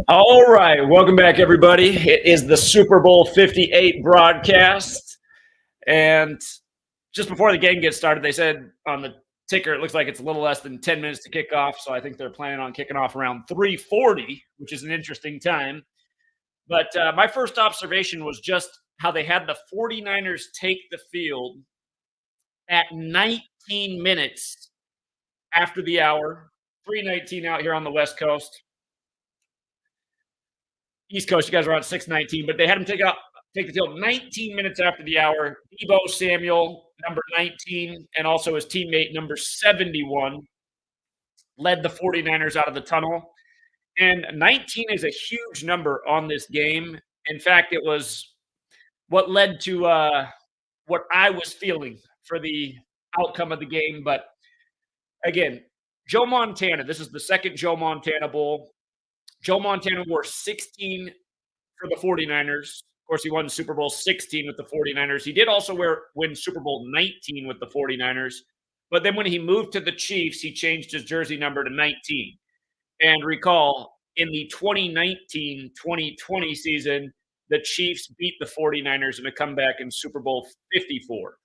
All right, welcome back, everybody. It is the Super Bowl 58 broadcast. And just before the game gets started, they said on the ticker it looks like it's a little less than 10 minutes to kick off. So I think they're planning on kicking off around 3:40, which is an interesting time. But my first observation was just how they had the 49ers take the field at 19 minutes after the hour, 3:19 out here on the West Coast. East Coast, you guys are on 6:19, but they had him take the field 19 minutes after the hour. Debo Samuel, number 19, and also his teammate, number 71, led the 49ers out of the tunnel. And 19 is a huge number on this game. In fact, it was what led to what I was feeling for the outcome of the game. But again, Joe Montana, this is the second Joe Montana Bowl. Joe Montana wore 16 for the 49ers. Of course, he won Super Bowl 16 with the 49ers. He did also win Super Bowl 19 with the 49ers. But then when he moved to the Chiefs, he changed his jersey number to 19. And recall, in the 2019-2020 season, the Chiefs beat the 49ers in a comeback in Super Bowl 54.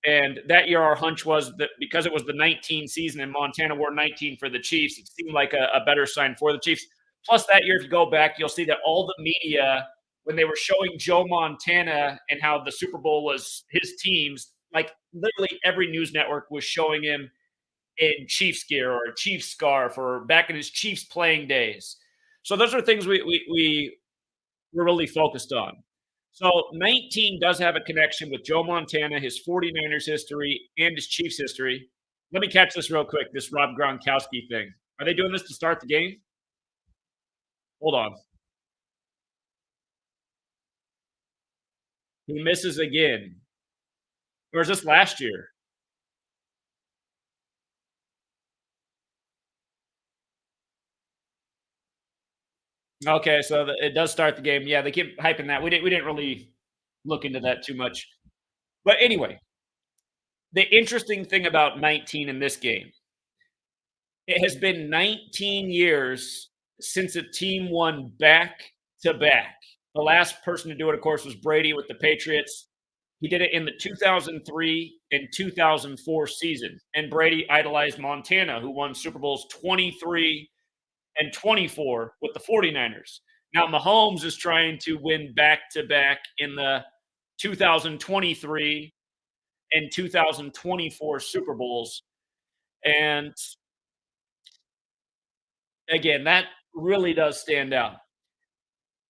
And that year, our hunch was that because it was the 19 season and Montana wore 19 for the Chiefs, it seemed like a better sign for the Chiefs. Plus, that year, if you go back, you'll see that all the media, when they were showing Joe Montana and how the Super Bowl was his team's, like literally every news network was showing him in Chiefs gear or a Chiefs scarf or back in his Chiefs playing days. So those are things we were really focused on. So 19 does have a connection with Joe Montana, his 49ers history, and his Chiefs history. Let me catch this real quick, this Rob Gronkowski thing. Are they doing this to start the game? Hold on. He misses again. Or is this last year? Okay, so it does start the game. Yeah, they keep hyping that. We didn't really look into that too much. But anyway, the interesting thing about 19 in this game, it has been 19 years since a team won back to back. The last person to do it, of course, was Brady with the Patriots. He did it in the 2003 and 2004 season. And Brady idolized Montana, who won Super Bowls 23 and 24 with the 49ers. Now, Mahomes is trying to win back to back in the 2023 and 2024 Super Bowls. And again, that really does stand out.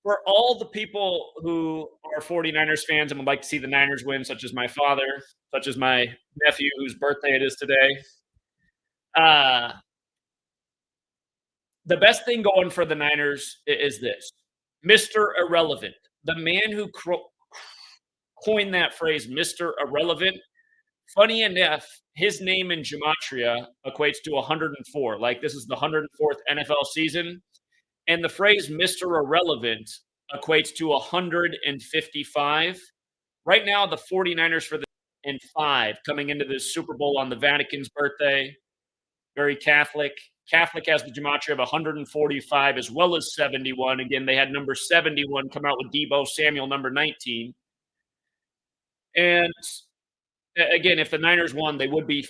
For all the people who are 49ers fans and would like to see the Niners win, such as my father, such as my nephew, whose birthday it is today, uh, the best thing going for the Niners is this: Mr. Irrelevant. The man who coined that phrase, Mr. Irrelevant, funny enough, his name in Gematria equates to 104. Like this is the 104th NFL season. And the phrase Mr. Irrelevant equates to 155. Right now, the 49ers for the and 5 coming into this Super Bowl on the Vatican's birthday. Very Catholic. Catholic has the gematria of 145 as well as 71. Again, they had number 71 come out with Debo Samuel, number 19. And again, if the Niners won, they would be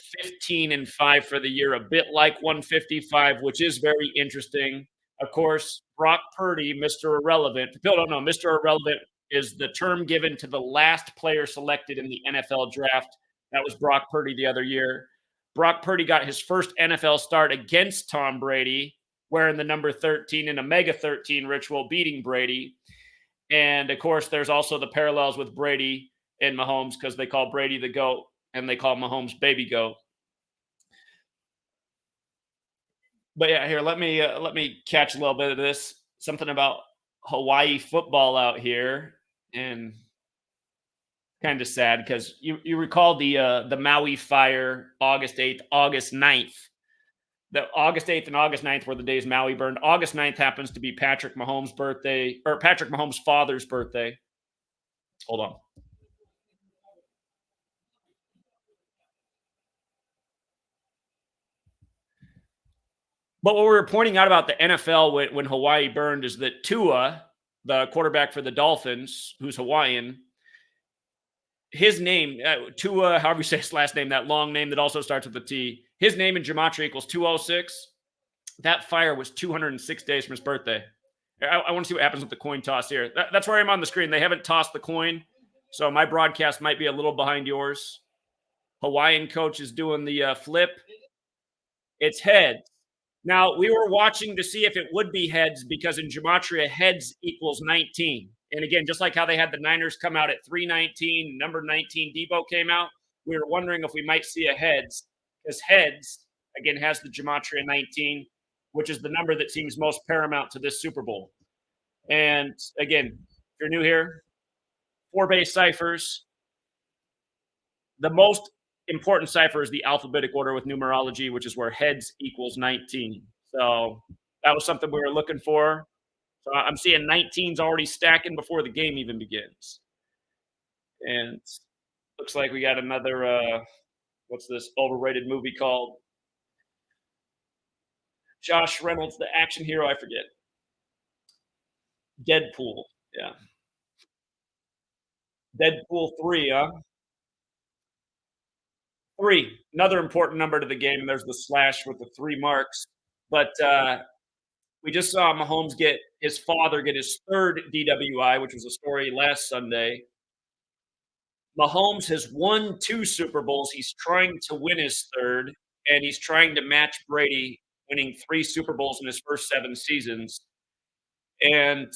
15-5 for the year, a bit like 155, which is very interesting. Of course, Brock Purdy, Mr. Irrelevant. If people don't know, Mr. Irrelevant is the term given to the last player selected in the NFL draft. That was Brock Purdy the other year. Brock Purdy got his first NFL start against Tom Brady, wearing the number 13 in a Mega 13 ritual, beating Brady. And of course, there's also the parallels with Brady and Mahomes because they call Brady the GOAT and they call Mahomes baby GOAT. But yeah, here let me catch a little bit of this. Something about Hawaii football out here, and kind of sad because you recall the Maui fire, August 8th, August 9th. The August 8th and August 9th were the days Maui burned. August 9th happens to be Patrick Mahomes' birthday, or Patrick Mahomes' father's birthday. Hold on. But what we were pointing out about the NFL when Hawaii burned is that Tua, the quarterback for the Dolphins, who's Hawaiian, his name, Tua, however you say his last name, that long name that also starts with a T, his name in Gematria equals 206. That fire was 206 days from his birthday. I want to see what happens with the coin toss here. That's where I'm on the screen. They haven't tossed the coin, so my broadcast might be a little behind yours. Hawaiian coach is doing the flip. It's heads. Now, we were watching to see if it would be heads because in Gematria, heads equals 19. And again, just like how they had the Niners come out at 319, number 19 Debo came out, we were wondering if we might see a heads because heads, again, has the Gematria 19, which is the number that seems most paramount to this Super Bowl. And again, if you're new here, four base ciphers. The most important cipher is the alphabetic order with numerology, which is where heads equals 19. So that was something we were looking for. So I'm seeing 19's already stacking before the game even begins. And looks like we got another what's this overrated movie called? Josh Reynolds, the action hero, I forget. Deadpool. Yeah. Deadpool 3, huh? 3. Another important number to the game. There's the slash with the 3 marks. But we just saw Mahomes get his father get his third DWI, which was a story last Sunday. Mahomes has won 2 Super Bowls. He's trying to win his third, and he's trying to match Brady, winning 3 Super Bowls in his first 7 seasons. And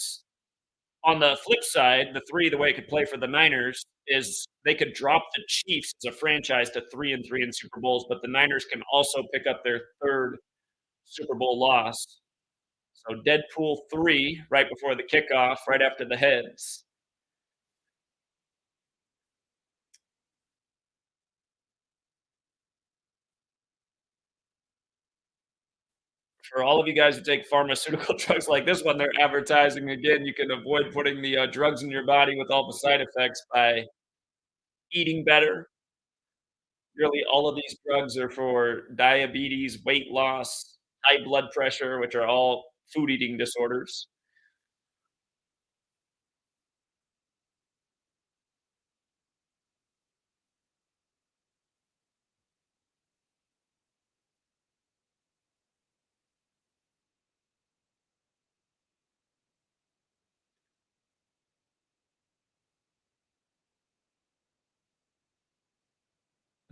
on the flip side, the way it could play for the Niners is they could drop the Chiefs as a franchise to 3-3 in Super Bowls, but the Niners can also pick up their third Super Bowl loss. So Deadpool 3 right before the kickoff, right after the heads. For all of you guys who take pharmaceutical drugs like this one, they're advertising again, you can avoid putting the drugs in your body with all the side effects by eating better. Really, all of these drugs are for diabetes, weight loss, high blood pressure, which are all food eating disorders.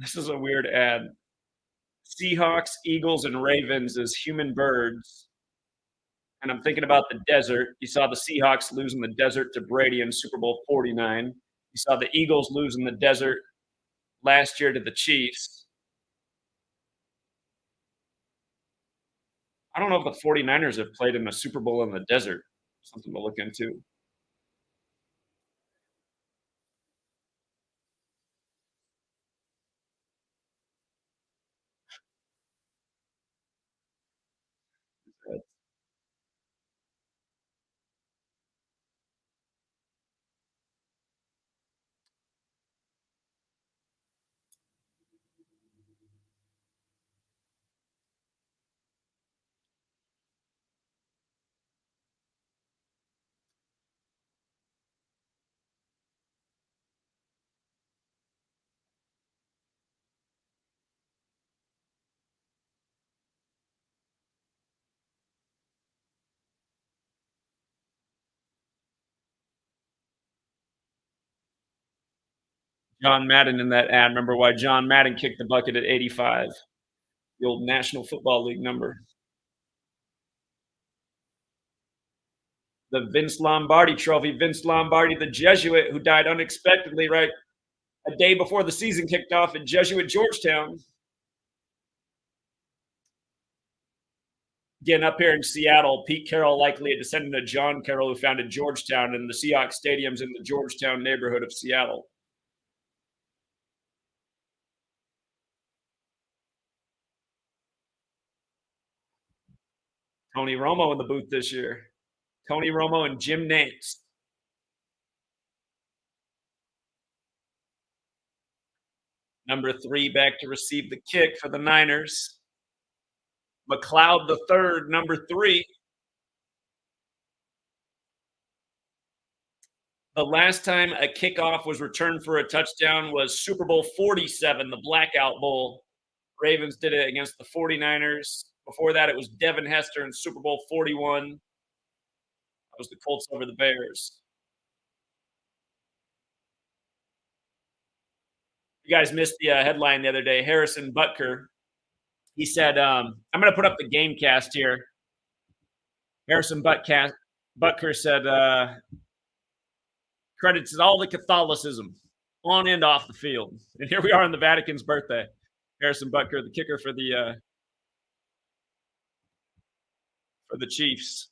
This is a weird ad. Seahawks, Eagles, and Ravens as human birds. And I'm thinking about the desert. You saw the Seahawks losing the desert to Brady in Super Bowl 49. You saw the Eagles losing the desert last year to the Chiefs. I don't know if the 49ers have played in a Super Bowl in the desert. Something to look into. John Madden in that ad. Remember why John Madden kicked the bucket at 85? The old National Football League number. The Vince Lombardi trophy. Vince Lombardi, the Jesuit who died unexpectedly right a day before the season kicked off at Jesuit Georgetown. Again, up here in Seattle, Pete Carroll likely a descendant of John Carroll, who founded Georgetown, and the Seahawks Stadium's in the Georgetown neighborhood of Seattle. Tony Romo in the booth this year. Tony Romo and Jim Nantz. Number 3 back to receive the kick for the Niners. McLeod the third, number 3. The last time a kickoff was returned for a touchdown was Super Bowl 47, the Blackout Bowl. Ravens did it against the 49ers. Before that, it was Devin Hester in Super Bowl 41. That was the Colts over the Bears. You guys missed the headline the other day. Harrison Butker. He said, I'm going to put up the game cast here. Harrison Butker said, credits all to Catholicism on and off the field. And here we are on the Vatican's birthday. Harrison Butker, the kicker for the Chiefs.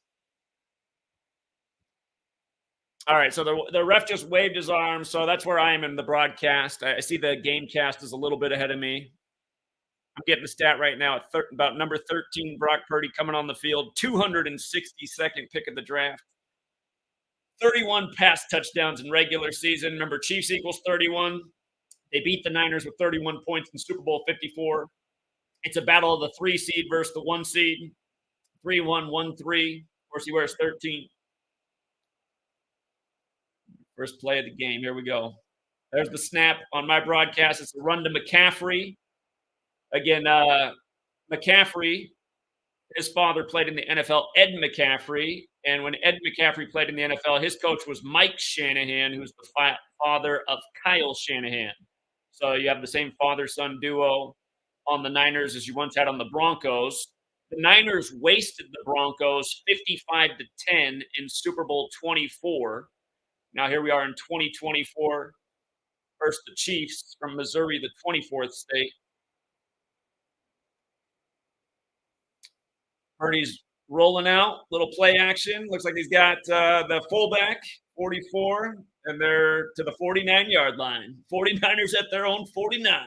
All right, so the ref just waved his arm, so that's where I am in the broadcast. I see the game cast is a little bit ahead of me. I'm getting the stat right now at about number 13, Brock Purdy coming on the field, 262nd pick of the draft. 31 pass touchdowns in regular season. Remember, Chiefs equals 31. They beat the Niners with 31 points in Super Bowl 54. It's a battle of the 3 seed versus the 1 seed. 3-1, 1-3. Of course, he wears 13. First play of the game. Here we go. There's the snap on my broadcast. It's a run to McCaffrey. Again, McCaffrey, his father played in the NFL, Ed McCaffrey. And when Ed McCaffrey played in the NFL, his coach was Mike Shanahan, who's the father of Kyle Shanahan. So you have the same father-son duo on the Niners as you once had on the Broncos. The Niners wasted the Broncos 55-10 in Super Bowl 24. Now here we are in 2024 versus the Chiefs from Missouri, the 24th state. Purdy's rolling out, little play action. Looks like he's got the fullback, 44, and they're to the 49-yard line. 49ers at their own 49.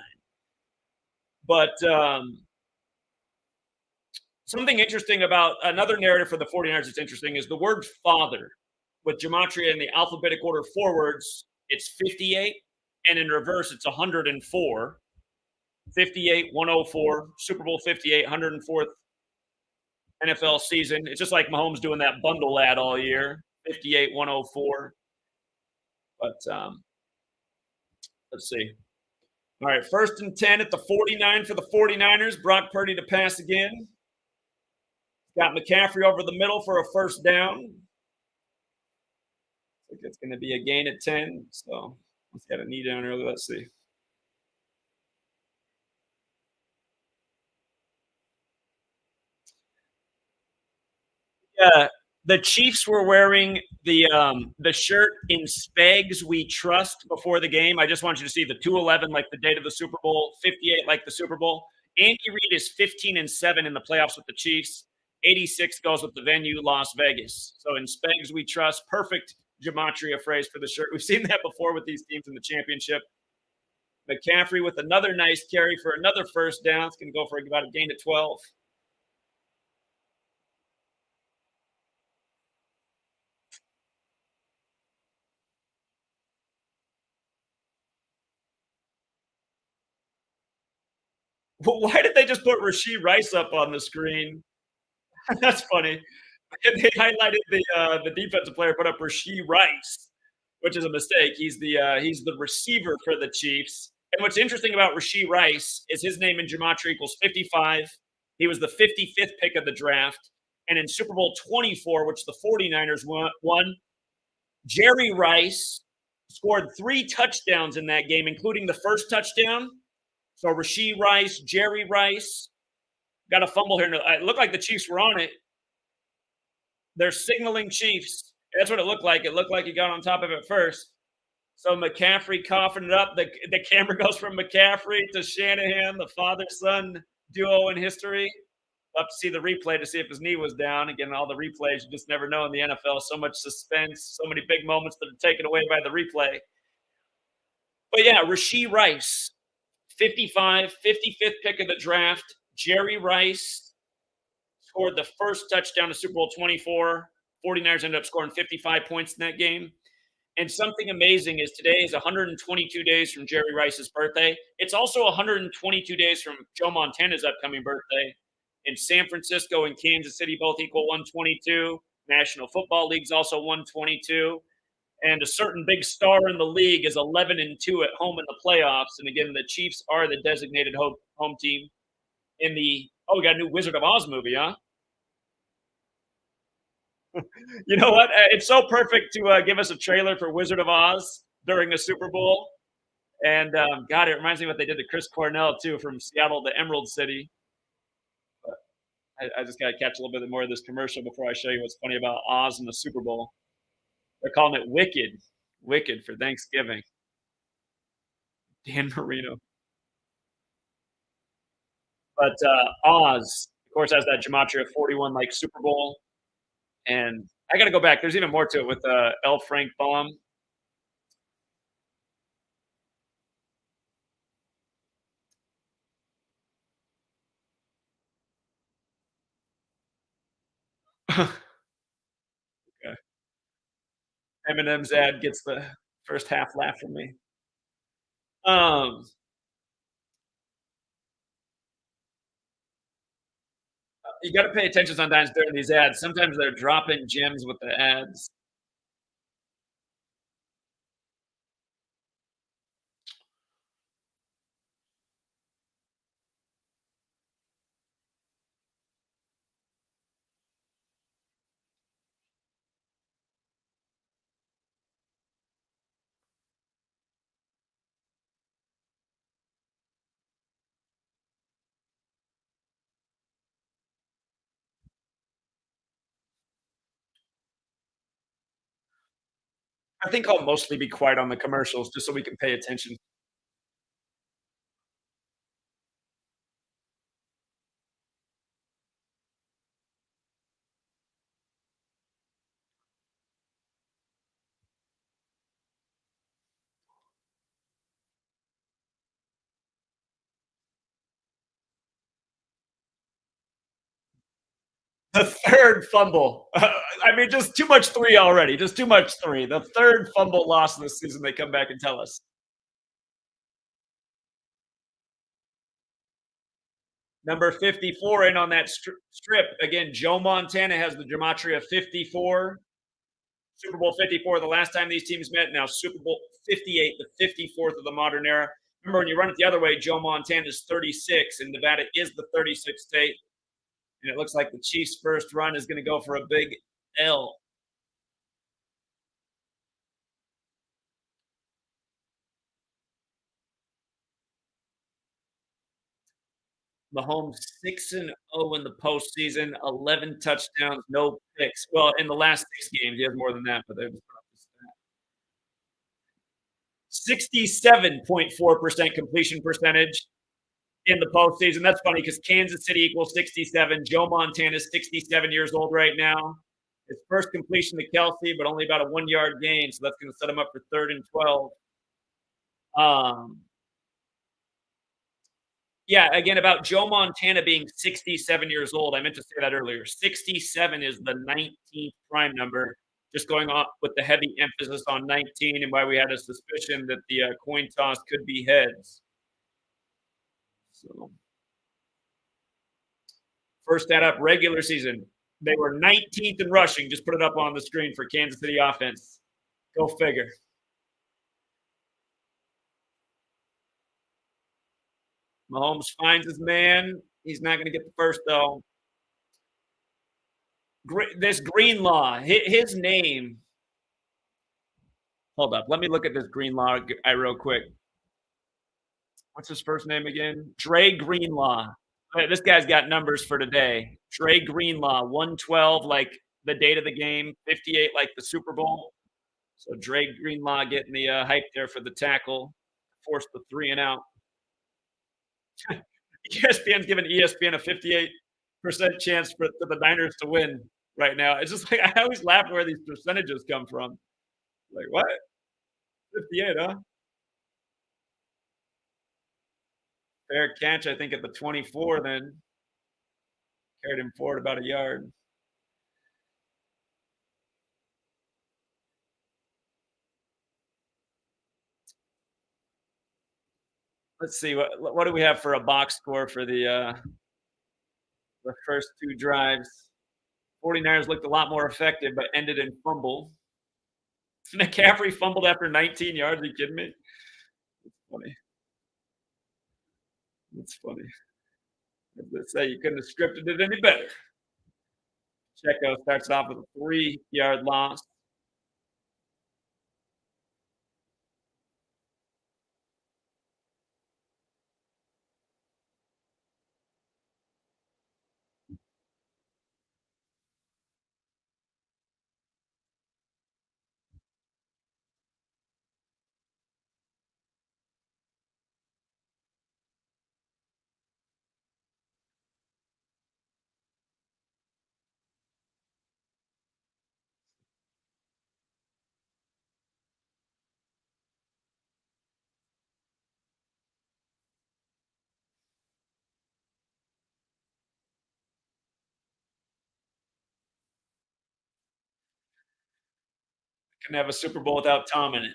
But something interesting about another narrative for the 49ers that's interesting is the word father. With Gematria in the alphabetic order forwards, it's 58, and in reverse, it's 104. 58, 104, Super Bowl 58, 104th NFL season. It's just like Mahomes doing that bundle ad all year, 58, 104. But let's see. All right, 1st and 10 at the 49 for the 49ers. Brock Purdy to pass again. Got McCaffrey over the middle for a first down. I think it's going to be a gain at 10. So let's get a knee down early. Let's see. Yeah, the Chiefs were wearing the shirt in Spags We Trust before the game. I just want you to see the 211 like the date of the Super Bowl, 58 like the Super Bowl. Andy Reid is 15-7 in the playoffs with the Chiefs. 86 goes with the venue, Las Vegas. So in Spags We Trust, perfect gematria phrase for the shirt. We've seen that before with these teams in the championship. McCaffrey with another nice carry for another first down. It's going to go for about a gain of 12. Well, why did they just put Rashee Rice up on the screen? That's funny. They highlighted the defensive player, put up Rashee Rice, which is a mistake. He's the receiver for the Chiefs. And what's interesting about Rashee Rice is his name in gematria equals 55. He was the 55th pick of the draft. And in Super Bowl 24, which the 49ers won, Jerry Rice scored 3 touchdowns in that game, including the first touchdown. So Rashee Rice, Jerry Rice, got a fumble here. It looked like the Chiefs were on it. They're signaling Chiefs. That's what it looked like. It looked like he got on top of it first. So McCaffrey coughing it up. The camera goes from McCaffrey to Shanahan, the father-son duo in history. We'll have to see the replay to see if his knee was down. Again, all the replays, you just never know in the NFL. So much suspense, so many big moments that are taken away by the replay. But yeah, Rashee Rice, 55, 55th pick of the draft. Jerry Rice scored the first touchdown of Super Bowl 24. 49ers ended up scoring 55 points in that game. And something amazing is today is 122 days from Jerry Rice's birthday. It's also 122 days from Joe Montana's upcoming birthday. In San Francisco and Kansas City both equal 122. National Football League's also 122. And a certain big star in the league is 11-2 at home in the playoffs. And again, the Chiefs are the designated home team in the. Oh, we got a new Wizard of Oz movie, huh? You know what? It's so perfect to give us a trailer for Wizard of Oz during a Super Bowl. And God, it reminds me of what they did to Chris Cornell too from Seattle to Emerald City. But I just got to catch a little bit more of this commercial before I show you what's funny about Oz and the Super Bowl. They're calling it Wicked, Wicked for Thanksgiving. Dan Marino. But Oz, of course, has that Gematria 41 like Super Bowl. And I got to go back. There's even more to it with L. Frank Baum. Okay. Eminem's ad gets the first half laugh from me. Um, you got to pay attention sometimes during these ads. Sometimes they're dropping gems with the ads. I think I'll mostly be quiet on the commercials just so we can pay attention. The third fumble. I mean, just too much three already. Just too much three. The third fumble loss in the season. They come back and tell us. Number 54 in on that strip. Again, Joe Montana has the Gematria 54. Super Bowl 54, the last time these teams met. Now Super Bowl 58, the 54th of the modern era. Remember, when you run it the other way, Joe Montana is 36, and Nevada is the 36th state. And it looks like the Chiefs' first run is going to go for a big L. Mahomes 6-0 in the postseason, 11 touchdowns, no picks. Well, in the last 6 games, he has more than that, but they just put up this stat. 67.4% completion percentage in the postseason. That's funny because Kansas City equals 67. Joe Montana is 67 years old right now. His first completion to Kelsey, but only about a 1 yard gain. So that's going to set him up for 3rd and 12. Um, Yeah, again, about Joe Montana being 67 years old, I meant to say that earlier. 67 is the 19th prime number, just going off with the heavy emphasis on 19 and why we had a suspicion that the coin toss could be heads. So, first stat up, regular season. They were 19th in rushing. Just put it up on the screen for Kansas City offense. Go figure. Mahomes finds his man. He's not going to get the first, though. This Greenlaw, his name. Hold up. Let me look at this Greenlaw real quick. What's his first name again? Dre Greenlaw. This guy's got numbers for today. Dre Greenlaw, 112 like the date of the game, 58 like the Super Bowl. So Dre Greenlaw getting the hype there for the tackle, forced the 3 and out. ESPN's giving ESPN a 58% chance for the Niners to win right now. It's just like I always laugh where these percentages come from. Like what? 58, huh? Fair catch, I think, at the 24, then carried him forward about a yard. Let's see what do we have for a box score for the The first 2 drives. 49ers looked a lot more effective, but ended in fumble. McCaffrey fumbled after 19 yards. Are you kidding me? Funny. That's funny. As they say, you couldn't have scripted it any better. Checo starts off with a 3-yard loss. Can have a Super Bowl without Tom in it.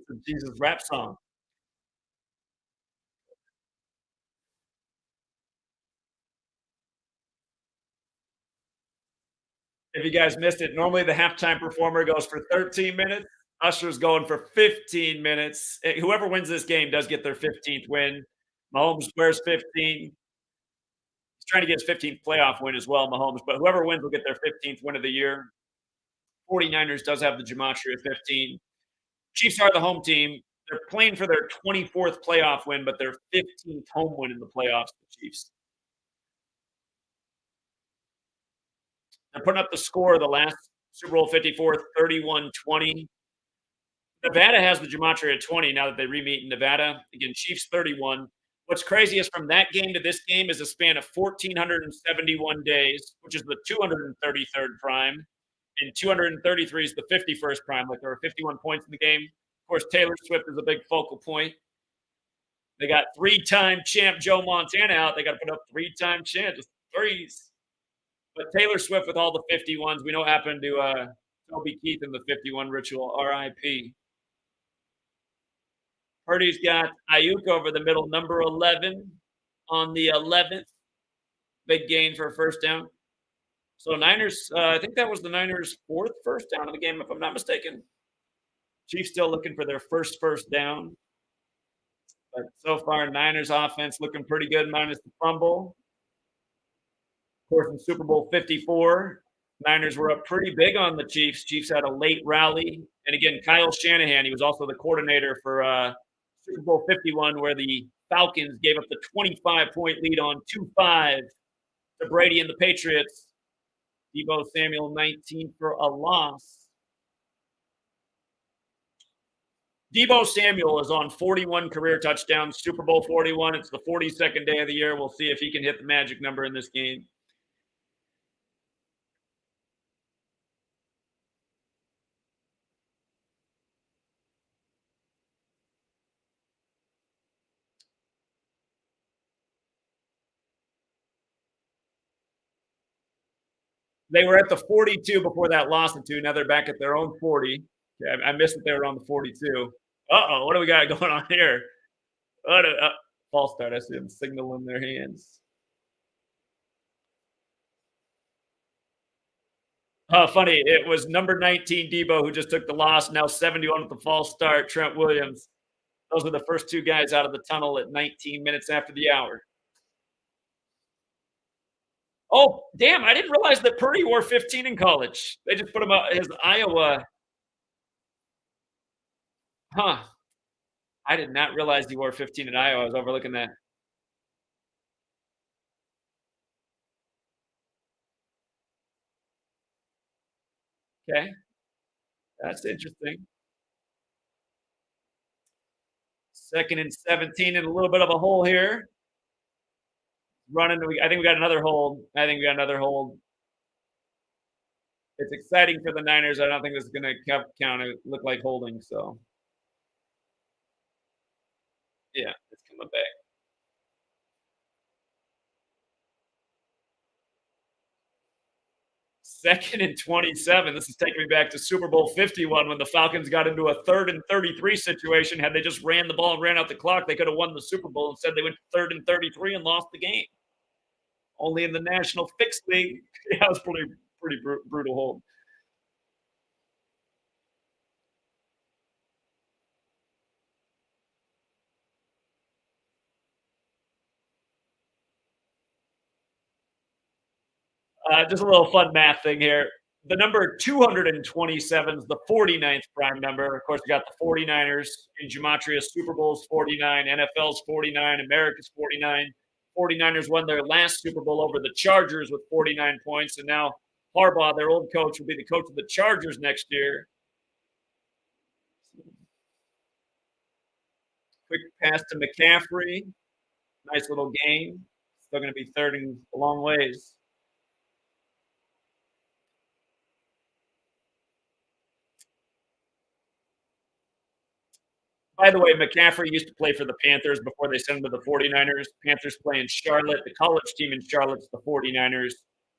It's a Jesus rap song. If you guys missed it, normally the halftime performer goes for 13 minutes. Usher's going for 15 minutes. Whoever wins this game does get their 15th win. Mahomes wears 15. He's trying to get his 15th playoff win as well, Mahomes. But whoever wins will get their 15th win of the year. 49ers does have the Gematria 15. Chiefs are the home team. They're playing for their 24th playoff win, but their 15th home win in the playoffs, the Chiefs. They're putting up the score of the last Super Bowl 54, 31-20. Nevada has the Gematria 20 now that they re-meet in Nevada. Again, Chiefs 31. What's crazy is from that game to this game is a span of 1,471 days, which is the 233rd prime, and 233 is the 51st prime. Like there were 51 points in the game. Of course, Taylor Swift is a big focal point. They got 3-time champ Joe Montana out. They got to put up 3-time champ, just threes. But Taylor Swift with all the 51s, we know what happened to Toby Keith in the 51 ritual, RIP. Purdy's got Ayuk over the middle, number 11 on the 11th. Big gain for a first down. So Niners, I think that was the Niners' 4th first down of the game, if I'm not mistaken. Chiefs still looking for their first down. But so far, Niners offense looking pretty good, minus the fumble. Of course, in Super Bowl 54, Niners were up pretty big on the Chiefs. Chiefs had a late rally. And again, Kyle Shanahan, he was also the coordinator for Super Bowl 51, where the Falcons gave up the 25-point lead on 2-5 to Brady and the Patriots. Deebo Samuel, 19 for a loss. Deebo Samuel is on 41 career touchdowns, Super Bowl 41. It's the 42nd day of the year. We'll see if he can hit the magic number in this game. They were at the 42 before that loss of 2. Now they're back at their own 40. Yeah, I missed that they were on the 42. Uh-oh, what do we got going on here? What false start. I see them signaling their hands. Funny. It was number 19, Deebo, who just took the loss. Now 71 with the false start, Trent Williams. Those were the first 2 guys out of the tunnel at 19 minutes after the hour. Oh, damn. I didn't realize that Purdy wore 15 in college. They just put him out his Iowa. Huh. I did not realize he wore 15 in Iowa. I was overlooking that. Okay, that's interesting. Second and 17 and a little bit of a hole here. Running, I think we got another hold. I think we got another hold. It's exciting for the Niners. I don't think this is going to count. It look like holding. So yeah, it's coming back. Second and 27. This is taking me back to Super Bowl 51 when the Falcons got into a third and 33 situation. Had they just ran the ball and ran out the clock, they could have won the Super Bowl. Instead, they went third and 33 and lost the game. Only in the National Fixed League. Yeah, it was pretty brutal hold. Just a little fun math thing here. The number 227 is the 49th prime number. Of course, we got the 49ers in Gematria. Super Bowl's 49, NFL's 49, America's 49. 49ers won their last Super Bowl over the Chargers with 49 points. And now Harbaugh, their old coach, will be the coach of the Chargers next year. Quick pass to McCaffrey. Nice little game. Still going to be third and a long ways. By the way, McCaffrey used to play for the Panthers before they sent him to the 49ers. Panthers play in Charlotte. The college team in Charlotte's the 49ers.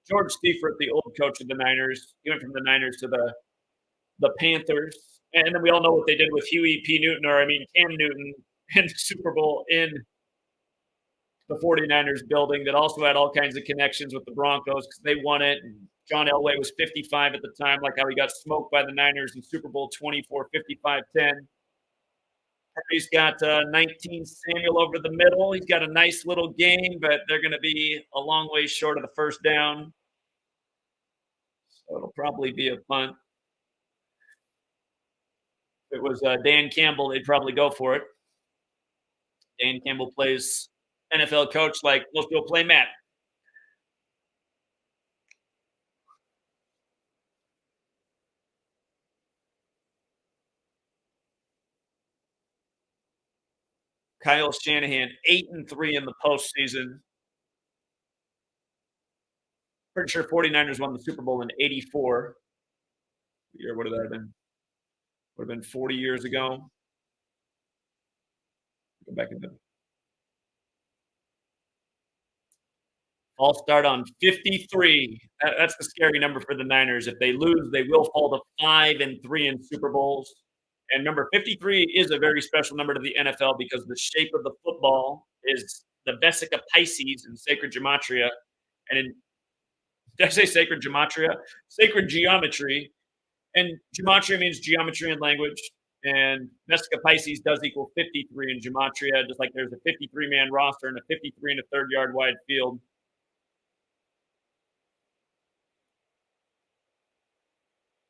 George Seifert, the old coach of the Niners, he went from the Niners to the Panthers. And then we all know what they did with Huey P. Newton, or I mean Cam Newton, in the Super Bowl in the 49ers building that also had all kinds of connections with the Broncos because they won it. And John Elway was 55 at the time, like how he got smoked by the Niners in Super Bowl 24, 55-10. He's got 19 Samuel over the middle. He's got a nice little game, but they're going to be a long way short of the first down. So it'll probably be a punt. If it was Dan Campbell, they'd probably go for it. Dan Campbell plays NFL coach like most people play Matt. Kyle Shanahan, 8-3 in the postseason. Pretty sure 49ers won the Super Bowl in 84. Year, what did that have been? Would have been 40 years ago. Go back into I'll start on 53. That's the scary number for the Niners. If they lose, they will fall to 5-3 in Super Bowls. And number 53 is a very special number to the NFL because the shape of the football is the Vesica Pisces in sacred gematria. And in, did I say sacred gematria? Sacred geometry. And gematria means geometry in language. And Vesica Pisces does equal 53 in gematria, just like there's a 53-man roster and a 53 and a third yard wide field.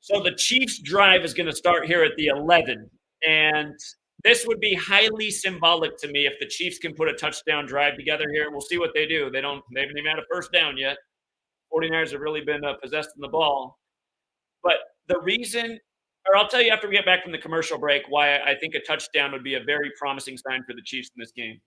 So the Chiefs' drive is going to start here at the 11. And this would be highly symbolic to me if the Chiefs can put a touchdown drive together here. We'll see what they do. They haven't even had a first down yet. 49ers have really been possessed in the ball. But the reason, or I'll tell you after we get back from the commercial break, why I think a touchdown would be a very promising sign for the Chiefs in this game.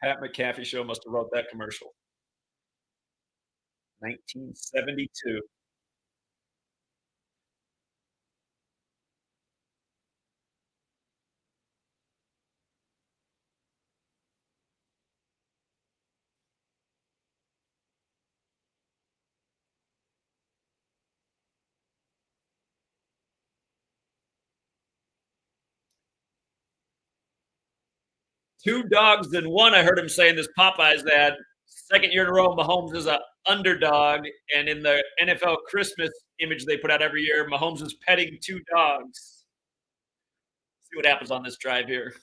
Pat McAfee show must have wrote that commercial. 1972. 2 dogs in 1, I heard him say in this Popeyes ad. 2nd year in a row, Mahomes is a underdog, and in the NFL Christmas image they put out every year, Mahomes is petting 2 dogs. See what happens on this drive here.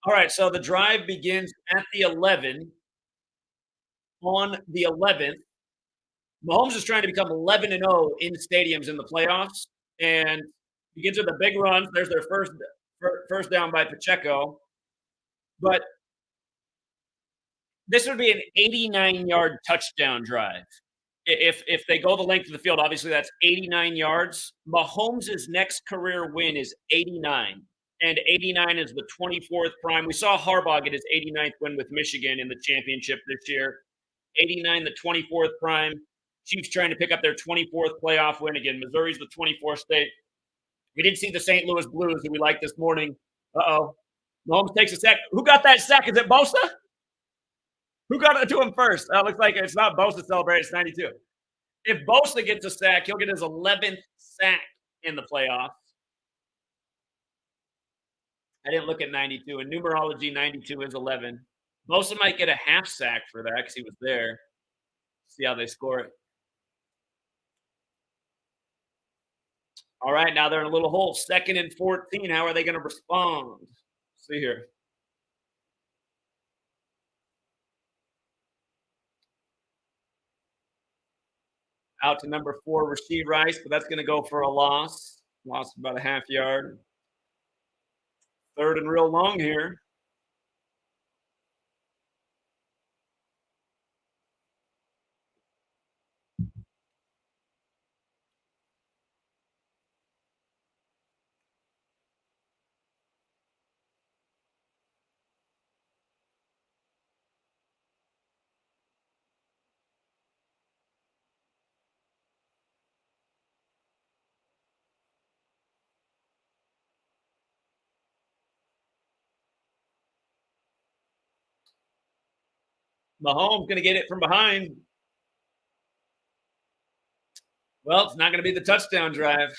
All right, so the drive begins at the 11. On the 11th, Mahomes is trying to become 11-0 in stadiums in the playoffs, and begins with a big run. There's their first down by Pacheco, but this would be an 89-yard touchdown drive. If they go the length of the field, obviously that's 89 yards. Mahomes' next career win is 89, and 89 is the 24th prime. We saw Harbaugh get his 89th win with Michigan in the championship this year. 89, the 24th prime. Chiefs trying to pick up their 24th playoff win again. Missouri's the 24th state. We didn't see the St. Louis Blues, who we like this morning. Uh-oh. Mahomes takes a sack. Who got that sack? Is it Bosa? Who got it to him first? Looks like it's not Bosa celebrating. It's 92. If Bosa gets a sack, he'll get his 11th sack in the playoffs. I didn't look at 92. In numerology, 92 is 11. Bosa might get a half sack for that because he was there. See how they score it. All right, now they're in a little hole. 2nd and 14. How are they going to respond? See here. Out to number 4, Rasheed Rice, but that's going to go for a loss. Lost about a half yard. 3rd and real long here. Mahomes going to get it from behind. Well, it's not going to be the touchdown drive.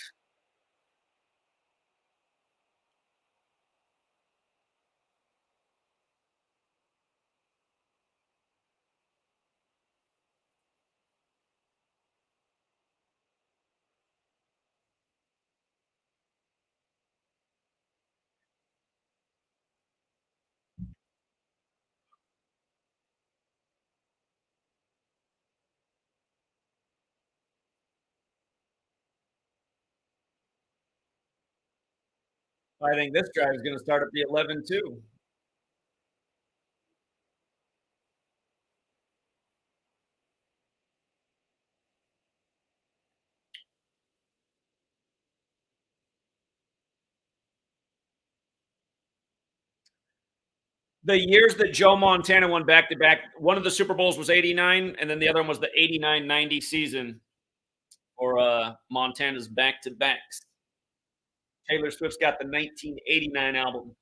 I think this drive is going to start at the 11 too. The years that Joe Montana won back to back, one of the Super Bowls was 89, and then the other one was the 89-90 season for Montana's back to backs. Taylor Swift's got the 1989 album.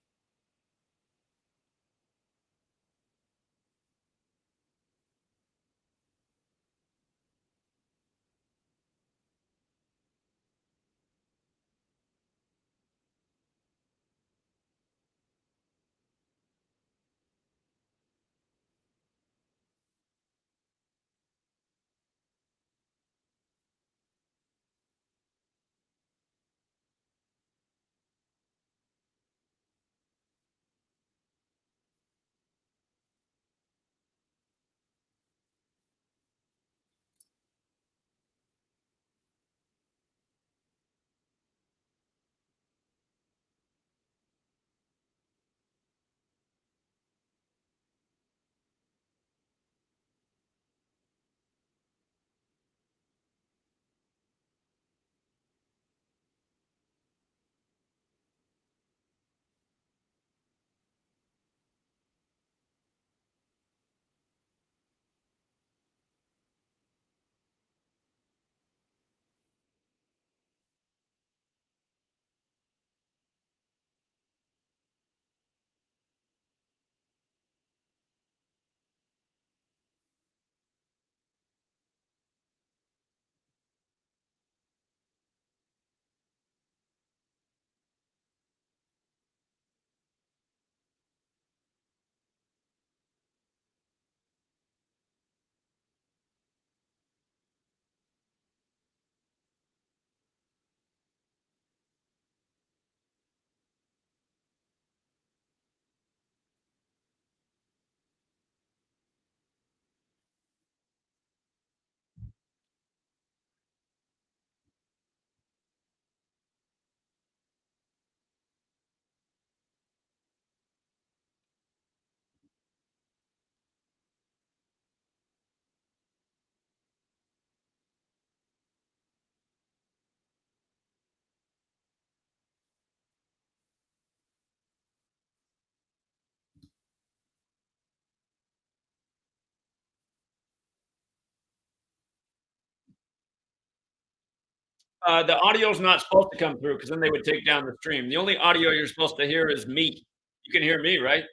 The audio's not supposed to come through because then they would take down the stream. The only audio you're supposed to hear is me. You can hear me, right?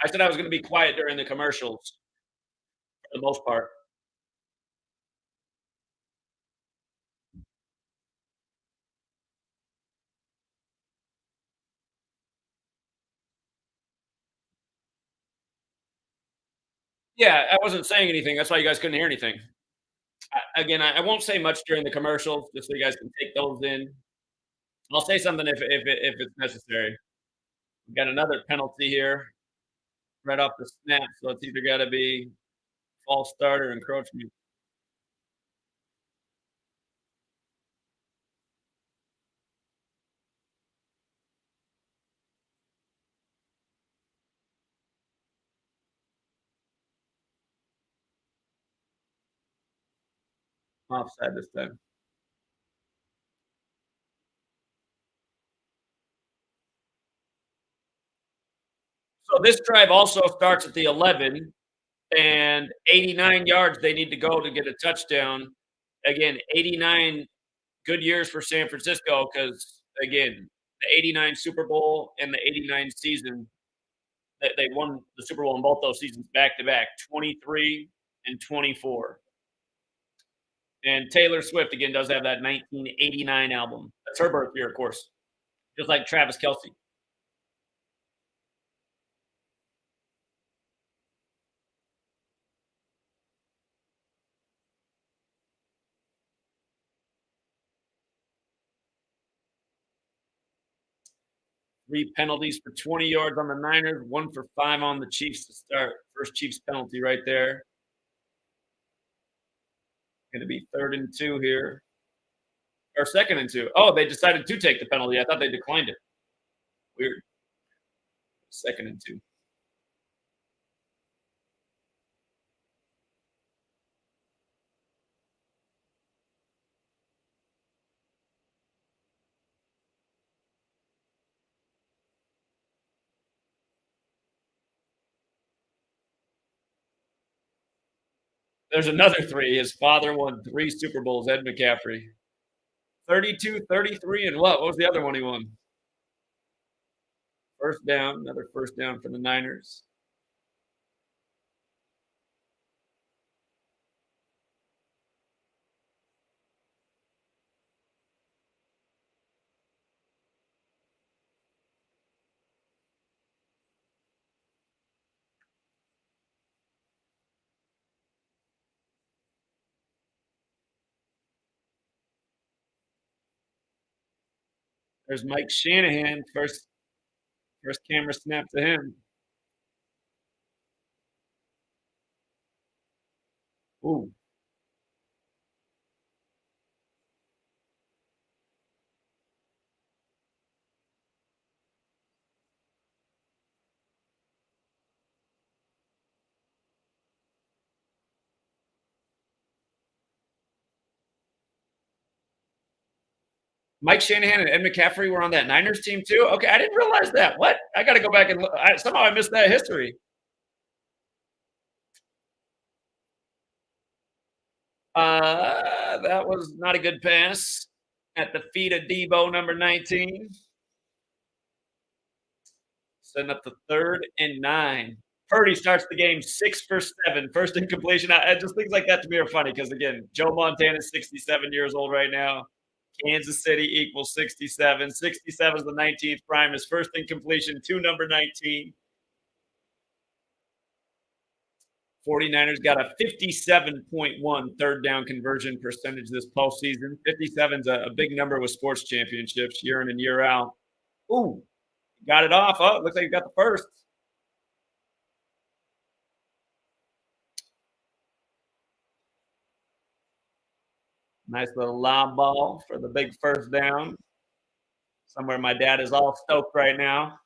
I said I was gonna be quiet during the commercials for the most part. Yeah, I wasn't saying anything. That's why you guys couldn't hear anything. Again, I won't say much during the commercials just so you guys can take those in. I'll say something if it's necessary. We got another penalty here right off the snap, so it's either gotta be false start or encroachment. Offside this time. So this drive also starts at the 11 and 89 yards they need to go to get a touchdown. Again, 89 good years for San Francisco because, again, the 89 Super Bowl and the 89 season, they won the Super Bowl in both those seasons back to back, 23 and 24. And Taylor Swift, again, does have that 1989 album. That's her birth year, of course, just like Travis Kelsey. Three penalties for 20 yards on the Niners, one for 5 on the Chiefs to start. First Chiefs penalty right there. Going to be 3rd and 2 here, or 2nd and 2. Oh, they decided to take the penalty. I thought they declined it. Weird. 2nd and 2. There's another 3. His father won 3 Super Bowls, Ed McCaffrey. 32, 33, and what? What was the other one he won? First down, another first down for the Niners. There's Mike Shanahan, first camera snap to him. Ooh, Mike Shanahan and Ed McCaffrey were on that Niners team too? Okay, I didn't realize that. What? I gotta go back and look. Somehow I missed that history. That was not a good pass at the feet of Debo, number 19. Setting up the 3rd and 9. Purdy starts the game 6 for 7, first incompletion. Just things like that to me are funny because, again, Joe Montana is 67 years old right now. Kansas City equals 67. 67 is the 19th prime. His first incompletion to number 19. 49ers got a 57.1 third down conversion percentage this postseason. 57 is a big number with sports championships year in and year out. Ooh, got it off. Oh, looks like you got the first. Nice little lob ball for the big first down. Somewhere my dad is all stoked right now.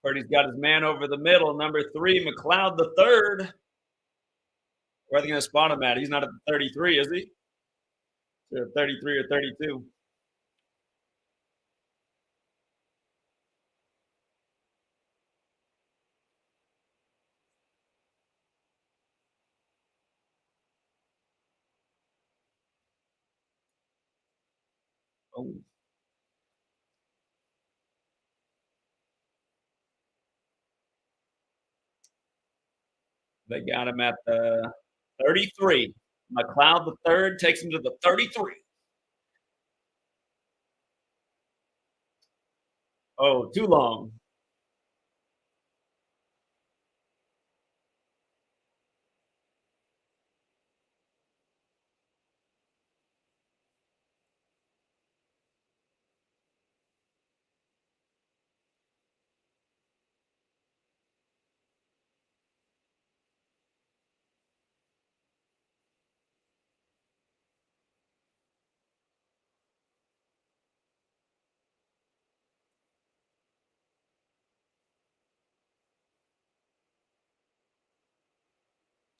Purdy's got his man over the middle. Number 3, McLeod the third. Where are they going to spot him at? He's not at the 33, is he? 33 or 32. Oh, they got him at the 33. McLeod the third takes him to the 33. Oh, too long.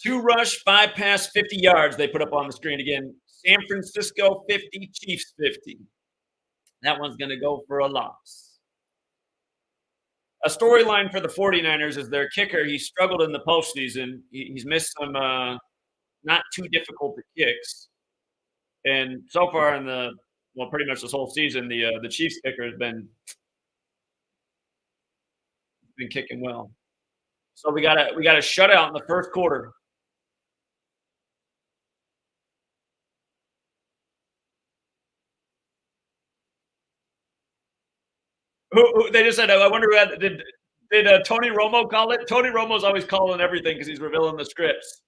Two rush, five pass, 50 yards. They put up on the screen again. San Francisco 50, Chiefs 50. That one's going to go for a loss. A storyline for the 49ers is their kicker. He struggled in the postseason. He's missed some not too difficult kicks. And so far in the well, pretty much this whole season, the Chiefs kicker has been kicking well. So we got a shutout in the first quarter. They just said, I wonder who did Tony Romo call it? Tony Romo's always calling everything because he's revealing the scripts.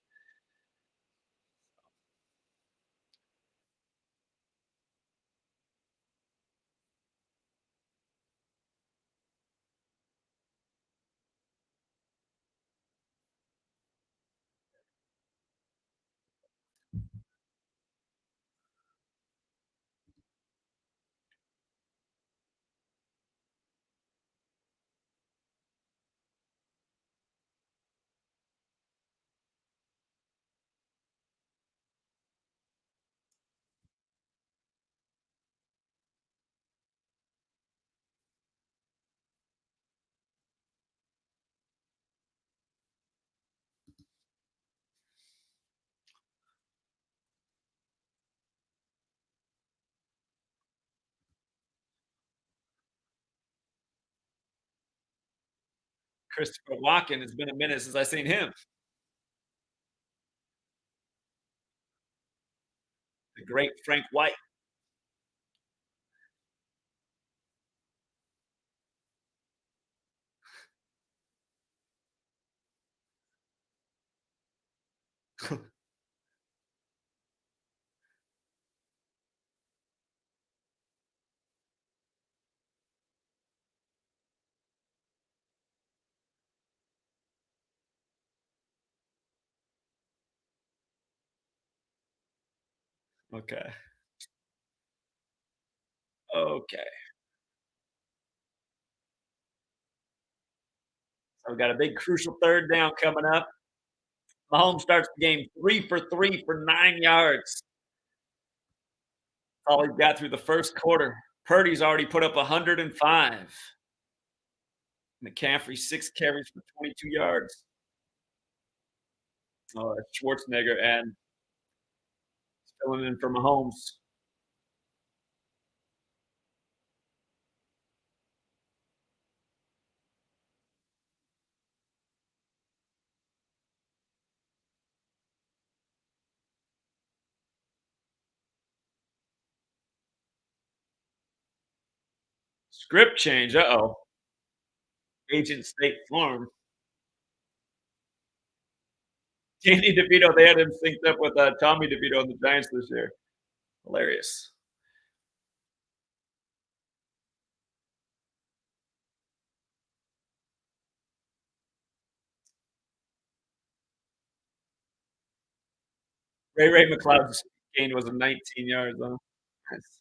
Christopher Walken. It's been a minute since I've seen him. The great Frank White. Okay. Okay. So we got a big crucial third down coming up. Mahomes starts the game 3 for 3 for 9 yards. All he got through the first quarter. Purdy's already put up 105. McCaffrey 6 carries for 22 yards. Oh, that's Schwarzenegger and filling in for Mahomes. Script change. Uh-oh. Agent State Farm. Danny DeVito, they had him synced up with Tommy DeVito on the Giants this year. Hilarious. Ray McLeod's gain was a 19 yards, though. Nice.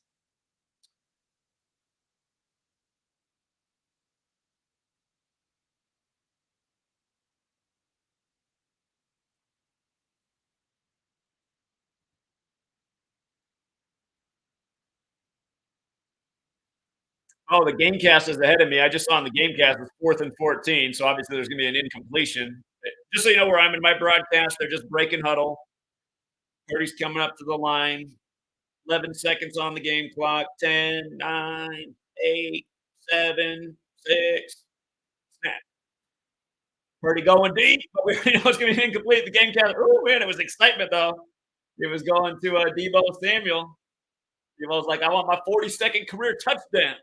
Oh, the Gamecast is ahead of me. I just saw on the Gamecast it's 4th and 14, so obviously there's gonna be an incompletion. Just so you know where I'm in my broadcast, they're just breaking huddle. Purdy's coming up to the line. 11 seconds on the game clock. 10, 9, 8, 7, 6. Snap. Purdy going deep, but we know it's gonna be incomplete. The Gamecast. Oh man, it was excitement though. It was going to Debo Samuel. Debo's like, I want my 42nd career touchdown.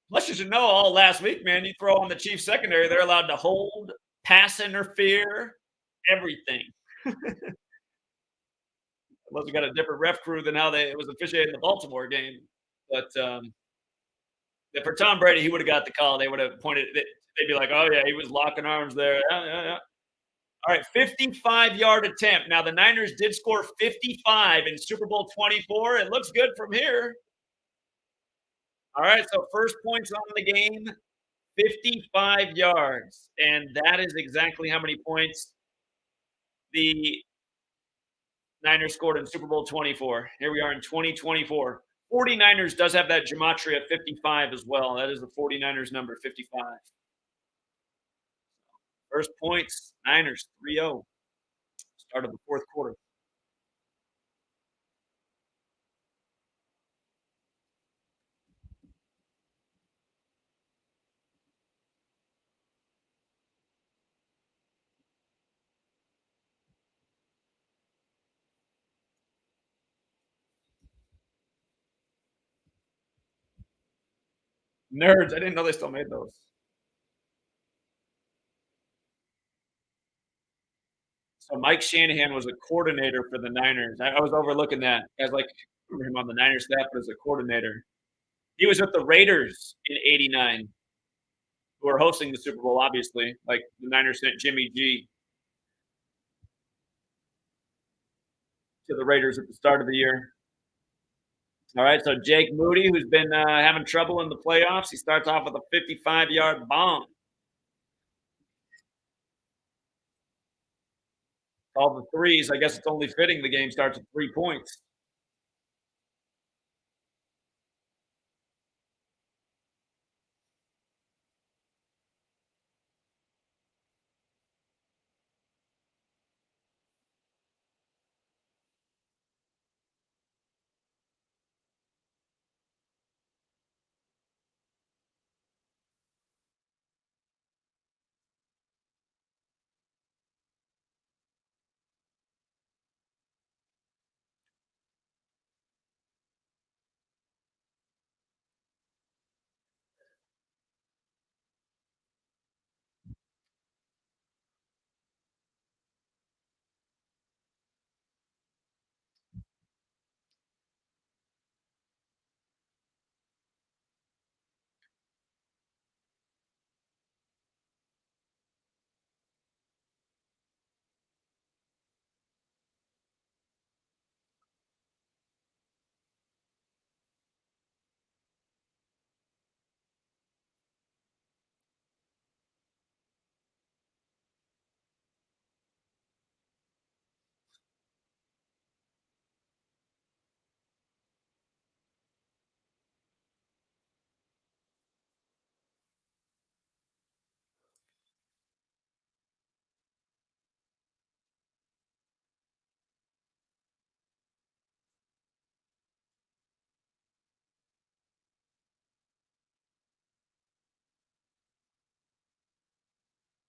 Plus, you should know all last week, man, you throw on the Chiefs secondary, they're allowed to hold, pass interfere, everything. Unless we got a different ref crew than how it was officiating the Baltimore game. But yeah, for Tom Brady, he would have got the call. They would have pointed. They'd be like, "Oh yeah, he was locking arms there." Yeah, yeah, yeah. All right, 55-yard attempt. Now the Niners did score 55 in Super Bowl 24. It looks good from here. All right, so first points on the game, 55 yards. And that is exactly how many points the Niners scored in Super Bowl 24. Here we are in 2024. 49ers does have that gematria 55 as well. That is the 49ers number, 55. First points, Niners 3-0. Start of the fourth quarter. Nerds, I didn't know they still made those. So Mike Shanahan was a coordinator for the Niners. I was overlooking that. I was like, remember him on the Niners staff as a coordinator. He was with the Raiders in '89, who were hosting the Super Bowl, obviously. Like the Niners sent Jimmy G to the Raiders at the start of the year. All right, so Jake Moody, who's been having trouble in the playoffs, he starts off with a 55-yard bomb. All the threes. I guess it's only fitting the game starts with 3 points.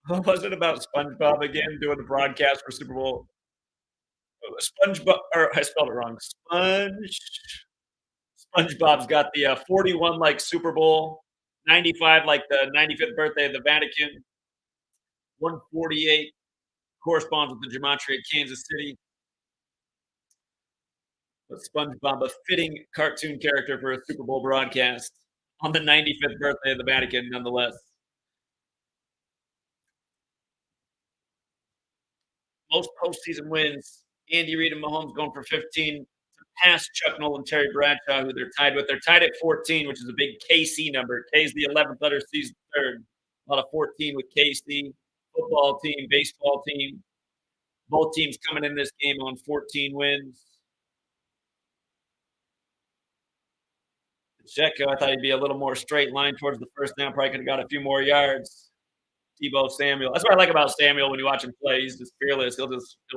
What was it about SpongeBob again doing the broadcast for Super Bowl? SpongeBob, or I spelled it wrong. SpongeBob's got the 41 like Super Bowl, 95 like the 95th birthday of the Vatican, 148 corresponds with the gematria Kansas City. But SpongeBob, a fitting cartoon character for a Super Bowl broadcast on the 95th birthday of the Vatican, nonetheless. Most postseason wins. Andy Reid and Mahomes going for 15 to pass Chuck Noll and Terry Bradshaw, who they're tied with. They're tied at 14, which is a big KC number. K is the 11th letter, C's the third. A lot of 14 with KC. Football team, baseball team. Both teams coming in this game on 14 wins. Pacheco, I thought he'd be a little more straight line towards the first down. Probably could have got a few more yards. Debo Samuel. That's what I like about Samuel when you watch him play. He's just fearless. He'll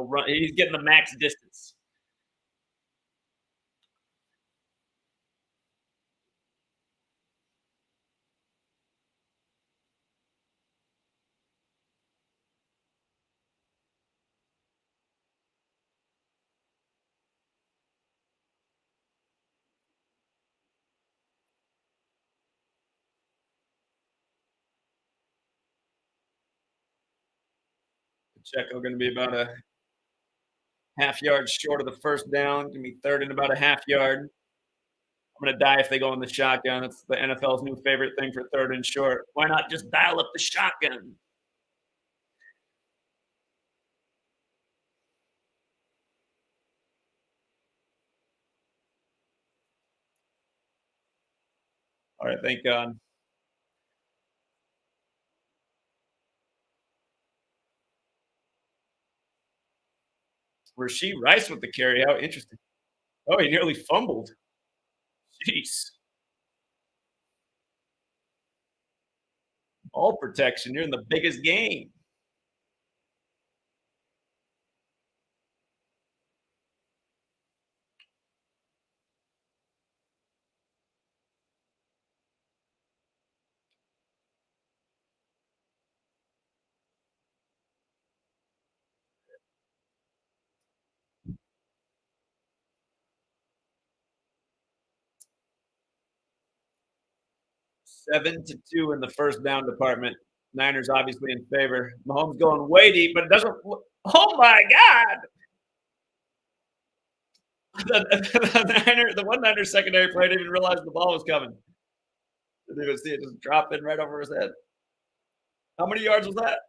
run. He's getting the max distance. Pacheco going to be about a half yard short of the first down. Going to be third and about a half yard. I'm going to die if they go in the shotgun. That's the NFL's new favorite thing for third and short. Why not just dial up the shotgun? All right, thank God. Rasheed Rice with the carry out. Interesting. Oh, he nearly fumbled. Jeez. All protection. You're in the biggest game. 7-2 in the first down department. Niners obviously in favor. Mahomes going way deep, but it doesn't. Oh my God! The one Niner secondary player didn't even realize the ball was coming. Didn't even see it just drop in right over his head. How many yards was that?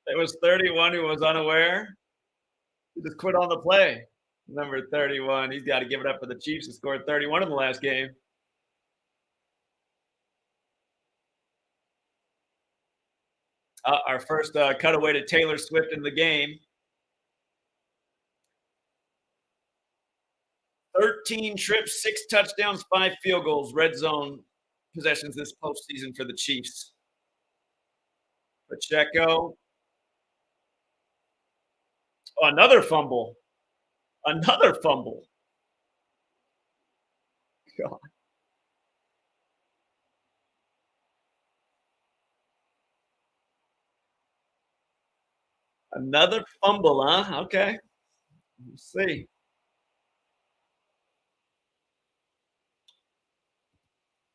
It was 31 who was unaware. He just quit on the play. Number 31. He's got to give it up for the Chiefs who scored 31 in the last game. Our first cutaway to Taylor Swift in the game. 13 trips, 6 touchdowns, 5 field goals. Red zone possessions this postseason for the Chiefs. Pacheco. Oh, another fumble. Another fumble. God. Another fumble, huh? Okay. We'll see.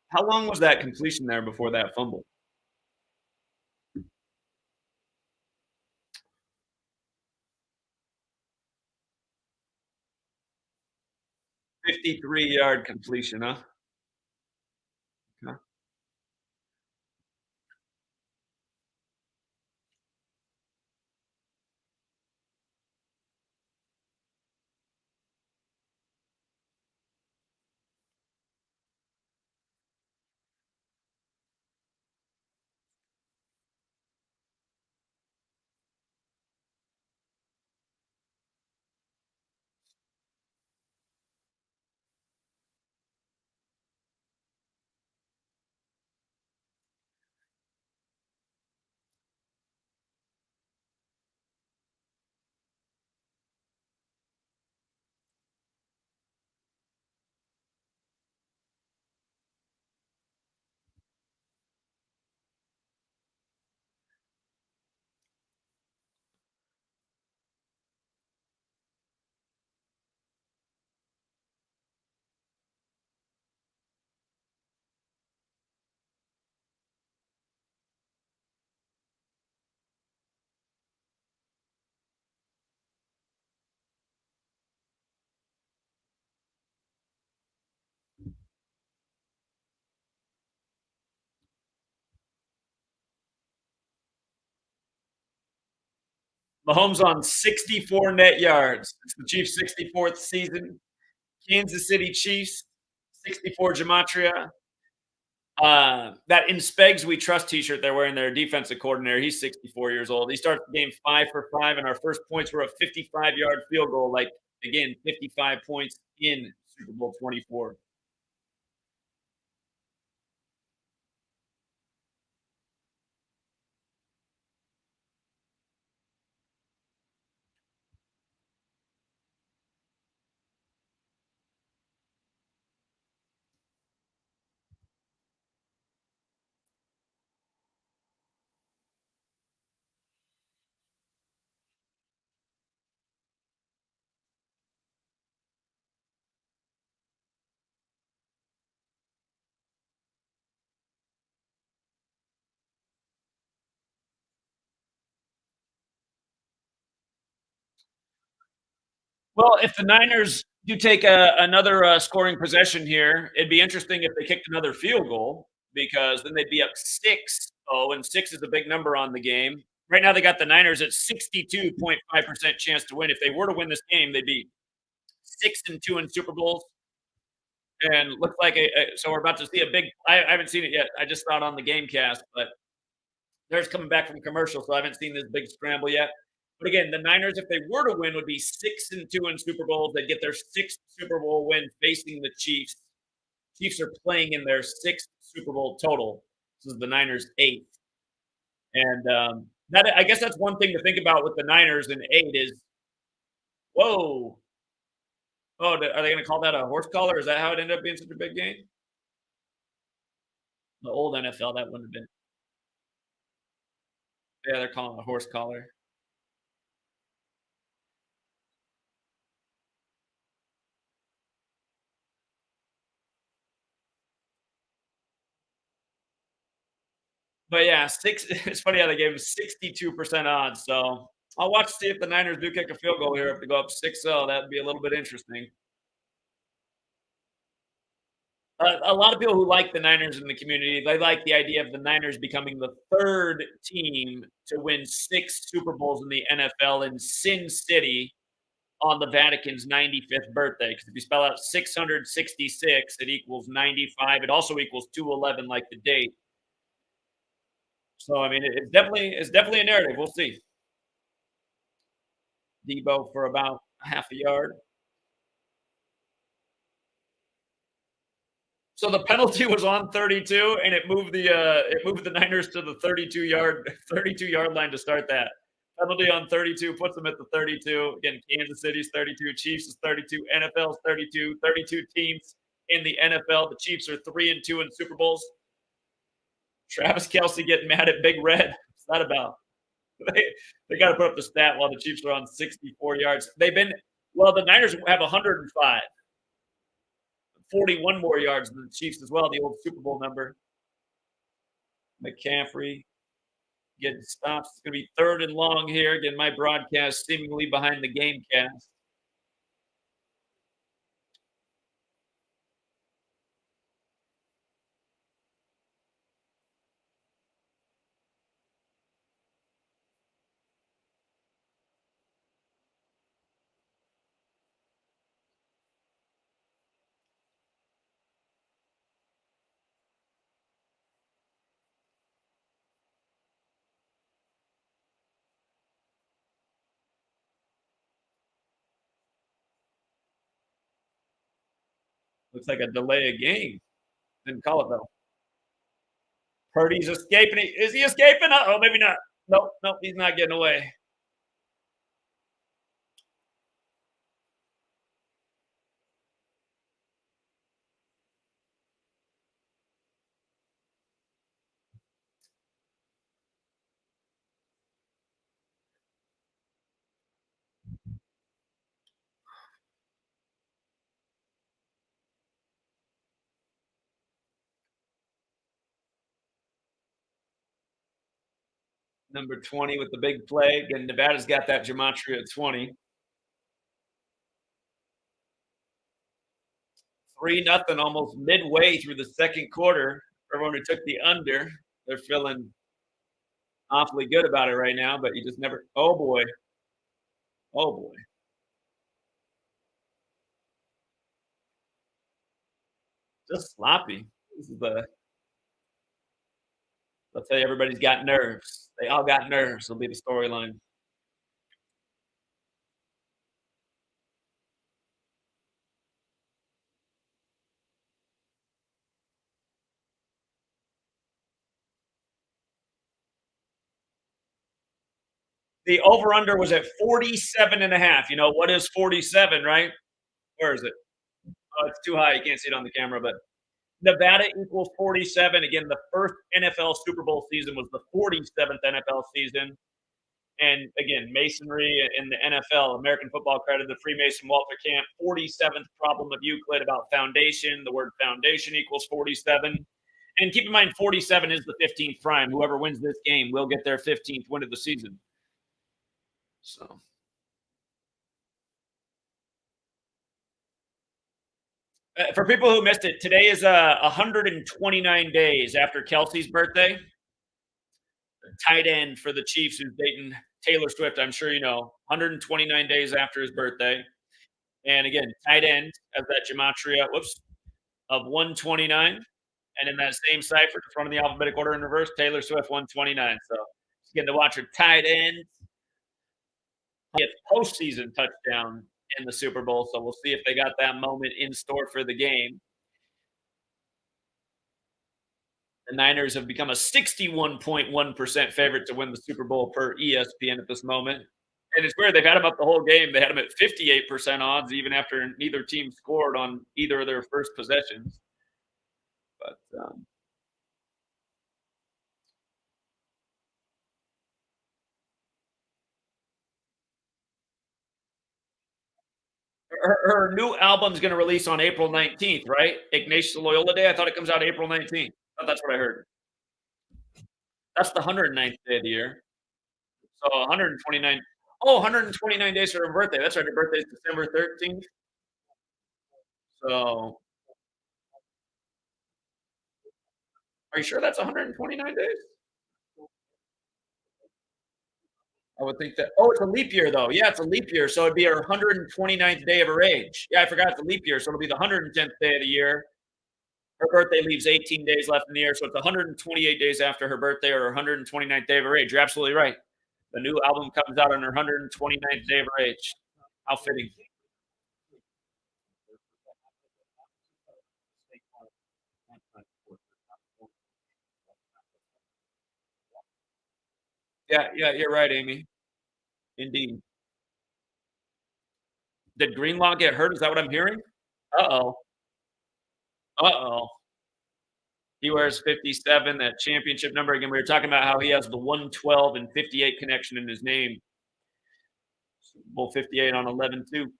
How long was that completion there before that fumble? 53-yard completion, huh? Okay. Mahomes on 64 net yards. It's the Chiefs' 64th season. Kansas City Chiefs, 64 Gematria. That in Spegs We Trust t-shirt they're wearing, their defensive coordinator, he's 64 years old. He starts the game 5 for 5, and our first points were a 55-yard field goal, like, again, 55 points in Super Bowl 24. Well, if the Niners do take another scoring possession here, it'd be interesting if they kicked another field goal because then they'd be up 6-0, and 6 is a big number on the game. Right now, they got the Niners at 62.5% chance to win. If they were to win this game, they'd be 6-2 in Super Bowls, and looks like so we're about to see a big. I haven't seen it yet. I just saw it on the game cast, but theirs coming back from commercial, so I haven't seen this big scramble yet. But again, the Niners, if they were to win, would be 6-2 in Super Bowls. They'd get their sixth Super Bowl win facing the Chiefs. Chiefs are playing in their sixth Super Bowl total. This is the Niners' eighth, and that I guess that's one thing to think about with the Niners and eight is whoa. Oh, are they going to call that a horse collar? Is that how it ended up being such a big game? The old NFL, that wouldn't have been. Yeah, they're calling it a horse collar. But yeah, six. It's funny how they gave him 62% odds. So I'll watch to see if the Niners do kick a field goal here. If they go up 6-0, that'd be a little bit interesting. A lot of people who like the Niners in the community, they like the idea of the Niners becoming the third team to win six Super Bowls in the NFL in Sin City on the Vatican's 95th birthday. Because if you spell out 666, it equals 95. It also equals 211, like the date. So I mean, it's definitely a narrative. We'll see. Debo for about a half a yard. So the penalty was on 32, and it moved the Niners to the 32-yard line to start that. Penalty on 32 puts them at the 32. Again, Kansas City's 32, Chiefs is 32, NFL's 32, 32 teams in the NFL. The Chiefs are 3-2 in Super Bowls. Travis Kelsey getting mad at Big Red. What's that about? They, they got to put up the stat while the Chiefs are on 64 yards. The Niners have 105. 41 more yards than the Chiefs as well, the old Super Bowl number. McCaffrey getting stops. It's going to be third and long here. Again, my broadcast seemingly behind the game cast. Looks like a delay of game. Didn't call it though. Purdy's escaping. Is he escaping? Oh, maybe not. Nope, nope, he's not getting away. Number 20 with the big play. And Nevada's got that gematria at 20. 3-0 almost midway through the second quarter. Everyone who took the under, they're feeling awfully good about it right now, but you just never. Oh boy. Oh boy. Just sloppy. This is the I'll tell you, everybody's got nerves. They all got nerves. Will be the storyline. The over under was at 47.5. You know, what is 47, right? Where is it? Oh, it's too high. You can't see it on the camera, but Nevada equals 47. Again, the first NFL Super Bowl season was the 47th NFL season. And again, masonry in the NFL, American Football Credit, the Freemason Walter Camp, 47th problem of Euclid about foundation. The word foundation equals 47. And keep in mind, 47 is the 15th prime. Whoever wins this game will get their 15th win of the season. So, for people who missed it, today is 129 days after Kelsey's birthday. Tight end for the Chiefs, who's dating Taylor Swift, I'm sure you know, 129 days after his birthday. And again, tight end as that gematria, of 129. And in that same cipher, in front of the alphabetic order in reverse, Taylor Swift 129. So getting to watch her tight end get postseason touchdown in the Super Bowl. So we'll see if they got that moment in store for the game. The Niners have become a 61.1% favorite to win the Super Bowl per ESPN at this moment. And it's weird. They've had them up the whole game. They had them at 58% odds, even after neither team scored on either of their first possessions. But her new album's going to release on April 19th, right? Ignatius Loyola Day. I thought it comes out April 19th. Oh, that's what I heard. That's the 109th day of the year. So 129. Oh, 129 days for her birthday. That's right. Her birthday is December 13th. So are you sure that's 129 days? I would think that. Oh, it's a leap year, though. Yeah, it's a leap year. So it'd be her 129th day of her age. Yeah, I forgot it's a leap year. So it'll be the 110th day of the year. Her birthday leaves 18 days left in the year. So it's 128 days after her birthday or her 129th day of her age. You're absolutely right. The new album comes out on her 129th day of her age. How fitting. Yeah, yeah, you're right, Amy. Indeed. Did Greenlaw get hurt? Is that what I'm hearing? Uh-oh. Uh-oh. He wears 57, that championship number. Again, we were talking about how he has the 112 and 58 connection in his name. Well, 58 on 11 too.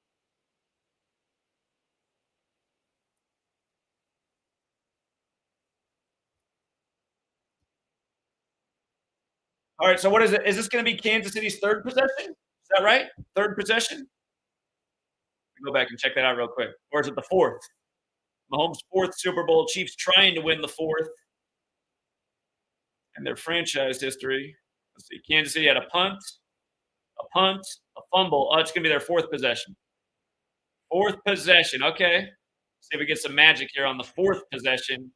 All right, so what is it? Is this going to be Kansas City's third possession? Is that right? Third possession? Go back and check that out real quick. Or is it the fourth? Mahomes' fourth Super Bowl. Chiefs trying to win the fourth in their franchise history. Let's see. Kansas City had a fumble. Oh, it's going to be their fourth possession. Fourth possession. Okay. See if we get some magic here on the fourth possession.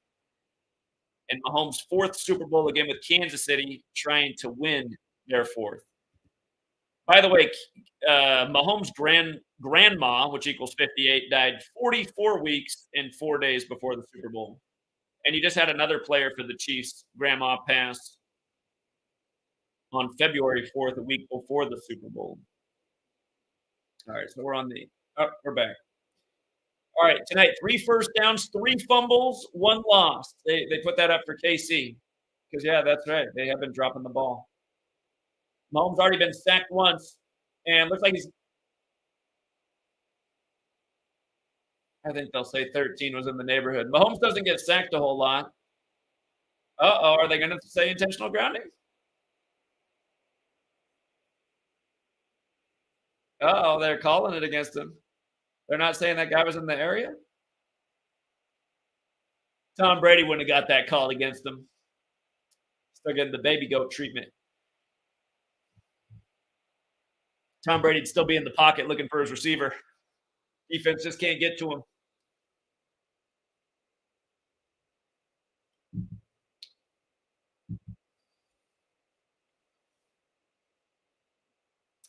And Mahomes' fourth Super Bowl again with Kansas City trying to win their fourth. By the way, Mahomes' grandma, which equals 58, died 44 weeks and 4 days before the Super Bowl. And you just had another player for the Chiefs, grandma, pass on February 4th, a week before the Super Bowl. All right, so we're back. All right, tonight, 3 first downs, 3 fumbles, 1 loss. They put that up for KC. Because, yeah, that's right. They have been dropping the ball. Mahomes already been sacked once, and looks like I think they'll say 13 was in the neighborhood. Mahomes doesn't get sacked a whole lot. Uh-oh, are they going to say intentional grounding? Uh-oh, they're calling it against him. They're not saying that guy was in the area? Tom Brady wouldn't have got that call against him. Still getting the baby goat treatment. Tom Brady'd still be in the pocket looking for his receiver. Defense just can't get to him.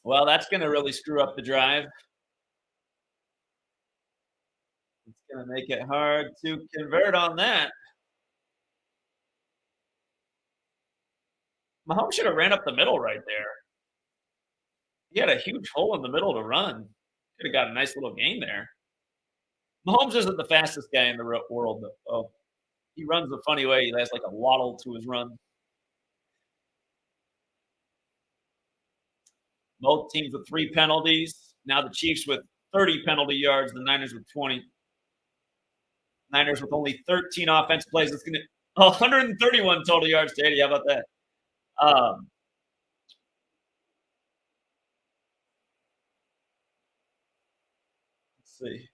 Well, that's gonna really screw up the drive. It's gonna make it hard to convert on that. Mahomes should have ran up the middle right there. He had a huge hole in the middle to run. Could have got a nice little gain there. Mahomes isn't the fastest guy in the world, though. Oh, he runs a funny way. He has like a waddle to his run. Both teams with 3 penalties. Now the Chiefs with 30 penalty yards, the Niners with 20. Niners with only 13 offense plays. It's going to 131 total yards to 80. How about that? Um, let's see.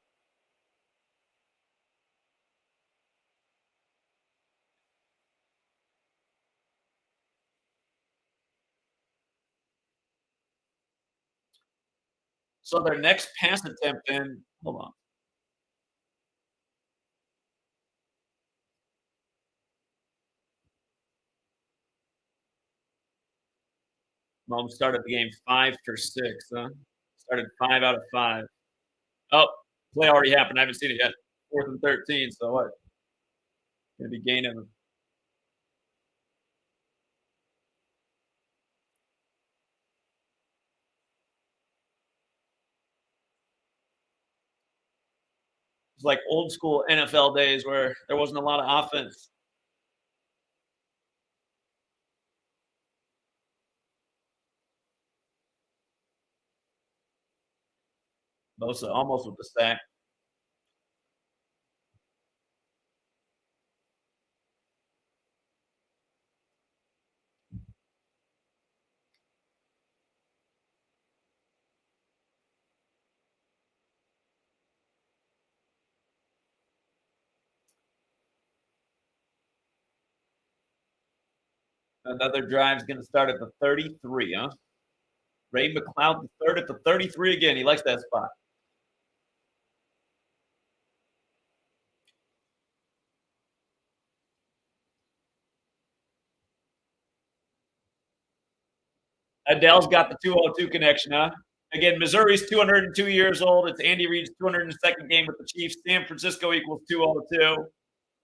So their next pass attempt in, hold on. Mahomes started the game 5 for 6, huh? Started 5 out of 5. Oh, play already happened. I haven't seen it yet. 4th and 13. So what? Gonna be gaining. It's like old school NFL days where there wasn't a lot of offense. Bosa almost with the sack. Another drive's going to start at the 33, huh? Ray McLeod the third at the 33 again. He likes that spot. Adele's got the 202 connection, huh? Again, Missouri's 202 years old. It's Andy Reid's 202nd game with the Chiefs. San Francisco equals 202. And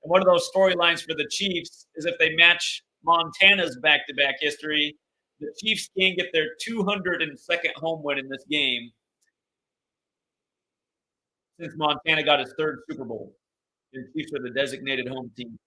one of those storylines for the Chiefs is if they match Montana's back-to-back history, the Chiefs can get their 202nd home win in this game since Montana got his third Super Bowl. And the Chiefs are the designated home team.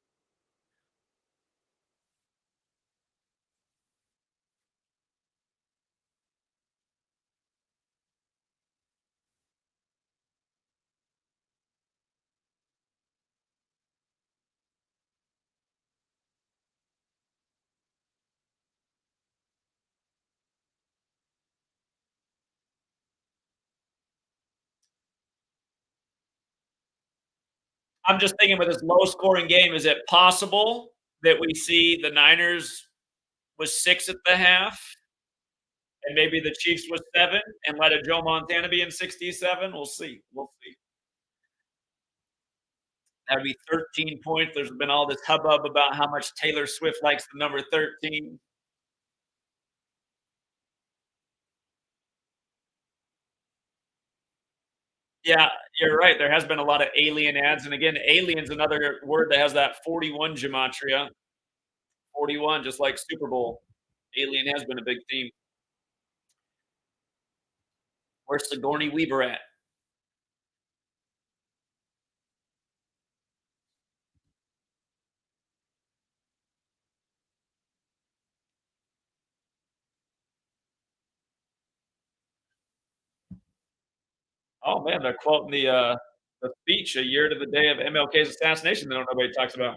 I'm just thinking with this low-scoring game, is it possible that we see the Niners was 6 at the half, and maybe the Chiefs was 7, and let a Joe Montana be in 67? We'll see. We'll see. That'd be 13 points. There's been all this hubbub about how much Taylor Swift likes the number 13. Yeah, you're right. There has been a lot of alien ads, and again, alien's another word that has that 41 gematria. 41, just like Super Bowl. Alien has been a big theme. Where's Sigourney Weaver at? Oh man, they're quoting the speech a year to the day of MLK's assassination that nobody talks about.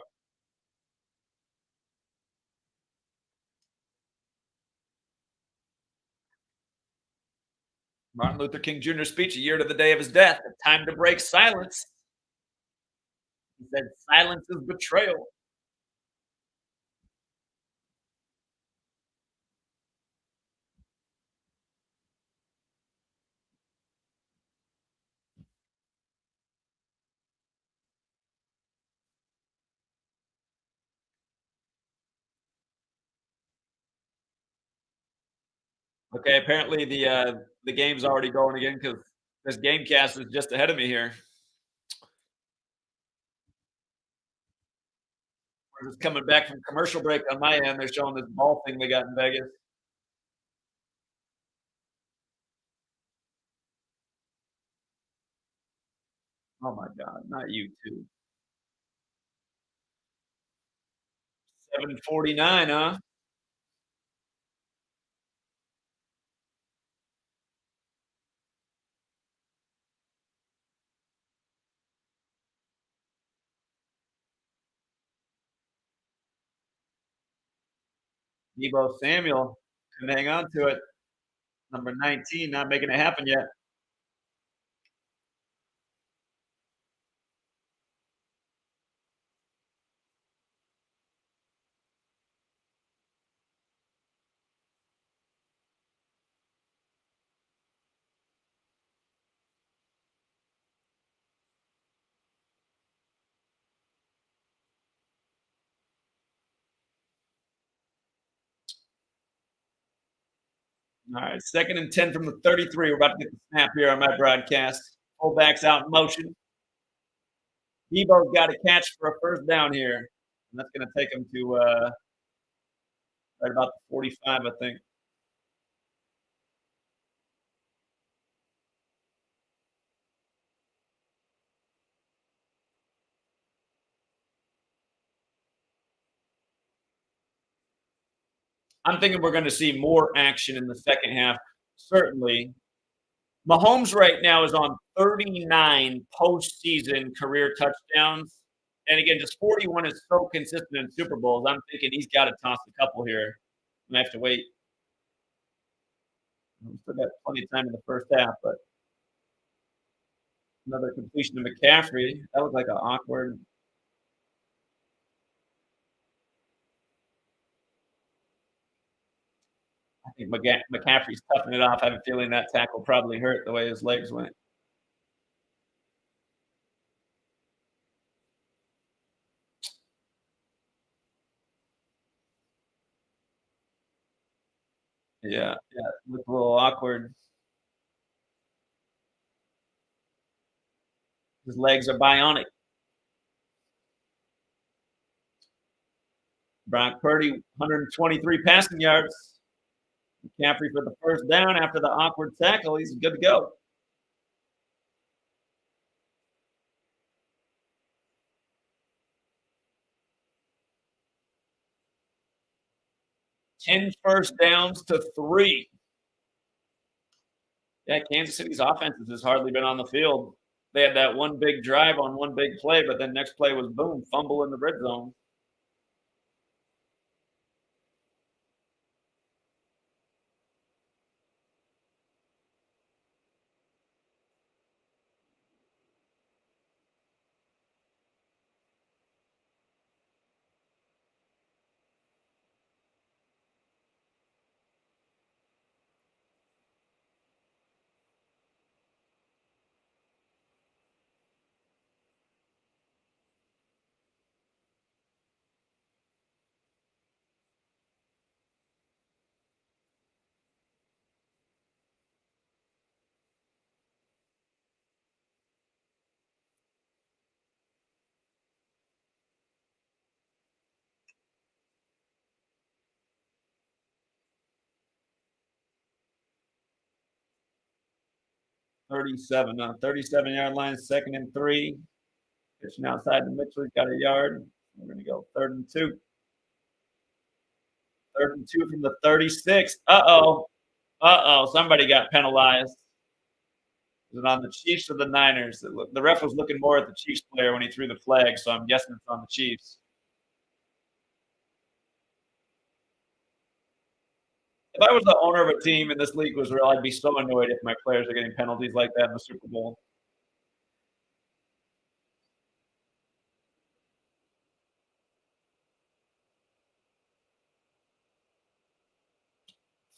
Martin Luther King Jr.'s speech a year to the day of his death. Time to break silence. He said, "Silence is betrayal." Okay, apparently the game's already going again because this GameCast is just ahead of me here. We're just coming back from commercial break on my end. They're showing this ball thing they got in Vegas. Oh my god, not you too. 7:49, huh? Debo Samuel couldn't hang on to it. Number 19, not making it happen yet. All right, 2nd and 10 from the 33. We're about to get the snap here on my broadcast. Fullbacks out in motion. Debo's got a catch for a first down here. And that's going to take him to right about the 45, I think. I'm thinking we're going to see more action in the second half, certainly. Mahomes right now is on 39 postseason career touchdowns. And again, just 41 is so consistent in Super Bowls. I'm thinking he's got to toss a couple here. I have to wait. We still got plenty of time in the first half, but another completion to McCaffrey. That was like an awkward. I think McCaffrey's toughing it off. I have a feeling that tackle probably hurt the way his legs went. Yeah, yeah, it looked a little awkward. His legs are bionic. Brock Purdy, 123 passing yards. McCaffrey for the first down after the awkward tackle. He's good to go. 10 first downs to 3. Yeah, Kansas City's offense has just hardly been on the field. They had that one big drive on one big play, but then next play was boom, fumble in the red zone. 37 on 37-yard line, 2nd and 3. Pitching outside the Mitchell, got a yard. We're going to go 3rd and 2. 3rd and 2 from the 36. Uh-oh. Uh-oh. Somebody got penalized. Is it on the Chiefs or the Niners? The ref was looking more at the Chiefs player when he threw the flag, so I'm guessing it's on the Chiefs. If I was the owner of a team and this league was real, I'd be so annoyed if my players are getting penalties like that in the Super Bowl.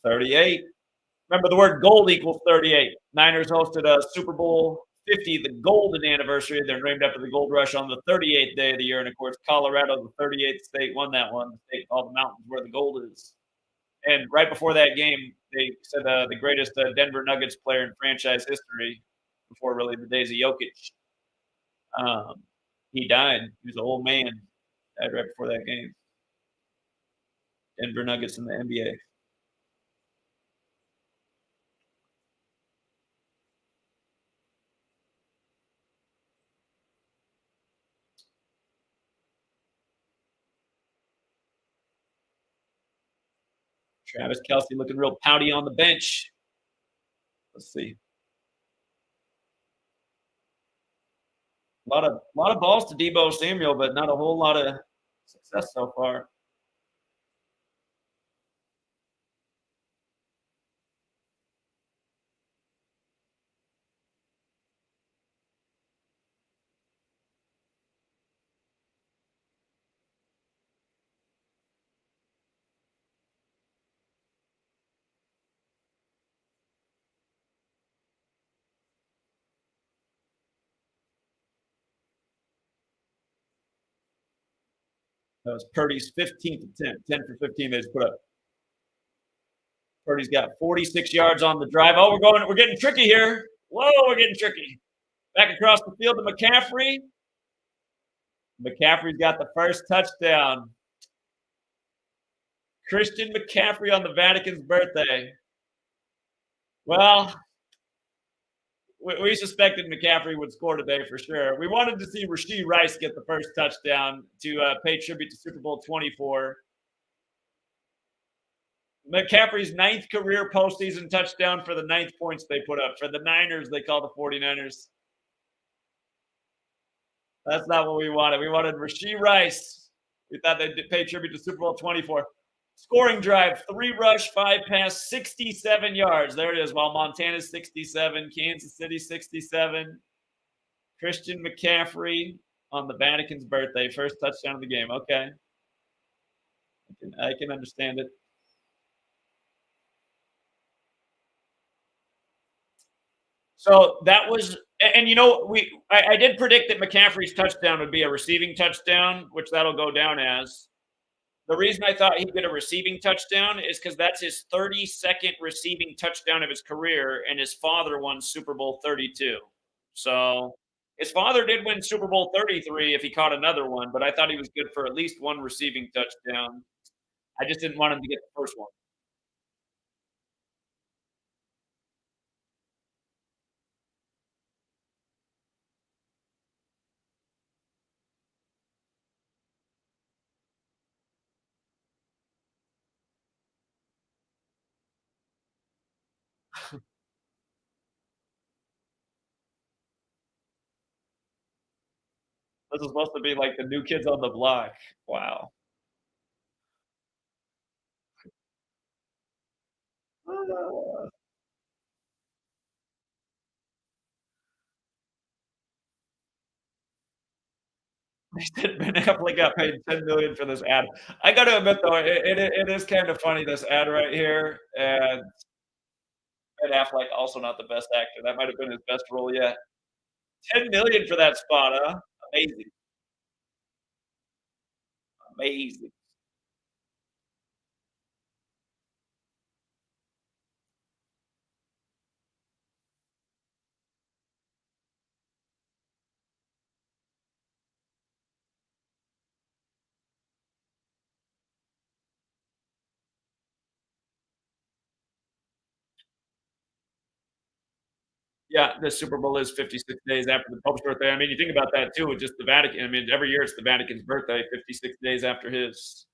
38. Remember, the word gold equals 38. Niners hosted a Super Bowl 50, the golden anniversary. They're named after the gold rush on the 38th day of the year. And of course, Colorado, the 38th state, won that one. The state called the mountains where the gold is. And right before that game, they said the greatest Denver Nuggets player in franchise history before really the days of Jokic. Um, he died. He was an old man. Died right before that game. Denver Nuggets in the NBA. Travis Kelsey looking real pouty on the bench. Let's see. A lot of balls to Debo Samuel, but not a whole lot of success so far. That was Purdy's 15th attempt, 10 for 15 they just put up. Purdy's got 46 yards on the drive. Oh, we're getting tricky here. Whoa, we're getting tricky. Back across the field to McCaffrey. McCaffrey's got the first touchdown. Christian McCaffrey on the Vatican's birthday. Well, we suspected McCaffrey would score today for sure. We wanted to see Rashee Rice get the first touchdown to pay tribute to Super Bowl 24. McCaffrey's ninth career postseason touchdown for the ninth points they put up. For the Niners, they call the 49ers. That's not what we wanted. We wanted Rashee Rice. We thought they'd pay tribute to Super Bowl 24. Scoring drive, 3 rush, 5 pass, 67 yards. There it is. While Montana's 67, Kansas City 67. Christian McCaffrey on the Vatican's birthday, first touchdown of the game. Okay, I can understand it. So that was, and I did predict that McCaffrey's touchdown would be a receiving touchdown, which that'll go down as. The reason I thought he'd get a receiving touchdown is because that's his 32nd receiving touchdown of his career, and his father won Super Bowl 32. So his father did win Super Bowl 33 if he caught another one, but I thought he was good for at least one receiving touchdown. I just didn't want him to get the first one. This is supposed to be like the new kids on the block. Wow. They said Ben Affleck got paid $10 million for this ad. I got to admit though, it is kind of funny this ad right here, and Ben Affleck also not the best actor. That might have been his best role yet. 10 million for that spot, huh? Amazing, amazing. Yeah, the Super Bowl is 56 days after the Pope's birthday. I mean, you think about that too, with just the Vatican. I mean, every year it's the Vatican's birthday, 56 days after his.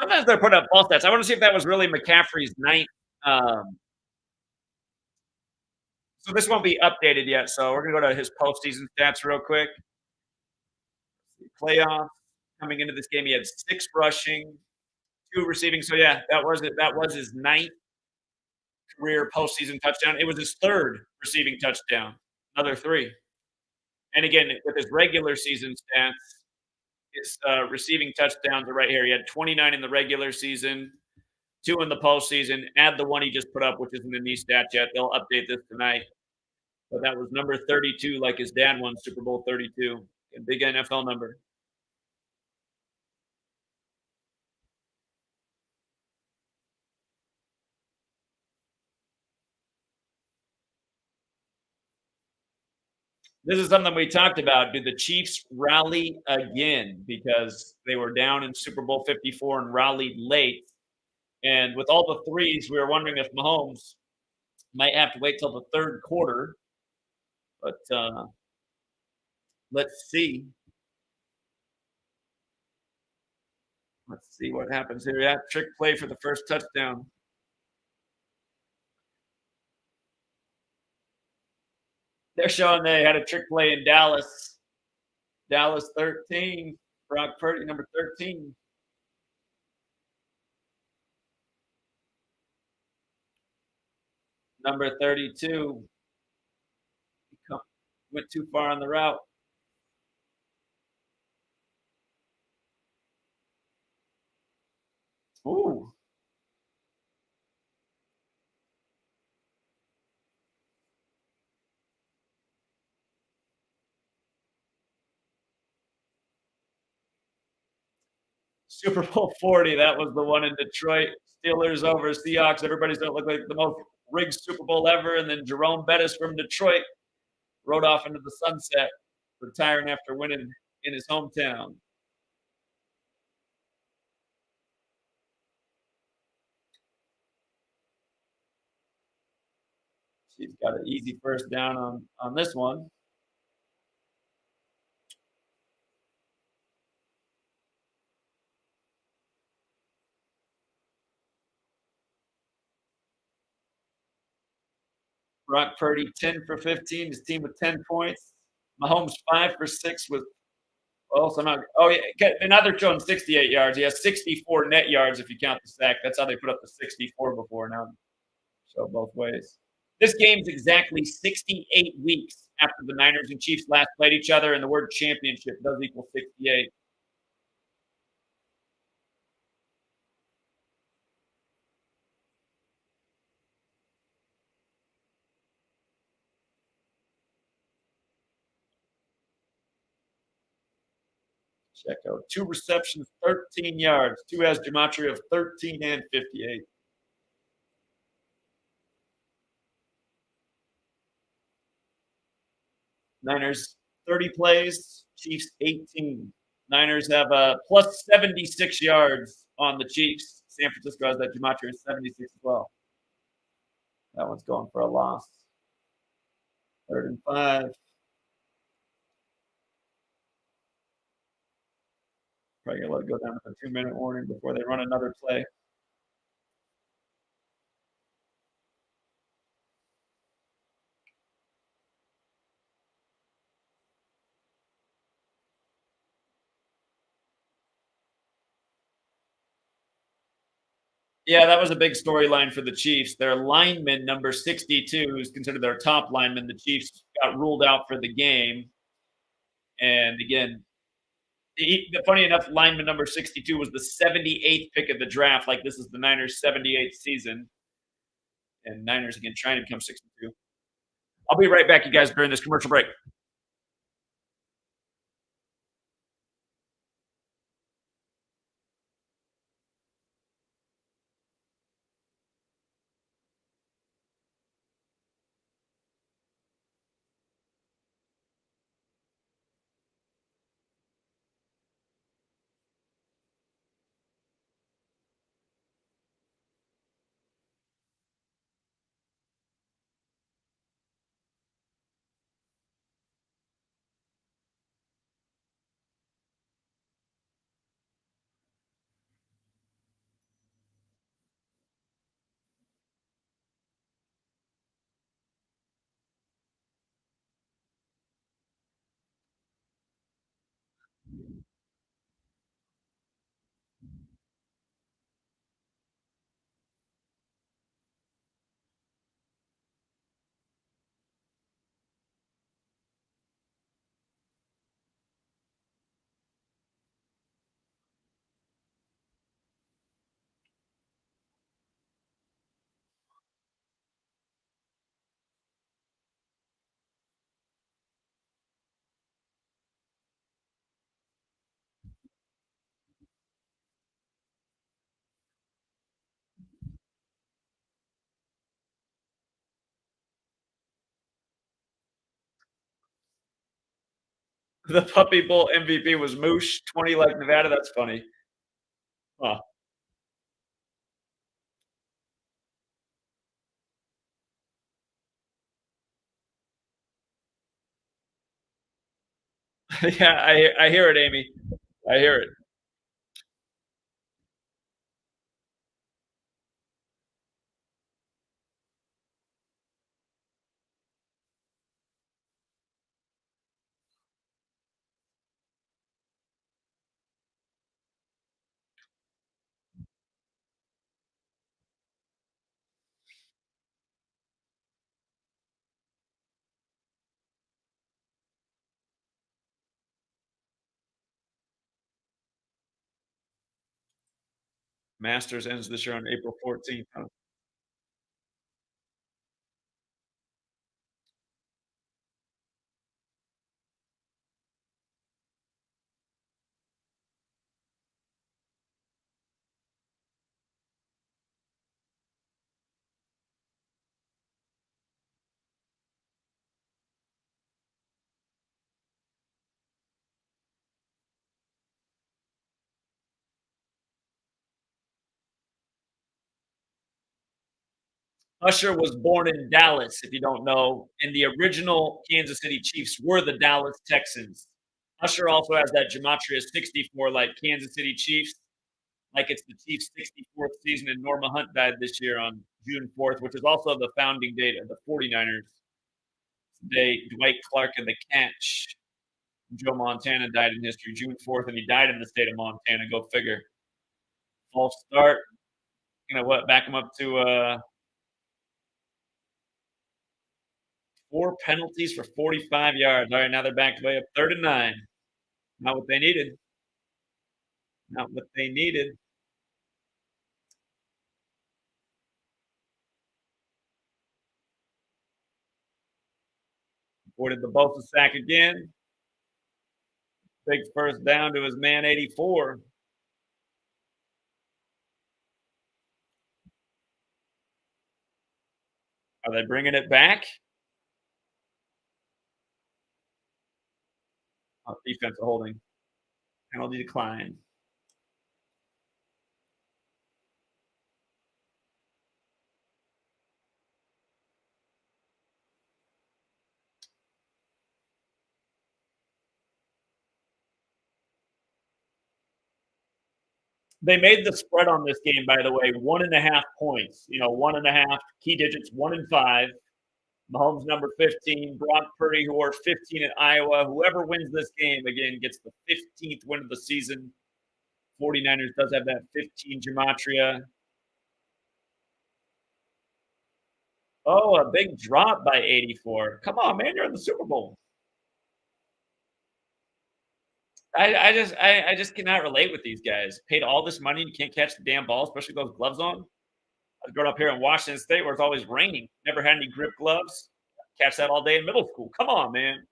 Sometimes they're putting up false stats. I want to see if that was really McCaffrey's ninth. Um, so this won't be updated yet. So we're gonna go to his postseason stats real quick. Playoffs coming into this game, he had 6 rushing, 2 receiving. So yeah, that was it. That was his ninth career postseason touchdown. It was his third receiving touchdown, another 3. And again, with his regular season stats, his receiving touchdowns are right here. He had 29 in the regular season, 2 in the postseason. Add the one he just put up, which isn't in these stats yet. They'll update this tonight. but that was number 32, like his dad won Super Bowl 32. A big NFL number. This is something we talked about. Do the Chiefs rally again? Because they were down in Super Bowl 54 and rallied late. And with all the threes, we were wondering if Mahomes might have to wait till the third quarter. But let's see. Let's see what happens here. Yeah, trick play for the first touchdown. They're showing they had a trick play in Dallas. Dallas 13. Brock Purdy, number 13. Number 32. Went too far on the route. Ooh. Super Bowl 40. That was the one in Detroit. Steelers over Seahawks. Everybody's going to look like the most rigged Super Bowl ever. And then Jerome Bettis from Detroit rode off into the sunset, retiring after winning in his hometown. She's got an easy first down on this one. Brock Purdy 10 for 15. His team with 10 points. Mahomes 5 for 6 with so not. Oh yeah, and now they're showing 68 yards. He has 64 net yards if you count the sack. That's how they put up the 64 before. Now show both ways. This game's exactly 68 weeks after the Niners and Chiefs last played each other, and the word championship does equal 68. Check out 2 receptions, 13 yards. Two has gematria of 13 and 58. Niners 30 plays, Chiefs 18. Niners have a plus 76 yards on the Chiefs. San Francisco has that gematria of 76 as well. That one's going for a loss. 3rd and 5. Probably gonna let it go down with a 2-minute warning before they run another play. Yeah, that was a big storyline for the Chiefs. Their lineman, number 62, who's considered their top lineman, the Chiefs got ruled out for the game. And again, funny enough, lineman number 62 was the 78th pick of the draft. Like this is the Niners' 78th season. And Niners again trying to become 62. I'll be right back, you guys, during this commercial break. The Puppy Bowl MVP was Moosh, 20 like Nevada. That's funny. Huh. Yeah, I hear it, Amy. I hear it. Masters ends this year on April 14th. Huh. Usher was born in Dallas, if you don't know, and the original Kansas City Chiefs were the Dallas Texans. Usher also has that gematria 64 like Kansas City Chiefs, like it's the Chiefs' 64th season, and Norma Hunt died this year on June 4th, which is also the founding date of the 49ers. Today, Dwight Clark and the Catch. Joe Montana died in history June 4th, and he died in the state of Montana. Go figure. False start. You know what? Back him up to 4 penalties for 45 yards. All right, now they're back way up 3rd and 9. Not what they needed. Not what they needed. Avoided the Bosa sack again. Big first down to his man 84. Are they bringing it back? Oh, defensive holding. Penalty decline. They made the spread on this game, by the way, 1.5 points. You know, 1.5 key digits, 1 and 5. Mahomes number 15, Brock Purdy, who are 15 at Iowa. Whoever wins this game again gets the 15th win of the season. 49ers does have that 15 gematria. Oh, a big drop by 84. Come on, man, you're in the Super Bowl. I just cannot relate with these guys. Paid all this money and you can't catch the damn ball, especially with those gloves on. I was growing up here in Washington State where it's always raining. Never had any grip gloves. Catch that all day in middle school. Come on, man.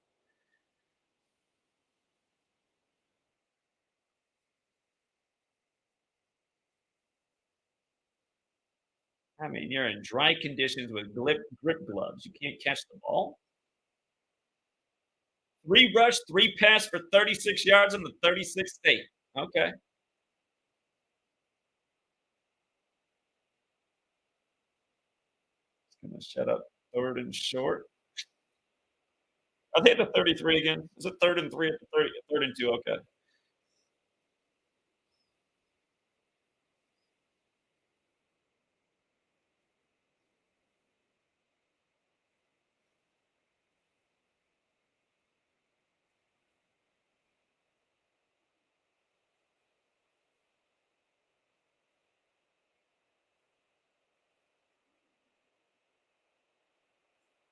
I mean, you're in dry conditions with grip gloves. You can't catch the ball. Three rush, three pass for 36 yards in the 36th state. Okay. Gonna shut up. 3rd and short. Are they at the 33 again? Is it 3rd and 3 at the 30? 3rd and 2. Okay.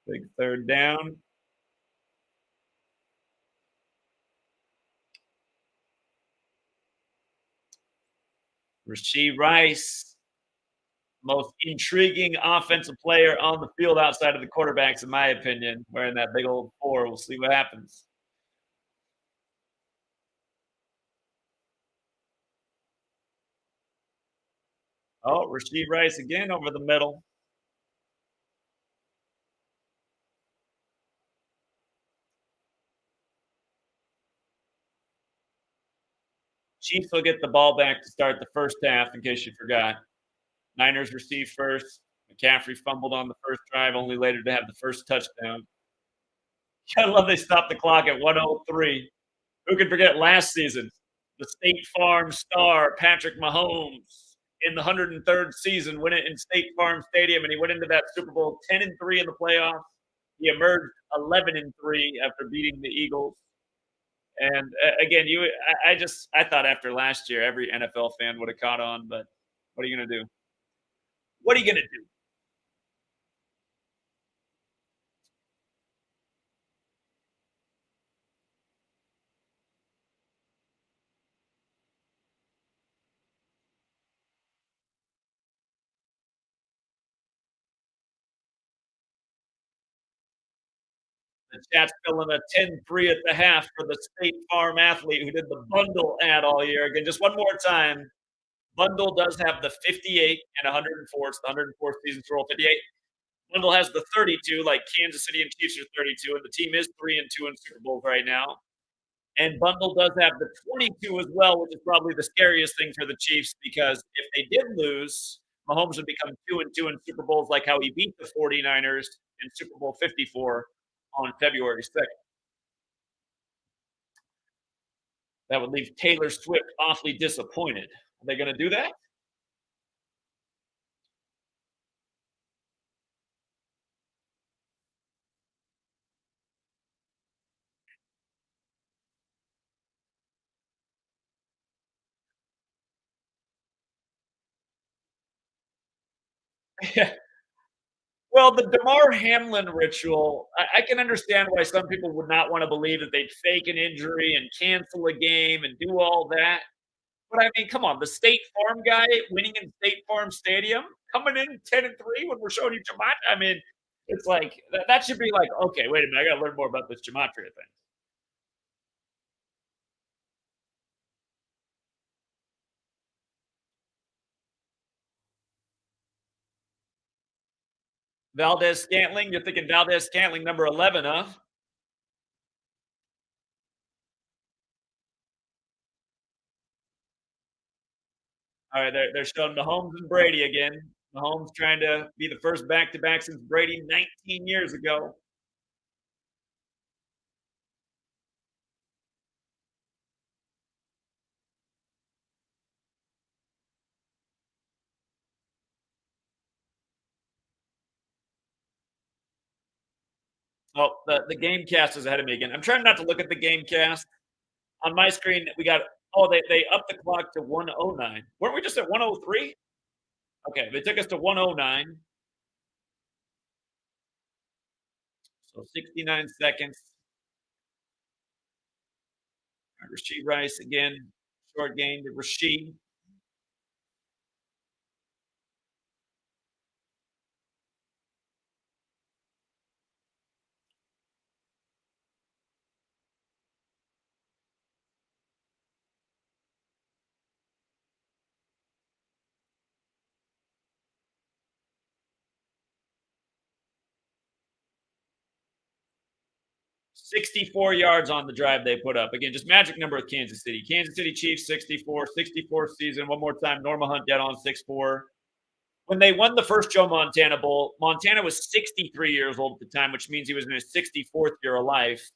Big third down. Rasheed Rice, most intriguing offensive player on the field outside of the quarterbacks, in my opinion, wearing that big old four. We'll see what happens. Oh, Rasheed Rice again over the middle. Chiefs will get the ball back to start the first half, in case you forgot. Niners received first. McCaffrey fumbled on the first drive, only later to have the first touchdown. I love they stopped the clock at 1:03. Who can forget last season? The State Farm star, Patrick Mahomes, in the 103rd season, win it in State Farm Stadium, and he went into that Super Bowl 10-3 in the playoffs. He emerged 11-3 after beating the Eagles. And again, I thought after last year, every NFL fan would have caught on, but what are you gonna do? What are you gonna do? The chat's filling a 10-3 at the half for the State Farm athlete who did the bundle ad all year. Again, just one more time. Bundle does have the 58 and 104. It's the 104th season to roll 58. Bundle has the 32, like Kansas City and Chiefs are 32, and the team is 3-2 in Super Bowls right now. And Bundle does have the 22 as well, which is probably the scariest thing for the Chiefs because if they did lose, Mahomes would become 2-2 in Super Bowls, like how he beat the 49ers in Super Bowl 54 on February 2nd. That would leave Taylor Swift awfully disappointed. Are they going to do that? Yeah. Well, the Damar Hamlin ritual, I can understand why some people would not want to believe that they'd fake an injury and cancel a game and do all that. But I mean, come on, the State Farm guy winning in State Farm Stadium, coming in 10-3 when we're showing you Gematria. I mean, it's like that should be like, okay, wait a minute, I got to learn more about this Gematria thing. Valdez Scantling, you're thinking Valdez Scantling number 11, huh? All right, they're showing Mahomes and Brady again. Mahomes trying to be the first back-to-back since Brady 19 years ago. Oh, the game cast is ahead of me again. I'm trying not to look at the game cast. On my screen, we got they upped the clock to 109. Weren't we just at 103? Okay, they took us to 109. So 69 seconds. Rasheed Rice again. Short game to Rasheed. 64 yards on the drive they put up. Again, just magic number with Kansas City. Kansas City Chiefs 64, 64th season. One more time, Norma Hunt dead on 6-4. When they won the first Joe Montana Bowl, Montana was 63 years old at the time, which means he was in his 64th year of life.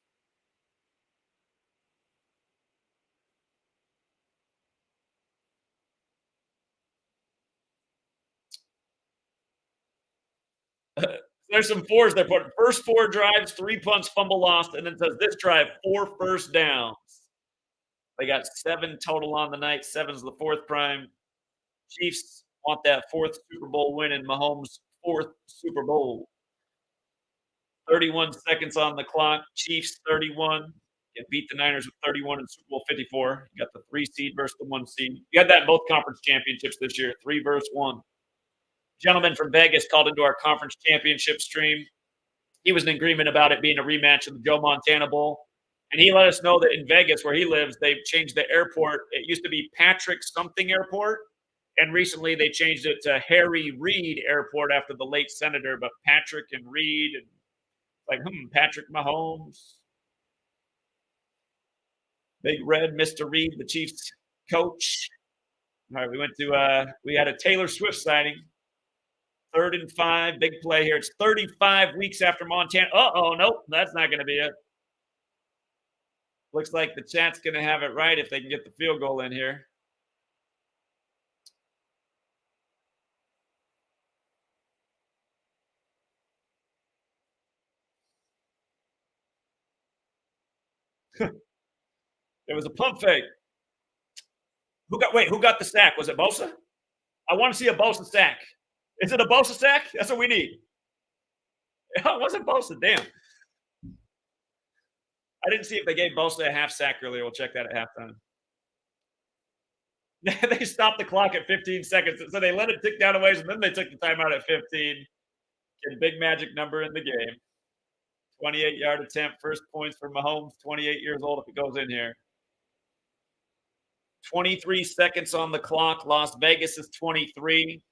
There's some fours there. Put first four drives, 3 punts, fumble lost, and then says this drive, 4 first downs. They got 7 total on the night. Seven's the fourth prime. Chiefs want that fourth Super Bowl win in Mahomes' fourth Super Bowl. 31 seconds on the clock. Chiefs 31. It beat the Niners with 31 in Super Bowl 54. You got the 3 seed versus the 1 seed. You had that in both conference championships this year, 3 versus 1. Gentleman from Vegas called into our conference championship stream. He was in agreement about it being a rematch of the Joe Montana Bowl. And he let us know that in Vegas, where he lives, they've changed the airport. It used to be Patrick something airport. And recently they changed it to Harry Reid Airport after the late senator. But Patrick and Reid, and like, Patrick Mahomes. Big Red, Mr. Reid, the Chiefs coach. All right, we went to we had a Taylor Swift signing. 3rd and 5, big play here. It's 35 weeks after Montana. Uh-oh, nope, that's not gonna be it. Looks like the chat's gonna have it right if they can get the field goal in here. It was a pump fake. Who got the sack? Was it Bosa? I want to see a Bosa sack. Is it a Bosa sack? That's what we need. It wasn't Bosa. Damn. I didn't see if they gave Bosa a half sack earlier. We'll check that at halftime. They stopped the clock at 15 seconds. So they let it tick down a ways, and then they took the timeout at 15. Get a big magic number in the game. 28-yard attempt, first points for Mahomes, 28 years old if it goes in here. 23 seconds on the clock. Las Vegas is 23.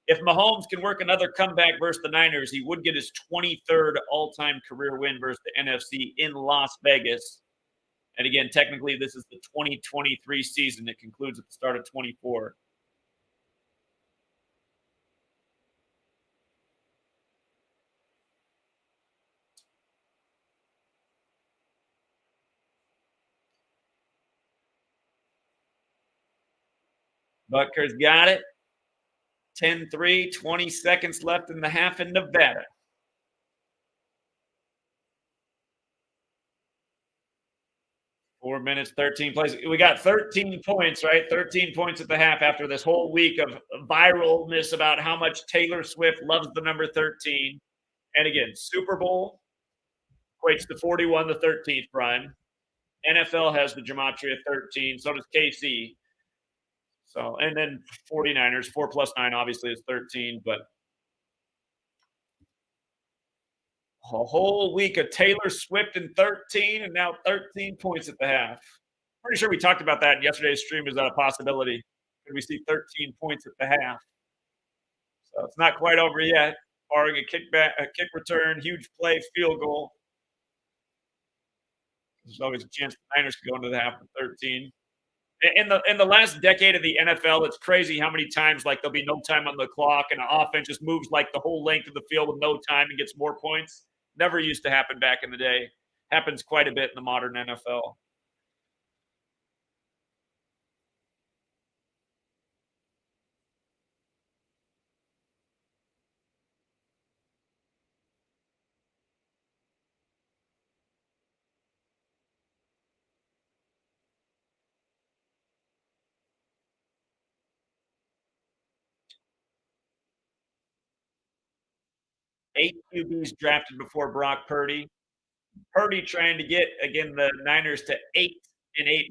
If Mahomes can work another comeback versus the Niners, he would get his 23rd all-time career win versus the NFC in Las Vegas. And again, technically, this is the 2023 season. It concludes at the start of 24. Butker's got it. 10-3, 20 seconds left in the half in Nevada. 4 minutes, 13 plays. We got 13 points, right? 13 points at the half after this whole week of viralness about how much Taylor Swift loves the number 13. And again, Super Bowl equates to 41, the 13th prime. NFL has the Gematria 13. So does KC. So, and then 49ers, 4 plus 9 obviously is 13, but a whole week of Taylor Swift and 13, and now 13 points at the half. Pretty sure we talked about that in yesterday's stream. Is that a possibility? Could we see 13 points at the half? So it's not quite over yet. Barring a kick return, huge play, field goal. There's always a chance the Niners could go into the half with 13. In the last decade of the NFL, it's crazy how many times like there'll be no time on the clock and an offense just moves like the whole length of the field with no time and gets more points. Never used to happen back in the day. Happens quite a bit in the modern NFL. Eight QBs drafted before Brock Purdy. Purdy trying to get again the Niners to 8-8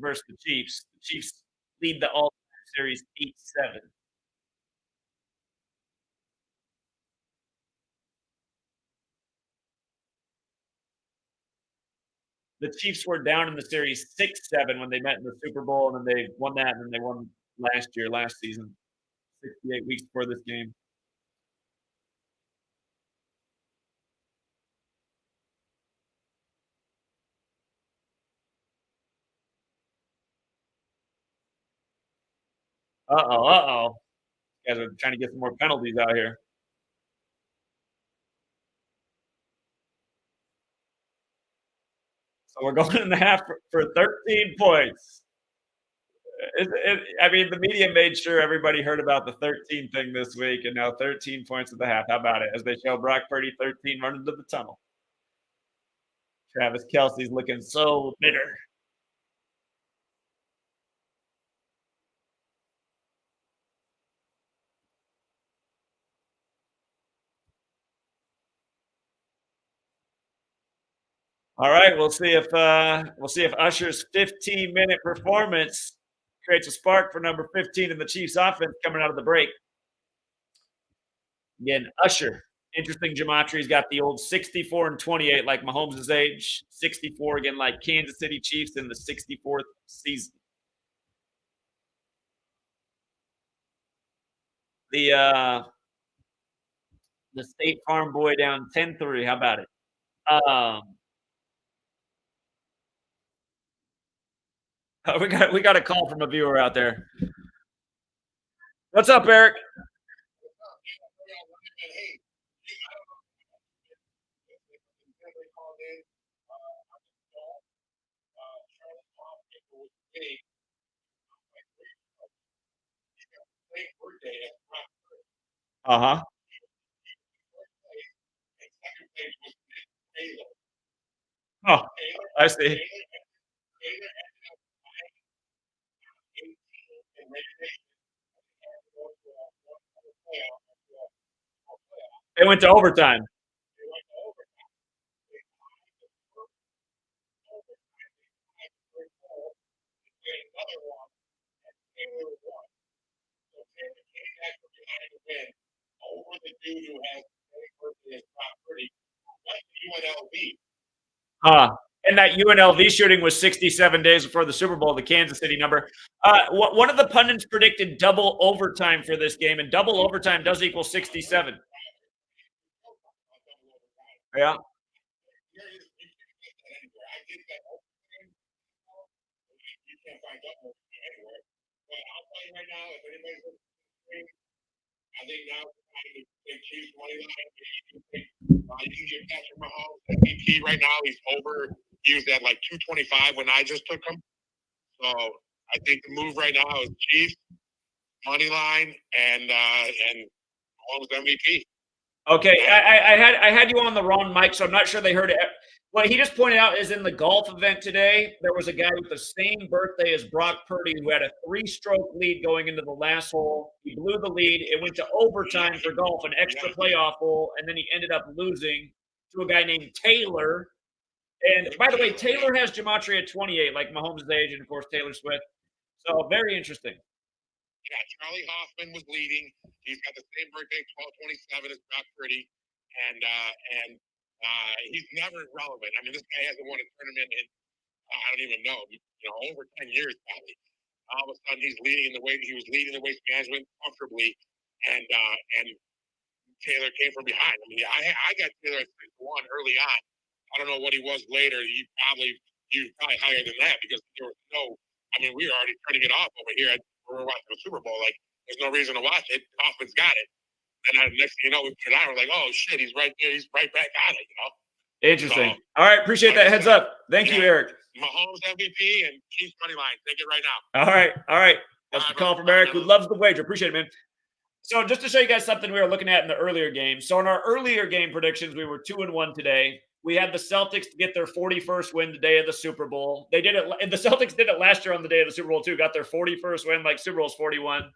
versus the Chiefs. The Chiefs lead the all series 8-7. The Chiefs were down in the series 6-7 when they met in the Super Bowl, and then they won that, and then they won last season, 68 weeks before this game. Uh-oh. Guys are trying to get some more penalties out here. So we're going in the half for 13 points. I mean, the media made sure everybody heard about the 13 thing this week, and now 13 points at the half. How about it? As they show Brock Purdy 13 running to the tunnel. Travis Kelsey's looking so bitter. All right, we'll see if Usher's 15-minute performance creates a spark for number 15 in the Chiefs offense coming out of the break. Again, Usher, interesting gematria. He's got the old 64 and 28 like Mahomes' age, 64 again like Kansas City Chiefs in the 64th season. The State Farm boy down 10-3. How about it? We got a call from a viewer out there. What's up, Eric? Uh-huh. Oh, I see. They went to overtime. And that UNLV shooting was 67 days before the Super Bowl, the Kansas City number. One of the pundits predicted double overtime for this game, and double overtime does equal 67. Yeah. MVP right now. He's over. He was at like 225 when I just took him. So I think the move right now is Chiefs money line and Mahomes MVP. Okay, I had you on the wrong mic, so I'm not sure they heard it. What he just pointed out is in the golf event today, there was a guy with the same birthday as Brock Purdy who had a three-stroke lead going into the last hole. He blew the lead. It went to overtime for golf, an extra playoff hole, and then he ended up losing to a guy named Taylor. And by the way, Taylor has gematria 28, like Mahomes' age, and of course Taylor Swift. So very interesting. Yeah, Charlie Hoffman was leading. He's got the same birthday, 12/27 as Brock Purdy, and he's never relevant. I mean, this guy hasn't won a tournament in I don't even know, over 10 years probably. All of a sudden, he's leading in the weight. He was leading the waste management comfortably, and Taylor came from behind. I mean, I got Taylor at 6-1 early on. I don't know what he was later. He was probably higher than that because there was no. I mean, we were already turning it off over here when we're watching the Super Bowl. Like, there's no reason to watch it. Hoffman's got it. And next thing you know, we turn on. We're like, oh shit, he's right there. He's right back on it. Interesting. So, all right, appreciate that heads up. Thank you, Eric. Mahomes MVP and Chiefs money line. Take it right now. All right. That's the call from Eric, who loves the wager. Appreciate it, man. So just to show you guys something we were looking at in the earlier game. So in our earlier game predictions, we were 2-1 today. We had the Celtics to get their 41st win the day of the Super Bowl. They did it. The Celtics did it last year on the day of the Super Bowl too. Got their 41st win, like Super Bowl's 41.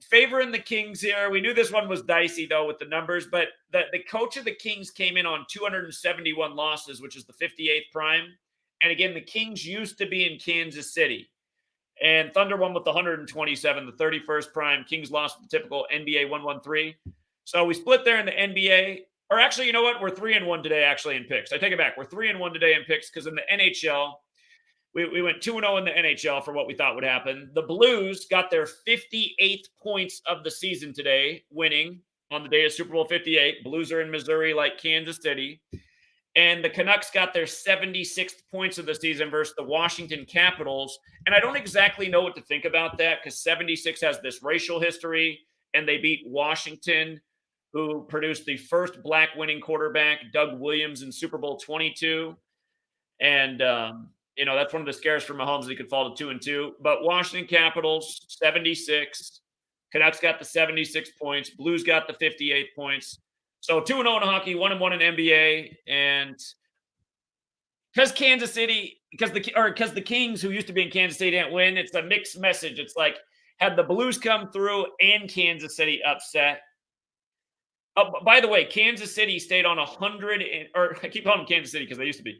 Favoring the Kings here. We knew this one was dicey though with the numbers, but the coach of the Kings came in on 271 losses, which is the 58th prime. And again, the Kings used to be in Kansas City. And Thunder won with the 127, the 31st prime. Kings lost the typical NBA 113. So we split there in the NBA. Or actually, you know what? We're 3-1 today, actually, in picks. I take it back. We're 3-1 today in picks because in the NHL, we went 2-0 in the NHL for what we thought would happen. The Blues got their 58th points of the season today, winning on the day of Super Bowl 58. Blues are in Missouri like Kansas City. And the Canucks got their 76th points of the season versus the Washington Capitals. And I don't exactly know what to think about that because 76 has this racial history, and they beat Washington, who produced the first black winning quarterback, Doug Williams, in Super Bowl 22. And, that's one of the scares for Mahomes. He could fall to 2-2. But Washington Capitals, 76. Canucks got the 76 points. Blues got the 58 points. So 2-0 in hockey, 1-1 in NBA, and because Kansas City, because the Kings, who used to be in Kansas City, didn't win, it's a mixed message. It's like had the Blues come through and Kansas City upset. By the way, Kansas City stayed on 100, or I keep calling them Kansas City because they used to be.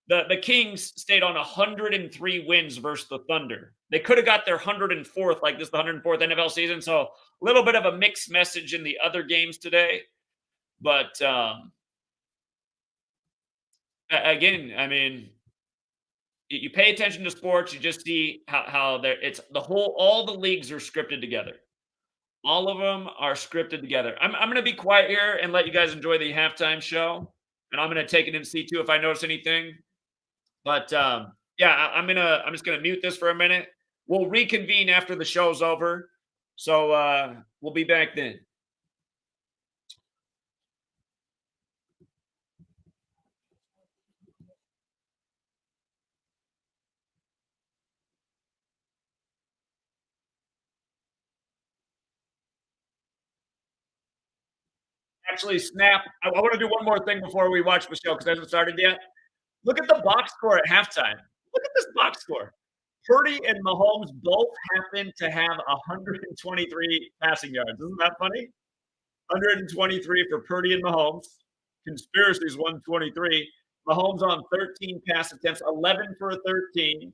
The Kings stayed on 103 wins versus the Thunder. They could have got their 104th, like this, the 104th NFL season. So a little bit of a mixed message in the other games today. But again, I mean, you pay attention to sports, you just see how it's all the leagues are scripted together. All of them are scripted together. I'm going to be quiet here and let you guys enjoy the halftime show, and I'm going to take it in C2 if I notice anything. But Yeah, I'm just gonna mute this for a minute. We'll reconvene after the show's over. So we'll be back then. Actually, Snap. I want to do one more thing before we watch the show because it hasn't started yet. Look at the box score at halftime. Look at this box score. Purdy and Mahomes both happen to have 123 passing yards. Isn't that funny? 123 for Purdy and Mahomes. Conspiracies 123. Mahomes on 13 pass attempts, 11 for 13.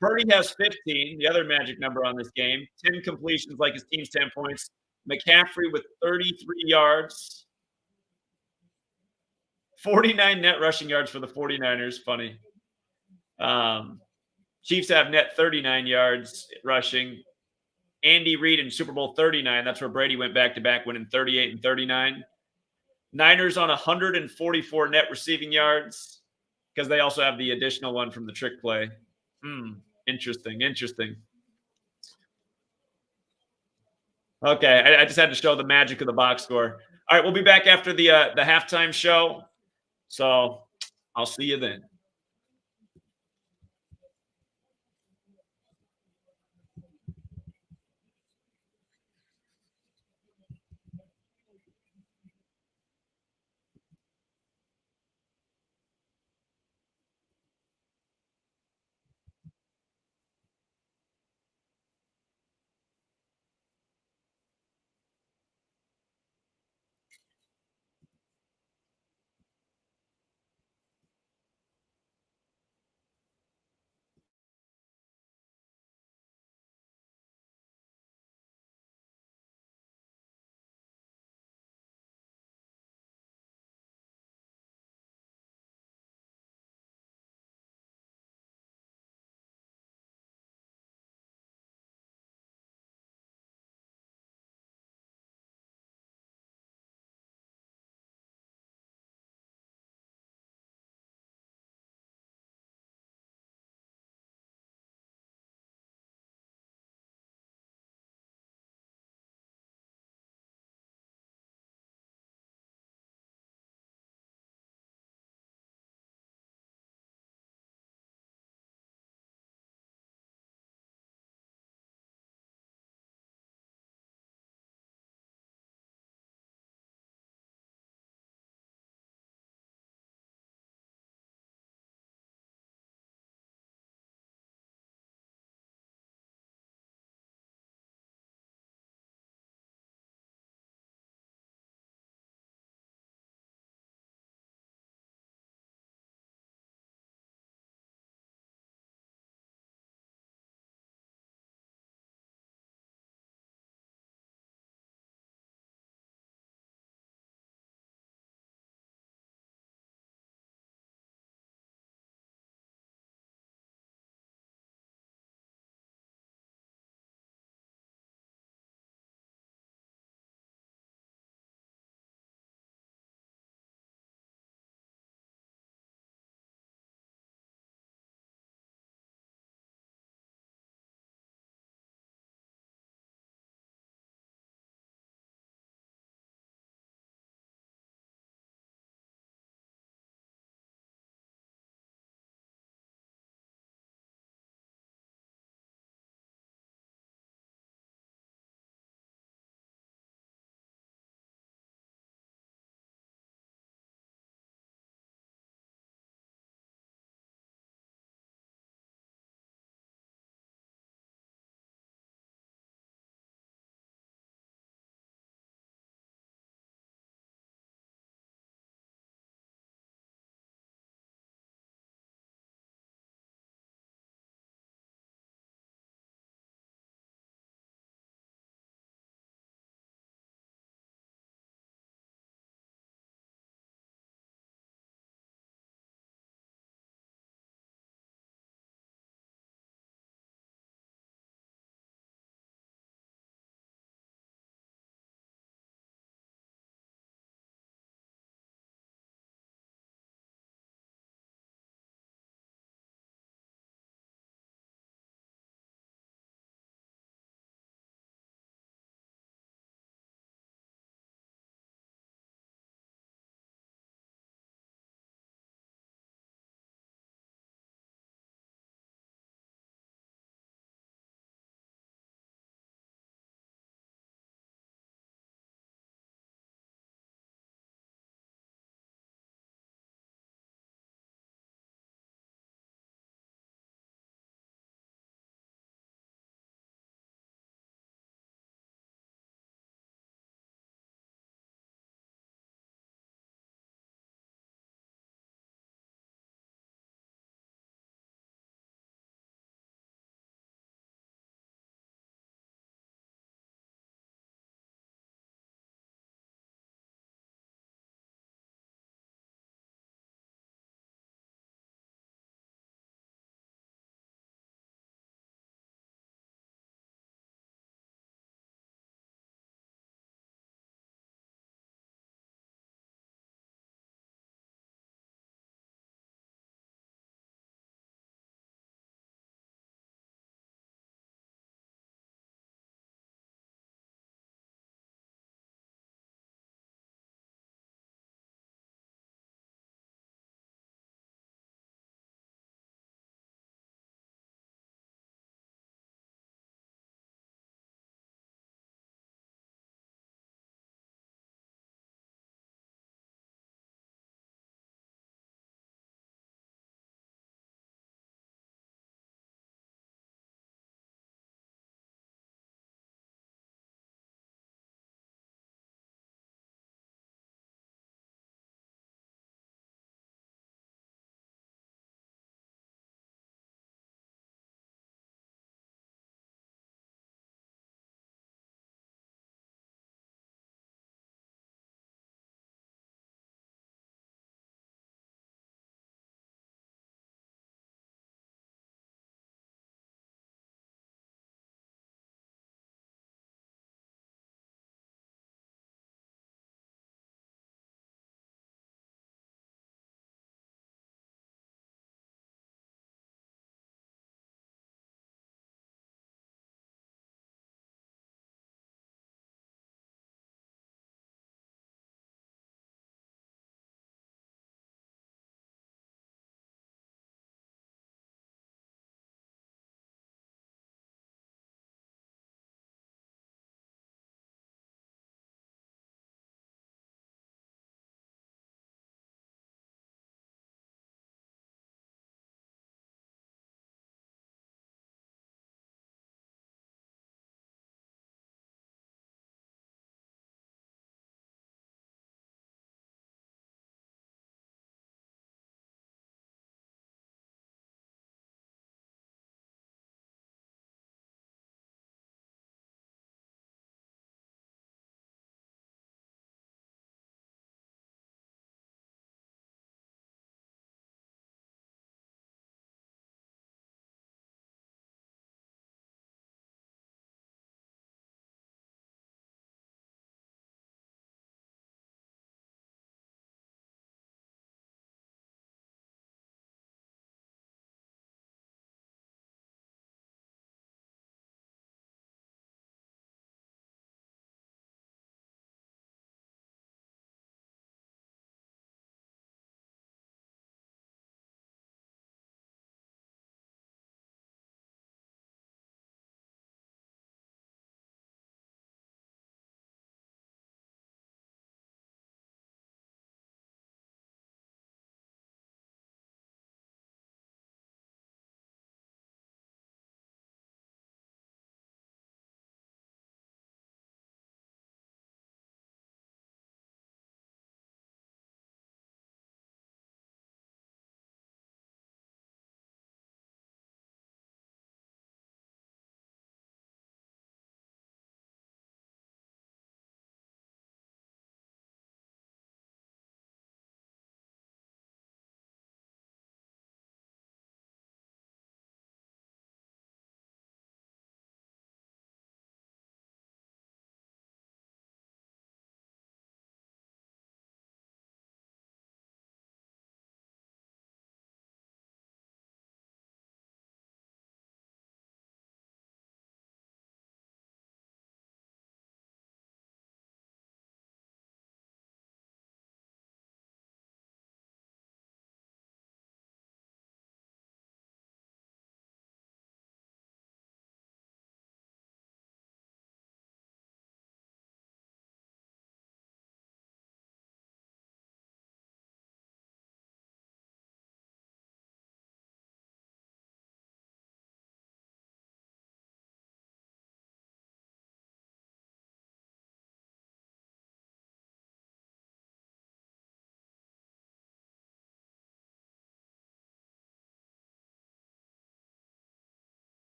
Purdy has 15, the other magic number on this game. 10 completions, like his team's 10 points. McCaffrey with 33 yards. 49 net rushing yards for the 49ers. Funny. Um, Chiefs have net 39 yards rushing. Andy Reid in Super Bowl 39. That's where Brady went back to back, winning 38 and 39. Niners on 144 net receiving yards because they also have the additional one from the trick play. Interesting. Interesting. Okay, I just had to show the magic of the box score. All right, we'll be back after the halftime show. So I'll see you then.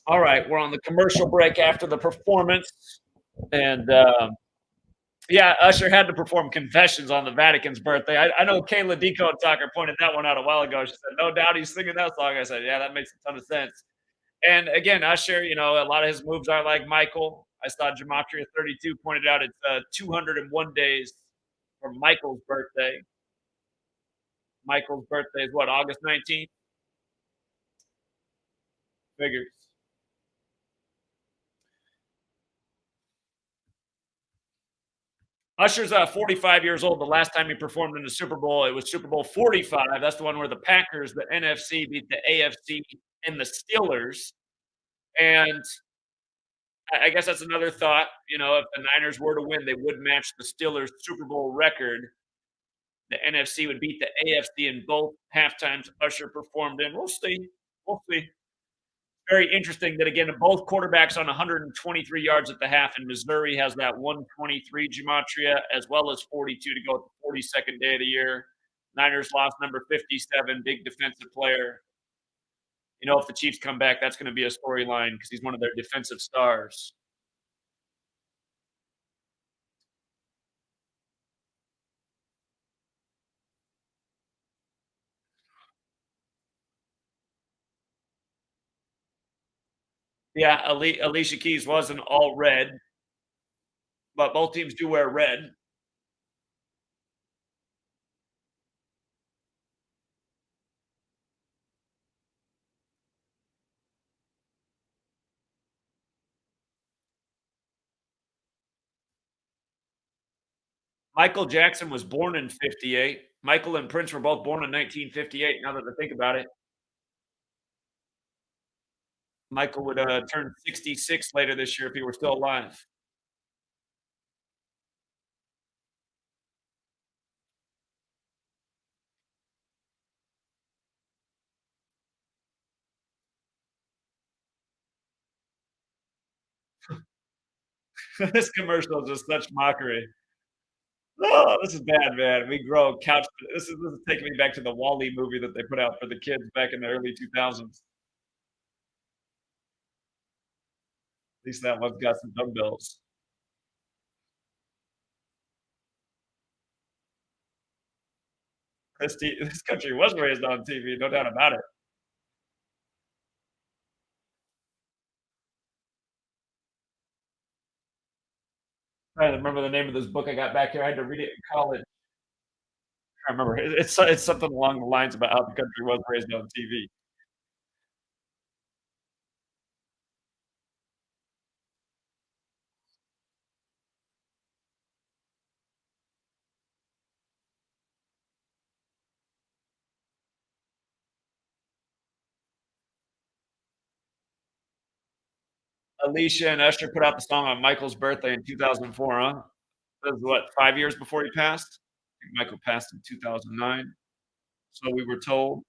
All right, we're on the commercial break after the performance, and yeah, Usher had to perform "Confessions" on the Vatican's birthday. I know Kayla Decode Talker pointed that one out a while ago. She said, "No doubt he's singing that song." I said, "Yeah, that makes a ton of sense." And again, Usher, a lot of his moves are like Michael. I saw Gematria32 pointed out it's 201 days for Michael's birthday. Michael's birthday is what, August 19th? Figures. Usher's 45 years old. The last time he performed in the Super Bowl, it was Super Bowl 45. That's the one where the Packers, the NFC, beat the AFC and the Steelers. And I guess that's another thought. If the Niners were to win, they would match the Steelers' Super Bowl record. The NFC would beat the AFC in both halftimes Usher performed in. We'll see. We'll see. Very interesting that again, both quarterbacks on 123 yards at the half, and Missouri has that 123 gematria, as well as 42 to go at the 42nd day of the year. Niners lost number 57, big defensive player. If the Chiefs come back, that's going to be a storyline because he's one of their defensive stars. Yeah, Alicia Keys wasn't all red, but both teams do wear red. Michael Jackson was born in 58. Michael and Prince were both born in 1958, now that I think about it. Michael would, turn 66 later this year if he were still alive. This commercial is just such mockery. Oh, this is bad, man. We grow couch this is taking me back to the Wall-E movie that they put out for the kids back in the early 2000s. At least that one's got some dumbbells. This country was raised on TV, no doubt about it. Trying to remember the name of this book I got back here. I had to read it in college. I remember. It's something along the lines about how the country was raised on TV. Alicia and Usher put out the song on Michael's birthday in 2004, huh? That was what, 5 years before he passed? I think Michael passed in 2009, so we were told.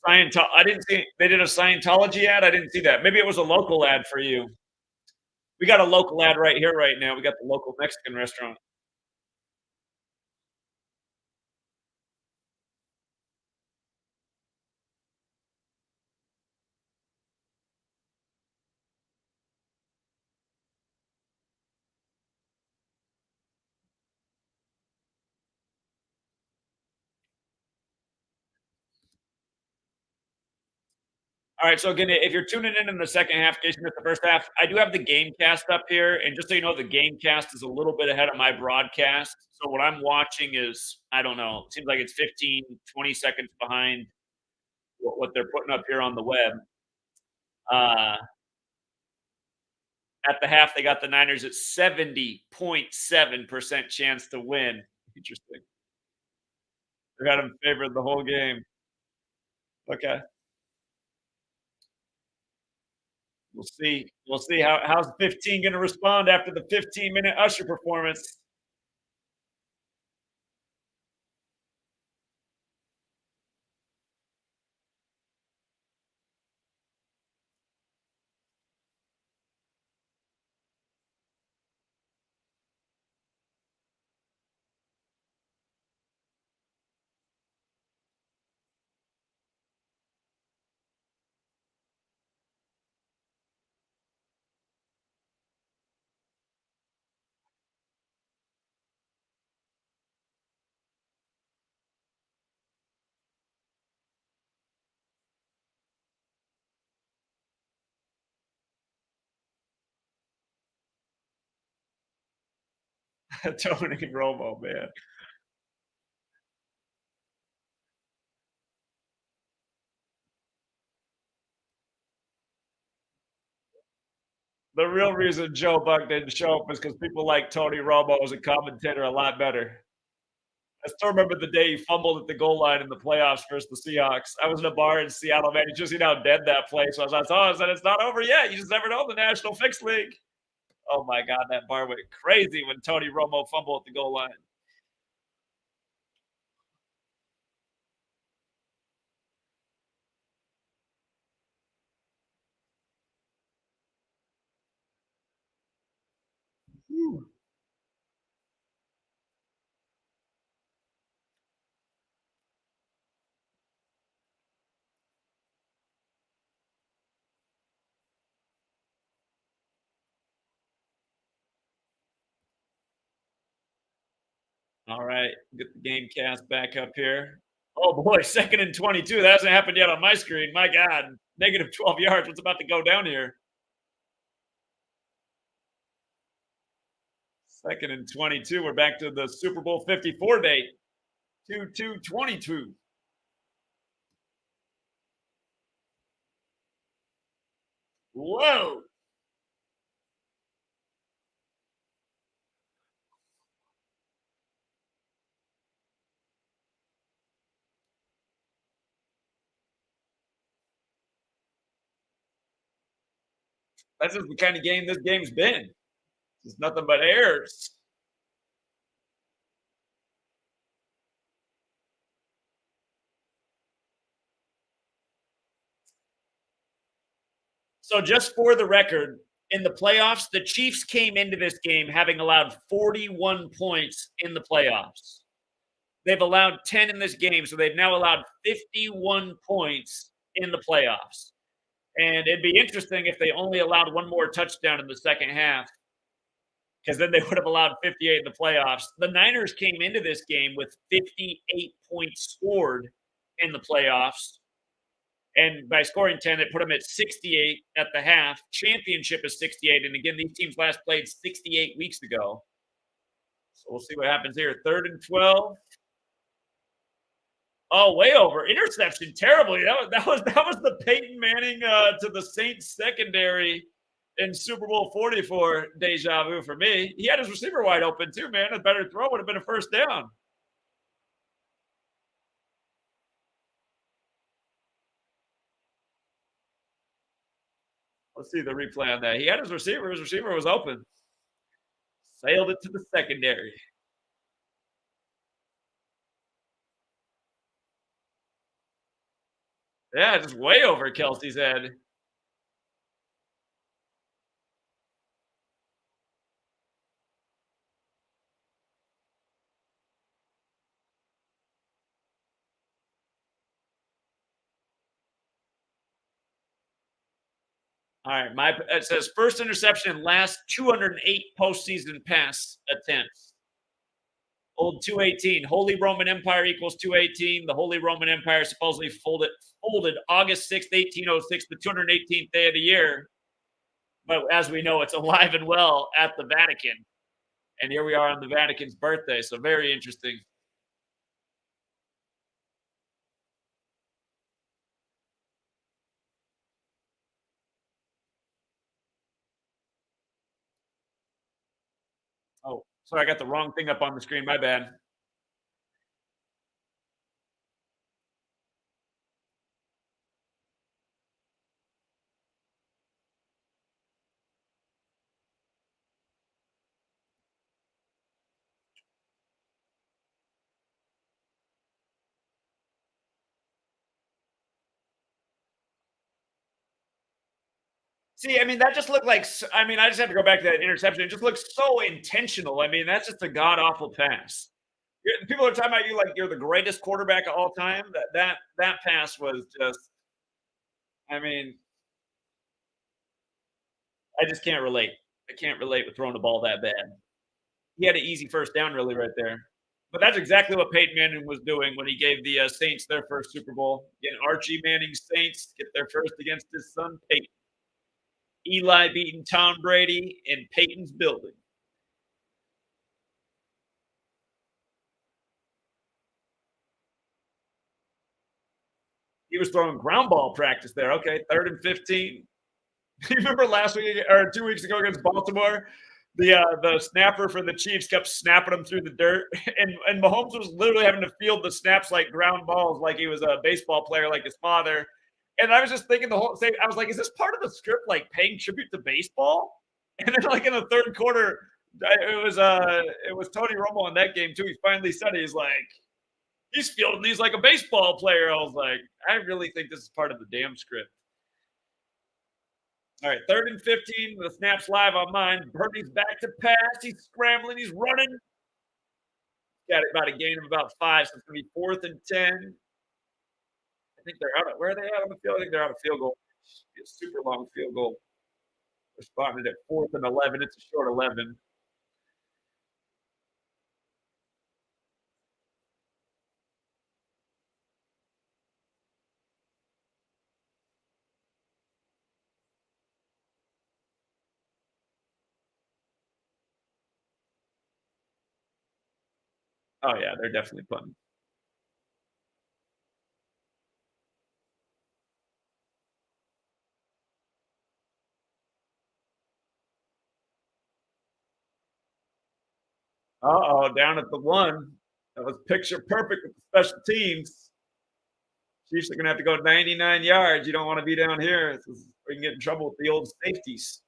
I didn't see they did a Scientology ad? I didn't see that. Maybe it was a local ad for you. We got a local ad right here right now. We got the local Mexican restaurant. All right, so again, if you're tuning in the second half, in case you missed the first half, I do have the game cast up here, and just so you know, the game cast is a little bit ahead of my broadcast. So what I'm watching is, I don't know, it seems like it's 15, 20 seconds behind what they're putting up here on the web. Uh, at the half, they got the Niners at 70.7% chance to win. Interesting. They got them favored the whole game. Okay. We'll see. We'll see how's 15 going to respond after the 15-minute Usher performance. Tony Romo, man. The real reason Joe Buck didn't show up is because people like Tony Romo as a commentator a lot better. I still remember the day he fumbled at the goal line in the playoffs versus the Seahawks. I was in a bar in Seattle, man. You just seen how dead that place was. I saw, I said, it's not over yet. You just never know the National Fix League. Oh my God, that bar went crazy when Tony Romo fumbled at the goal line. Whew. All right, get the game cast back up here. Oh boy, second and 22. That hasn't happened yet on my screen. My God, negative 12 yards. What's about to go down here? Second and 22. We're back to the Super Bowl 54 date. 2-2-22. Whoa. That's just the kind of game this game's been. It's nothing but errors. So, just for the record, in the playoffs, the Chiefs came into this game having allowed 41 points in the playoffs. They've allowed 10 in this game, so they've now allowed 51 points in the playoffs. And it'd be interesting if they only allowed one more touchdown in the second half, because then they would have allowed 58 in the playoffs. The Niners came into this game with 58 points scored in the playoffs. And by scoring 10, it put them at 68 at the half. Championship is 68. And again, these teams last played 68 weeks ago. So we'll see what happens here. Third and 12. Oh, way over. Interception terribly. That was the Peyton Manning to the Saints secondary in Super Bowl 44 deja vu for me. He had his receiver wide open too, man. A better throw would have been a first down. Let's see the replay on that. He had his receiver. His receiver was open. Sailed it to the secondary. Yeah, just way over Kelsey's head. All right, it says first interception in last 208 postseason pass attempts. Old 218. Holy Roman Empire equals 218. The Holy Roman Empire supposedly folded August 6th, 1806, the 218th day of the year. But as we know, it's alive and well at the Vatican. And here we are on the Vatican's birthday. So very interesting. Sorry, I got the wrong thing up on the screen. My bad. See, I mean, that just looked like I mean, I just have to go back to that interception. It just looks so intentional. I mean, that's just a god awful pass. People are talking about you like you're the greatest quarterback of all time. That pass was just. I mean, I just can't relate. I can't relate with throwing the ball that bad. He had an easy first down, really, right there. But that's exactly what Peyton Manning was doing when he gave the Saints their first Super Bowl. Getting Archie Manning's Saints get their first against his son Peyton. Eli beating Tom Brady in Peyton's building. He was throwing ground ball practice there. Okay, 3rd and 15. You remember last week or 2 weeks ago against Baltimore? The snapper for the Chiefs kept snapping them through the dirt, and Mahomes was literally having to field the snaps like ground balls, like he was a baseball player, like his father. And I was just thinking the whole thing. I was like, is this part of the script, like paying tribute to baseball? And then, like in the third quarter, it was Tony Romo in that game too. He finally said he's like he's fielding these like a baseball player. I was like, I really think this is part of the damn script. All right, 3rd and 15. The snap's live on mine. Purdy's back to pass. He's scrambling. He's running. Got about a gain of about 5, so it's going to be 4th and 10. I think they're out. Where are they at on the field? I think they're out of field goal. Be a super long field goal. They're spotted at 4th and 11. It's a short 11. Oh yeah, they're definitely punting. Uh-oh, down at the 1. That was picture perfect with the special teams. Chiefs are going to have to go 99 yards. You don't want to be down here. We can get in trouble with the old safeties.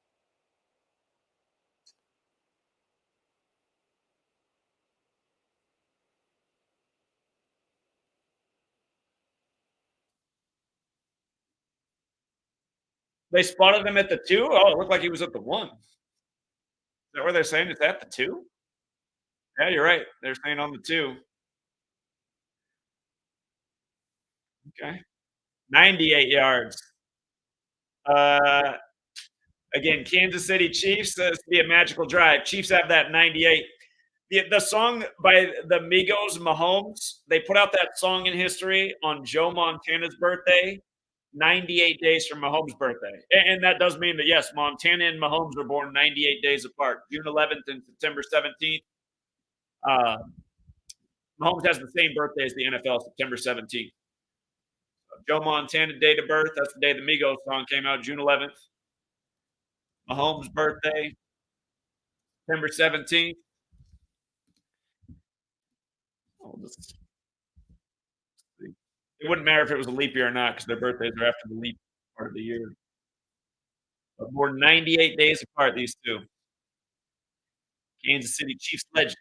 They spotted him at the 2? Oh, it looked like he was at the 1. Is that where they're saying it's at the 2? Yeah, you're right. They're saying on the 2. Okay. 98 yards. Uh, Again, Kansas City Chiefs, this to be a magical drive. Chiefs have that 98. The song by the Migos, Mahomes, they put out that song in history on Joe Montana's birthday, 98 days from Mahomes' birthday. And that does mean that, yes, Montana and Mahomes were born 98 days apart, June 11th and September 17th. Uh, Mahomes has the same birthday as the NFL, September 17th. Joe Montana date of birth, that's the day the Migos song came out, June 11th. Mahomes' birthday, September 17th. Oh, it wouldn't matter if it was a leap year or not because their birthdays are after the leap part of the year. But more than 98 days apart, these two. Kansas City Chiefs legends.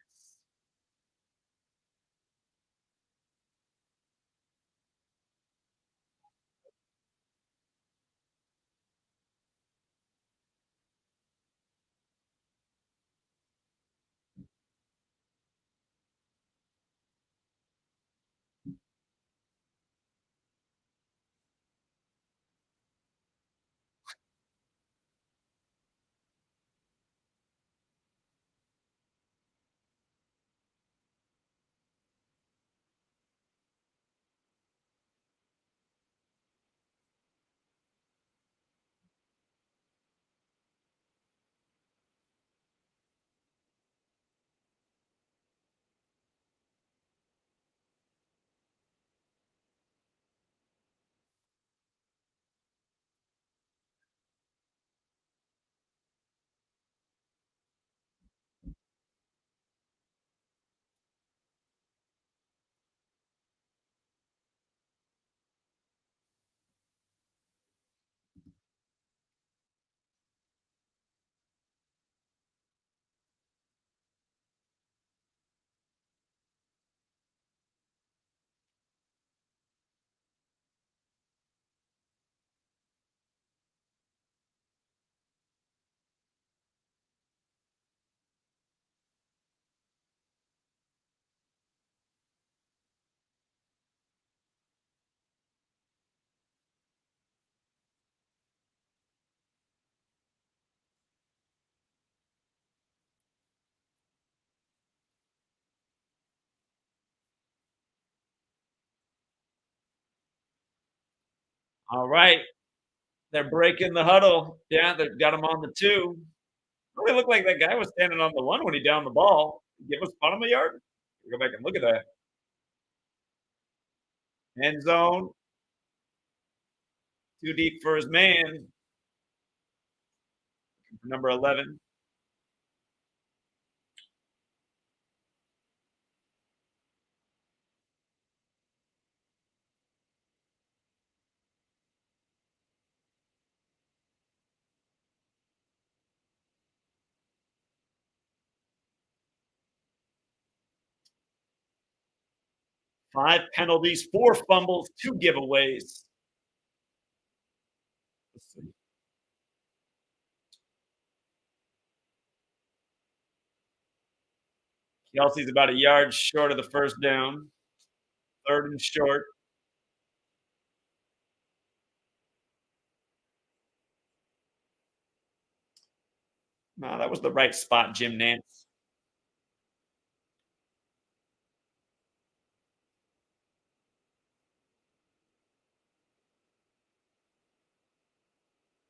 All right. They're breaking the huddle. Yeah, they've got him on the 2. Really looked like that guy was standing on the 1 when he downed the ball. Give us bottom of the yard. Go back and look at that. End zone, too deep for his man. Number 11. 5 penalties, 4 fumbles, 2 giveaways. Let's see. Kelsey's about a yard short of the first down. 3rd and short. No, that was the right spot, Jim Nance.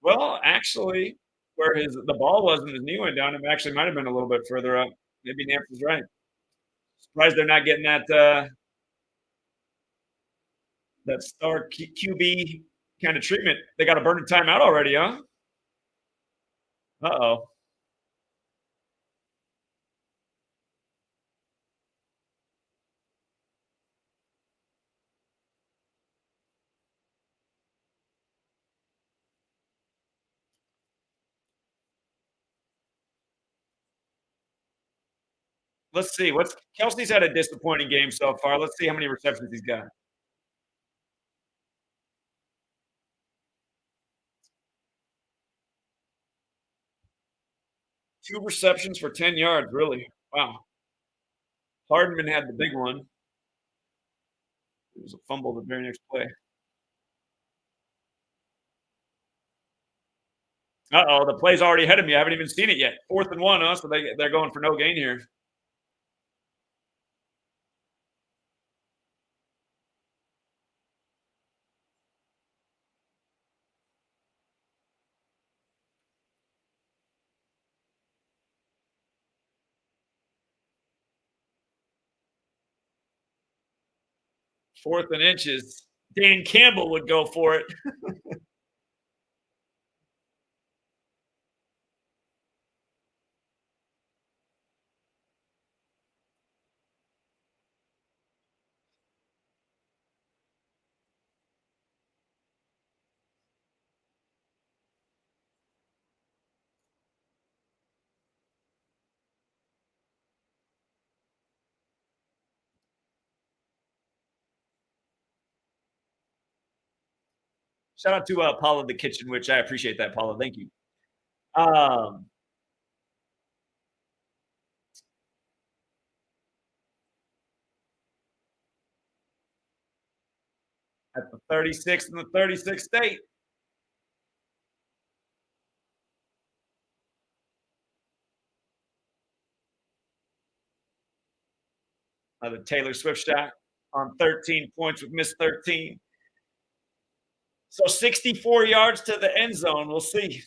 Well, actually, where the ball was and his knee went down, it actually might have been a little bit further up. Maybe Nance was right. Surprised they're not getting that star QB kind of treatment. They got a burning timeout already, huh? Uh-oh. Let's see. What's Kelsey's had a disappointing game so far. Let's see how many receptions he's got. 2 receptions for 10 yards, really. Wow. Hardman had the big one. It was a fumble the very next play. Uh-oh, the play's already ahead of me. I haven't even seen it yet. 4th and 1, huh? So they're going for no gain here. Fourth and inches. Dan Campbell would go for it. Shout out to Paula the Kitchen Witch. I appreciate that, Paula. Thank you. Um, at the 36 and the 36 state. The Taylor Swift shot on 13 points with Miss 13. So 64 yards to the end zone. We'll see.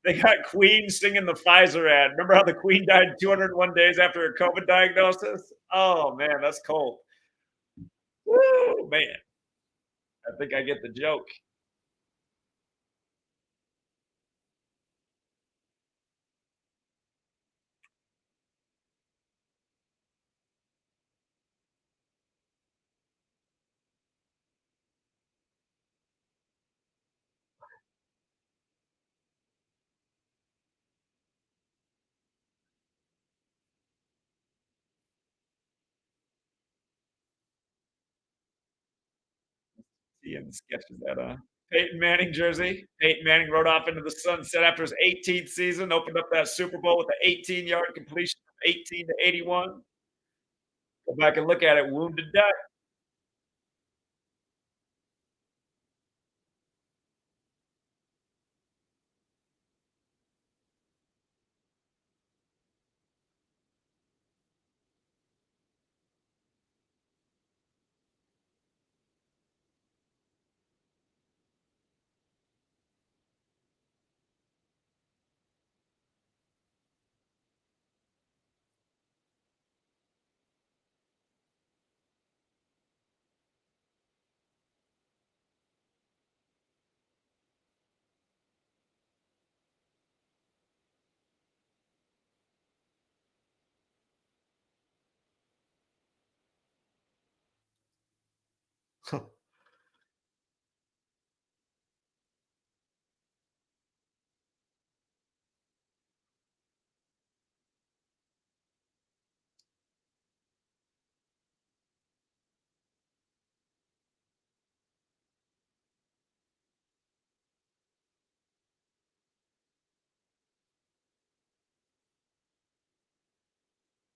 They got Queen singing the Pfizer ad. Remember how the Queen died 201 days after a COVID diagnosis? Oh, man, that's cold. Woo, man. I think I get the joke. Ian sketches that, Peyton Manning jersey. Peyton Manning rode off into the sunset after his 18th season, opened up that Super Bowl with an 18-yard completion from 18 to 81. Go back and look at it, wounded duck.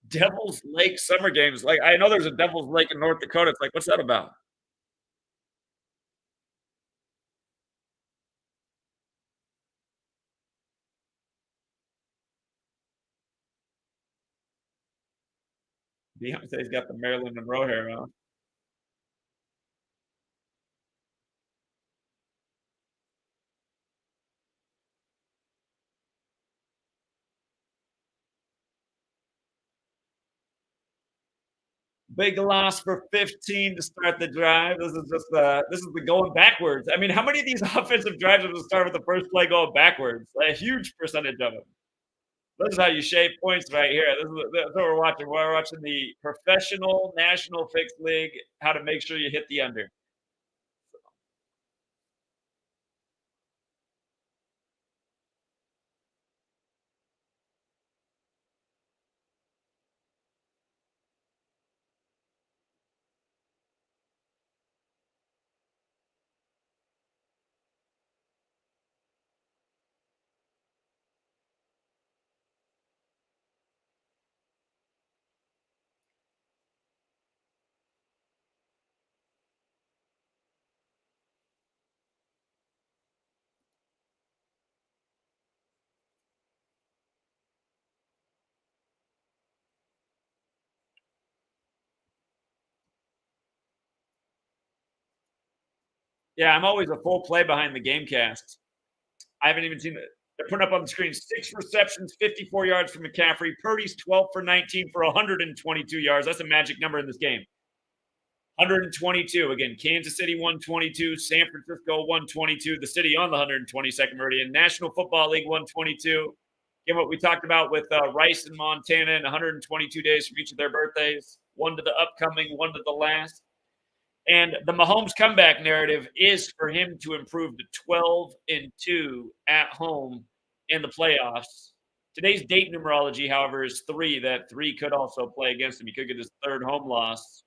Devil's Lake summer games. Like, I know there's a Devil's Lake in North Dakota. It's like, what's that about? Beyonce's got the Marilyn Monroe hair on. Big loss for 15 to start the drive. This is the going backwards. I mean, how many of these offensive drives will start with the first play going backwards? A huge percentage of them. This is how you shave points right here. This is what we're watching. We're watching the professional National Fixed League, how to make sure you hit the under. Yeah, I'm always a full play behind the game cast. I haven't even seen it. They're putting up on the screen 6 receptions, 54 yards from McCaffrey. Purdy's 12 for 19 for 122 yards. That's a magic number in this game. 122. Again, Kansas City 122, San Francisco 122, the city on the 122nd meridian, National Football League 122. Again, what we talked about with Rice and Montana and 122 days from each of their birthdays, one to the upcoming, one to the last. And the Mahomes comeback narrative is for him to improve to 12-2 at home in the playoffs. Today's date numerology, however, is three. That three could also play against him. He could get his third home loss,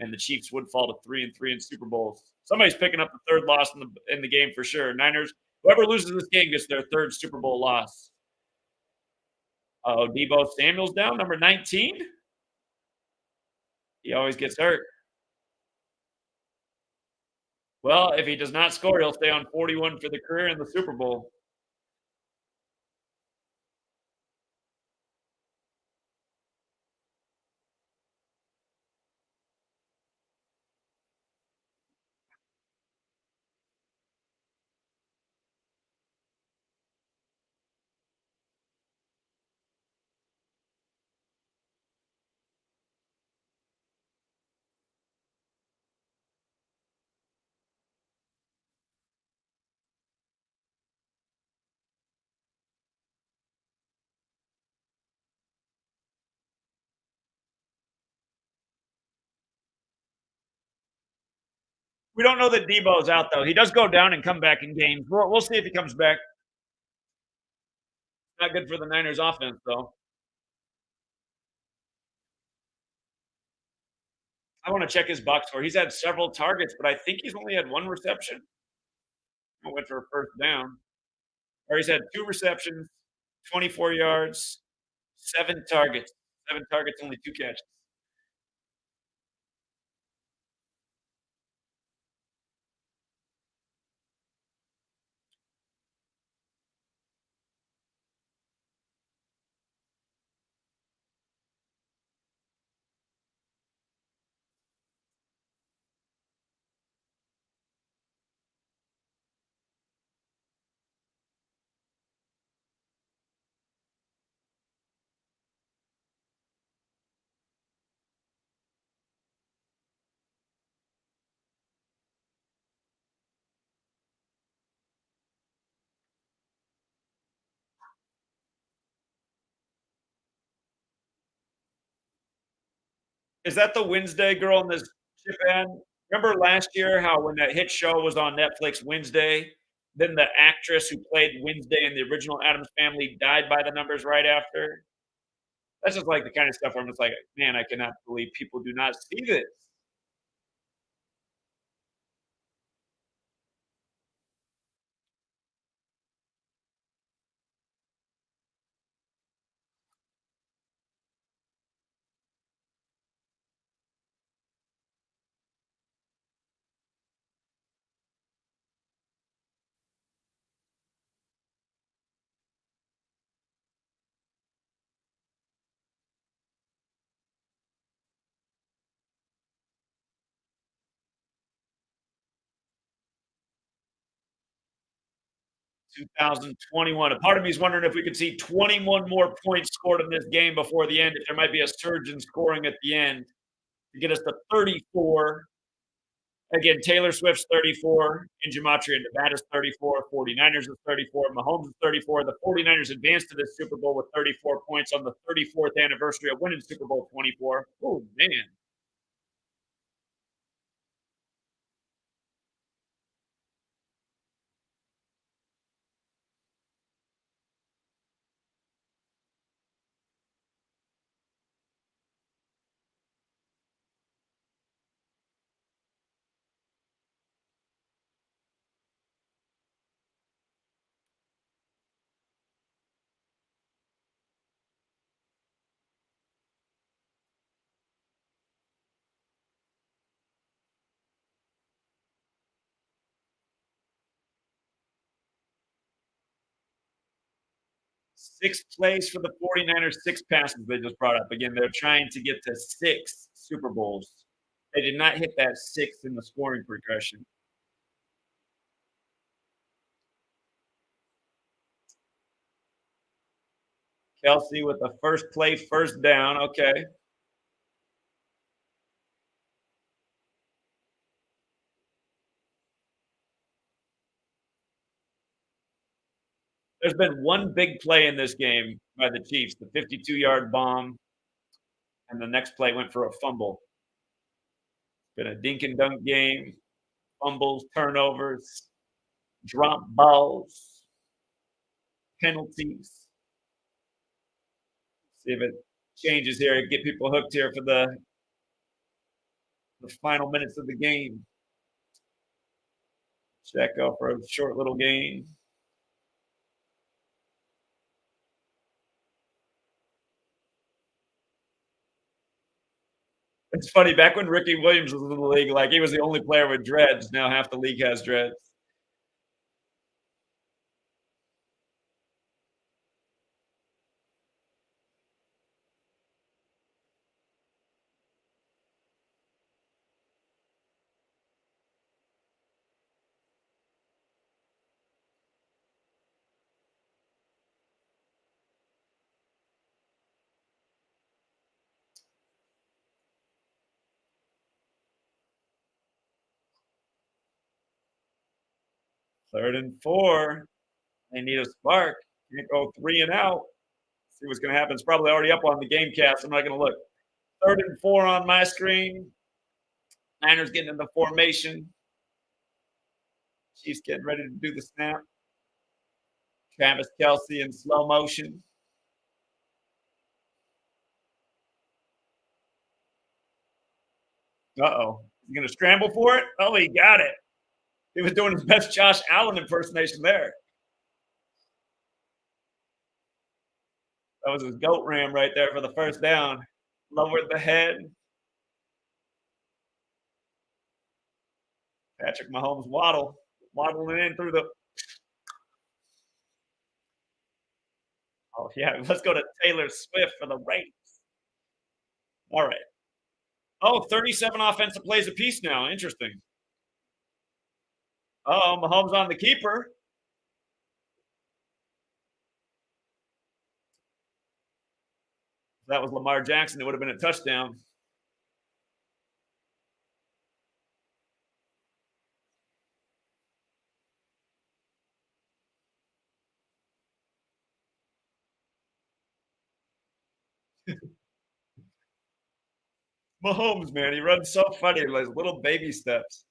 and the Chiefs would fall to 3-3 in Super Bowls. Somebody's picking up the third loss in the game for sure. Niners, whoever loses this game gets their third Super Bowl loss. Oh, Debo Samuel's down, number 19. He always gets hurt. Well, if he does not score, he'll stay on 41 for the career in the Super Bowl. We don't know that Debo's out though. He does go down and come back in games. We'll see if he comes back. Not good for the Niners offense though. I want to check his box score. He's had several targets, but I think he's only had one reception. I went for a first down. Or he's had two receptions, 24 yards, seven targets. Seven targets, only two catches. Is that the Wednesday girl in this chip ad? Remember last year how when that hit show was on Netflix, Wednesday, then the actress who played Wednesday in the original Addams Family died by the numbers right after? That's just like the kind of stuff where I'm just like, man, I cannot believe people do not see this. 2021. A part of me is wondering if we could see 21 more points scored in this game before the end, if there might be a surge in scoring at the end to get us to 34. Again, Taylor Swift's 34, in Gematria, Nevada's 34, 49ers is 34, Mahomes is 34. The 49ers advanced to this Super Bowl with 34 points on the 34th anniversary of winning Super Bowl 24. Oh, man. 6 plays for the 49ers, 6 passes they just brought up. Again, they're trying to get to 6 Super Bowls. They did not hit that 6 in the scoring progression. Kelsey with the first play, first down. Okay. There's been one big play in this game by the Chiefs, the 52-yard bomb, and the next play went for a fumble. Been a dink and dunk game, fumbles, turnovers, drop balls, penalties. See if it changes here. Get people hooked here for the final minutes of the game. Check out for a short little game. It's funny, back when Ricky Williams was in the league, like, he was the only player with dreads. Now half the league has dreads. 3rd and 4. They need a spark. Can't go 3 and out. See what's going to happen. It's probably already up on the game cast. I'm not going to look. 3rd and 4 on my screen. Niners getting in the formation. Chiefs getting ready to do the snap. Travis Kelsey in slow motion. Uh-oh. You gonna scramble for it? Oh, he got it. He was doing his best Josh Allen impersonation there. That was his goat ram right there for the first down. Lowered the head. Patrick Mahomes waddling in through the. Oh yeah, let's go to Taylor Swift for the Raiders. All right. Oh, 37 offensive plays apiece now. Interesting. Oh, Mahomes on the keeper. If that was Lamar Jackson, it would have been a touchdown. Mahomes, man, he runs so funny, like little baby steps.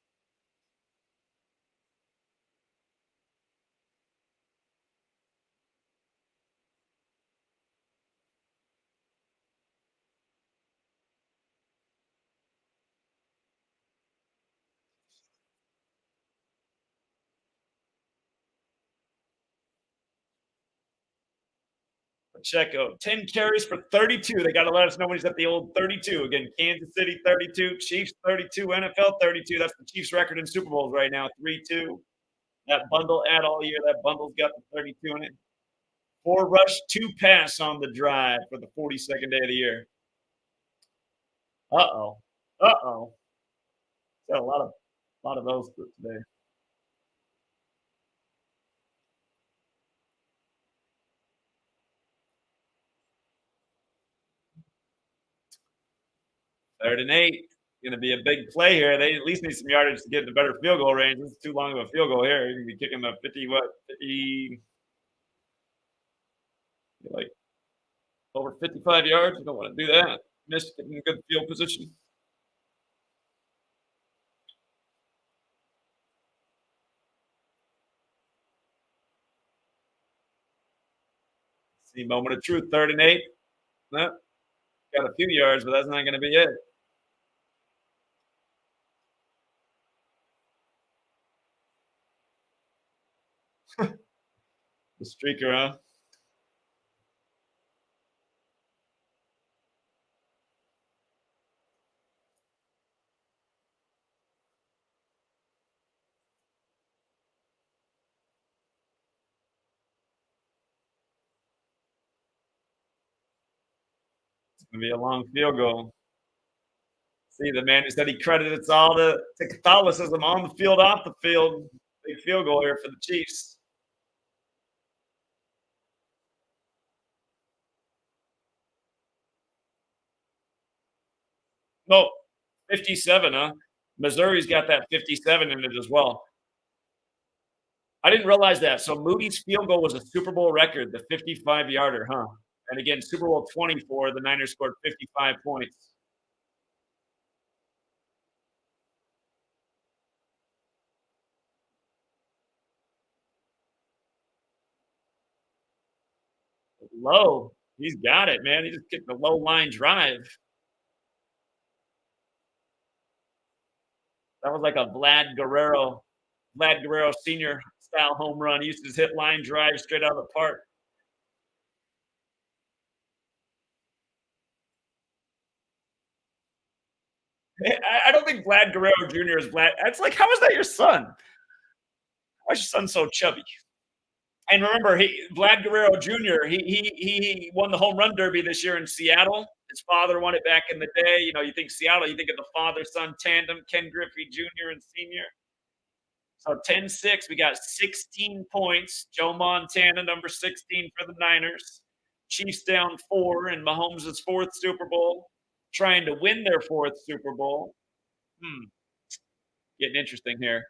Pacheco, 10 carries for 32. They got to let us know when he's at the old 32. Again, Kansas City 32, Chiefs 32, NFL 32. That's the Chiefs record in Super Bowls right now, 3-2. That bundle ad all year, that bundle's got the 32 in it. 4 rush, 2 pass on the drive for the 42nd day of the year. Uh-oh. Uh-oh. Got a lot of those today. Third and 8. Gonna be a big play here. They at least need some yardage to get in the better field goal range. This is too long of a field goal here. You're gonna be kicking the 50, what, 50, like over 55 yards. You don't want to do that. Miss getting in good field position. See, moment of truth. Third and 8. No, got a few yards, but that's not going to be it. The streaker, huh? It's going to be a long field goal. See, the man who said he credited it's all to Catholicism on the field, off the field. Big field goal here for the Chiefs. No, 57, huh? Missouri's got that 57 in it as well. I didn't realize that. So Moody's field goal was a Super Bowl record, the 55-yarder, huh? And again, Super Bowl 24, the Niners scored 55 points. Low. He's got it, man. He just kicked the low line drive. That was like a Vlad Guerrero senior style home run. He used to just hit line drive straight out of the park. I don't think Vlad Guerrero Jr. is Vlad. It's like, how is that your son? Why is your son so chubby? And remember, Vlad Guerrero Jr. He won the home run derby this year in Seattle. His father won it back in the day. You know, you think Seattle, you think of the father son tandem, Ken Griffey Jr. and Senior. So 10-6, we got 16 points. Joe Montana, number 16 for the Niners. Chiefs down 4 in Mahomes' fourth Super Bowl, trying to win their fourth Super Bowl. Hmm, getting interesting here.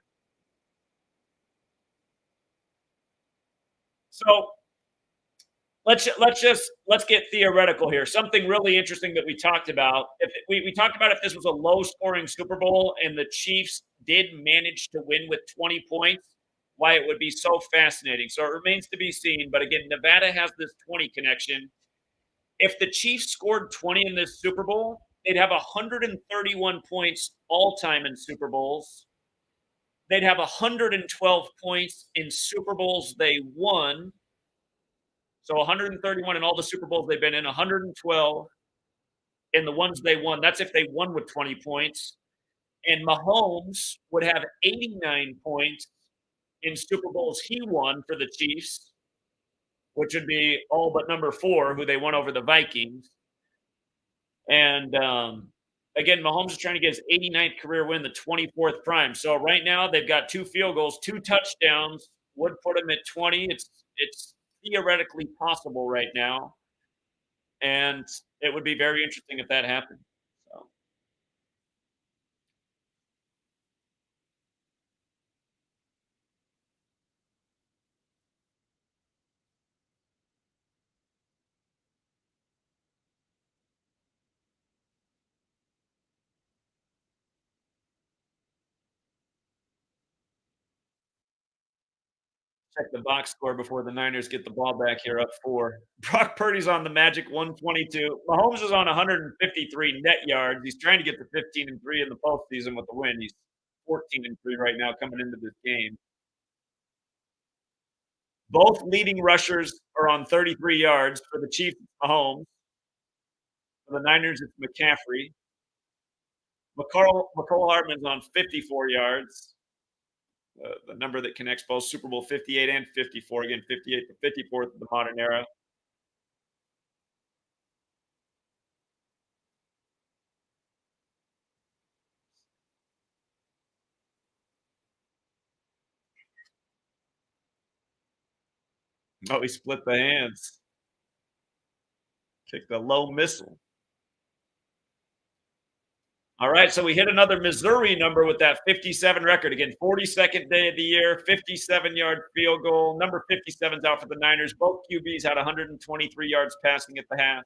So let's get theoretical here. Something really interesting that we talked about. If we talked about if this was a low scoring Super Bowl and the Chiefs did manage to win with 20 points, why it would be so fascinating. So it remains to be seen. But again, Nevada has this 20 connection. If the Chiefs scored 20 in this Super Bowl, they'd have 131 points all time in Super Bowls. They'd have 112 points in Super Bowls they won. So 131 in all the Super Bowls they've been in, 112 in the ones they won. That's if they won with 20 points. And Mahomes would have 89 points in Super Bowls he won for the Chiefs, which would be all but number 4, who they won over the Vikings. And again, Mahomes is trying to get his 89th career win, the 24th prime. So right now they've got 2 field goals, 2 touchdowns, would put him at 20. It's theoretically possible right now, and it would be very interesting if that happened. So check the box score before the Niners get the ball back here up 4. Brock Purdy's on the magic 122. Mahomes is on 153 net yards. He's trying to get to 15-3 in the postseason with the win. He's 14-3 right now coming into this game. Both leading rushers are on 33 yards. For the Chiefs, it's Mahomes. For the Niners, it's McCaffrey. McCole Hardman's on 54 yards. The number that connects both Super Bowl 58 and 54. Again, 58 to 54th of the modern era. Oh, he split the hands. Kicked a low missile. All right, so we hit another Missouri number with that 57 record. Again, 42nd day of the year, 57-yard field goal. Number 57's out for the Niners. Both QBs had 123 yards passing at the half.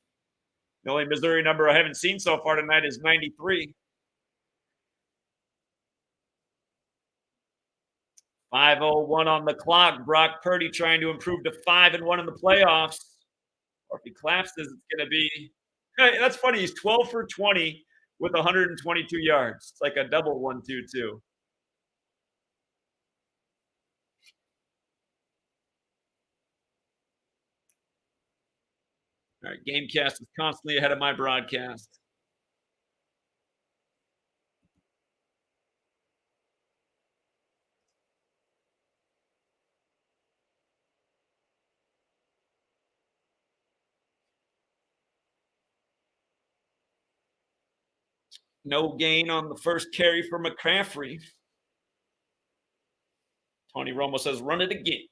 The only Missouri number I haven't seen so far tonight is 93. 5:01 on the clock. Brock Purdy trying to improve to 5-1 in the playoffs. Or if he collapses, it's going to be. Hey, that's funny. He's 12 for 20 with 122 yards. It's like a double 1-2-2. All right, Gamecast is constantly ahead of my broadcast. No gain on the first carry for McCaffrey. Tony Romo says, run it again.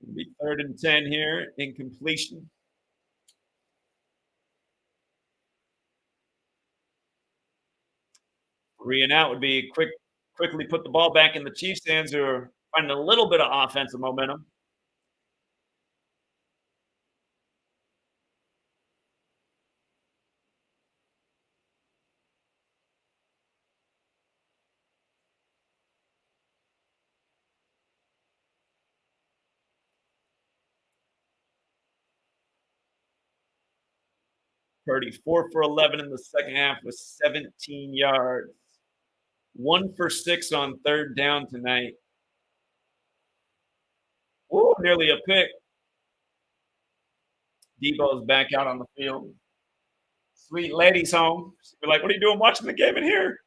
It'll be 3rd and 10 here. Incompletion. Three and out would be quickly put the ball back in the Chiefs' hands, who are finding a little bit of offensive momentum. Purdy 4 for 11 in the second half with 17 yards. 1 for 6 on 3rd down tonight. Ooh, nearly a pick. Debo's back out on the field. Sweet lady's home. We're like, what are you doing watching the game in here?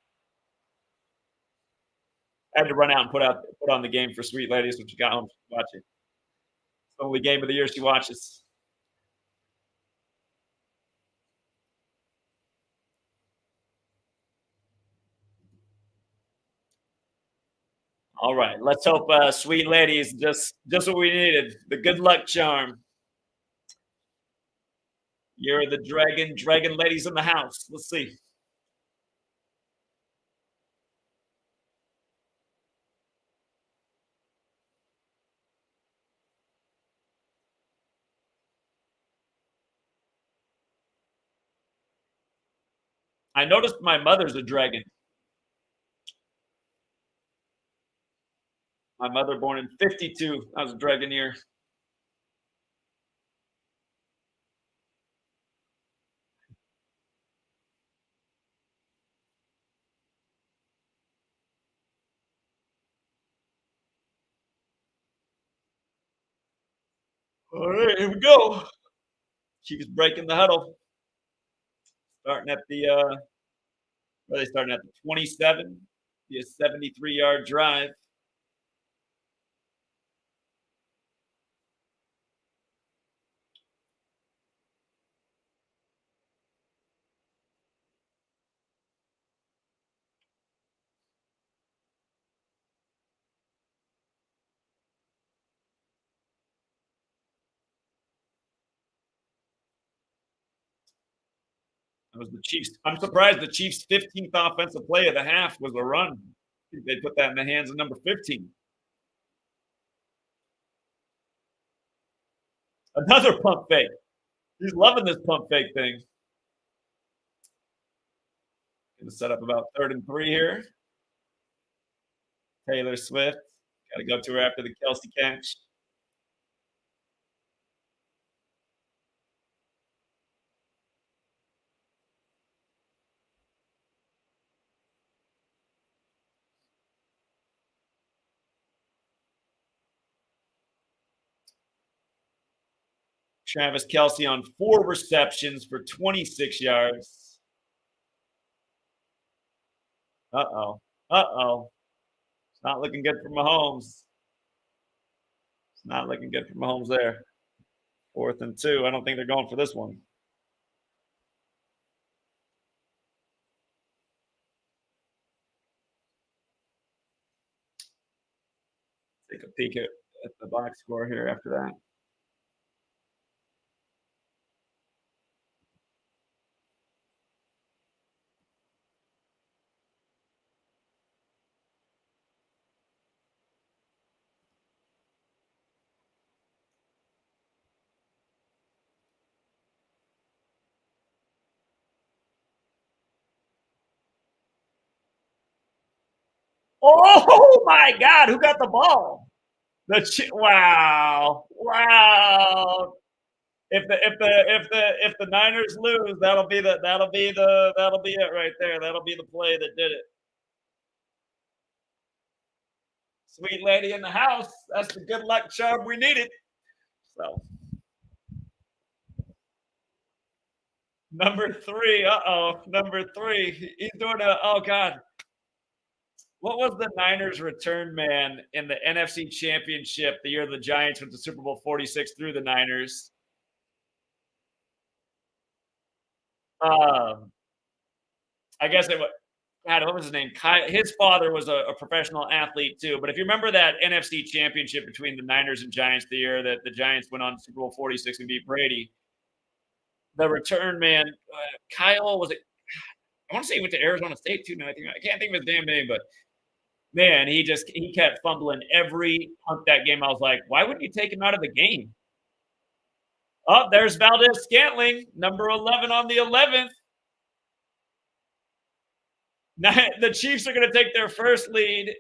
I had to run out and put on the game for Sweet Lady, so she got home to watch it. It's the only game of the year she watches. All right, let's hope Sweet Lady is just what we needed. The good luck charm. You're the dragon. Dragon lady's in the house. Let's see. I noticed my mother's a dragon. My mother born in 52. I was a dragon year. All right, here we go. Chiefs breaking the huddle. Starting at the where are they starting at the 27? Be a 73-yard drive. That was the Chiefs. I'm surprised the Chiefs' 15th offensive play of the half was a run. They put that in the hands of number 15. Another pump fake. He's loving this pump fake thing. Gonna set up about 3rd and 3 here. Taylor Swift. Got to go to her after the Kelsey catch. Travis Kelsey on 4 receptions for 26 yards. Uh-oh. Uh-oh. It's not looking good for Mahomes. It's not looking good for Mahomes there. 4th and 2. I don't think they're going for this one. Take a peek at the box score here after that. Oh my God! Who got the ball? Wow! Wow! If the Niners lose, that'll be it right there. That'll be the play that did it. Sweet lady in the house. That's the good luck charm we needed. So number 3. Number 3. He's doing oh God. What was the Niners return man in the NFC Championship the year the Giants went to Super Bowl 46 through the Niners? Um, I guess it was God, what was his name? His father was a professional athlete too. But if you remember that NFC Championship between the Niners and Giants the year that the Giants went on Super Bowl 46 and beat Brady, the return man, Kyle, was it? I want to say he went to Arizona State too. Now I can't think of his damn name, but man, he kept fumbling every punt that game. I was like, why wouldn't you take him out of the game? Oh, there's Valdez Scantling, number 11 on the 11th. Now, the Chiefs are going to take their first lead.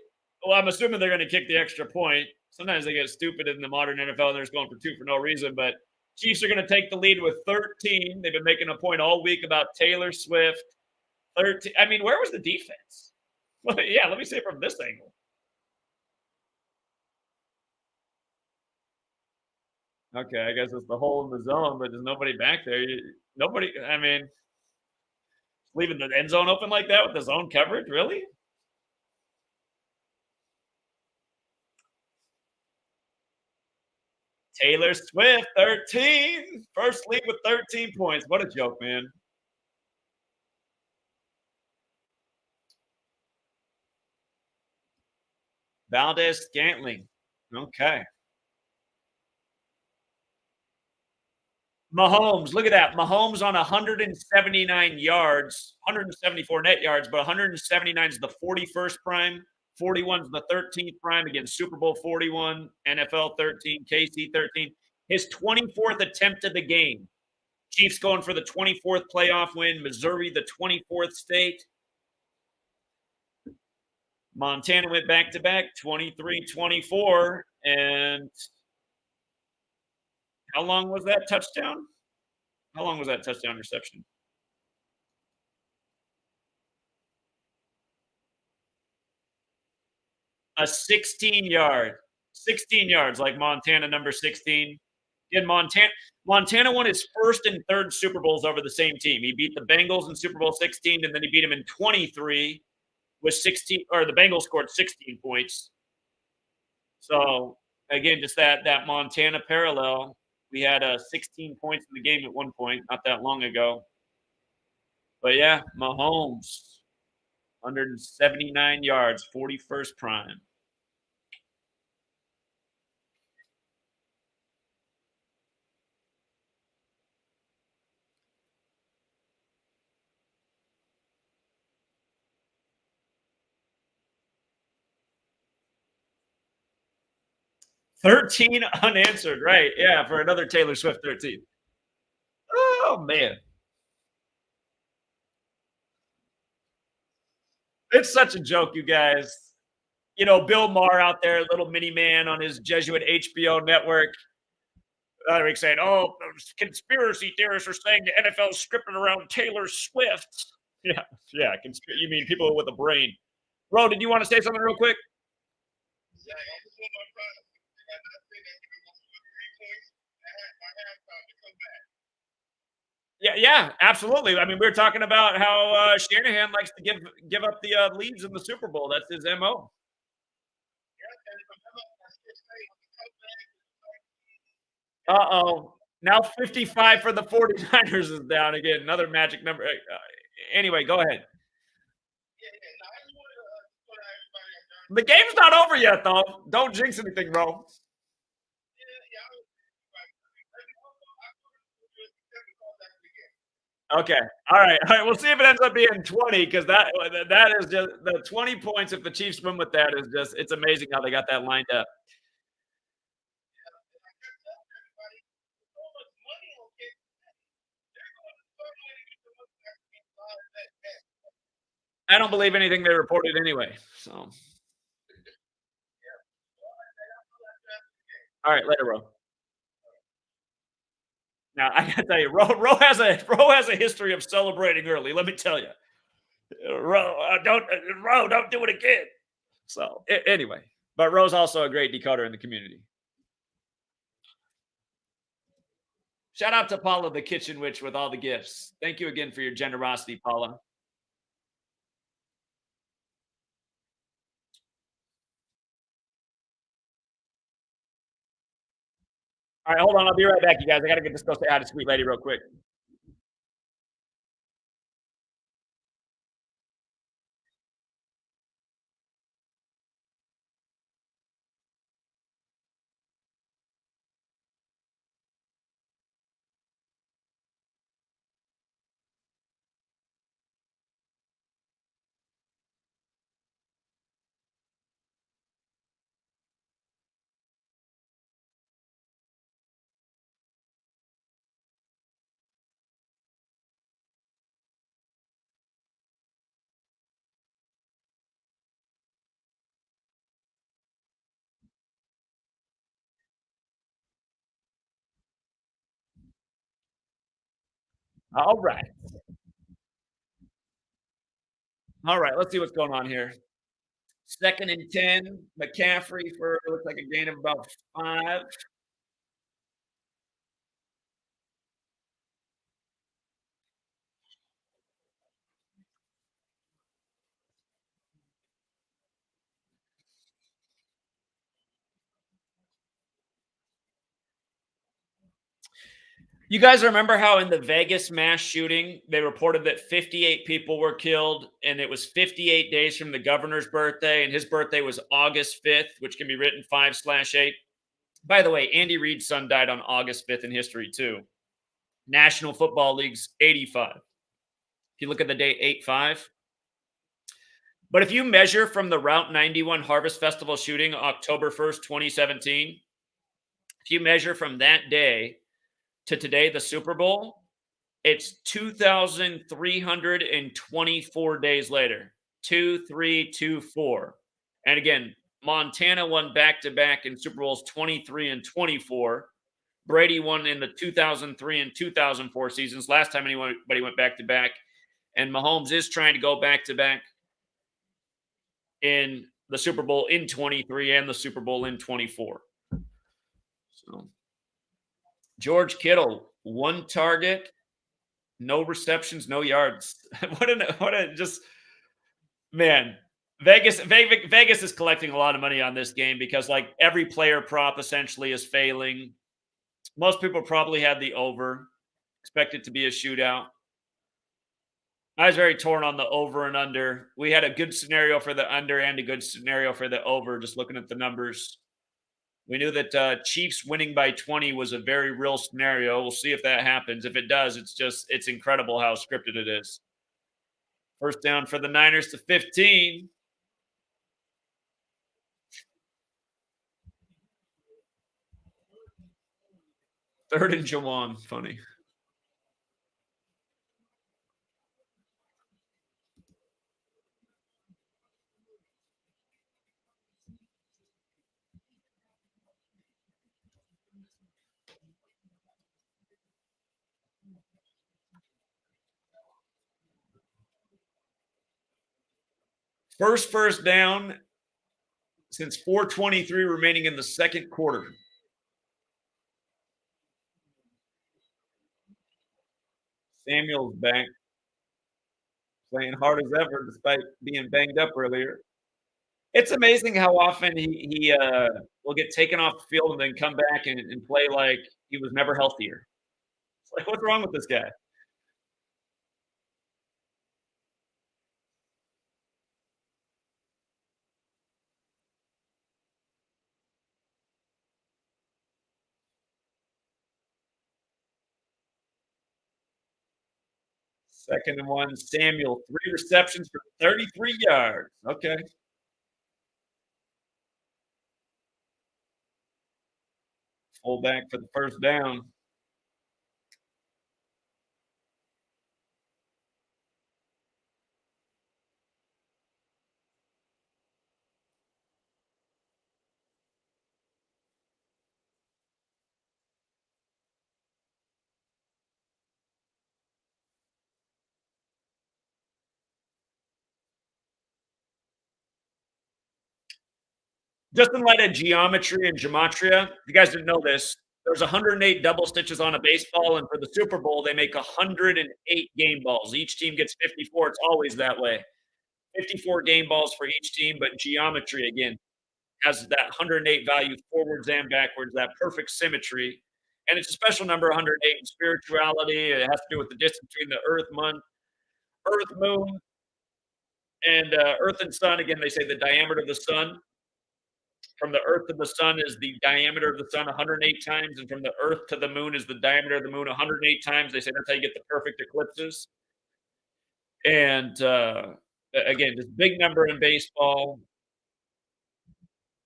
Well, I'm assuming they're going to kick the extra point. Sometimes they get stupid in the modern NFL and they're just going for 2 for no reason. But Chiefs are going to take the lead with 13. They've been making a point all week about Taylor Swift. 13. I mean, where was the defense? Well, yeah, let me see it from this angle. Okay, I guess it's the hole in the zone, but there's nobody back there. Nobody. I mean, leaving the end zone open like that with the zone coverage, really? Taylor Swift, 13. First lead with 13 points. What a joke, man. Valdez Scantling. Okay. Mahomes, look at that. Mahomes on 179 yards, 174 net yards, but 179 is the 41st prime. 41 is the 13th prime against Super Bowl 41, NFL 13, KC 13. His 24th attempt of the game. Chiefs going for the 24th playoff win. Missouri, the 24th state. Montana went back to back, 23-24. And how long was that touchdown? How long was that touchdown reception? A 16 yards, like Montana number 16. And Montana won his first and third Super Bowls over the same team. He beat the Bengals in Super Bowl 16, and then he beat them in 23 with 16, or the Bengals scored 16 points. So again, just that Montana parallel. We had 16 points in the game at one point, not that long ago. But yeah, Mahomes, 179 yards, 41st prime. 13 unanswered, right? Yeah, for another Taylor Swift 13. Oh man, it's such a joke, you guys. You know, Bill Maher out there, little mini man on his Jesuit HBO network, saying, "Oh, conspiracy theorists are saying the NFL is stripping around Taylor Swift." Yeah, yeah. You mean people with a brain? Bro, did you want to say something real quick? Yeah, I just want my product. I not say that if it was 3 points, I had time to come back. Yeah, yeah, absolutely. I mean, we were talking about how Shanahan likes to give up the leads in the Super Bowl. That's his mo. Uh-oh. Now 55 for the 49ers is down again. Another magic number. Anyway, go ahead. The game's not over yet, though. Don't jinx anything, bro. Okay. All right. All right. We'll see if it ends up being 20 because that is just the 20 points. If the Chiefs win with that, is just it's amazing how they got that lined up. I don't believe anything they reported anyway. So, all right, later, Ro. Now I gotta tell you, Ro has a history of celebrating early. Let me tell you, Ro, don't do it again. So anyway, but Ro's also a great decoder in the community. Shout out to Paula, the kitchen witch, with all the gifts. Thank you again for your generosity, Paula. All right, hold on. I'll be right back, you guys. I gotta get this go say hi to Sweet Lady real quick. All right. All right. Let's see what's going on here. Second and 10. McCaffrey for looks like a gain of about 5. You guys remember how in the Vegas mass shooting, they reported that 58 people were killed, and it was 58 days from the governor's birthday, and his birthday was August 5th, which can be written 5/8. By the way, Andy Reid's son died on August 5th in history, too. National Football League's 85. If you look at the date, 8/5. But if you measure from the Route 91 Harvest Festival shooting, October 1st, 2017, if you measure from that day to today, the Super Bowl, It's 2,324 days later. 2,324. And again, Montana won back to back in Super Bowls 23 and 24. Brady won in the 2003 and 2004 seasons. Last time anybody went back to back. And Mahomes is trying to go back to back in the Super Bowl in 23 and the Super Bowl in 24. So George Kittle, one target, no receptions, no yards. What a just man. Vegas is collecting a lot of money on this game because like every player prop essentially is failing. Most people probably had the over, expect it to be a shootout. I was very torn on the over and under. We had a good scenario for the under and a good scenario for the over, just looking at the numbers. We knew that Chiefs winning by 20 was a very real scenario. We'll see if that happens. If it does, it's incredible how scripted it is. First down for the Niners to 15. Third and Jawan. Funny. First down since 4:23 remaining in the second quarter. Samuel's back, playing hard as ever despite being banged up earlier. It's amazing how often he will get taken off the field and then come back and play like he was never healthier. It's like, what's wrong with this guy? Second and one, Samuel, 3 receptions for 33 yards. Okay. Fullback for the first down. Just in light of geometry and gematria, if you guys didn't know this, there's 108 double stitches on a baseball, and for the Super Bowl, they make 108 game balls. Each team gets 54. It's always that way. 54 game balls for each team, but geometry again has that 108 value forwards and backwards, that perfect symmetry. And it's a special number, 108 in spirituality. It has to do with the distance between the Earth, Moon, and Earth and Sun. Again, they say the diameter of the sun from the Earth to the Sun is the diameter of the sun 108 times, and from the Earth to the Moon is the diameter of the Moon 108 times. They say that's how you get the perfect eclipses. And again, this big number in baseball.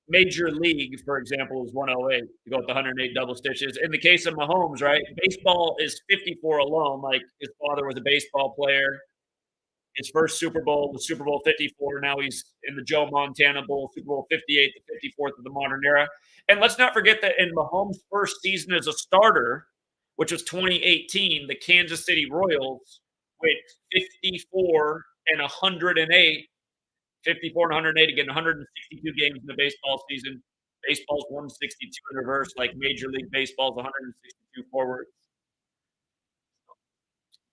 Major League, for example, is 108. You go with the 108 double stitches. In the case of Mahomes, right? Baseball is 54 alone. Like his father was a baseball player. His first Super Bowl was Super Bowl 54. Now he's in the Joe Montana Bowl, Super Bowl 58, the 54th of the modern era. And let's not forget that in Mahomes' first season as a starter, which was 2018, the Kansas City Royals went 54 and 108. 54 and 108 again, 162 games in the baseball season. Baseball's 162 in reverse, like Major League Baseball's 162 forward.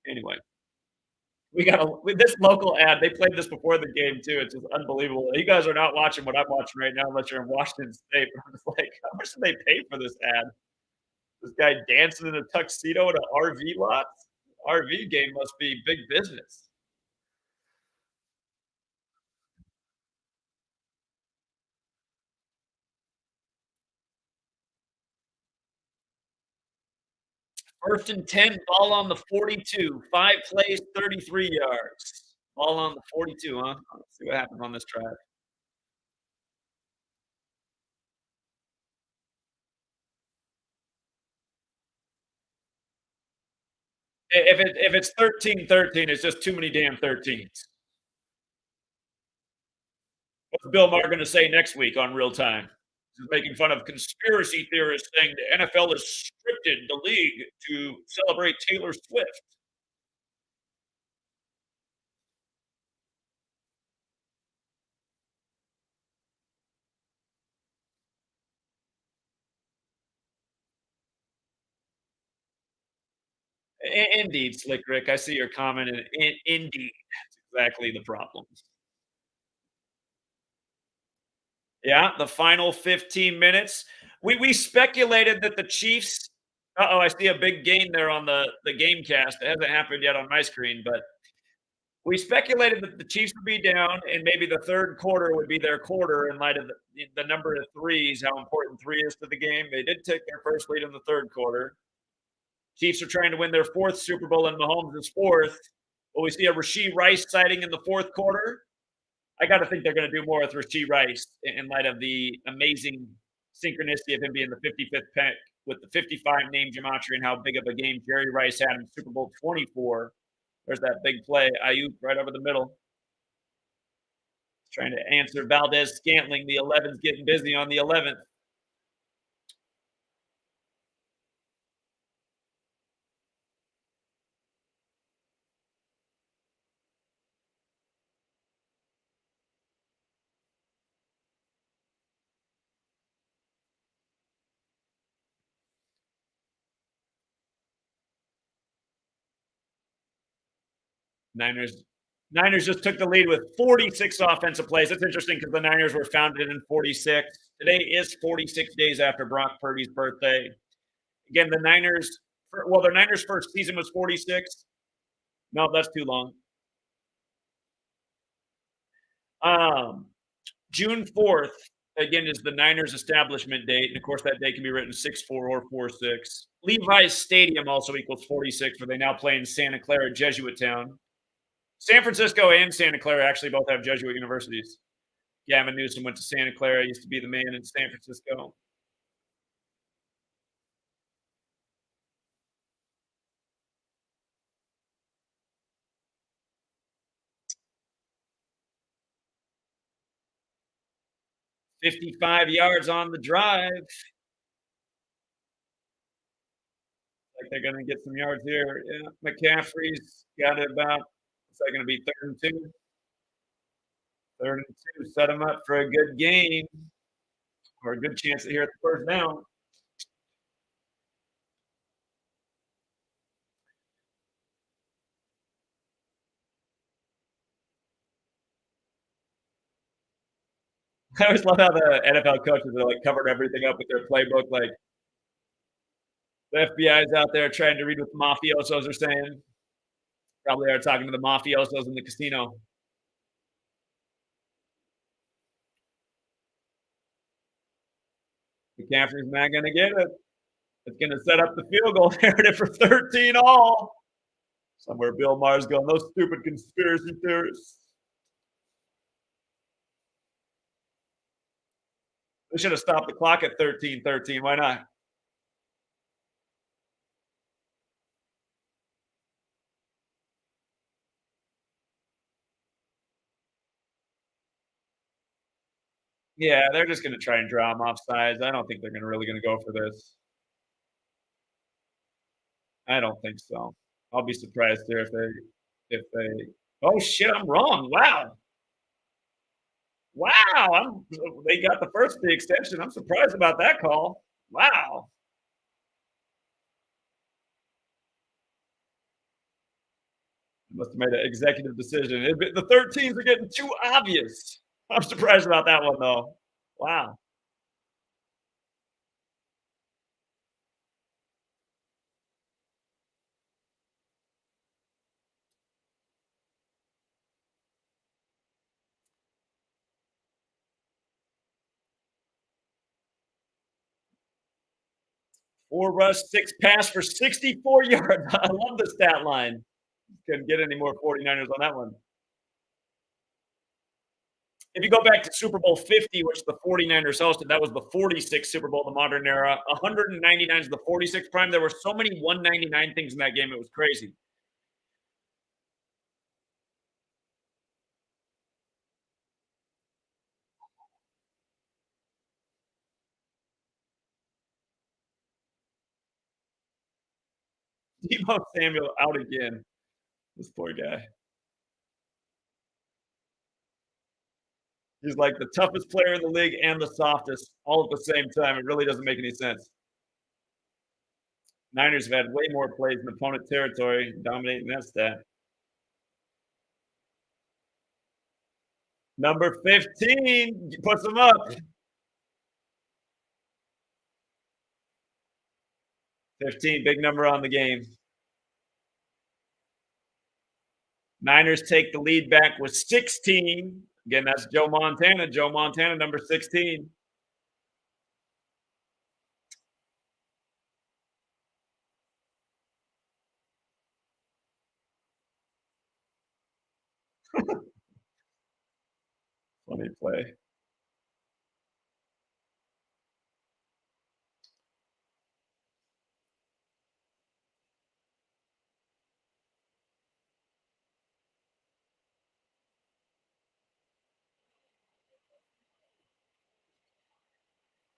Anyway, we got with this local ad. They played this before the game too. It's just unbelievable. You guys are not watching what I'm watching right now, unless you're in Washington State. But I'm just like, how much did they pay for this ad? This guy dancing in a tuxedo at an RV lot. RV game must be big business. First and 10, ball on the 42. 5 plays, 33 yards. Ball on the 42, huh? Let's see what happens on this drive. If it's 13-13, it's just too many damn 13s. What's Bill Maher going to say next week on Real Time? He's making fun of conspiracy theorists saying the NFL has scripted the league to celebrate Taylor Swift. Indeed, Slick Rick. I see your comment. And indeed, that's exactly the problem. Yeah, the final 15 minutes. We speculated that the Chiefs. Uh-oh, I see a big gain there on the game cast. It hasn't happened yet on my screen, but we speculated that the Chiefs would be down and maybe the third quarter would be their quarter in light of the number of threes, how important three is to the game. They did take their first lead in the third quarter. Chiefs are trying to win their fourth Super Bowl, and Mahomes is fourth. Will we see a Rasheed Rice sighting in the fourth quarter? I got to think they're going to do more with Rasheed Rice in light of the amazing synchronicity of him being the 55th pick with the 55 name gematria and how big of a game Jerry Rice had in Super Bowl 24. There's that big play, Ayuk right over the middle, trying to answer Valdez Scantling. The 11's getting busy on the 11th. Niners Niners just took the lead with 46 offensive plays. That's interesting because the Niners were founded in 46. Today is 46 days after Brock Purdy's birthday. Again, the Niners, well, their Niners' first season was 46. No, that's too long. Um, June 4th, again, is the Niners' establishment date. And of course, that day can be written 6-4 or 4-6. Levi's Stadium also equals 46, where they now play in Santa Clara, Jesuit town. San Francisco and Santa Clara actually both have Jesuit universities. Gavin Newsom went to Santa Clara, used to be the man in San Francisco. $55 yards on the drive. Like they're going to get some yards here. Yeah, McCaffrey's got it about, what's that going to be, third and two? Third and two, set them up for a good game or a good chance to hear it the first down. I always love how the NFL coaches are like covered everything up with their playbook. Like the FBI is out there trying to read what the mafiosos are saying. Probably are talking to the mafiosos in the casino. McCaffrey's not going to get it. It's going to set up the field goal narrative for 13 all. Somewhere Bill Maher's going, those stupid conspiracy theorists. They should have stopped the clock at 13-13. Why not? Yeah, they're just going to try and draw them off sides. I don't think they're really going to go for this. I don't think so. I'll be surprised there if they. Oh shit! I'm wrong. Wow. Wow. They got the first the extension. I'm surprised about that call. Wow. Must have made an executive decision. The 13s are getting too obvious. I'm surprised about that one though. Wow. 4 rush, 6 pass for 64 yards. I love the stat line. Couldn't get any more 49ers on that one. If you go back to Super Bowl 50, which the 49ers hosted, that was the 46th Super Bowl of the modern era. 199 is the 46th prime. There were so many 199 things in that game. It was crazy. Debo Samuel out again. This poor guy. He's like the toughest player in the league and the softest all at the same time. It really doesn't make any sense. Niners have had way more plays in opponent territory, dominating that stat. Number 15 puts them up. 15, big number on the game. Niners take the lead back with 16. Again, that's Joe Montana. Joe Montana, number 16. Funny play.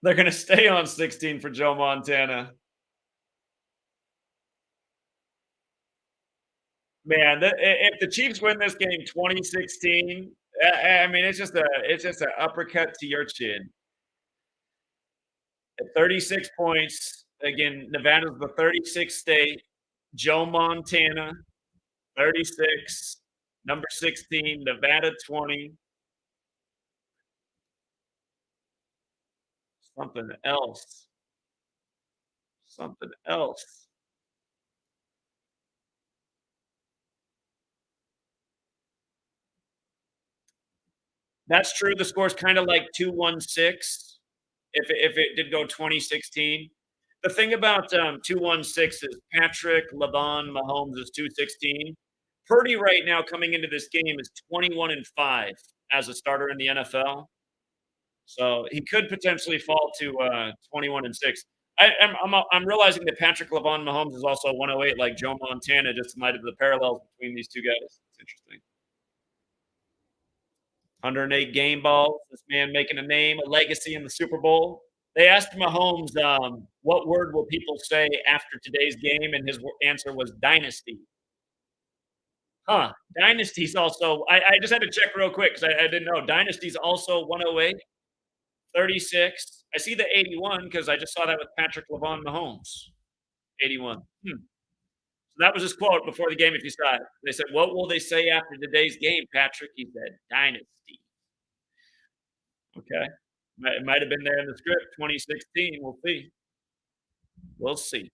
They're going to stay on 16 for Joe Montana. Man, if the Chiefs win this game 2016, I mean, it's just an uppercut to your chin. At 36 points, again, Nevada's the 36th state. Joe Montana, 36, number 16, Nevada 20. Something else. Something else. That's true. The score's kind of like 216 if it did go 2016. The thing about 216 is Patrick Lavon Mahomes is 216. Purdy right now coming into this game is 21-5 as a starter in the NFL. So he could potentially fall to 21-6. I'm realizing that Patrick Lavon Mahomes is also 108 like Joe Montana, just in light of the parallels between these two guys. It's interesting. 108 game balls. This man making a name, a legacy in the Super Bowl. They asked Mahomes, what word will people say after today's game? And his answer was dynasty. Huh. Dynasty's also, I just had to check real quick because I didn't know. Dynasty's also 108, 36. I see the 81 because I just saw that with Patrick Lavon Mahomes. 81. So that was his quote before the game, if you saw it. They said, what will they say after today's game, Patrick? He said, dynasty. Okay. It might have been there in the script, 2016. We'll see. We'll see.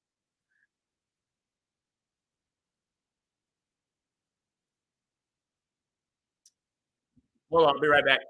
Well, I'll be right back.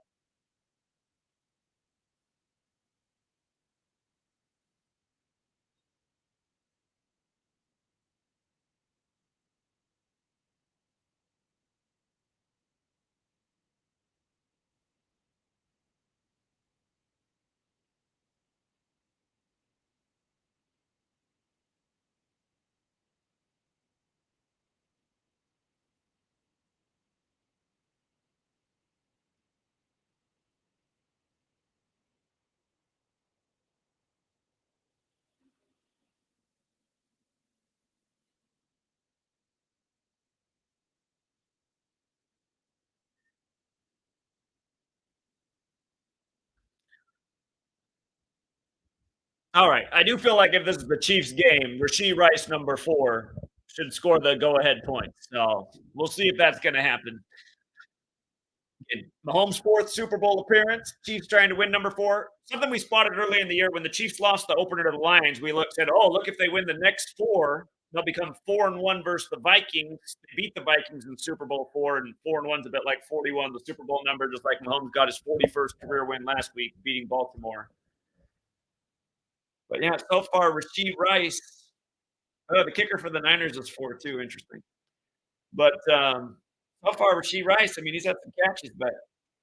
All right. I do feel like if this is the Chiefs game, Rasheed Rice, number 4, should score the go-ahead points. So we'll see if that's going to happen. Mahomes' 4th Super Bowl appearance. Chiefs trying to win number 4. Something we spotted early in the year when the Chiefs lost the opener to the Lions. We said, oh, look, if they win the next 4, they'll become 4-1 versus the Vikings. They beat the Vikings in Super Bowl 4, and 4-1's a bit like 41, the Super Bowl number, just like Mahomes got his 41st career win last week, beating Baltimore. But yeah, so far, Rasheed Rice. Oh, the kicker for the Niners is 4 too. Interesting. But so far, Rasheed Rice, I mean, he's had some catches, but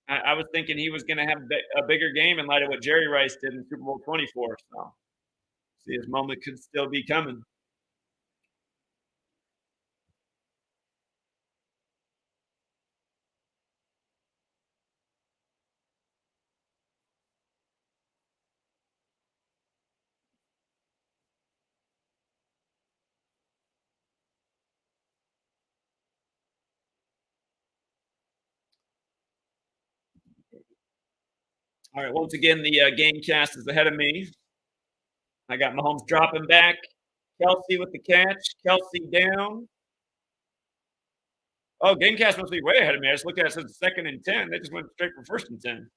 I was thinking he was gonna have a bigger game in light of what Jerry Rice did in Super Bowl 24, so see his moment could still be coming. All right, once again, the game cast is ahead of me. I got Mahomes dropping back, Kelsey with the catch, Kelsey down. Oh, Gamecast must be way ahead of me. I just looked at it, it says 2nd and 10. They just went straight for 1st and 10.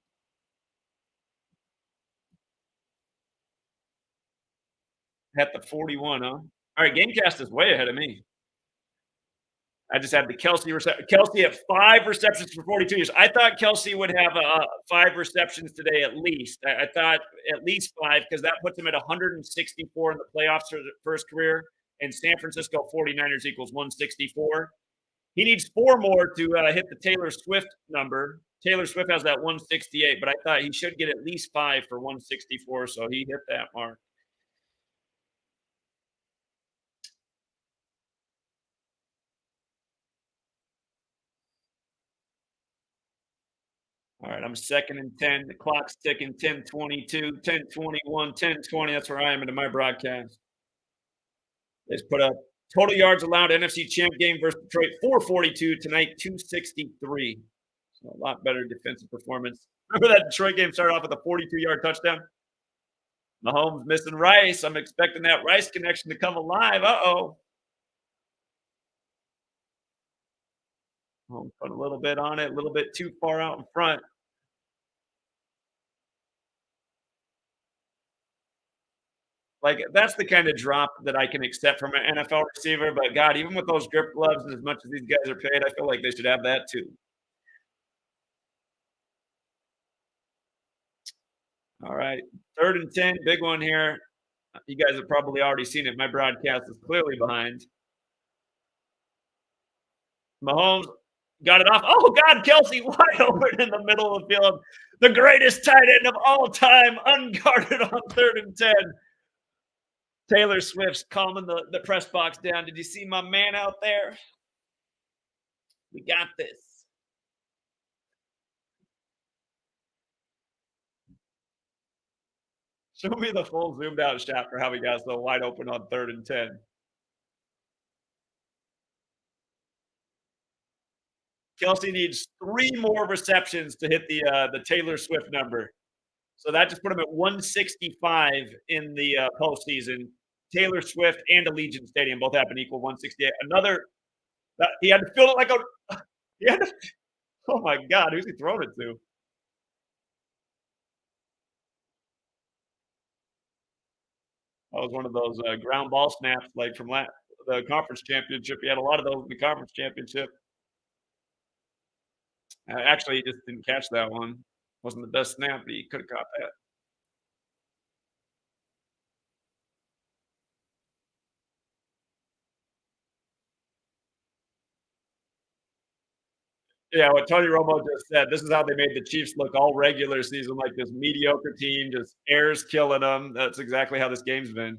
At the 41, huh? All right, Gamecast is way ahead of me. I just had the Kelsey at 5 receptions for 42 years. I thought Kelsey would have 5 receptions today at least. I thought at least 5 because that puts him at 164 in the playoffs for his career. And San Francisco 49ers equals 164. He needs 4 more to hit the Taylor Swift number. Taylor Swift has that 168, but I thought he should get at least 5 for 164, so he hit that mark. All right, I'm 2nd and 10. The clock's ticking 10:22, 10:21, 10:20. That's where I am into my broadcast. They just put up total yards allowed NFC champ game versus Detroit 442 tonight, 263. So a lot better defensive performance. Remember that Detroit game started off with a 42-yard touchdown? Mahomes missing Rice. I'm expecting that Rice connection to come alive. Uh-oh. Mahomes put a little bit on it, a little bit too far out in front. Like, that's the kind of drop that I can accept from an NFL receiver, but God, even with those grip gloves and as much as these guys are paid, I feel like they should have that too. All right, 3rd and 10, big one here. You guys have probably already seen it. My broadcast is clearly behind. Mahomes got it off. Oh, God, Kelsey wide open in the middle of the field. The greatest tight end of all time, unguarded on 3rd and 10. Taylor Swift's calming the press box down. Did you see my man out there? We got this. Show me the full zoomed out shot for how he got so wide open on 3rd and 10. Kelsey needs 3 more receptions to hit the Taylor Swift number. So that just put him at 165 in the postseason. Taylor Swift and Allegiant Stadium both happen to equal 168. He had to fill it like a. He had to, oh my God, who's he throwing it to? That was one of those ground ball snaps like from the conference championship. He had a lot of those in the conference championship. Actually, he just didn't catch that one. Wasn't the best snap, but he could have caught that. Yeah, what Tony Romo just said. This is how they made the Chiefs look all regular season like this mediocre team, just airs killing them. That's exactly how this game's been.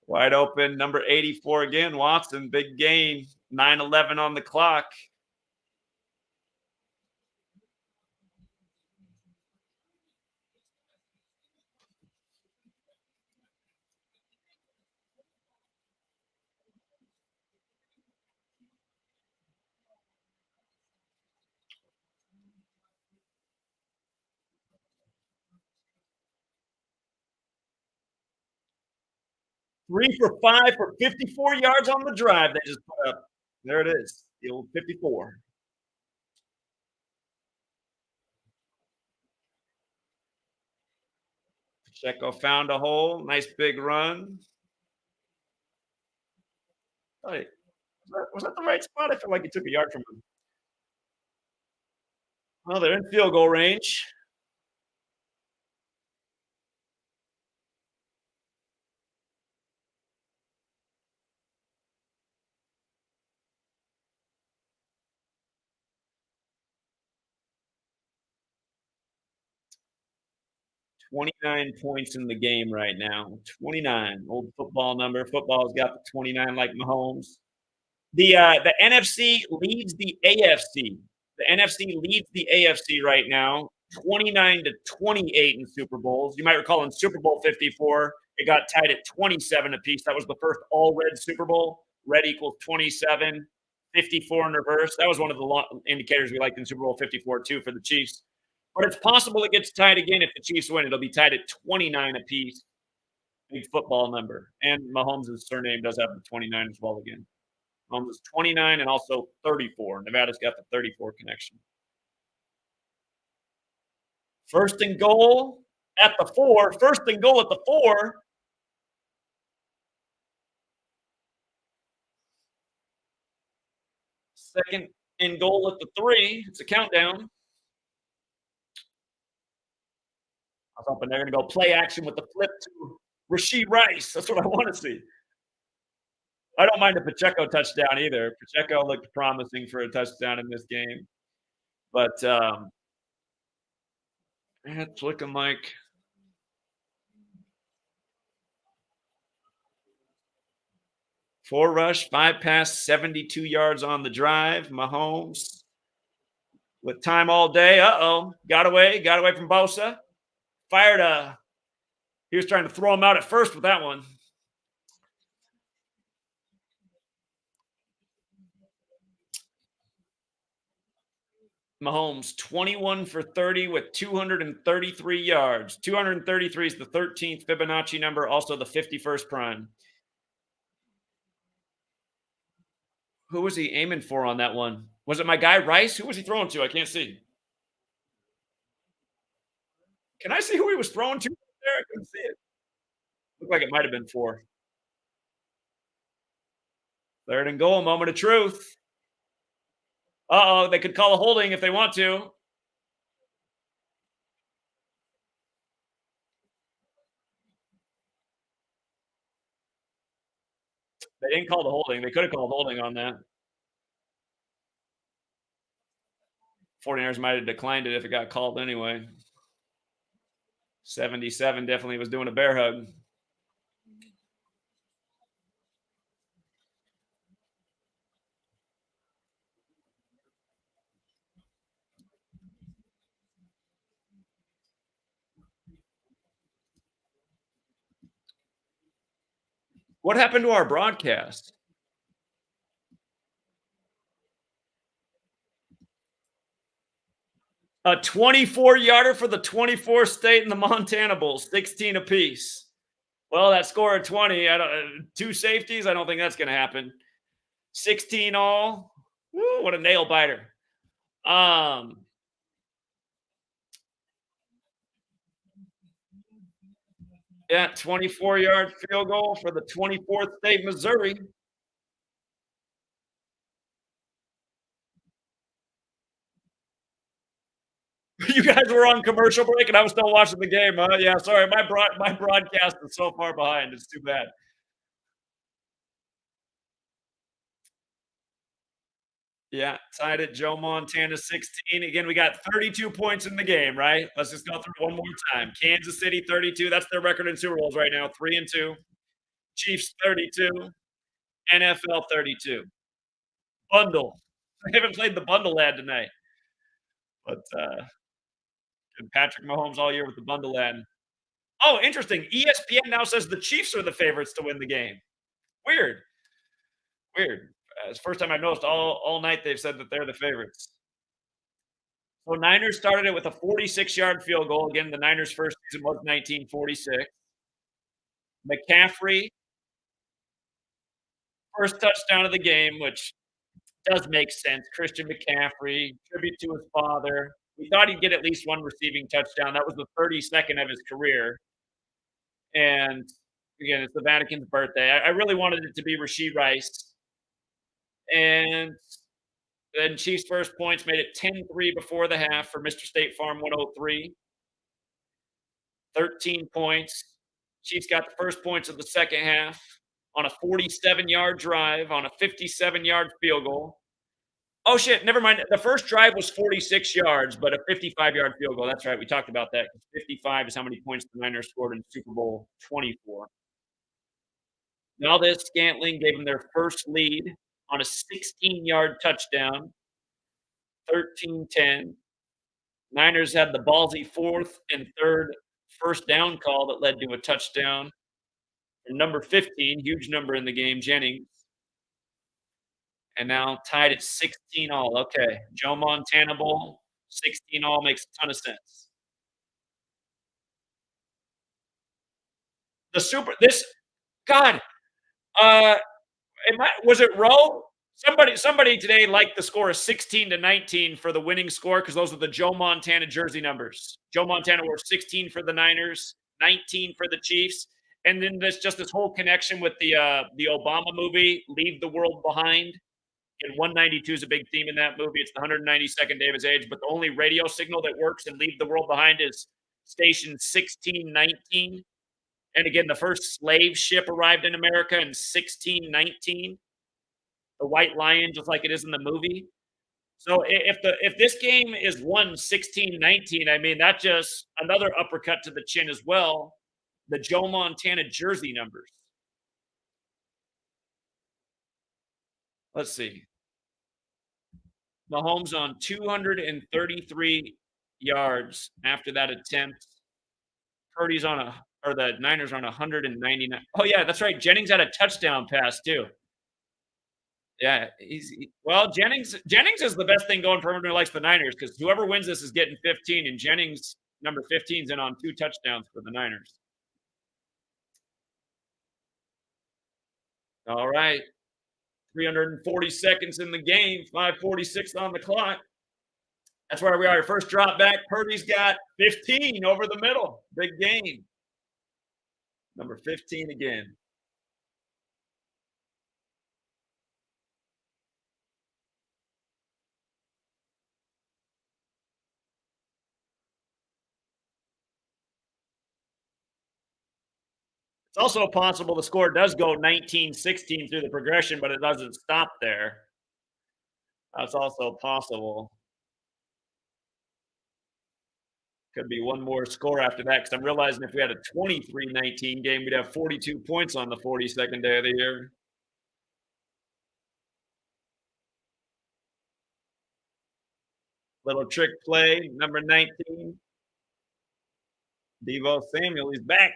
Wide open, number 84 again, Watson, big gain, 9:11 on the clock. 3 for 5 for 54 yards on the drive they just put up. There it is, the old 54. Pacheco found a hole, nice big run. Hey, was that the right spot? I feel like he took a yard from him. Well, they're in field goal range. 29 points in the game right now. 29, old football number. Football's got the 29 like Mahomes. The NFC leads the AFC. The NFC leads the AFC right now, 29 to 28 in Super Bowls. You might recall in Super Bowl 54, it got tied at 27 apiece. That was the first all red Super Bowl. Red equals 27, 54 in reverse. That was one of the indicators we liked in Super Bowl 54 too for the Chiefs. But it's possible it gets tied again if the Chiefs win. It'll be tied at 29 apiece. Big football number. And Mahomes' surname does have the 29 as well again. Mahomes is 29 and also 34. Nevada's got the 34 connection. First and goal at the 4. First and goal at the 4. Second and goal at the 3. It's a countdown. I was hoping they're going to go play action with the flip to Rashee Rice. That's what I want to see. I don't mind a Pacheco touchdown either. Pacheco looked promising for a touchdown in this game. But it's looking like four rush, 5 pass, 72 yards on the drive. Mahomes with time all day. Uh-oh. Got away from Bosa. Fired he was trying to throw him out at first with that one. Mahomes, 21 for 30 with 233 yards. 233 is the 13th Fibonacci number, also the 51st prime. Who was he aiming for on that one? Was it my guy Rice? Who was he throwing to? I can't see. Can I see who he was throwing to there? I couldn't see it. Looked like it might have been 4. Third and goal, moment of truth. Uh-oh, they could call a holding if they want to. They didn't call the holding. They could have called holding on that. 49ers might have declined it if it got called anyway. 77 definitely was doing a bear hug. What happened to our broadcast? A 24-yarder for the 24th state in the Montana Bowl, 16 apiece. Well, that score of 20, 2 safeties, I don't think that's going to happen. 16 all. Woo, what a nail biter. Yeah, 24-yard field goal for the 24th state, Missouri. You guys were on commercial break, and I was still watching the game, huh? Yeah, sorry, my broadcast is so far behind. It's too bad. Yeah, tied at Joe Montana 16. Again, we got 32 points in the game, right? Let's just go through one more time. Kansas City 32. That's their record in Super Bowls right now, 3-2. Chiefs 32. NFL 32. Bundle. I haven't played the bundle ad tonight. But Patrick Mahomes all year with the bundle ad. Oh, interesting. ESPN now says the Chiefs are the favorites to win the game. Weird. Weird. It's the first time I've noticed all night they've said that they're the favorites. So Niners started it with a 46-yard field goal. Again, the Niners' first season was 1946. McCaffrey, first touchdown of the game, which does make sense. Christian McCaffrey, tribute to his father. We thought he'd get at least one receiving touchdown. That was the 32nd of his career. And again, it's the Vatican's birthday. I really wanted it to be Rashee Rice. And then Chiefs' first points made it 10-3 before the half for Mr. State Farm 103. 13 points. Chiefs got the first points of the second half on a 47-yard drive on a 57-yard field goal. Oh, shit, never mind. The first drive was 46 yards, but a 55-yard field goal. That's right, we talked about that. 55 is how many points the Niners scored in Super Bowl 24. Valdez-Scantling gave them their first lead on a 16-yard touchdown, 13-10. Niners had the ballsy 4th and 3rd first down call that led to a touchdown. And number 15, huge number in the game, Jennings, and now tied at 16 all. Okay, Joe Montana Bowl, 16 all makes a ton of sense. The super this God, uh, was it Rowe? Somebody today liked the score of 16-19 for the winning score because those are the Joe Montana jersey numbers. Joe Montana wore 16 for the Niners, 19 for the Chiefs, and then there's just this whole connection with the Obama movie, Leave the World Behind. And 192 is a big theme in that movie. It's the 192nd day of his age, but the only radio signal that works in Leave the World Behind is station 1619. And again, the first slave ship arrived in America in 1619. The White Lion, just like it is in the movie. So if this game is won 16-19, I mean that's just another uppercut to the chin as well. The Joe Montana jersey numbers. Let's see. Mahomes on 233 yards after that attempt. Purdy's on or the Niners on 199. Oh yeah, that's right. Jennings had a touchdown pass too. Yeah, well, Jennings is the best thing going for everyone who likes the Niners because whoever wins this is getting 15, and Jennings number 15 is in on 2 touchdowns for the Niners. All right, 340 seconds in the game, 5:46 on the clock. That's where we are. First drop back. Purdy's got 15 over the middle. Big game. Number 15 again. It's also possible the score does go 19-16 through the progression, but it doesn't stop there. That's also possible. Could be one more score after that because I'm realizing if we had a 23-19 game, we'd have 42 points on the 42nd day of the year. Little trick play, number 19. Devo Samuel, he's back.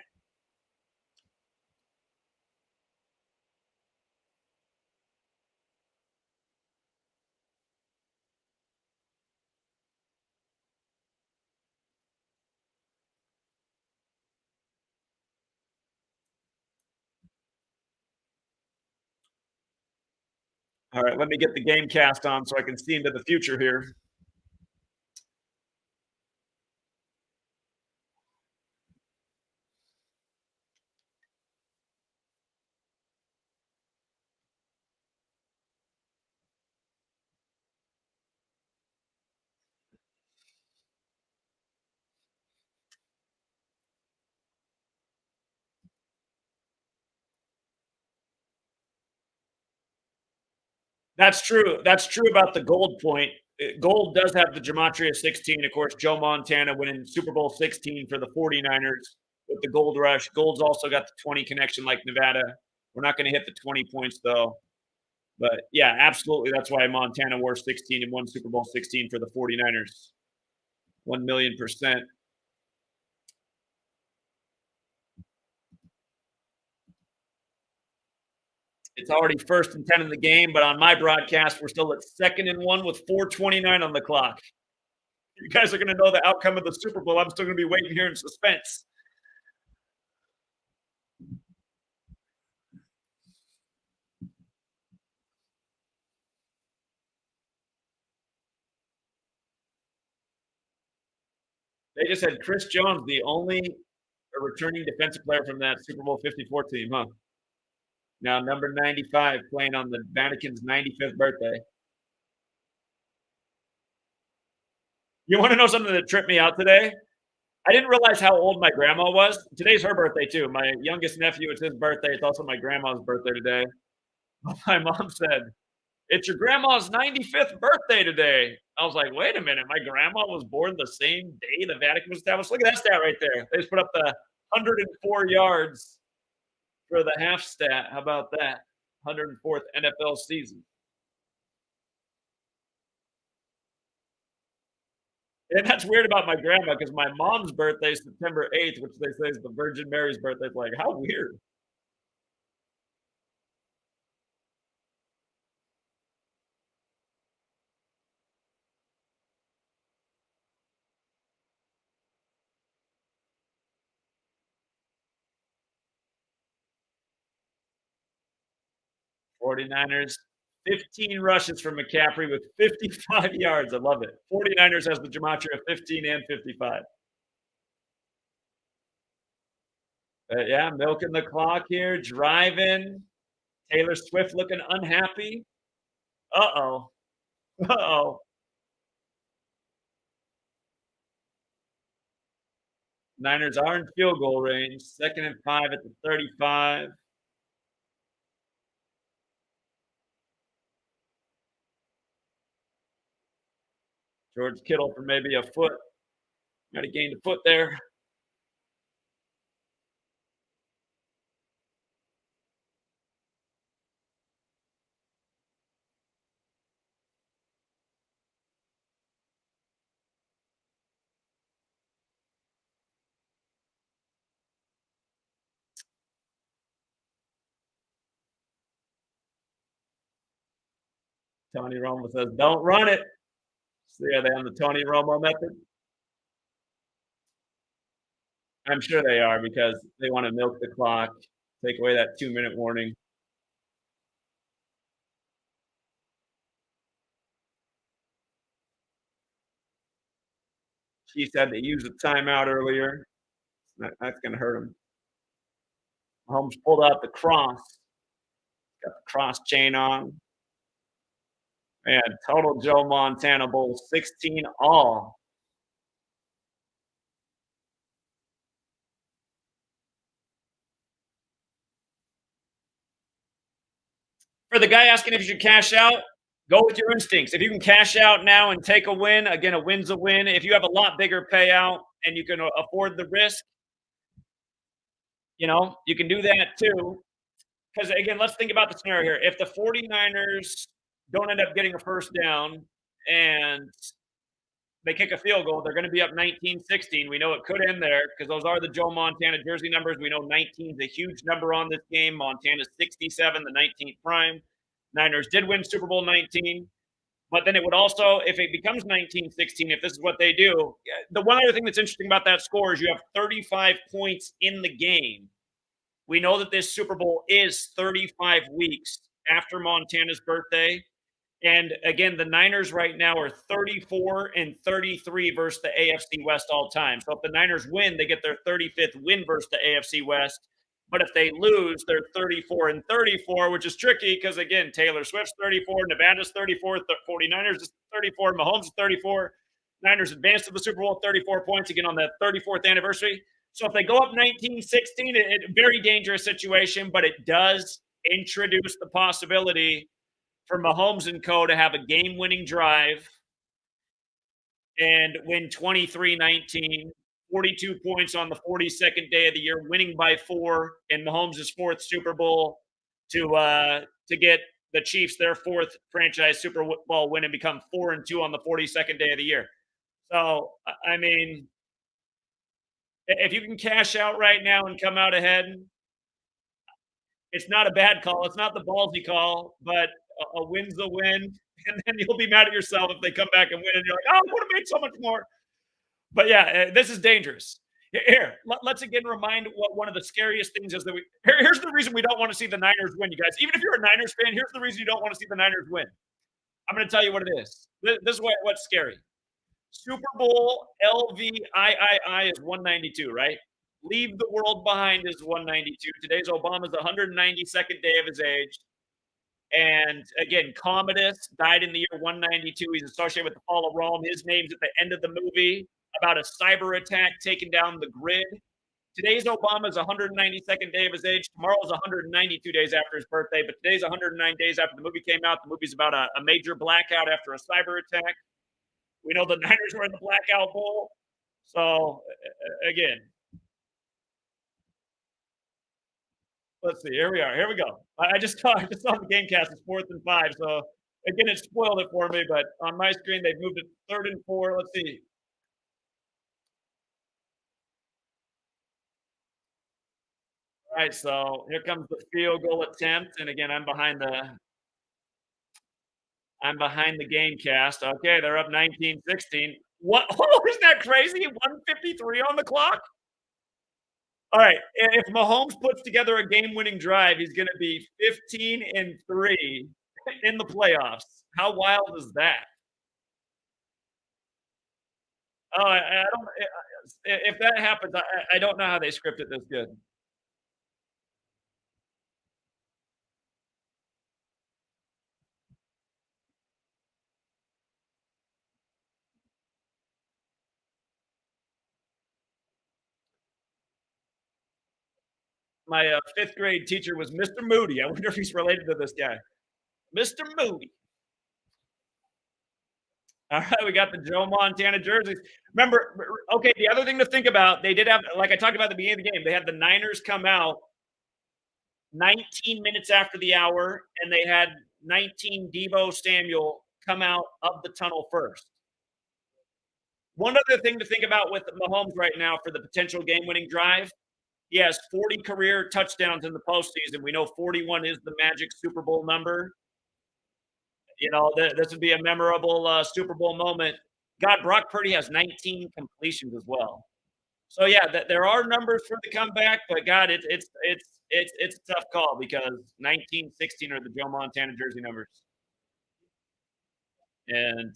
All right, let me get the game cast on so I can see into the future here. That's true. That's true about the gold point. Gold does have the Gematria 16. Of course, Joe Montana winning Super Bowl 16 for the 49ers with the gold rush. Gold's also got the 20 connection like Nevada. We're not going to hit the 20 points, though. But yeah, absolutely. That's why Montana wore 16 and won Super Bowl 16 for the 49ers. 1,000,000%. It's already 1st and 10 in the game, but on my broadcast, we're still at 2nd and 1 with 4:29 on the clock. You guys are going to know the outcome of the Super Bowl. I'm still going to be waiting here in suspense. They just had Chris Jones, the only returning defensive player from that Super Bowl 54 team, huh? Now, number 95 playing on the Vatican's 95th birthday. You want to know something that tripped me out today? I didn't realize how old my grandma was. Today's her birthday, too. My youngest nephew, it's his birthday. It's also my grandma's birthday today. My mom said, It's your grandma's 95th birthday today. I was like, wait a minute, my grandma was born the same day the Vatican was established. Look at that stat right there. They just put up the 104 yards for the half stat. How about that? 104th NFL season. And that's weird about my grandma because my mom's birthday is September 8th, which they say is the Virgin Mary's birthday. It's like, how weird. 49ers, 15 rushes from McCaffrey with 55 yards. I love it. 49ers has the gematria of 15 and 55. Yeah, milking the clock here, driving. Taylor Swift looking unhappy. Uh-oh. Uh-oh. Niners are in field goal range. 2nd and 5 at the 35. George Kittle for maybe a foot. Might have gained a foot there. Tony Romo says, don't run it. So are they on the Tony Romo method? I'm sure they are because they want to milk the clock, take away that 2-minute warning. She said they used a timeout earlier. That's going to hurt him. Holmes pulled out the cross, got the cross chain on. Man, total Joe Montana Bowl, 16 all. For the guy asking if you should cash out, go with your instincts. If you can cash out now and take a win, again, a win's a win. If you have a lot bigger payout and you can afford the risk, you can do that too. Because again, let's think about the scenario here. If the 49ers don't end up getting a first down and they kick a field goal, they're going to be up 19-16. We know it could end there because those are the Joe Montana jersey numbers. We know 19 is a huge number on this game. Montana's 67, the 19th prime. Niners did win Super Bowl 19. But then it would also, if it becomes 19-16, if this is what they do, the one other thing that's interesting about that score is you have 35 points in the game. We know that this Super Bowl is 35 weeks after Montana's birthday. And again, the Niners right now are 34 and 33 versus the AFC West all time. So if the Niners win, they get their 35th win versus the AFC West. But if they lose, they're 34 and 34, which is tricky because, again, Taylor Swift's 34, Nevada's 34, 49ers is 34, Mahomes is 34. Niners advanced to the Super Bowl at 34 points, again, on the 34th anniversary. So if they go up 19-16, it's a very dangerous situation, but it does introduce the possibility for Mahomes and co. to have a game-winning drive and win 23-19, 42 points on the 42nd day of the year, winning by 4 in Mahomes' 4th Super Bowl to get the Chiefs their 4th franchise Super Bowl win and become 4-2 on the 42nd day of the year. So, I mean, if you can cash out right now and come out ahead, it's not a bad call. It's not the ballsy call, but a win's a win. And then you'll be mad at yourself if they come back and win, and you're like, "Oh, I would have made so much more." But yeah, this is dangerous. Here, let's again remind what one of the scariest things is that here's the reason we don't want to see the Niners win, you guys. Even if you're a Niners fan, here's the reason you don't want to see the Niners win. I'm going to tell you what it is. This is what's scary. Super Bowl LVIII is 192, right? Leave the World Behind is 192. Today's Obama's 192nd day of his age. And again, Commodus died in the year 192. He's associated with the fall of Rome. His name's at the end of the movie about a cyber attack taking down the grid Today's Obama's 192nd day of his age. Tomorrow's 192 days after his birthday, but today's 109 days after the movie came out. The movie's about a major blackout after a cyber attack. We know the Niners were in the blackout bowl. So again, let's see. Here we are. Here we go. I just saw the game cast. It's 4th and 5. So again, it spoiled it for me. But on my screen, they've moved it 3rd and 4. Let's see. All right. So here comes the field goal attempt, and again, I'm behind the game cast. Okay, they're up 19-16. What? Oh, isn't that crazy? 153 on the clock. All right. If Mahomes puts together a game-winning drive, he's going to be 15-3 in the playoffs. How wild is that? Oh, I don't. If that happens, I don't know how they script it this good. My 5th grade teacher was Mr. Moody. I wonder if he's related to this guy, Mr. Moody. All right, we got the Joe Montana jerseys. Remember, okay, the other thing to think about, they did have, like I talked about at the beginning of the game, they had the Niners come out 19 minutes after the hour, and they had 19 Debo Samuel come out of the tunnel first. One other thing to think about with Mahomes right now for the potential game-winning drive, he has 40 career touchdowns in the postseason. We know 41 is the magic Super Bowl number. This would be a memorable Super Bowl moment. God, Brock Purdy has 19 completions as well. So yeah, there are numbers for the comeback, but God, it's a tough call because 19-16 are the Joe Montana jersey numbers. And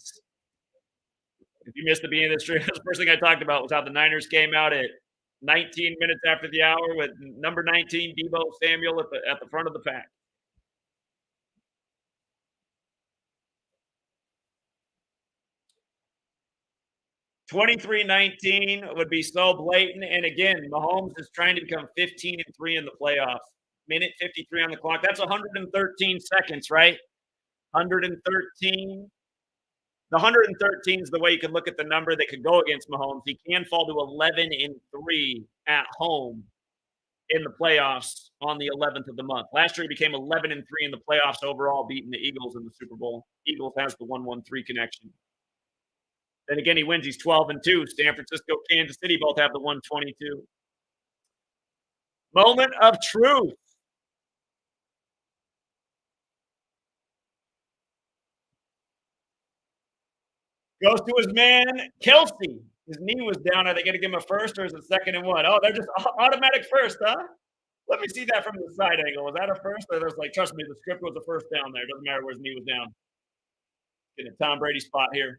if you missed the beginning of this stream, the first thing I talked about was how the Niners came out at 19 minutes after the hour with number 19 Debo Samuel at the front of the pack. 23-19 would be so blatant. And again, Mahomes is trying to become 15-3 in the playoffs. Minute 53 on the clock. That's 113 seconds, right? 113. The 113 is the way you can look at the number that could go against Mahomes. He can fall to 11-3 at home in the playoffs on the 11th of the month. Last year, he became 11-3 in the playoffs overall, beating the Eagles in the Super Bowl. Eagles has the 1-1-3 connection. Then again, he wins. He's 12-2. San Francisco, Kansas City both have the 122. Moment of truth. Goes to his man, Kelsey. His knee was down. Are they going to give him a first or is it 2nd and 1? Oh, they're just automatic first, huh? Let me see that from the side angle. Was that a first? Or there's like, trust me, the script was a first down there. It doesn't matter where his knee was down. Get a Tom Brady spot here.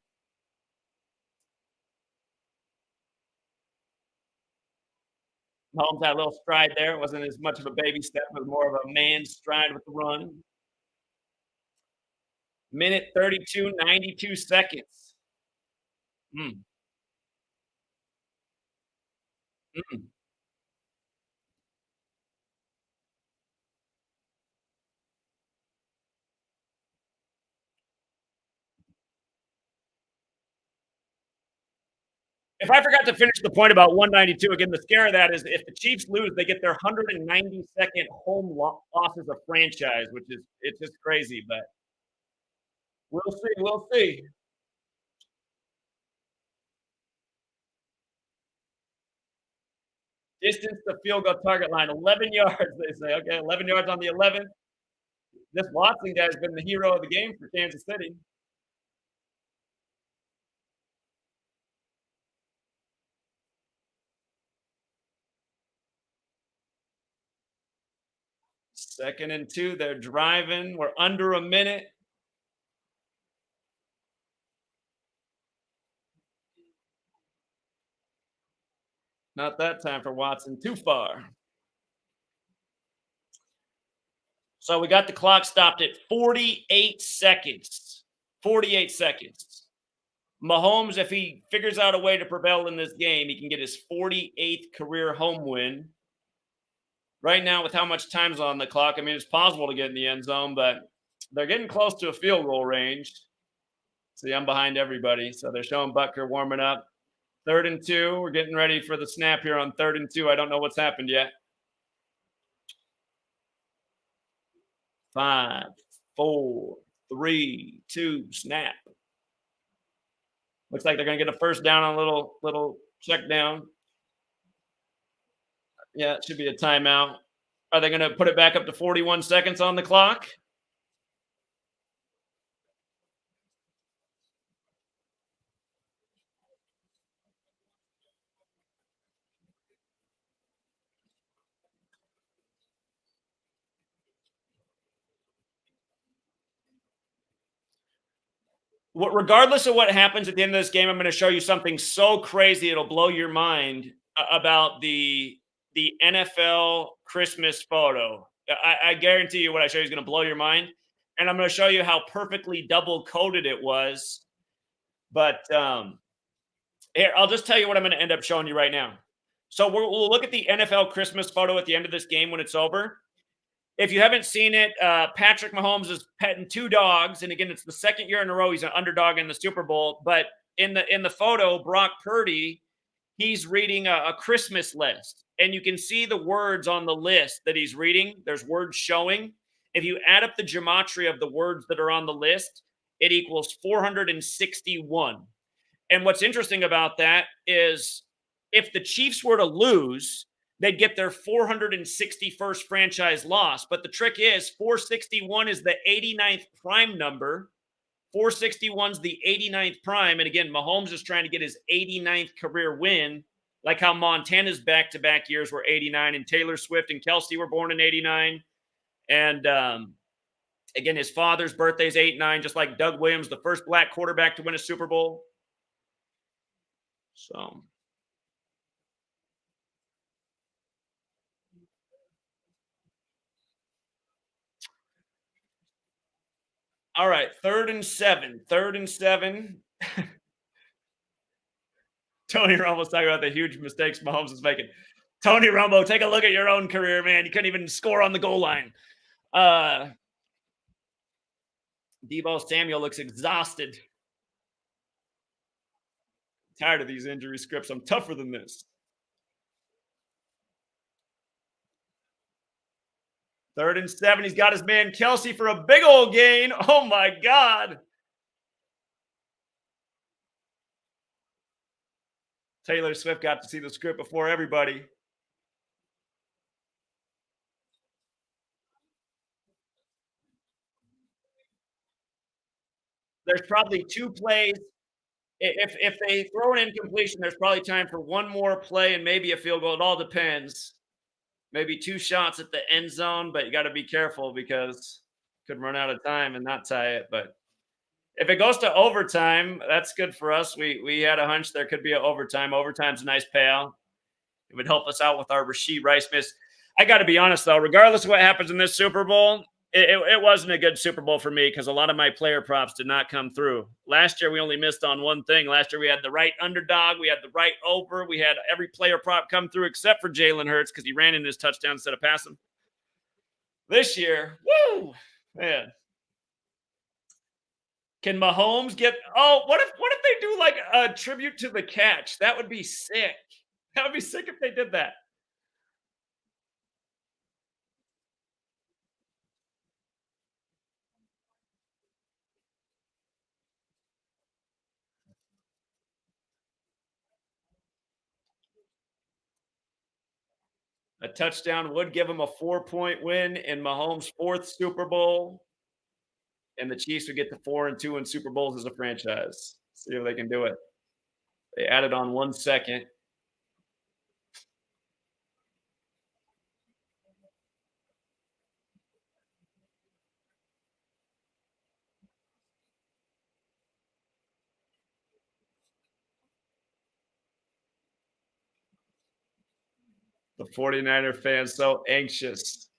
Mahomes had a little stride there. It wasn't as much of a baby step, but more of a man stride with the run. Minute 32, 92 seconds. Mm. Mm. If I forgot to finish the point about 192, again, the scare of that is if the Chiefs lose, they get their 192nd home losses of franchise, which is it's just crazy. But we'll see. We'll see. Distance to field goal target line, 11 yards. They say, okay, 11 yards on the 11th. This Watson guy has been the hero of the game for Kansas City. Second and 2. They're driving. We're under a minute. Not that time for Watson. Too far. So we got the clock stopped at 48 seconds. 48 seconds. Mahomes, if he figures out a way to prevail in this game, he can get his 48th career home win. Right now, with how much time's on the clock, I mean, it's possible to get in the end zone, but they're getting close to a field goal range. See, I'm behind everybody. So they're showing Butker warming up. 3rd and 2. We're getting ready for the snap here on 3rd and 2. I don't know what's happened yet. 5, 4, 3, 2, snap. Looks like they're going to get a first down on a little check down. Yeah, it should be a timeout. Are they going to put it back up to 41 seconds on the clock? Regardless of what happens at the end of this game, I'm going to show you something so crazy it'll blow your mind about the NFL Christmas photo. I guarantee you what I show you is going to blow your mind, and I'm going to show you how perfectly double coded it was. But here, I'll just tell you what I'm going to end up showing you right now. So we'll look at the NFL Christmas photo at the end of this game when it's over. If you haven't seen it, Patrick Mahomes is petting 2 dogs, and again, it's the 2nd year in a row he's an underdog in the Super Bowl. But in the photo, Brock Purdy, he's reading a Christmas list, and you can see the words on the list that he's reading. There's words showing. If you add up the gematria of the words that are on the list, it equals 461. And what's interesting about that is if the Chiefs were to lose, they'd get their 461st franchise loss. But the trick is 461 is the 89th prime number. 461 is the 89th prime. And again, Mahomes is trying to get his 89th career win, like how Montana's back-to-back years were 89, and Taylor Swift and Kelsey were born in 89. And again, his father's birthday is 89, just like Doug Williams, the first black quarterback to win a Super Bowl. So all right, 3rd and 7. 3rd and 7. Tony Romo's talking about the huge mistakes Mahomes is making. Tony Romo, take a look at your own career, man. You couldn't even score on the goal line. Deebo Samuel looks exhausted. Tired of these injury scripts. I'm tougher than this. 3rd and 7. He's got his man Kelsey for a big old gain. Oh my God. Taylor Swift got to see the script before everybody. There's probably 2 plays. If they throw an incompletion, there's probably time for one more play and maybe a field goal. It all depends. Maybe 2 shots at the end zone, but you got to be careful because could run out of time and not tie it. But if it goes to overtime, that's good for us. We had a hunch there could be an overtime. Overtime's a nice payout. It would help us out with our Rasheed Rice miss. I got to be honest, though, regardless of what happens in this Super Bowl, it wasn't a good Super Bowl for me because a lot of my player props did not come through. Last year, we only missed on one thing. Last year, we had the right underdog. We had the right over. We had every player prop come through except for Jalen Hurts because he ran in his touchdown instead of passing. This year, woo, man. Can Mahomes get – oh, what if they do like a tribute to the catch? That would be sick. That would be sick if they did that. A touchdown would give him a 4-point win in Mahomes' 4th Super Bowl, and the Chiefs would get to 4-2 in Super Bowls as a franchise. See if they can do it. They added on 1 second. The 49er fans so anxious.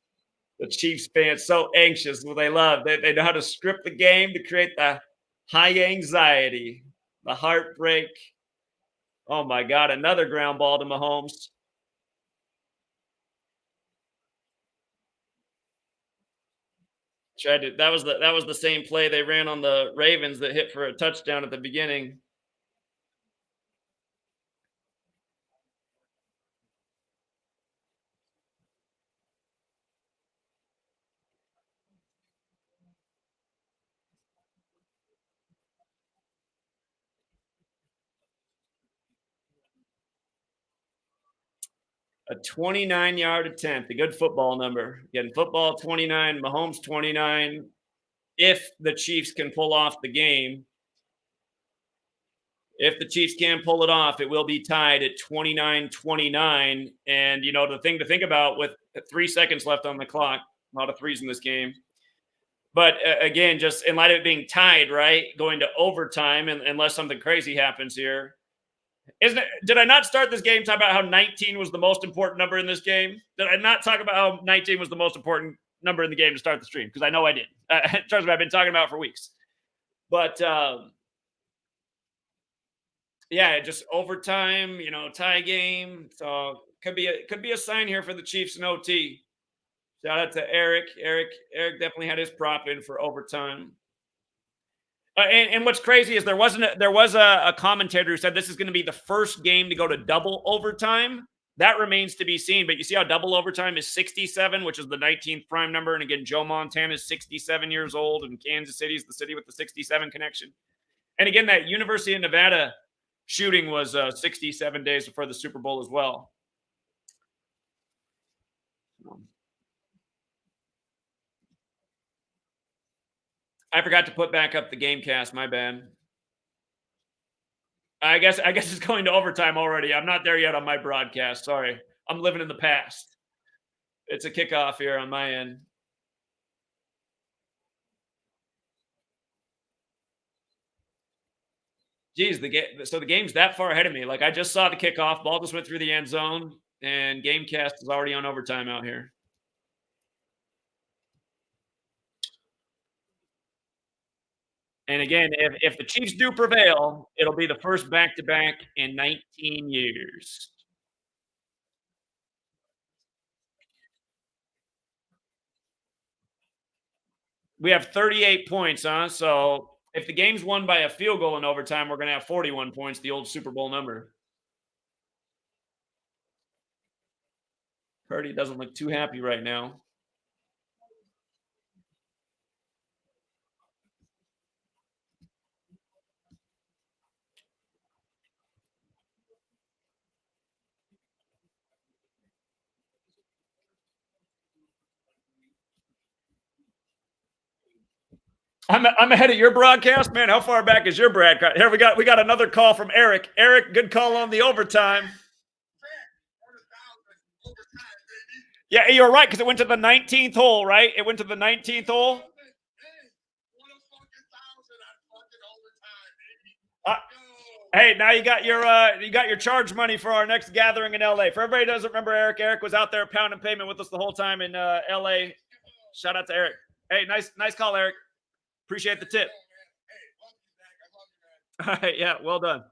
The Chiefs fans so anxious. What they love. They know how to script the game to create the high anxiety. The heartbreak. Oh my God, another ground ball to Mahomes. Tried to that was the same play they ran on the Ravens that hit for a touchdown at the beginning. A 29-yard attempt, a good football number. Again, football 29, Mahomes 29. If the Chiefs can pull off the game, if the Chiefs can pull it off, it will be tied at 29-29. And, the thing to think about with 3 seconds left on the clock, a lot of threes in this game. But again, just in light of it being tied, right, going to overtime, and unless something crazy happens here, isn't it? Did I not start this game talking about how 19 was the most important number in this game? Did I not talk about how 19 was the most important number in the game to start the stream? Because I know I did. Trust me, I've been talking about it for weeks. But yeah, just overtime, tie game. So could be a sign here for the Chiefs in OT. Shout out to Eric. Eric definitely had his prop in for overtime. And what's crazy is there was a commentator who said this is going to be the first game to go to double overtime. That remains to be seen. But you see how double overtime is 67, which is the 19th prime number. And again, Joe Montana is 67 years old, and Kansas City is the city with the 67 connection. And again, that University of Nevada shooting was 67 days before the Super Bowl as well. I forgot to put back up the game cast. My bad. I guess it's going to overtime already. I'm not there yet on my broadcast. Sorry. I'm living in the past. It's a kickoff here on my end. Geez, the game's that far ahead of me. Like, I just saw the kickoff, ball just went through the end zone, and Gamecast is already on overtime out here. And again, if the Chiefs do prevail, it'll be the first back-to-back in 19 years. We have 38 points, huh? So if the game's won by a field goal in overtime, we're going to have 41 points, the old Super Bowl number. Purdy doesn't look too happy right now. I'm ahead of your broadcast, man. How far back is your broadcast? Here we got another call from Eric. Eric, good call on the overtime. Yeah, you're right, because it went to the 19th hole, right? It went to the 19th hole. Hey, now you got your charge money for our next gathering in LA. For everybody who doesn't remember Eric was out there pounding payment with us the whole time in LA. Shout out to Eric. Hey, nice call, Eric. Appreciate the tip. All right, yeah, well done.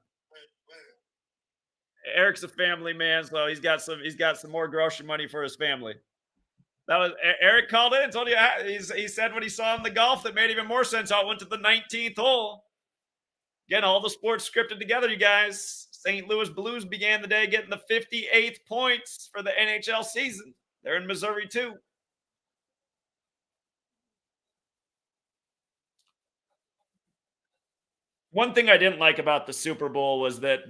Eric's a family man, so he's got some more grocery money for his family. That was Eric called in and told you he said what he saw in the golf that made even more sense. How it went to the 19th hole. Again, all the sports scripted together, you guys. St. Louis Blues began the day getting the 58th points for the NHL season. They're in Missouri too. One thing I didn't like about the Super Bowl was that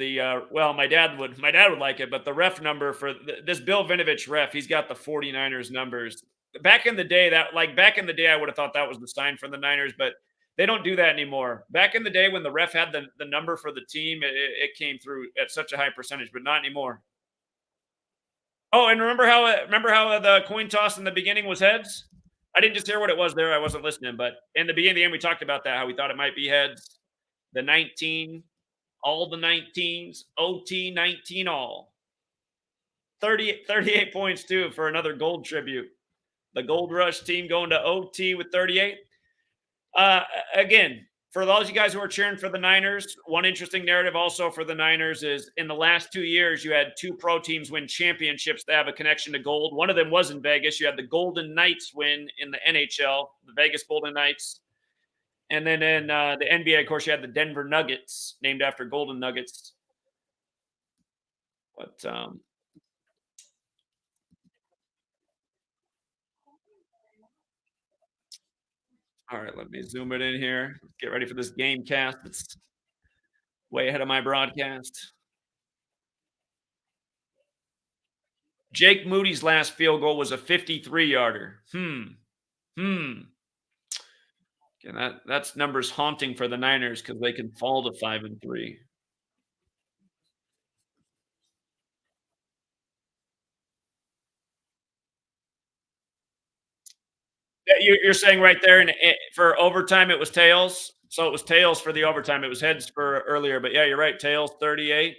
my dad would like it, but the ref number for this Bill Vinovich ref, he's got the 49ers numbers. Back in the day, I would have thought that was the sign for the Niners, but they don't do that anymore. Back in the day when the ref had the number for the team, it came through at such a high percentage, but not anymore. Oh, and remember how the coin toss in the beginning was heads? I didn't just hear what it was there. I wasn't listening, but in the beginning of the game, we talked about that, how we thought it might be heads. The 19, all the 19s, OT 19 all. 38 points too for another gold tribute. The Gold Rush team going to OT with 38. Again, For those of you guys who are cheering for the Niners, one interesting narrative also for the Niners is in the last 2 years, you had two pro teams win championships that have a connection to gold. One of them was in Vegas. You had the Golden Knights win in the NHL, the Vegas Golden Knights. And then in the NBA, of course, you had the Denver Nuggets, named after Golden Nuggets. But all right, let me zoom it in here. Get ready for this game cast. It's way ahead of my broadcast. Jake Moody's last field goal was a 53-yarder. And that's numbers haunting for the Niners because they can fall to 5-3. Yeah, you're saying right there, and for overtime it was tails. So it was tails for the overtime. It was heads for earlier, but yeah, you're right. Tails 38,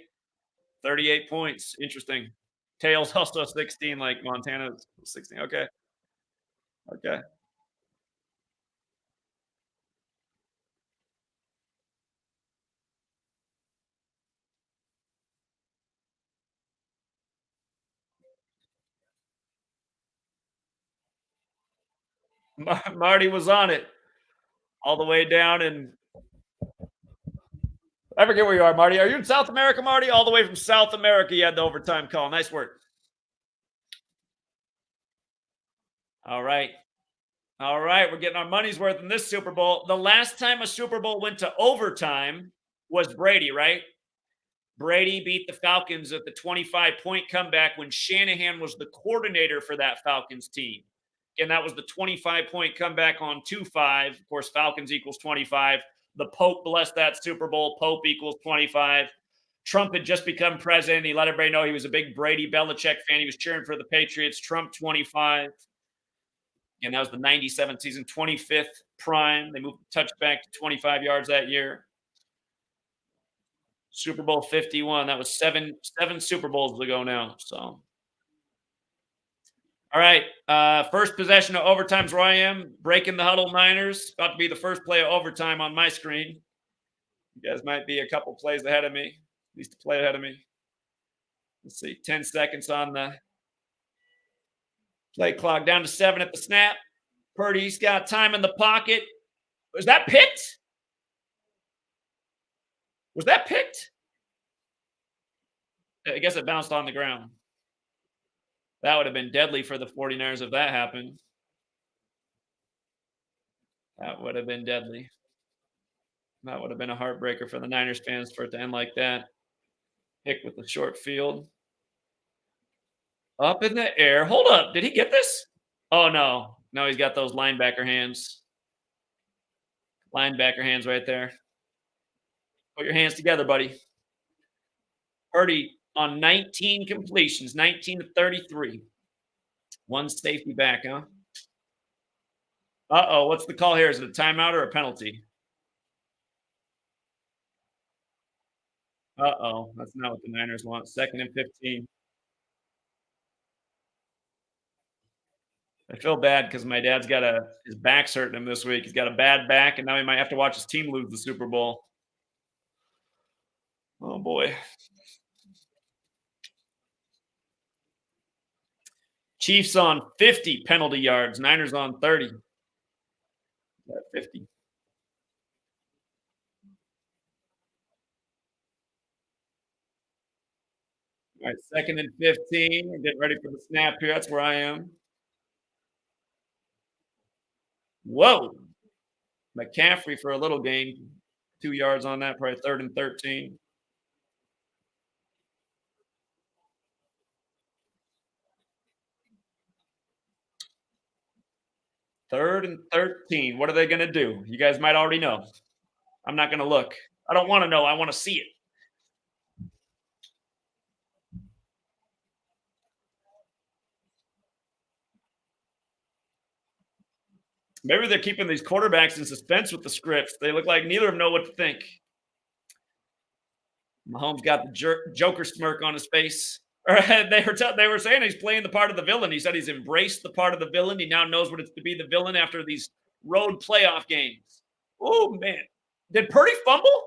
38 points. Interesting. Tails also 16, like Montana 16. Okay, okay. Marty was on it all the way down, and I forget where you are, Marty. Are you in South America, Marty? All the way from South America, you had the overtime call. Nice work. All right. All right. We're getting our money's worth in this Super Bowl. The last time a Super Bowl went to overtime was Brady, right? Brady beat the Falcons at the 25-point comeback when Shanahan was the coordinator for that Falcons team. And that was the 25-point comeback on 2-5. Of course, Falcons equals 25. The Pope blessed that Super Bowl. Pope equals 25. Trump had just become president. He let everybody know he was a big Brady Belichick fan. He was cheering for the Patriots. Trump 25. And that was the 97 season, 25th prime. They moved the touchback to 25 yards that year. Super Bowl 51. That was seven Super Bowls ago now. So, all right. First possession of overtime's where I am. Breaking the huddle Niners. About to be the first play of overtime on my screen. You guys might be a couple plays ahead of me. At least a play ahead of me. Let's see. 10 seconds on the play clock. Down to 7 at the snap. Purdy's got time in the pocket. Was that picked? Was that picked? I guess it bounced on the ground. That would have been deadly for the 49ers if that happened. That would have been deadly. That would have been a heartbreaker for the Niners fans for it to end like that. Pick with the short field. Up in the air. Hold up. Did he get this? Oh, no. No, he's got those linebacker hands. Linebacker hands right there. Put your hands together, buddy. Purdy on 19 completions, 19 to 33. One safety back, huh? Uh-oh, what's the call here? Is it a timeout or a penalty? Uh-oh, that's not what the Niners want. 2nd and 15. I feel bad because my dad's got his back's hurting him this week. He's got a bad back, and now he might have to watch his team lose the Super Bowl. Oh, boy. Chiefs on 50 penalty yards. Niners on 30. 50. All right, 2nd and 15. We're getting ready for the snap here. That's where I am. Whoa. McCaffrey for a little gain. 2 yards on that, probably 3rd and 13. Third and 13. What are they going to do? You guys might already know. I'm not going to look. I don't want to know. I want to see it. Maybe they're keeping these quarterbacks in suspense with the scripts. They look like neither of them know what to think. Mahomes got the Joker smirk on his face. They were saying he's playing the part of the villain. He said he's embraced the part of the villain. He now knows what it's to be the villain after these road playoff games. Oh, man. Did Purdy fumble?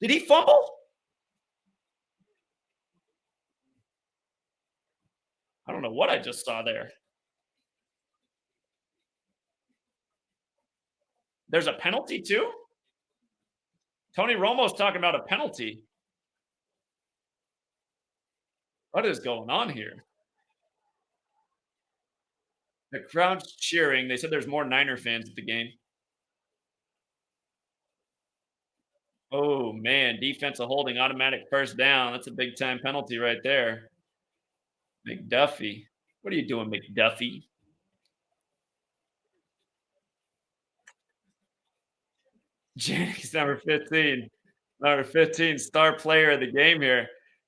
Did he fumble? I don't know what I just saw there. There's a penalty too? Tony Romo's talking about a penalty. What is going on here? The crowd's cheering. They said there's more Niner fans at the game. Oh, man. Defensive holding, automatic first down. That's a big time penalty right there. McDuffie. What are you doing, McDuffie? Jennings, number 15. Number 15, star player of the game here.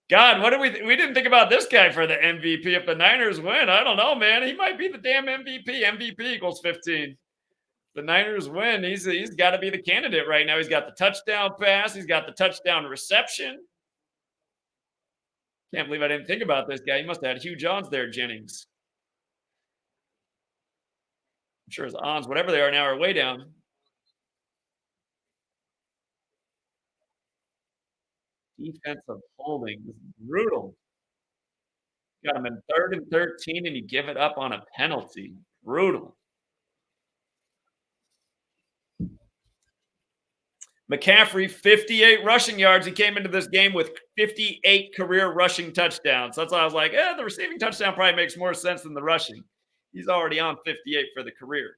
God, what did we didn't think about this guy for the MVP if the Niners win. I don't know, man. He might be the damn MVP. MVP equals 15. The Niners win. He's got to be the candidate right now. He's got the touchdown pass. He's got the touchdown reception. Can't believe I didn't think about this guy. He must have had huge odds there, Jennings. I'm sure his odds, whatever they are now, are way down. Defensive holding is brutal. Got him in 3rd and 13, and you give it up on a penalty. Brutal. McCaffrey, 58 rushing yards. He came into this game with 58 career rushing touchdowns. That's why I was like, the receiving touchdown probably makes more sense than the rushing. He's already on 58 for the career.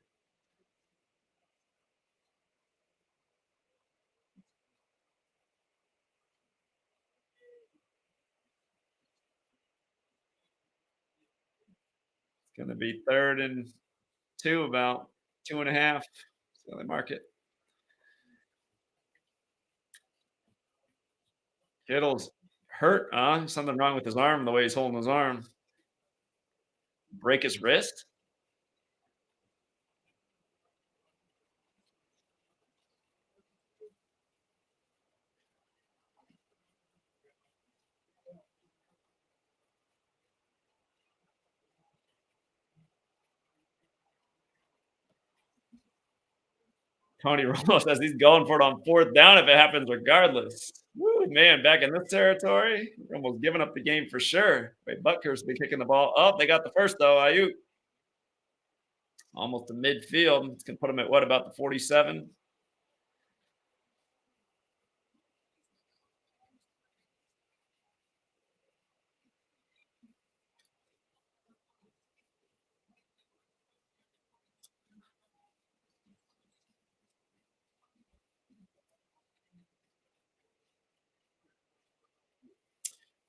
It's going to be 3rd and 2, about 2.5. So they mark it. Kittle's hurt, something wrong with his arm, the way he's holding his arm. Break his wrist? Tony Romo says he's going for it on 4th down if it happens regardless. Woo, man, back in this territory, we're almost giving up the game for sure. Wait, Butker's been kicking the ball. Oh, they got the first, though. Ayuk. Almost to midfield. It's going to put him at what, about the 47?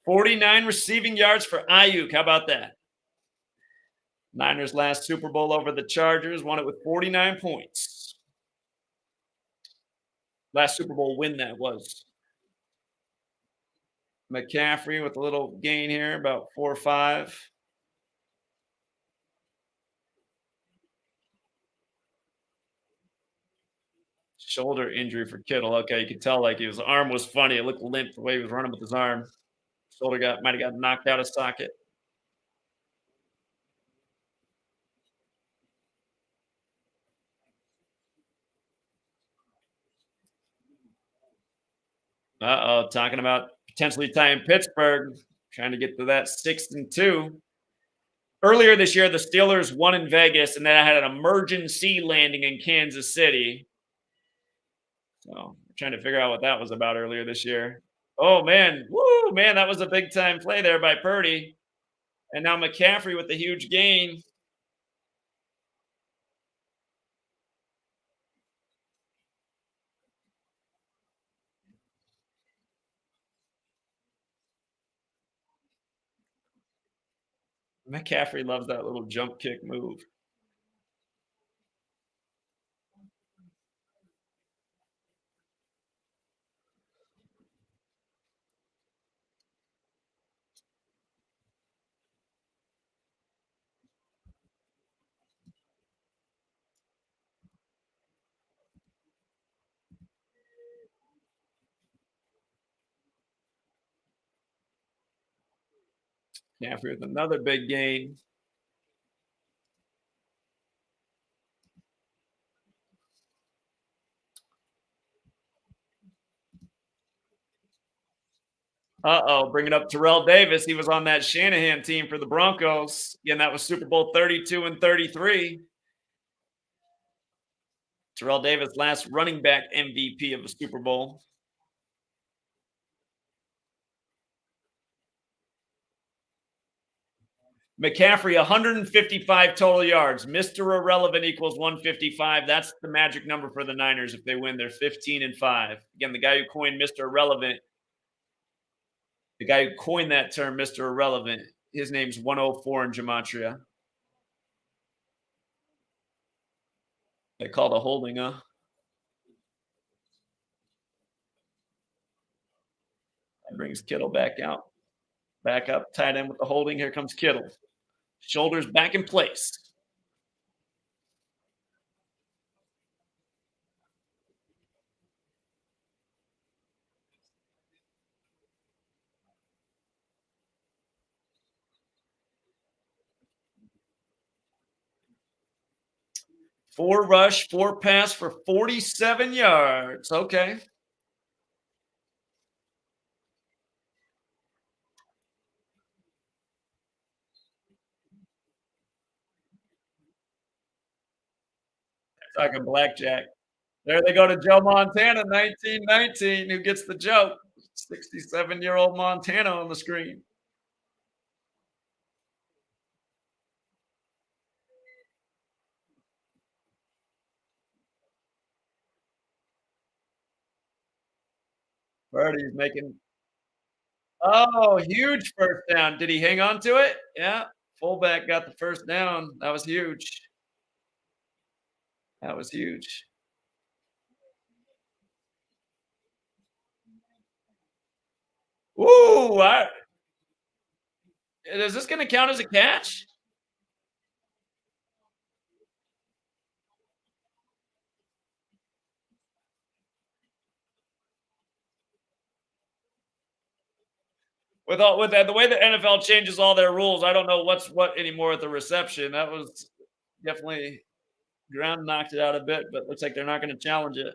$49 receiving yards for Ayuk. How about that? Niners' last Super Bowl over the Chargers won it with 49 points. Last Super Bowl win that was. McCaffrey with a little gain here, about 4 or 5. Shoulder injury for Kittle. Okay, you could tell like his arm was funny. It looked limp the way he was running with his arm. Shoulder might have got knocked out of socket. Talking about potentially tying Pittsburgh, trying to get to that 6th and 2. Earlier this year, the Steelers won in Vegas, and then I had an emergency landing in Kansas City. So trying to figure out what that was about earlier this year. Oh man, woo, man, that was a big time play there by Purdy. And now McCaffrey with the huge gain. McCaffrey loves that little jump kick move. McCaffrey with another big gain. Uh-oh, bringing up Terrell Davis. He was on that Shanahan team for the Broncos. Again, that was Super Bowl 32 and 33. Terrell Davis, last running back MVP of a Super Bowl. McCaffrey, 155 total yards. Mr. Irrelevant equals 155. That's the magic number for the Niners if they win. They're 15 and 5. Again, the guy who coined Mr. Irrelevant, the guy who coined that term, Mr. Irrelevant, his name's 104 in Gematria. They called a holding, huh? That brings Kittle back out. Back up, tight end with the holding. Here comes Kittle. Shoulders back in place. Four rush, four pass for 47 yards. Okay. Talking blackjack. There they go to Joe Montana, 1919, who gets the joke. 67-year-old Montana on the screen. Birdie's making huge first down. Did he hang on to it? Yeah. Fullback got the first down. That was huge. That was huge. Ooh, is this going to count as a catch? With that, the way the NFL changes all their rules, I don't know what's what anymore with the reception. That was definitely ground knocked it out a bit, but looks like they're not going to challenge it.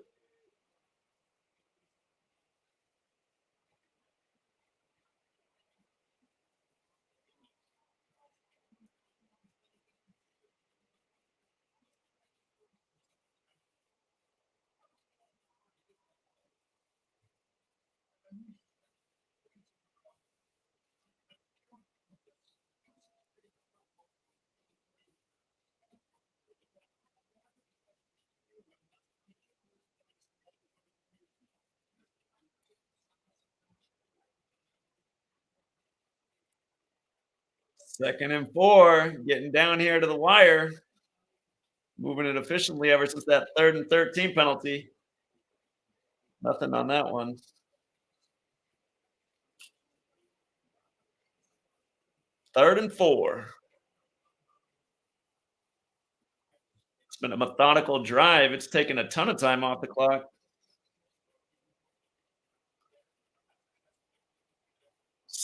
Second and 4, getting down here to the wire, moving it efficiently ever since that 3rd and 13 penalty. Nothing on that one. Third and 4. It's been a methodical drive. It's taken a ton of time off the clock.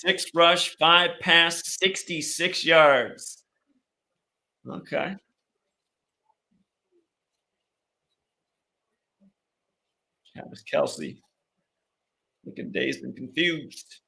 6 rush, 5 pass, 66 yards. Okay. Travis Kelsey looking dazed and confused.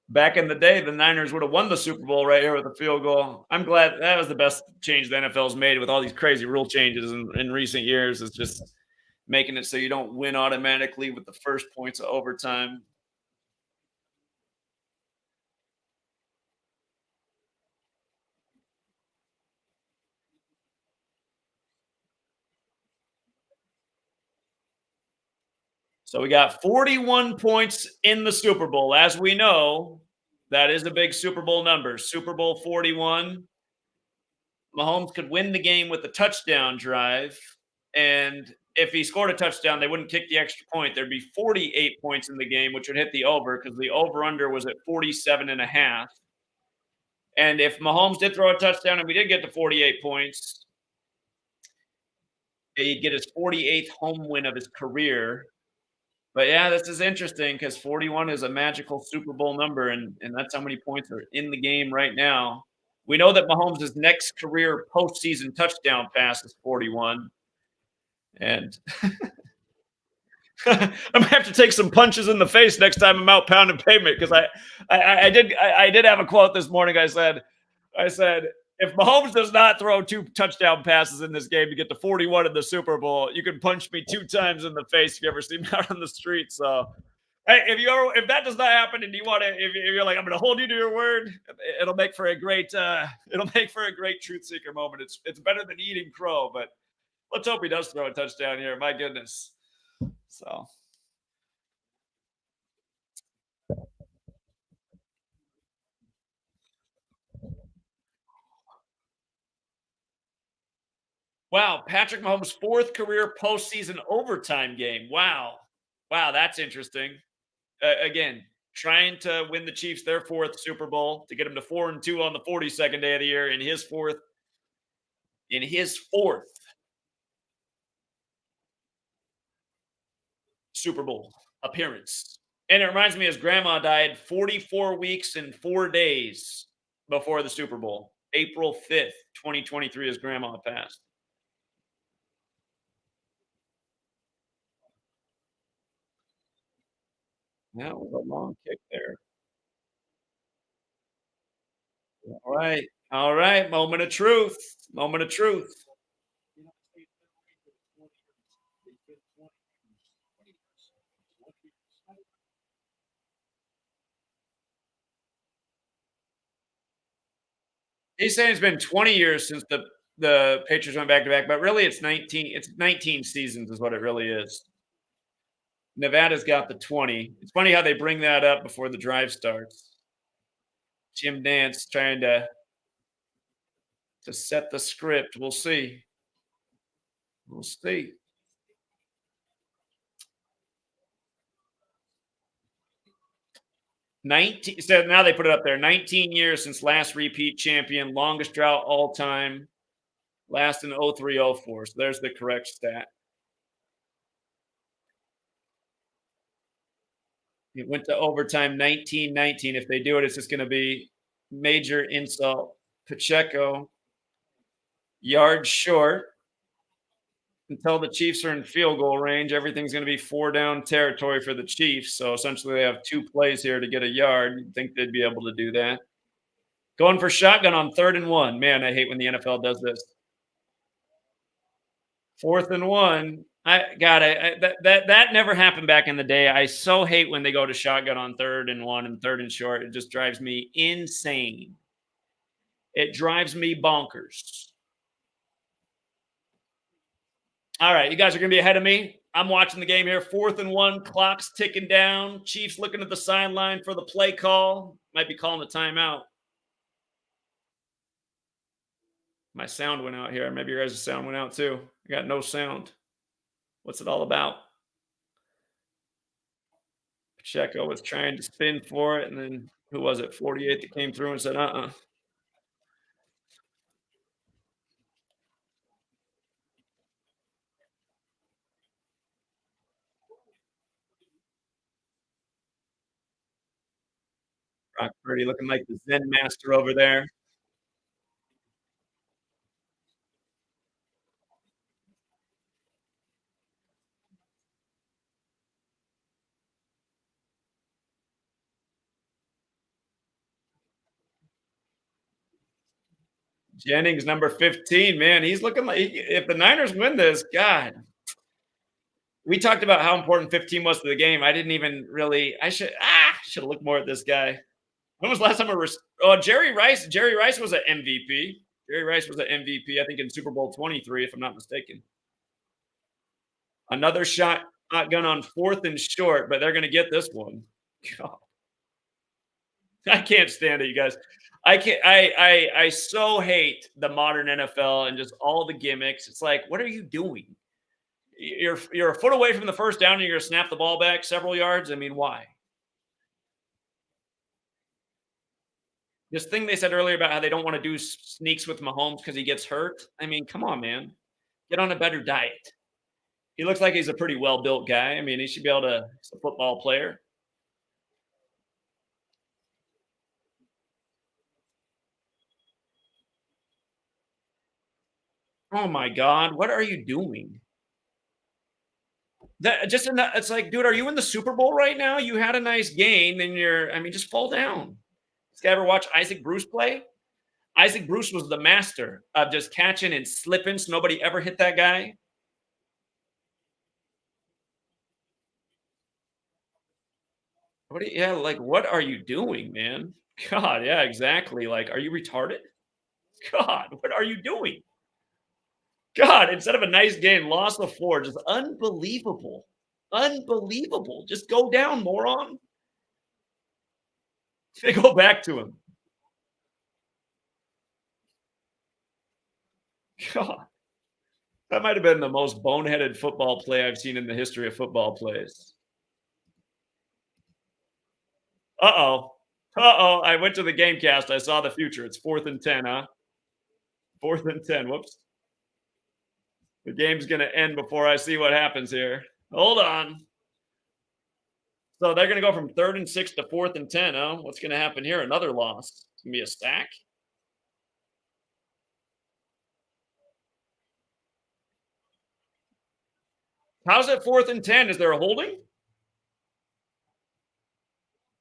Back in the day, the Niners would have won the Super Bowl right here with a field goal. I'm glad that was the best change the NFL's made with all these crazy rule changes in recent years. Is just making it so you don't win automatically with the first points of overtime. So we got 41 points in the Super Bowl. As we know, that is a big Super Bowl number. Super Bowl 41. Mahomes could win the game with a touchdown drive, and if he scored a touchdown, they wouldn't kick the extra point. There'd be 48 points in the game, which would hit the over because the over under was at 47 and a half. And if Mahomes did throw a touchdown and we did get to 48 points, he'd get his 48th home win of his career. But yeah, this is interesting because 41 is a magical Super Bowl number, and that's how many points are in the game right now. We know that Mahomes' next career postseason touchdown pass is 41. And I'm gonna have to take some punches in the face next time I'm out pounding pavement because I did have a quote this morning. I said if Mahomes does not throw 2 touchdown passes in this game to get to 41 in the Super Bowl, you can punch me 2 times in the face if you ever see me out on the street. So hey, if that does not happen and you want to, if you're like I'm going to hold you to your word, it'll make for a great truth seeker moment. It's better than eating crow, but let's hope he does throw a touchdown here. My goodness. So, wow, Patrick Mahomes' 4th career postseason overtime game. Wow. Wow, that's interesting. Again, trying to win the Chiefs their 4th Super Bowl to get them to 4-2 on the 42nd day of the year in his fourth Super Bowl appearance. And it reminds me his grandma died 44 weeks and 4 days before the Super Bowl. April 5th, 2023, his grandma passed. That was a long kick there. All right. All right. Moment of truth. Moment of truth. He's saying it's been 20 years since the Patriots went back to back, but really it's 19. It's 19 seasons is what it really is. Nevada's got the 20. It's funny how they bring that up before the drive starts. Jim Nance trying to set the script. We'll see. We'll see. 19, so now they put it up there. 19 years since last repeat champion, longest drought all time, last in 0304. So there's the correct stat. It went to overtime 19-19. If they do it, it's just going to be major insult. Pacheco, yards short until the Chiefs are in field goal range. Everything's going to be 4 down territory for the Chiefs. So essentially, they have 2 plays here to get a yard. You'd think they'd be able to do that. Going for shotgun on 3rd and 1. Man, I hate when the NFL does this. 4th and 1. That never happened back in the day. I so hate when they go to shotgun on 3rd and 1 and 3rd and short. It just drives me insane. It drives me bonkers. All right, you guys are going to be ahead of me. I'm watching the game here. 4th and 1, clock's ticking down. Chiefs looking at the sideline for the play call. Might be calling the timeout. My sound went out here. Maybe your guys' sound went out too. I got no sound. What's it all about? Pacheco was trying to spin for it, and then who was it? 48 that came through and said, Brock Purdy looking like the Zen master over there. Jennings, number 15, man, he's looking like if the Niners win this, God, we talked about how important 15 was to the game. I didn't even really. I should have looked more at this guy. When was the last time Jerry Rice? Jerry Rice was an MVP. Jerry Rice was an MVP, I think, in Super Bowl 23, if I'm not mistaken. Another shotgun on 4th and short, but they're going to get this one. God. I can't stand it, you guys. I can't. I so hate the modern NFL and just all the gimmicks. It's like, what are you doing? You're a foot away from the first down and you're gonna snap the ball back several yards. I mean, why? This thing they said earlier about how they don't want to do sneaks with Mahomes because he gets hurt. I mean, come on, man. Get on a better diet. He looks like he's a pretty well built guy. I mean, he should be able to. He's a football player. Oh my God, what are you doing? That just in that, it's like, dude, are you in the Super Bowl right now? You had a nice game, and I mean, just fall down. This guy ever watch Isaac Bruce play? Isaac Bruce was the master of just catching and slipping, so nobody ever hit that guy. Yeah, like, what are you doing, man? God, yeah, exactly. Like, are you retarded? God, what are you doing? God, instead of a nice game, lost the floor. Just unbelievable. Unbelievable. Just go down, moron. They go back to him. God, that might have been the most boneheaded football play I've seen in the history of football plays. Uh-oh. Uh-oh. I went to the game cast. I saw the future. It's 4th and 10, huh? 4th and 10. Whoops. The game's going to end before I see what happens here. Hold on. So they're going to go from 3rd and 6 to 4th and 10, huh? What's going to happen here? Another loss. It's going to be a stack. How's it 4th and 10? Is there a holding?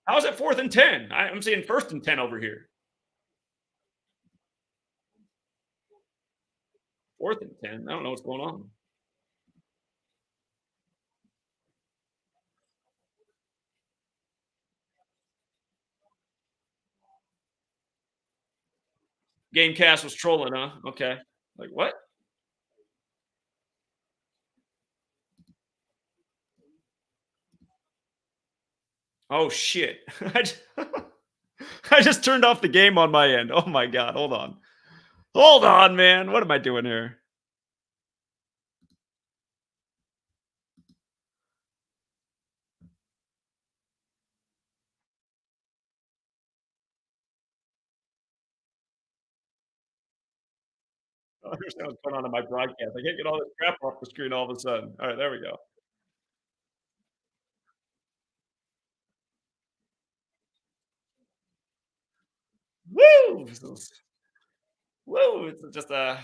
How's it 4th and 10? I'm seeing 1st and 10 over here. 4th and 10. I don't know what's going on. Gamecast was trolling, huh? Okay. Like, what? Oh, shit. I just turned off the game on my end. Oh my God. Hold on. Hold on, man. What am I doing here? I don't understand what's going on in my broadcast. I can't get all this crap off the screen all of a sudden. All right, there we go. Woo! Woo! It's just a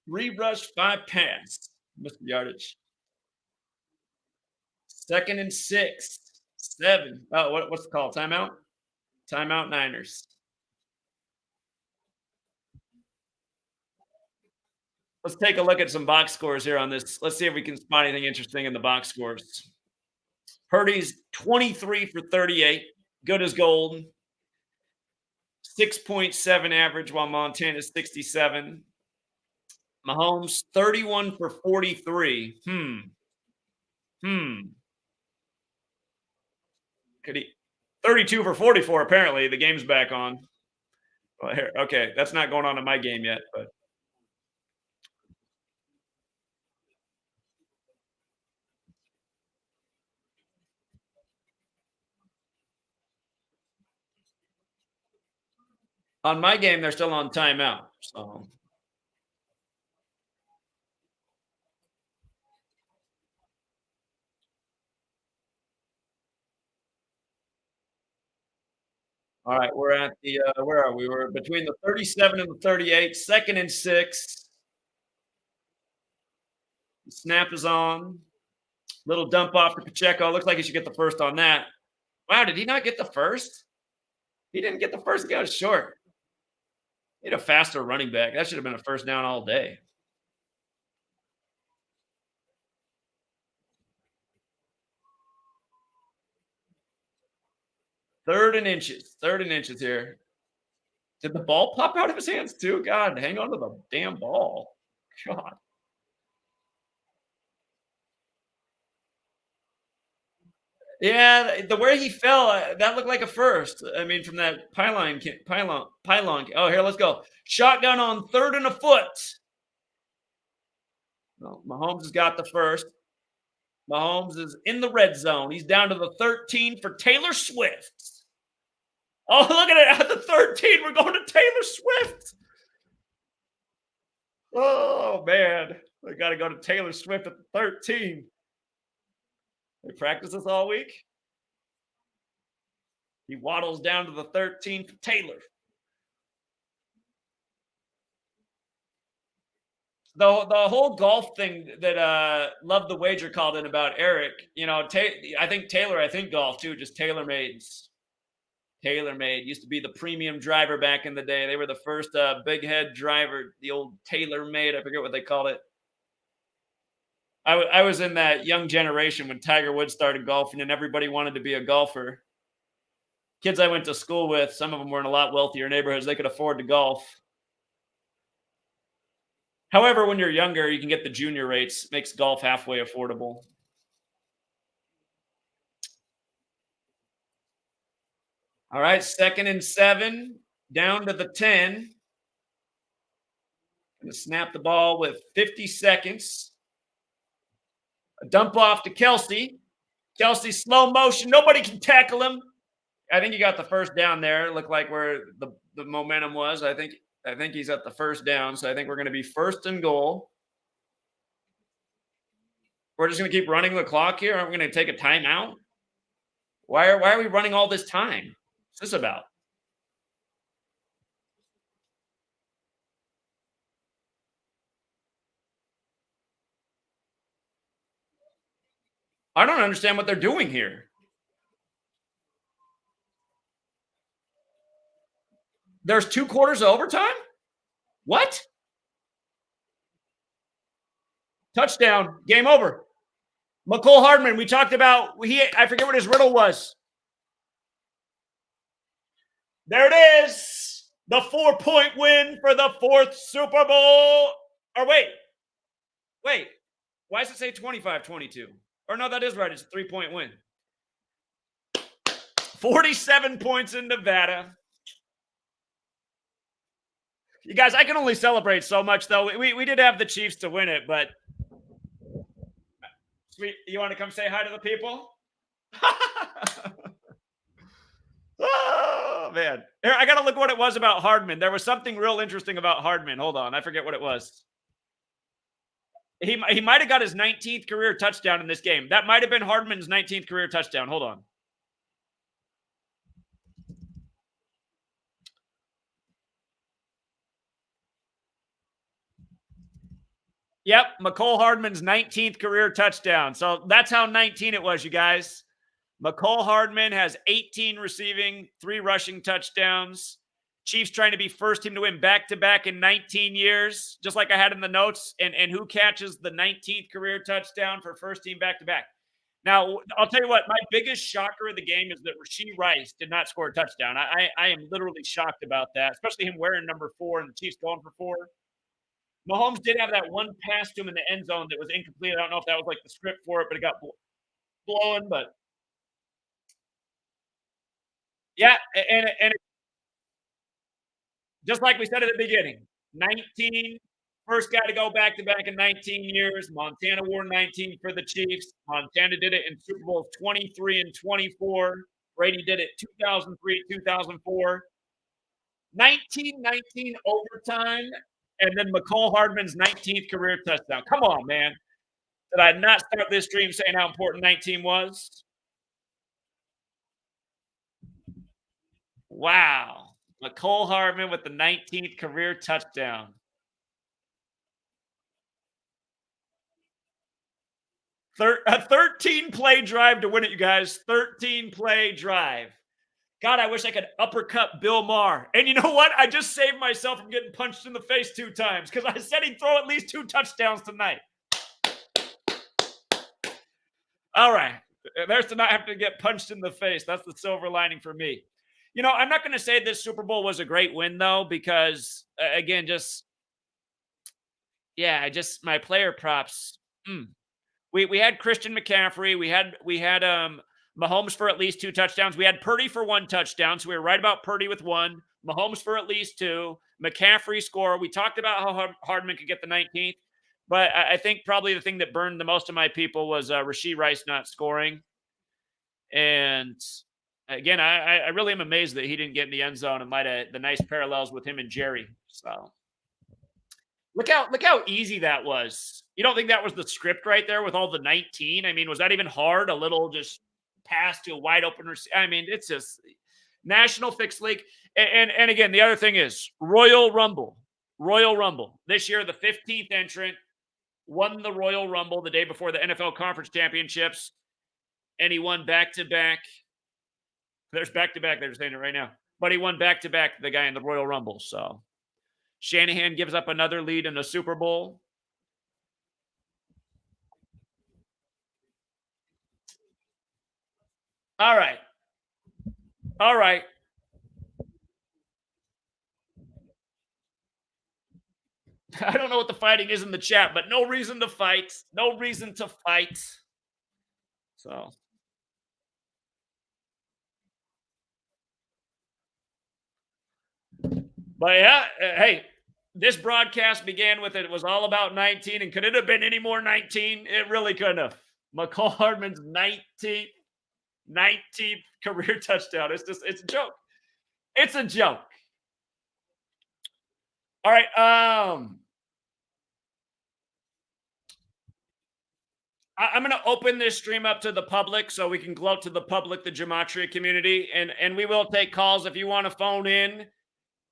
three rush, five pass. Mr. Yardage. 2nd and 6. 7. Oh, what's the call? Timeout? Timeout Niners. Let's take a look at some box scores here on this. Let's see if we can spot anything interesting in the box scores. Purdy's 23 for 38, good as gold. 6.7 average, while Montana's 67. Mahomes 31 for 43. Hmm. Could he 32 for 44 apparently. The game's back on. Well, here, okay, that's not going on in my game yet, but on my game they're still on timeout. So, all right, we're at the where are we? We're between the 37 and the 38, 2nd and 6. The snap is on. Little dump off to Pacheco. Looks like he should get the first on that. Wow, did he not get the first? He didn't get the first. He got it short. He had a faster running back. That should have been a first down all day. 3rd and inches. 3rd and inches here. Did the ball pop out of his hands too? God, hang on to the damn ball. God. Yeah, the way he fell, that looked like a first. I mean, from that pylon. Oh, here, let's go. Shotgun on 3rd and a foot. Well, Mahomes has got the first. Mahomes is in the red zone. He's down to the 13 for Taylor Swift. Oh, look at it. At the 13, we're going to Taylor Swift. Oh, man. We got to go to Taylor Swift at the 13. They practice this all week. He waddles down to the 13 for Taylor. The whole golf thing that Love the Wager called in about Eric, I think Taylor, I think golf too, just TaylorMade. TaylorMade used to be the premium driver back in the day. They were the first big head driver, the old TaylorMade. I forget what they called it. I was in that young generation when Tiger Woods started golfing and everybody wanted to be a golfer. Kids I went to school with, some of them were in a lot wealthier neighborhoods. They could afford to golf. However, when you're younger, you can get the junior rates. Makes golf halfway affordable. All right, 2nd and 7, down to the 10. Gonna snap the ball with 50 seconds. A dump off to Kelsey. Kelsey, slow motion. Nobody can tackle him. I think he got the first down there. It looked like where the momentum was. I think he's at the first down. So I think we're going to be 1st and goal. We're just going to keep running the clock here. Aren't we going to take a timeout? Why are we running all this time? What's this about? I don't understand what they're doing here. There's 2 quarters of overtime? What? Touchdown. Game over. McCole Hardman, we talked about, I forget what his riddle was. There it is. The 4-point win for the 4th Super Bowl. Or wait. Why does it say 25-22? Or no, that is right. It's a 3-point win. 47 points in Nevada. You guys, I can only celebrate so much, though. We did have the Chiefs to win it, but sweet. You want to come say hi to the people? Oh, man. Here, I got to look what it was about Hardman. There was something real interesting about Hardman. Hold on. I forget what it was. He might have got his 19th career touchdown in this game. That might have been Hardman's 19th career touchdown. Hold on. Yep, McCole Hardman's 19th career touchdown. So that's how 19 it was, you guys. McCole Hardman has 18 receiving, 3 rushing touchdowns. Chiefs trying to be first team to win back-to-back in 19 years, just like I had in the notes. And who catches the 19th career touchdown for first team back-to-back? Now, I'll tell you what, my biggest shocker of the game is that Rashee Rice did not score a touchdown. I am literally shocked about that, especially him wearing number 4 and the Chiefs going for 4. Mahomes did have that one pass to him in the end zone that was incomplete. I don't know if that was like the script for it, but it got blown. But yeah, and just like we said at the beginning, 19, first guy to go back to back in 19 years. Montana wore 19 for the Chiefs. Montana did it in Super Bowls 23 and 24. Brady did it 2003, 2004. 1919 overtime, and then McCole Hardman's 19th career touchdown. Come on, man. Did I not start this stream saying how important 19 was? Wow. McCole Hardman with the 19th career touchdown. A 13-play drive to win it, you guys. 13-play drive. God, I wish I could uppercut Bill Maher. And you know what? I just saved myself from getting punched in the face 2 times because I said he'd throw at least 2 touchdowns tonight. All right. There's to not have to get punched in the face. That's the silver lining for me. I'm not going to say this Super Bowl was a great win, though, because, again, my player props. We had Christian McCaffrey. We had Mahomes for at least 2 touchdowns. We had Purdy for 1 touchdown, so we were right about Purdy with 1. Mahomes for at least 2, McCaffrey score. We talked about how Hardman could get the 19th, but I think probably the thing that burned the most of my people was Rashee Rice not scoring. And again, I really am amazed that he didn't get in the end zone and might have the nice parallels with him and Jerry. So look how easy that was. You don't think that was the script right there with all the 19? I mean, was that even hard? A little just pass to a wide open receiver. I mean, it's just National Fixed League. And again, the other thing is Royal Rumble. Royal Rumble. This year, the 15th entrant won the Royal Rumble the day before the NFL Conference Championships, and he won back-to-back. There's back-to-back. They're saying it right now. But he won back-to-back the guy in the Royal Rumble. So Shanahan gives up another lead in the Super Bowl. All right. All right. I don't know what the fighting is in the chat, but no reason to fight. No reason to fight. So, but yeah, hey, this broadcast began with it was all about 19, and could it have been any more 19? It really couldn't have. McCall Hardman's 19th career touchdown. It's a joke. It's a joke. All right. I'm going to open this stream up to the public so we can gloat to the public, the Gematria community, and we will take calls if you want to phone in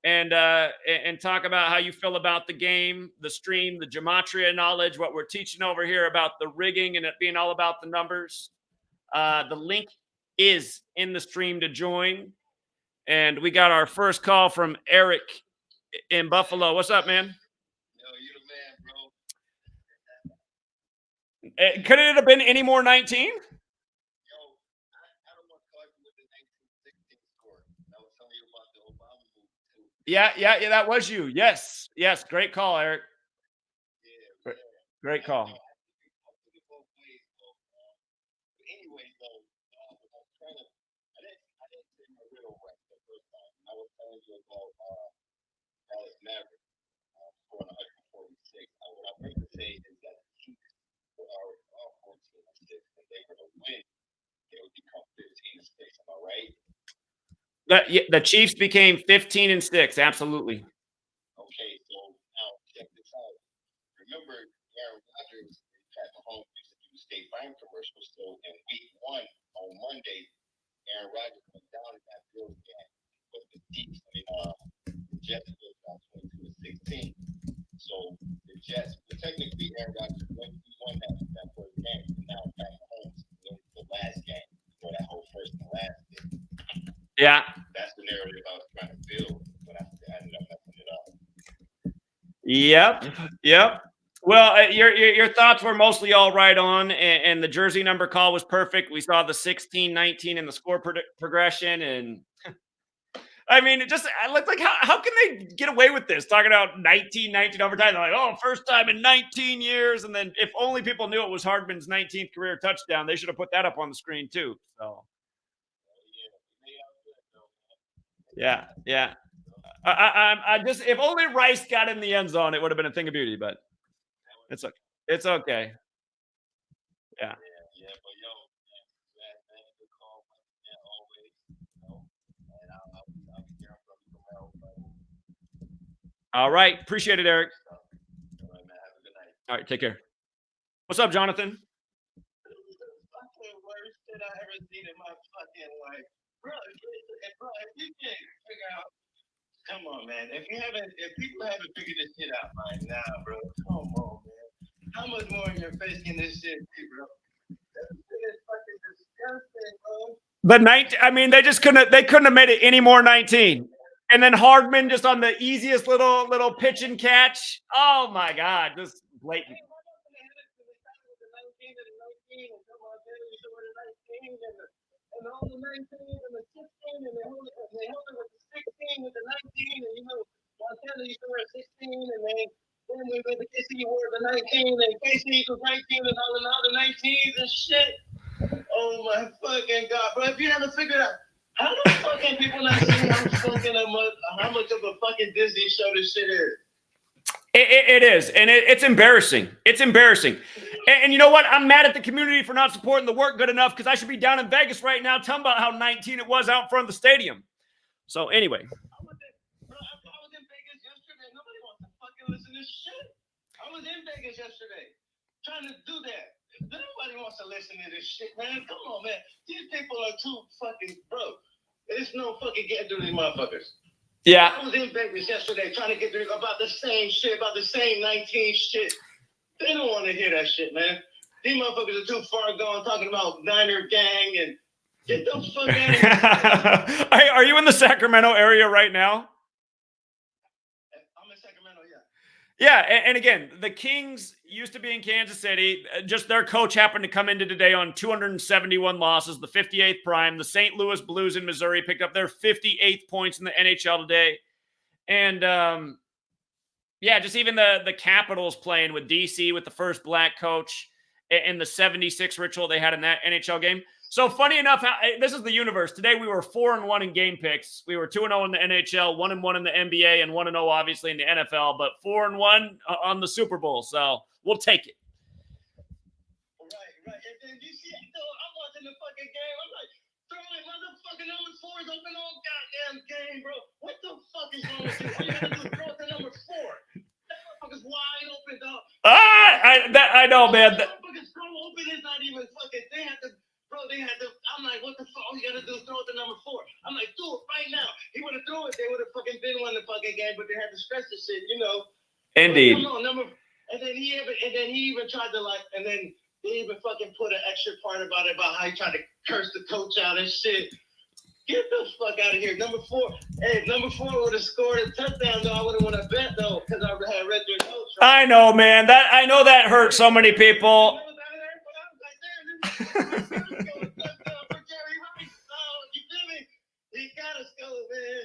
and talk about how you feel about the game, the stream, the Gematria knowledge, what we're teaching over here about the rigging and it being all about the numbers. The link is in the stream to join. And we got our first call from Eric in Buffalo. What's up, man? Could it have been any more 19? Yeah, that was you. Yes. Great call, Eric. Great call. The Chiefs became 15-6. Absolutely. Yeah. That's the narrative I was trying to build, but I ended up messing it up. Yep. Well, your thoughts were mostly all right on, and the jersey number call was perfect. We saw the 16-19 in the score progression, and I mean, it looked like how can they get away with this? Talking about 19-19 overtime. They're like, oh, first time in 19 years. And then if only people knew it was Hardman's 19th career touchdown, they should have put that up on the screen too. So yeah. I just if only Rice got in the end zone, it would have been a thing of beauty, but it's okay. It's okay. Yeah. All right. Appreciate it, Eric. All right. Take care. What's up, Jonathan? Worst shit I ever seen in my fucking life. Bro, if you can't figure out, come on, man. If people haven't figured this shit out by now, bro, come on, man. How much more in your face can this shit be, bro? This is fucking disgusting, bro. But I mean, they couldn't have made it any more 19. And then Hardman just on the easiest little pitch and catch. Oh my God, just blatant. And all the 19 and the 16 and they held it with the 16 with the 19 and Montana used to wear 16 and then we went to KC wore the 19 and KC was 19 and all the 19s and shit. Oh my fucking God, bro! If you haven't figured out How the fuck can people not see how much of a fucking Disney show this shit is? It is, and it's embarrassing. It's embarrassing. And you know what? I'm mad at the community for not supporting the work good enough because I should be down in Vegas right now telling about how 19 it was out in front of the stadium. So anyway. I was in Vegas yesterday. Nobody wants to fucking listen to this shit. I was in Vegas yesterday trying to do that. Nobody wants to listen to this shit, man. Come on, man. These people are too fucking broke. There's no fucking getting through these motherfuckers. Yeah. I was in Vegas yesterday trying to get through about the same shit, about the same 19 shit. They don't want to hear that shit, man. These motherfuckers are too far gone talking about Niner gang and get the fuck out of here. Hey, are you in the Sacramento area right now? I'm in Sacramento, yeah. Yeah, and again, the Kings used to be in Kansas City. Just their coach happened to come into today on 271 losses, the 58th prime. The St. Louis Blues in Missouri picked up their 58th points in the NHL today. And, yeah, just even the Capitals playing with DC with the first black coach and the 76 ritual they had in that NHL game. So funny enough, this is the universe. Today we were 4-1 in game picks. We were 2-0 in the NHL, 1-1 in the NBA, and 1-0 obviously in the NFL, but 4-1 on the Super Bowl. So we'll take it. Right. And then you see, I'm watching the fucking game. I'm like, throwing motherfucking number 4s open all goddamn game, bro. What the fuck is wrong with you? All you gotta do is throw it to number 4. That motherfucker's wide open, dog. I know, man. That motherfucker's throw open is not even fucking. They had to. I'm like, what the fuck? All you gotta do is throw it to number 4. I'm like, do it right now. He would have thrown it. They would have fucking been won the fucking game, but they had to stress the shit, you know. Indeed. Come on, and then he even tried to and then they even fucking put an extra part about it about how he tried to curse the coach out and shit. Get the fuck out of here. Number 4 would have scored a touchdown, though. I would have won a bet, though, because I had read their notes. I Right? know, man. I know that hurt so many people. He gotta go, man.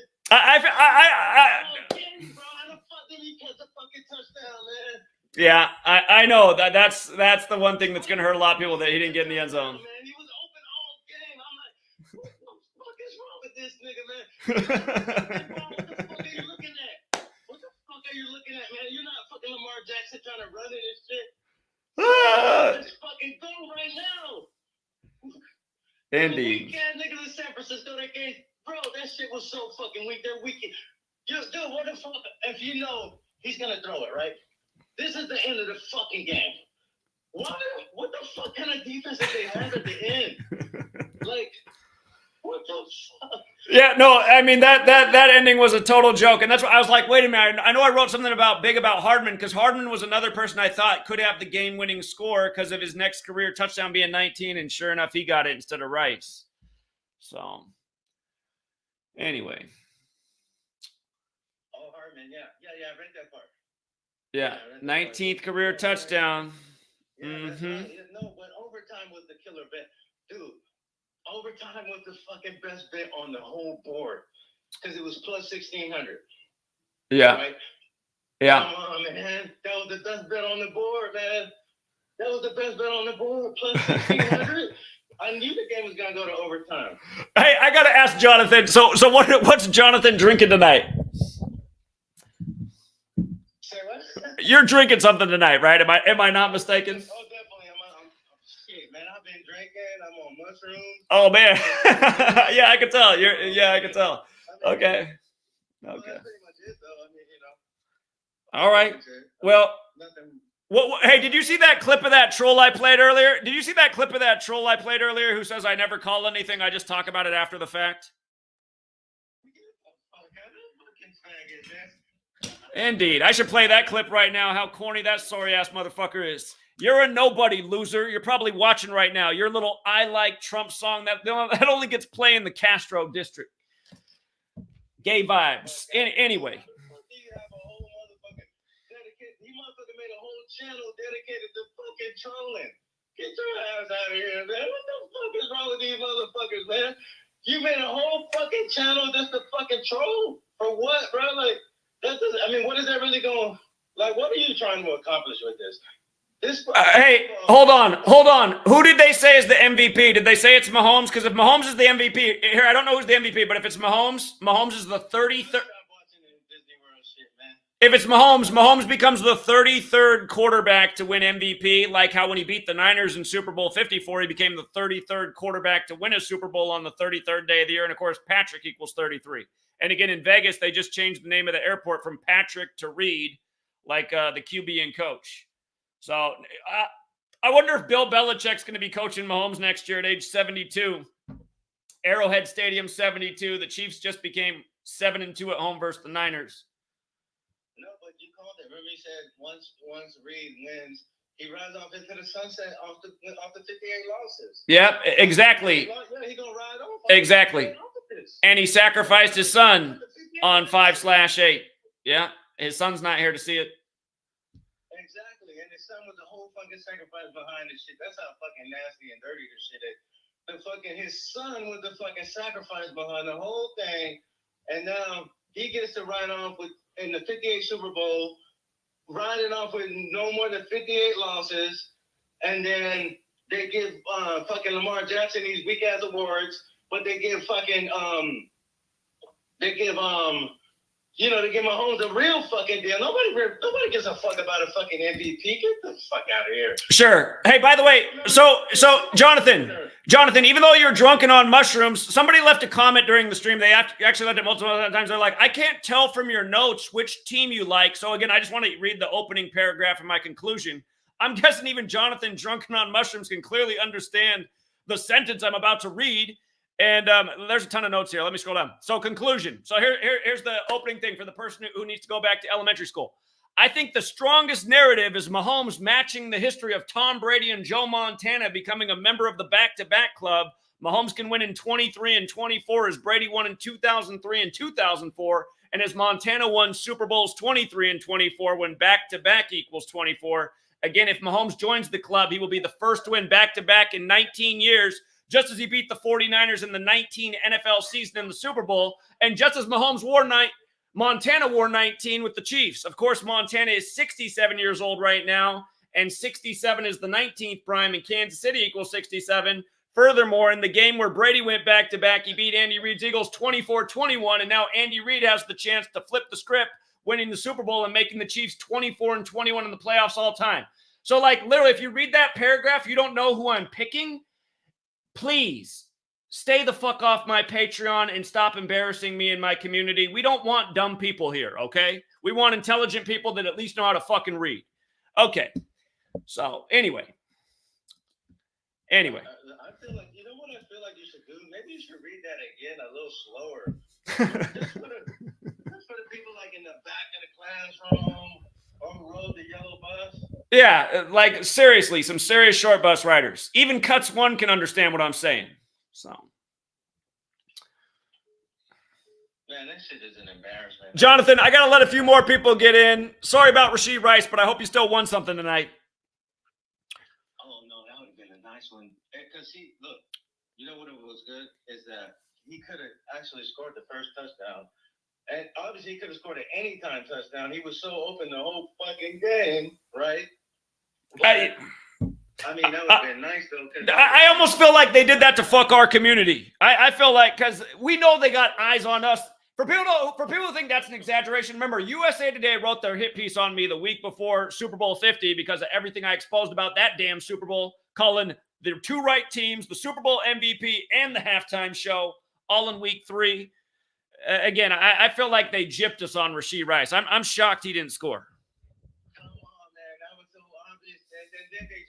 Yeah, I know that's the one thing that's gonna hurt a lot of people that he didn't get in the end zone. Man, he was open all game. I'm like, what the fuck is wrong with this nigga, man? What the fuck are you looking at? What the fuck are you looking at, man? You're not fucking Lamar Jackson trying to run it and shit. Let's fucking go right now. Indeed. Weekend niggas in San Francisco, that game, bro, that shit was so fucking weak. They're weak. Dude, what the fuck? If you know he's gonna throw it, right? This is the end of the fucking game. What the fuck kind of defense did they have at the end? Like, what the fuck? Yeah, no, I mean that ending was a total joke, and that's why I was like, wait a minute. I know I wrote something about Hardman because Hardman was another person I thought could have the game-winning score because of his next career touchdown being 19, and sure enough, he got it instead of Rice. So, anyway. Oh, Hardman, yeah, I read that part. Yeah, 19th career touchdown. Yeah, that's right. No, but overtime was the killer bet. Dude, overtime was the fucking best bet on the whole board because it was plus 1,600. Yeah. Right? Yeah. Come on, man. That was the best bet on the board, man. That was the best bet on the board, plus 1,600. I knew the game was going to go to overtime. Hey, I got to ask Jonathan. So what's Jonathan drinking tonight? Say what? You're drinking something tonight, right? Am I not mistaken? Oh, definitely. I'm shit, man. I've been drinking. I'm on mushrooms. Oh man. Yeah, I can tell. I can tell. Okay. Well, that's pretty much it, though. I mean, you know. All right. Well, hey, did you see that clip of that troll I played earlier? Who says I never call anything, I just talk about it after the fact? Indeed. I should play that clip right now, how corny that sorry-ass motherfucker is. You're a nobody, loser. You're probably watching right now. Your little I Like Trump song, that only gets played in the Castro district. Gay vibes. Anyway. He motherfucker made a whole channel dedicated to fucking trolling. Get your ass out of here, man. What the fuck is wrong with these motherfuckers, man? You made a whole fucking channel just to fucking troll? For what, bro? Like, that doesn't, I mean, what is that really going, like, what are you trying to accomplish with this? Hey, hold on. Who did they say is the MVP? Did they say it's Mahomes? Because if Mahomes is the MVP, here, I don't know who's the MVP, but if it's Mahomes is the 33rd. If it's Mahomes becomes the 33rd quarterback to win MVP, like how when he beat the Niners in Super Bowl 54, he became the 33rd quarterback to win a Super Bowl on the 33rd day of the year. And of course, Patrick equals 33. And again, in Vegas, they just changed the name of the airport from Patrick to Reed, like the QB and coach. So I wonder if Bill Belichick's going to be coaching Mahomes next year at age 72. Arrowhead Stadium 72. The Chiefs just became 7-2 at home versus the Niners. No, but you called it. Remember, he said once Reed wins, he rides off into the sunset off the 58 losses. Yep, exactly. Yeah, he gonna ride off. Exactly. And he sacrificed his son on 5/8. Yeah, his son's not here to see it. Exactly, and his son was the whole fucking sacrifice behind this shit. That's how fucking nasty and dirty this shit is. His son was the fucking sacrifice behind the whole thing, and now he gets to ride off in the 58 Super Bowl, riding off with no more than 58 losses, and then they give fucking Lamar Jackson these weak ass awards, but they give fucking they give Mahomes a real fucking deal. Nobody gives a fuck about a fucking MVP. Get the fuck out of here. Sure. Hey, by the way, so Jonathan, even though you're drunken on mushrooms, somebody left a comment during the stream. They actually left it multiple times. They're like, I can't tell from your notes which team you like. So again, I just want to read the opening paragraph of my conclusion. I'm guessing even Jonathan, drunken on mushrooms, can clearly understand the sentence I'm about to read. And there's a ton of notes here. Let me scroll down. So conclusion. So here's the opening thing for the person who needs to go back to elementary school. I think the strongest narrative is Mahomes matching the history of Tom Brady and Joe Montana becoming a member of the back-to-back club. Mahomes can win in 23 and 24 as Brady won in 2003 and 2004, and as Montana won Super Bowls 23 and 24 when back-to-back equals 24. Again, if Mahomes joins the club, he will be the first to win back-to-back in 19 years, just as he beat the 49ers in the 19 NFL season in the Super Bowl, and just as Montana wore 19 with the Chiefs. Of course, Montana is 67 years old right now, and 67 is the 19th prime, and Kansas City equals 67. Furthermore, in the game where Brady went back-to-back, he beat Andy Reid's Eagles 24-21, and now Andy Reid has the chance to flip the script, winning the Super Bowl and making the Chiefs 24-21 in the playoffs all time. So, like, literally, if you read that paragraph, you don't know who I'm picking, please stay the fuck off my Patreon and stop embarrassing me in my community. We don't want dumb people here, okay? We want intelligent people that at least know how to fucking read. Okay. So, anyway. I feel like, you know what I feel like you should do? Maybe you should read that again a little slower. just for the people like in the back of the classroom, on the road, the yellow bus. Yeah, like seriously, some serious short bus riders. Even Cuts One can understand what I'm saying. So, man, that shit is an embarrassment. Jonathan, I gotta let a few more people get in. Sorry about Rashee Rice, but I hope you still won something tonight. Oh no, that would have been a nice one. Because look, you know what was good is that he could have actually scored the first touchdown. And obviously, he could have scored an anytime touchdown. He was so open the whole fucking game, right? But, I mean, that would have been nice, though. I almost feel like they did that to fuck our community. I feel like, because we know they got eyes on us. For people who think that's an exaggeration, remember, USA Today wrote their hit piece on me the week before Super Bowl 50 because of everything I exposed about that damn Super Bowl, calling the two right teams, the Super Bowl MVP and the halftime show, all in week 3. Again, I feel like they gypped us on Rashee Rice. I'm shocked he didn't score. Come on, man. That was so obvious. And then they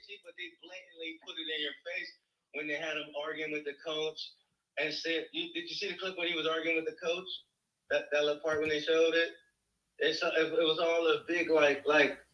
blatantly put it in your face when they had him arguing with the coach and said, did you see the clip when he was arguing with the coach? That little part when they showed it? It was all a big, like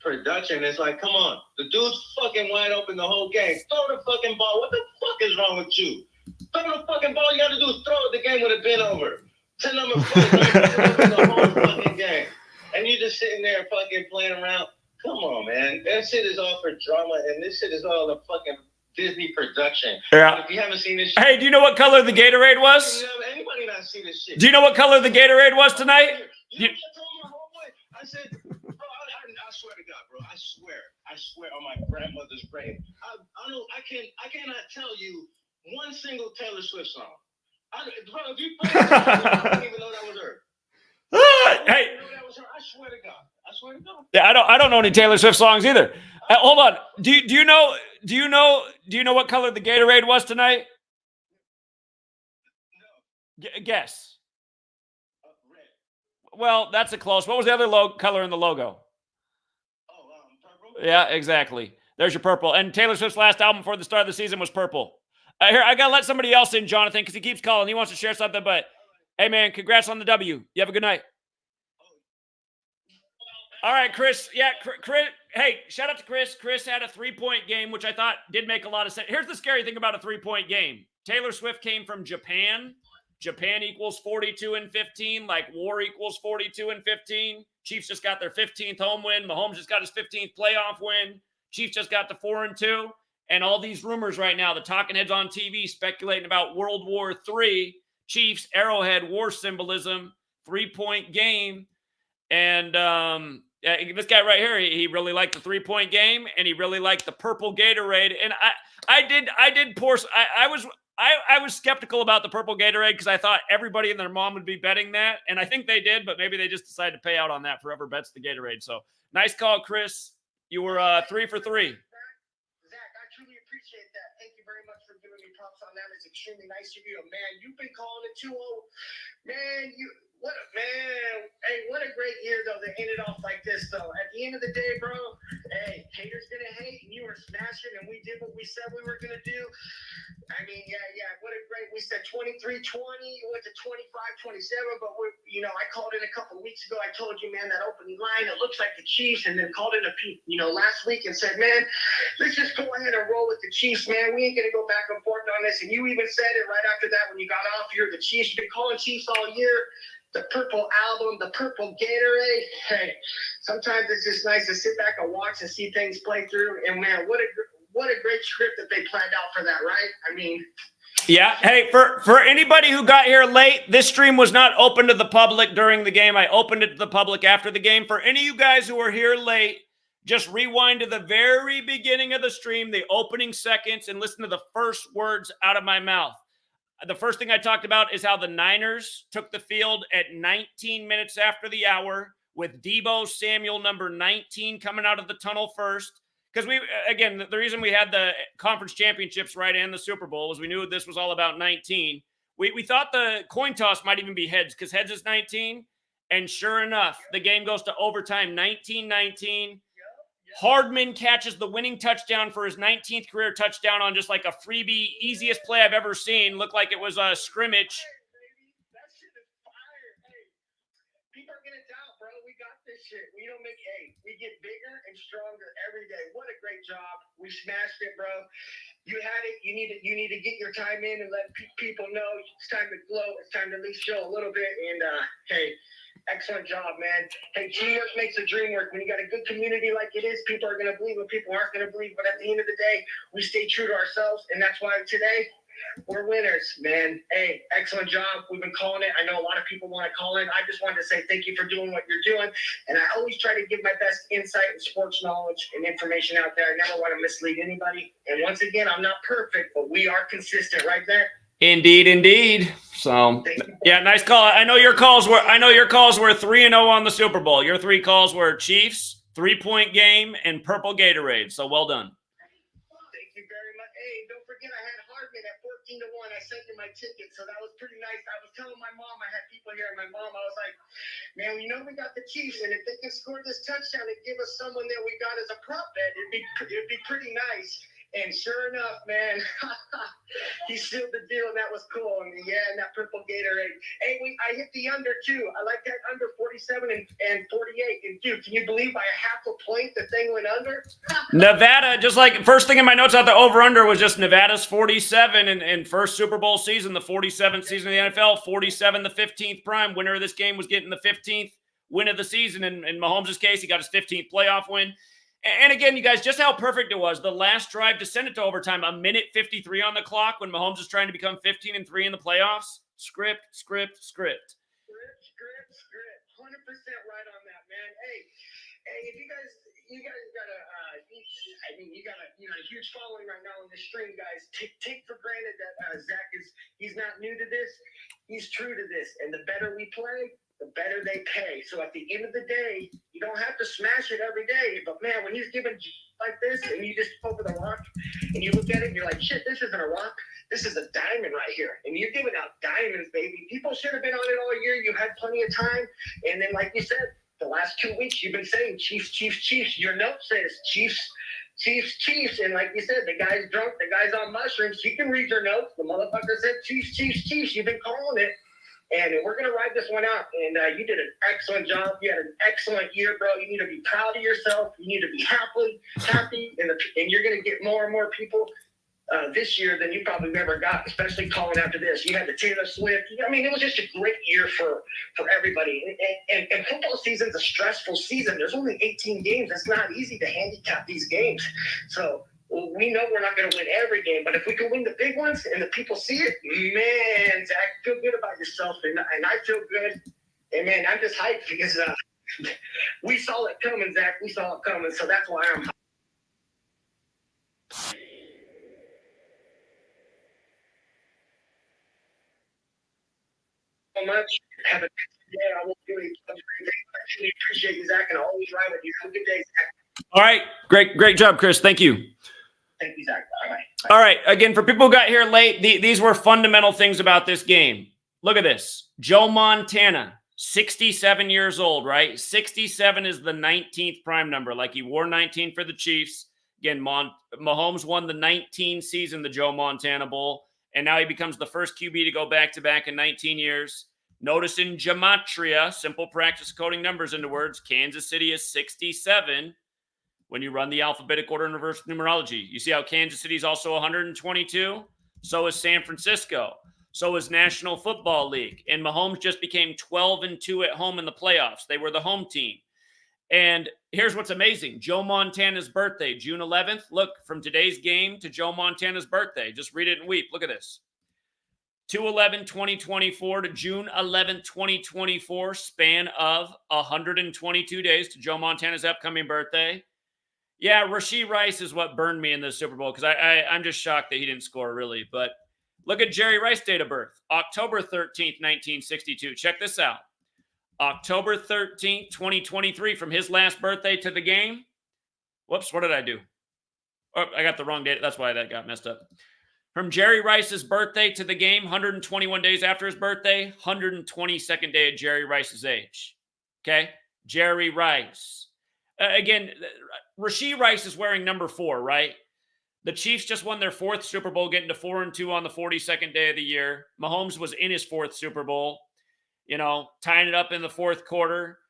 production. It's like, come on. The dude's fucking wide open the whole game. Throw the fucking ball. What the fuck is wrong with you? Throw the fucking ball. You got to do is throw it. The game would have been over. To number 4, the whole fucking game. And you just sitting there fucking playing around. Come on, man. That shit is all for drama, and this shit is all a fucking Disney production. Yeah. If you haven't seen this shit. Hey, do you know what color the Gatorade was? Anybody not see this shit? Do you know what color the Gatorade was tonight? You know what I told my homeboy? I said, bro, I swear to God, bro. I I swear on my grandmother's grave. I cannot tell you one single Taylor Swift song. Bro, if you play it, I don't even know that was her. Hey, I swear to God. I swear to God. Yeah, I don't know any Taylor Swift songs either. Hold on. Do you know what color the Gatorade was tonight? No. Guess. Red. Well, that's a close. What was the other color in the logo? Oh, purple. Yeah, exactly. There's your purple. And Taylor Swift's last album before the start of the season was purple. Here, I gotta let somebody else in, Jonathan, because he keeps calling. He wants to share something. But hey, man, congrats on the W. You have a good night. All right, Chris. Yeah, Chris. Hey, shout out to Chris. Chris had a 3-point game, which I thought did make a lot of sense. Here's the scary thing about a 3-point game. Taylor Swift came from Japan. Japan equals 42 and 15, like war equals 42 and 15. Chiefs just got their 15th home win. Mahomes just got his 15th playoff win. Chiefs just got to 4-2. And all these rumors right now, the talking heads on TV speculating about World War III, Chiefs, Arrowhead, war symbolism, 3-point game. And this guy right here, he really liked the 3-point game, and he really liked the purple Gatorade. And I was skeptical about the purple Gatorade because I thought everybody and their mom would be betting that, and I think they did, but maybe they just decided to pay out on that. Whoever bets the Gatorade. So nice call, Chris. You were 3 for 3. Zach, I truly appreciate that. Thank you very much for giving me props on that. It's extremely nice of you, man. You've been calling it 2-0, man. Hey, what a great year though. They ended off like this though. At the end of the day, bro, hey, haters gonna hate, and you were smashing, and we did what we said we were gonna do. I mean, yeah. What a great. We said 23-20, went to 25-27, but I called in a couple weeks ago. I told you, man, that opening line, it looks like the Chiefs, and then called in last week and said, man, let's just go ahead and roll with the Chiefs, man. We ain't gonna go back and forth on this. And you even said it right after that when you got off here. The Chiefs, you've been calling Chiefs all year. The purple album, the purple Gatorade. Hey, sometimes it's just nice to sit back and watch and see things play through. And man, what a great script that they planned out for that, right? I mean, yeah. Hey, for anybody who got here late, this stream was not open to the public during the game. I opened it to the public after the game. For any of you guys who are here late, just rewind to the very beginning of the stream, the opening seconds, and listen to the first words out of my mouth. The first thing I talked about is how the Niners took the field at 19 minutes after the hour with Deebo Samuel, number 19, coming out of the tunnel first. Because the reason we had the conference championships, right, and the Super Bowl was we knew this was all about 19. We thought the coin toss might even be heads because heads is 19. And sure enough, the game goes to overtime, 19-19. Hardman catches the winning touchdown for his 19th career touchdown on just like a freebie, easiest play I've ever seen. Looked like it was a scrimmage. That shit is fire. Hey, people are gonna doubt, bro. We got this shit. We get bigger and stronger every day. What a great job. We smashed it, bro. You had it. You need to get your time in and let people know it's time to glow. It's time to at least show a little bit. And hey, excellent job, man. Hey, teamwork makes the dream work. When you got a good community like it is, people are going to believe what people aren't going to believe. But at the end of the day, we stay true to ourselves. And that's why today we're winners, man. Hey, excellent job. We've been calling it. I know a lot of people want to call in. I just wanted to say thank you for doing what you're doing. And I always try to give my best insight and sports knowledge and information out there. I never want to mislead anybody. And once again, I'm not perfect, but we are consistent, right there. Indeed. So, yeah, nice call. I know your calls were 3-0 on the Super Bowl. Your 3 calls were Chiefs, 3-point game, and purple Gatorade. So well done. Thank you very much. Hey, don't forget I had Hardman at 14-1. I sent you my ticket, so that was pretty nice. I was telling my mom, I had people here, and my mom, I was like, man, we got the Chiefs, and if they can score this touchdown and give us someone that we got as a prop bet, it'd be pretty nice. And sure enough, man, he sealed the deal, and that was cool. And that purple Gatorade. Hey, I hit the under, too. I like that under 47 and 48. And, dude, can you believe by a half a point the thing went under? Nevada, just like first thing in my notes out the over-under was just Nevada's 47 and first Super Bowl season, the 47th season of the NFL, 47 the 15th prime. Winner of this game was getting the 15th win of the season. In Mahomes' case, he got his 15th playoff win. And again, you guys, just how perfect it was. The last drive to send it to overtime, 1:53 on the clock when Mahomes is trying to become 15-3 in the playoffs. Script. 100% right on that, man. Hey, Hey, if you guys got a, you got a huge following right now on this stream, guys. Take for granted that Zach he's not new to this. He's true to this, and the better we play, the better they pay. So at the end of the day, you don't have to smash it every day. But man, when he's giving like this, and you just over the rock, and you look at it, and you're like, shit, this isn't a rock. This is a diamond right here. And you're giving out diamonds, baby. People should have been on it all year. You had plenty of time. And then, like you said, the last 2 weeks, you've been saying Chiefs, Chiefs, Chiefs. Your note says Chiefs, Chiefs, Chiefs. And like you said, the guy's drunk. The guy's on mushrooms. He can read your notes. The motherfucker said Chiefs, Chiefs, Chiefs. You've been calling it. And we're going to ride this one out. And you did an excellent job. You had an excellent year, bro. You need to be proud of yourself. You need to be happy. And you're going to get more and more people this year than you probably ever got, especially calling after this. You had the Taylor Swift. I mean, it was just a great year for everybody. And football season's a stressful season. There's only 18 games. It's not easy to handicap these games. So we know we're not going to win every game, but if we can win the big ones and the people see it, man, Zach, feel good about yourself. And I feel good. And, man, I'm just hyped because we saw it coming, Zach. We saw it coming. So that's why I'm hyped. So much. Have a good day. I won't do anything. I really appreciate you, Zach, and I'll always ride with you. Have a good day, Zach. All right. Great job, Chris. Thank you. Thank you, Zach. Bye. All right. Again, for people who got here late, these were fundamental things about this game. Look at this. Joe Montana, 67 years old, right? 67 is the 19th prime number. Like he wore 19 for the Chiefs. Again, Mahomes won the 19 season, the Joe Montana Bowl. And now he becomes the first QB to go back-to-back in 19 years. Notice in Gematria, simple practice coding numbers into words, Kansas City is 67 when you run the alphabetic order and reverse numerology. You see how Kansas City is also 122? So is San Francisco. So is National Football League. And Mahomes just became 12-2 at home in the playoffs. They were the home team. And here's what's amazing. Joe Montana's birthday, June 11th. Look, from today's game to Joe Montana's birthday. Just read it and weep. Look at this. 2/11/2024 to June 11th, 2024, span of 122 days to Joe Montana's upcoming birthday. Yeah, Rashee Rice is what burned me in the Super Bowl because I'm just shocked that he didn't score, really. But look at Jerry Rice's date of birth, October 13th, 1962. Check this out. October 13th, 2023, from his last birthday to the game. Whoops, what did I do? Oh, I got the wrong date. That's why that got messed up. From Jerry Rice's birthday to the game, 121 days after his birthday, 122nd day at Jerry Rice's age. Okay? Jerry Rice. Again, Rashee Rice is wearing number 4, right? The Chiefs just won their 4th Super Bowl, getting to 4-2 on the 42nd day of the year. Mahomes was in his 4th Super Bowl. You know, tying it up in the 4th quarter,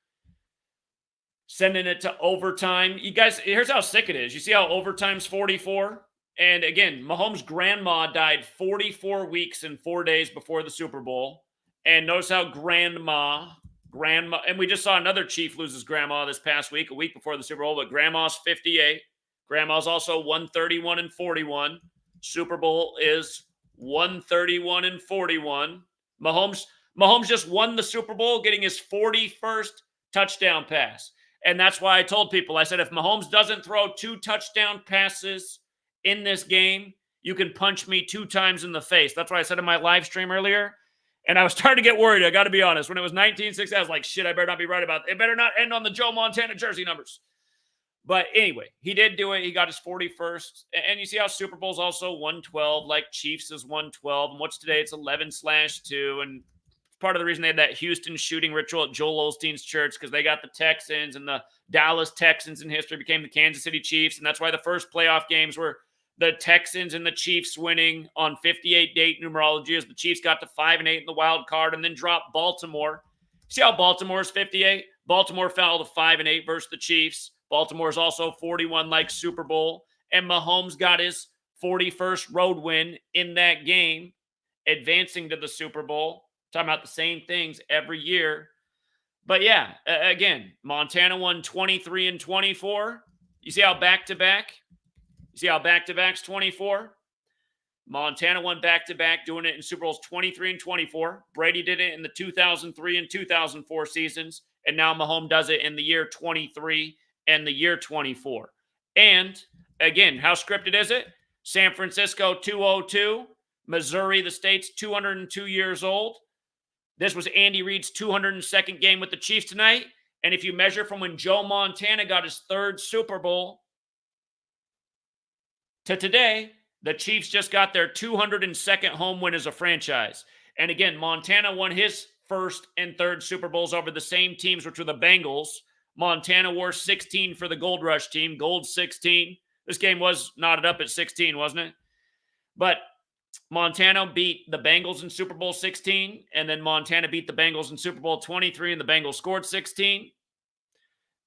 sending it to overtime. You guys, here's how sick it is. You see how overtime's 44? And again, Mahomes' grandma died 44 weeks and 4 days before the Super Bowl. And notice how grandma, and we just saw another Chief lose his grandma this past week, a week before the Super Bowl, but grandma's 58. Grandma's also 131-41. Super Bowl is 131-41. Mahomes just won the Super Bowl, getting his 41st touchdown pass. And that's why I told people, I said, if Mahomes doesn't throw 2 touchdown passes in this game, you can punch me 2 times in the face. That's what I said in my live stream earlier. And I was starting to get worried, I got to be honest. When it was 19-6, I was like, shit, I better not be right about it. It better not end on the Joe Montana jersey numbers. But anyway, he did do it. He got his 41st. And you see how Super Bowl's also 112, like Chiefs is 112. And what's today? It's 11/2. And part of the reason they had that Houston shooting ritual at Joel Osteen's church because they got the Texans, and the Dallas Texans in history became the Kansas City Chiefs. And that's why the first playoff games were the Texans and the Chiefs winning on 58-date numerology as the Chiefs got to 5-8 in the wild card and then dropped Baltimore. See how Baltimore is 58? Baltimore fell to 5-8 versus the Chiefs. Baltimore is also 41 like Super Bowl. And Mahomes got his 41st road win in that game, advancing to the Super Bowl. Talking about the same things every year. But yeah, again, Montana won 23-24. You see how back-to-back? You see how back-to-back's 24? Montana won back-to-back, doing it in Super Bowls 23-24. Brady did it in the 2003 and 2004 seasons. And now Mahomes does it in the year 23 and the year 24. And again, how scripted is it? San Francisco 202, Missouri, the state's 202 years old. This was Andy Reid's 202nd game with the Chiefs tonight. And if you measure from when Joe Montana got his 3rd Super Bowl to today, the Chiefs just got their 202nd home win as a franchise. And again, Montana won his 1st and 3rd Super Bowls over the same teams, which were the Bengals. Montana wore 16 for the Gold Rush team, gold 16. This game was knotted up at 16, wasn't it? But Montana beat the Bengals in Super Bowl 16, and then Montana beat the Bengals in Super Bowl 23, and the Bengals scored 16.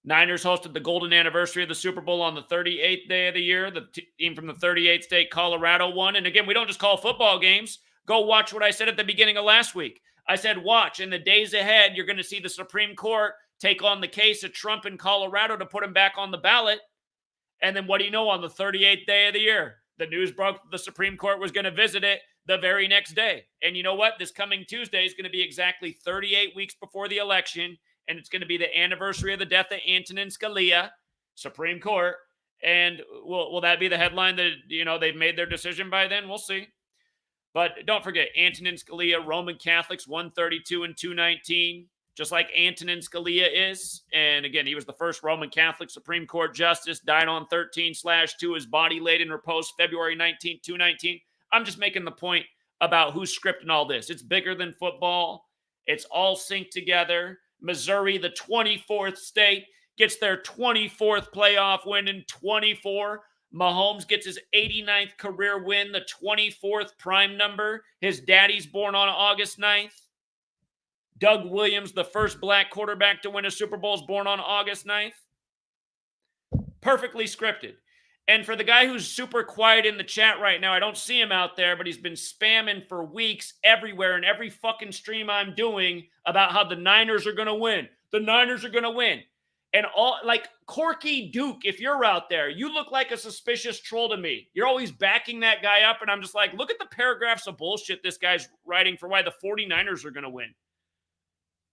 Niners hosted the golden anniversary of the Super Bowl on the 38th day of the year. The team from the 38th state, Colorado, won. And again, we don't just call football games. Go watch what I said at the beginning of last week. I said, watch. In the days ahead, you're going to see the Supreme Court take on the case of Trump in Colorado to put him back on the ballot. And then what do you know, on the 38th day of the year, the news broke that the Supreme Court was going to visit it the very next day. And you know what? This coming Tuesday is going to be exactly 38 weeks before the election, and it's going to be the anniversary of the death of Antonin Scalia, Supreme Court. And will that be the headline that, they've made their decision by then? We'll see. But don't forget, Antonin Scalia, Roman Catholics, 132 and 219. Just like Antonin Scalia is. And again, he was the first Roman Catholic Supreme Court justice, died on 13/2, his body laid in repose February 19, 219. I'm just making the point about who's scripting all this. It's bigger than football. It's all synced together. Missouri, the 24th state, gets their 24th playoff win in 24. Mahomes gets his 89th career win, the 24th prime number. His daddy's born on August 9th. Doug Williams, the first black quarterback to win a Super Bowl, is born on August 9th. Perfectly scripted. And for the guy who's super quiet in the chat right now, I don't see him out there, but he's been spamming for weeks everywhere in every fucking stream I'm doing about how the Niners are going to win. The Niners are going to win. And all, like, Corky Duke, if you're out there, you look like a suspicious troll to me. You're always backing that guy up, and I'm just like, look at the paragraphs of bullshit this guy's writing for why the 49ers are going to win.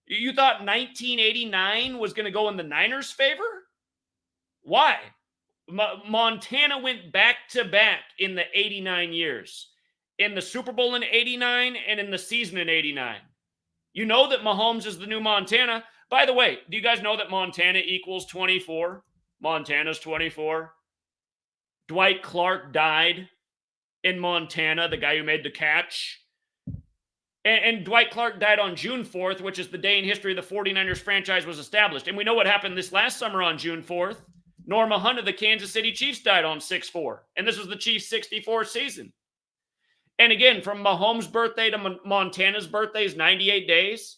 You thought 1989 was going to go in the Niners' favor? Why? Montana went back-to-back in the 89 years. In the Super Bowl in 89 and in the season in 89. You know that Mahomes is the new Montana. By the way, do you guys know that Montana equals 24? Montana's 24. Dwight Clark died in Montana, the guy who made the catch. And Dwight Clark died on June 4th, which is the day in history the 49ers franchise was established. And we know what happened this last summer on June 4th. Norma Hunt of the Kansas City Chiefs died on 6/4. And this was the Chiefs' 64th season. And again, from Mahomes' birthday to Montana's birthday is 98 days.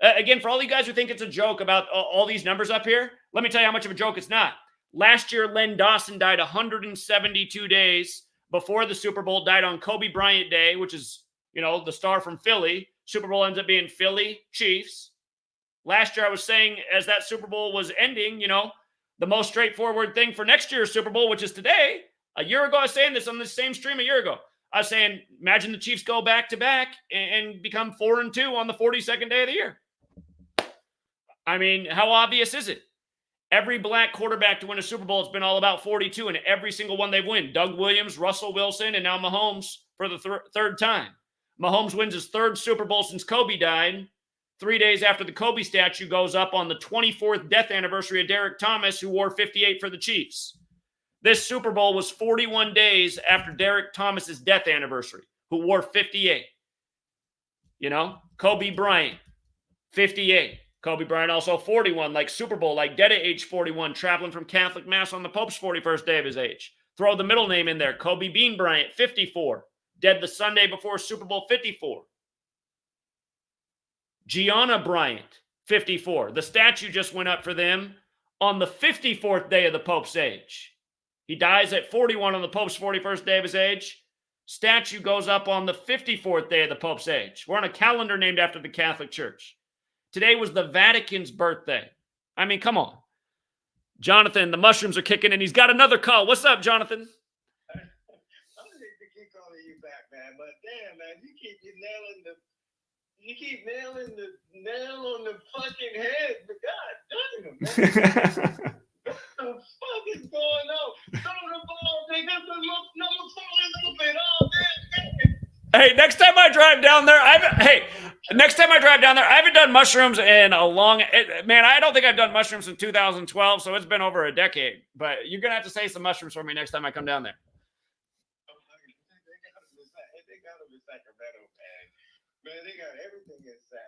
Again, for all you guys who think it's a joke about all these numbers up here, let me tell you how much of a joke it's not. Last year, Len Dawson died 172 days before the Super Bowl, died on Kobe Bryant Day, which is, the star from Philly. Super Bowl ends up being Philly Chiefs. Last year, I was saying as that Super Bowl was ending, the most straightforward thing for next year's Super Bowl, which is today. A year ago, I was saying this on this same stream a year ago. I was saying, imagine the Chiefs go back-to-back and become 4-2 on the 42nd day of the year. I mean, how obvious is it? Every black quarterback to win a Super Bowl, it's been all about 42, and every single one they've won. Doug Williams, Russell Wilson, and now Mahomes for the third time. Mahomes wins his 3rd Super Bowl since Kobe died. 3 days after the Kobe statue goes up on the 24th death anniversary of Derek Thomas, who wore 58 for the Chiefs. This Super Bowl was 41 days after Derek Thomas's death anniversary, who wore 58. Kobe Bryant, 58. Kobe Bryant also 41, like Super Bowl, like dead at age 41, traveling from Catholic Mass on the Pope's 41st day of his age. Throw the middle name in there, Kobe Bean Bryant, 54. Dead the Sunday before Super Bowl 54. Gianna Bryant, 54. The statue just went up for them on the 54th day of the Pope's age. He dies at 41 on the Pope's 41st day of his age. Statue goes up on the 54th day of the Pope's age. We're on a calendar named after the Catholic Church. Today was the Vatican's birthday. I mean, come on. Jonathan, the mushrooms are kicking in. He's got another call. What's up, Jonathan? Man, but damn, man, you keep nailing the nail on the fucking head. But God damn, man. What the fuck is going on? Throw the ball, nigga. The number 4 is open. Oh, damn. Hey, next time I drive down there, I haven't done mushrooms in a long. Man, I don't think I've done mushrooms in 2012, so it's been over a decade. But you're gonna have to say some mushrooms for me next time I come down there. They got them in Sacramento, man. Man, they got everything in Sac.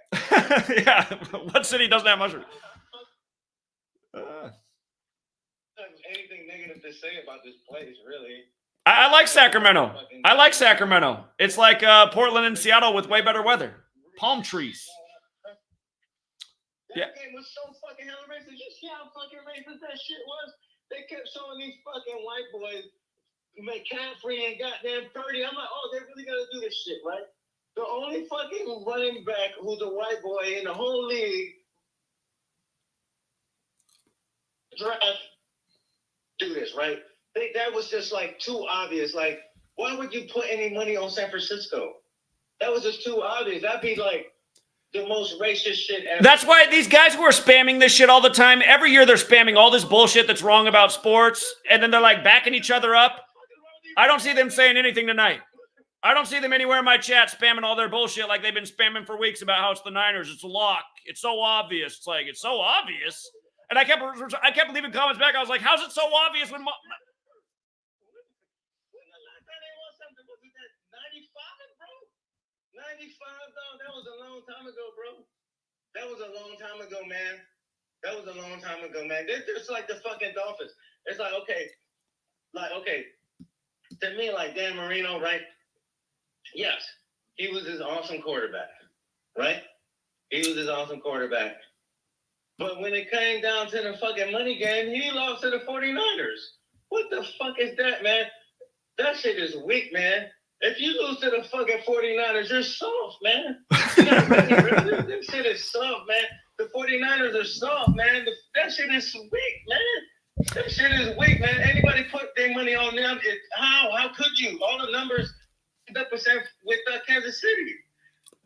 Yeah, what city doesn't have mushrooms? Anything negative to say about this place, really? I like Sacramento. I like Sacramento. It's like Portland and Seattle with way better weather. Palm trees. That game was so fucking hella racist. You see how fucking racist that shit was? They kept showing these fucking white boys, McCaffrey and goddamn Purdy. I'm like, oh, they're really gonna do this shit, right? The only fucking running back who's a white boy in the whole league draft do this, right? That was just like too obvious. Like, why would you put any money on San Francisco? That was just too obvious. That'd be like the most racist shit ever. That's why these guys who are spamming this shit all the time, every year they're spamming all this bullshit that's wrong about sports, and then they're like backing each other up. I don't see them saying anything tonight. I don't see them anywhere in my chat spamming all their bullshit like they've been spamming for weeks about how it's the Niners. It's a lock. It's so obvious. It's like, it's so obvious. And I kept leaving comments back. I was like, how's it so obvious when... 95, dog. That was a long time ago, bro. That was a long time ago, man. That was a long time ago, man. They're just like the fucking Dolphins. It's like, okay. To me, like Dan Marino, right? Yes, he was his awesome quarterback, right? He was his awesome quarterback. But when it came down to the fucking money game, he lost to the 49ers. What the fuck is that, man? That shit is weak, man. If you lose to the fucking 49ers, you're soft, man. That shit is soft, man. The 49ers are soft, man. That shit is weak, man. That shit is weak, man. Anybody put their money on them? How could you? All the numbers up with Kansas City.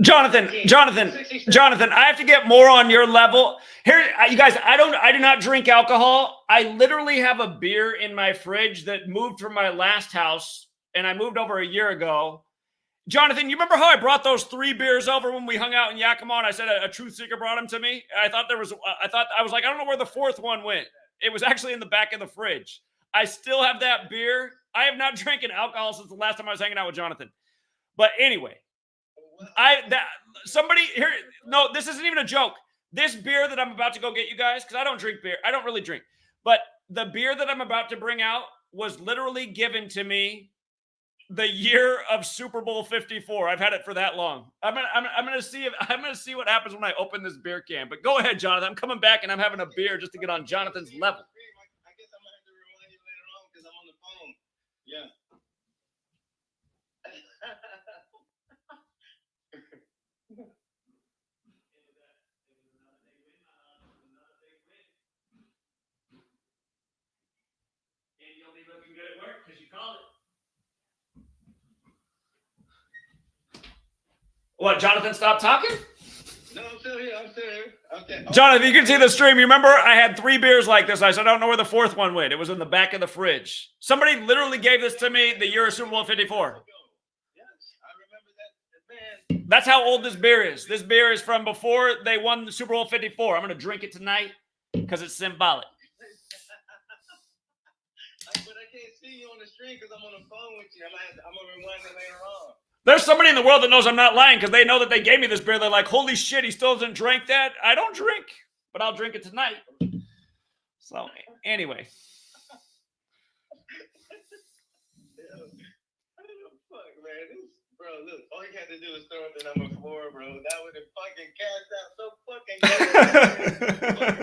Jonathan, I have to get more on your level. Here, you guys, I do not drink alcohol. I literally have a beer in my fridge that moved from my last house, and I moved over a year ago. Jonathan, you remember how I brought those 3 beers over when we hung out in Yakima, and I said a truth seeker brought them to me? I was like, I don't know where the 4th one went. It was actually in the back of the fridge. I still have that beer. I have not drinking alcohol since the last time I was hanging out with Jonathan. But anyway, somebody here, no, this isn't even a joke. This beer that I'm about to go get you guys, because I don't drink beer. I don't really drink. But the beer that I'm about to bring out was literally given to me the year of Super Bowl 54. I've had it for that long. I'm gonna see what happens when I open this beer can. But go ahead, Jonathan. I'm coming back and I'm having a beer just to get on Jonathan's level. I guess I'm gonna have to remind you later on because I'm on the phone. Yeah. And you'll be looking good at work because you called it. What, Jonathan stopped talking? No, I'm still here. Okay. Jonathan, you can see the stream. You remember I had 3 beers like this. I said, I don't know where the 4th one went. It was in the back of the fridge. Somebody literally gave this to me the year of Super Bowl 54. Yes, I remember that. Man. That's how old this beer is. This beer is from before they won the Super Bowl 54. I'm going to drink it tonight because it's symbolic. But I can't see you on the stream because I'm on the phone with you. I'm going to rewind it later on. There's somebody in the world that knows I'm not lying because they know that they gave me this beer. They're like, holy shit, he still doesn't drink that. I don't drink, but I'll drink it tonight. So anyway. Fuck, man. Bro, look, all you had to do is throw up the number 4, bro. That would have fucking cast out so fucking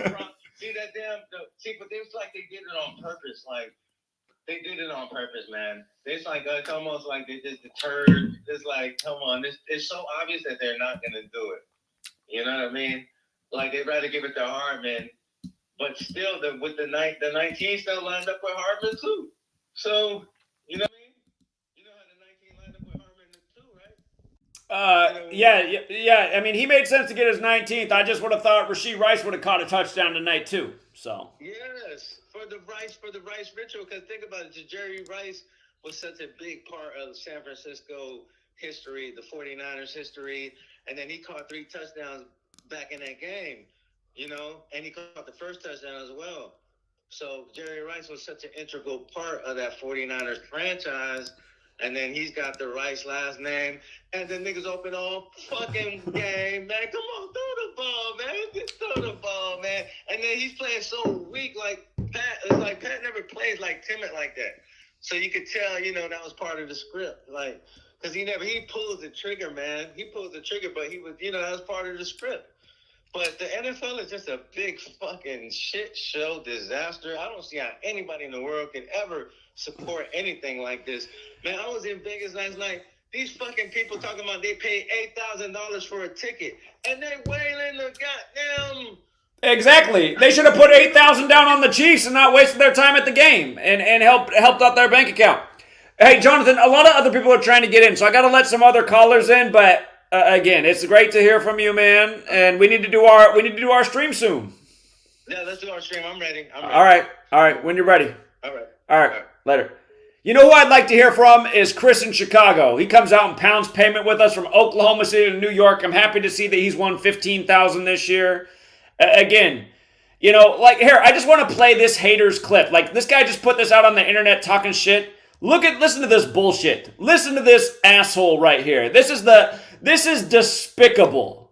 good. See that damn, but it was like they did it on purpose. Like, they did it on purpose, man. It's like, it's almost like they just deterred. It's like, come on. It's so obvious that they're not going to do it. You know what I mean? Like, they'd rather give it to Hardman. But still, with the 19 still lined up with Hardman, too. So, you know what I mean? You know how the 19 lined up with Hardman, too, right? Yeah. I mean, he made sense to get his 19th. I just would have thought Rashee Rice would have caught a touchdown tonight too. So Yes, for the Rice ritual. Because think about it, Jerry Rice was such a big part of San Francisco history, the 49ers history, and then he caught 3 touchdowns back in that game, and he caught the first touchdown as well. So Jerry Rice was such an integral part of that 49ers franchise. And then he's got the Rice last name. And the niggas open all fucking game, man. Come on, throw the ball, man. Just throw the ball, man. And then he's playing so weak, like Pat. It's like Pat never plays like timid like that. So you could tell, that was part of the script. Like, because he pulls the trigger, man. He pulls the trigger, but he was, that was part of the script. But the NFL is just a big fucking shit show disaster. I don't see how anybody in the world could ever support anything like this. Man, I was in Vegas last night. These fucking people talking about they paid $8,000 for a ticket, and they wailing the goddamn. exactly, they should have put $8,000 down on the Chiefs and not wasted their time at the game and helped out their bank account. Hey, Jonathan, a lot of other people are trying to get in, so I got to let some other callers in, but. Again, it's great to hear from you, man. And we need to do our stream soon. Yeah, let's do our stream. I'm ready. All right. When you're ready. All right. Later. You know who I'd like to hear from is Chris in Chicago. He comes out and pounds payment with us from Oklahoma City to New York. I'm happy to see that he's won $15,000 this year. Again, here, I just want to play this hater's clip. Like, this guy just put this out on the internet talking shit. Listen to this bullshit. Listen to this asshole right here. This is despicable.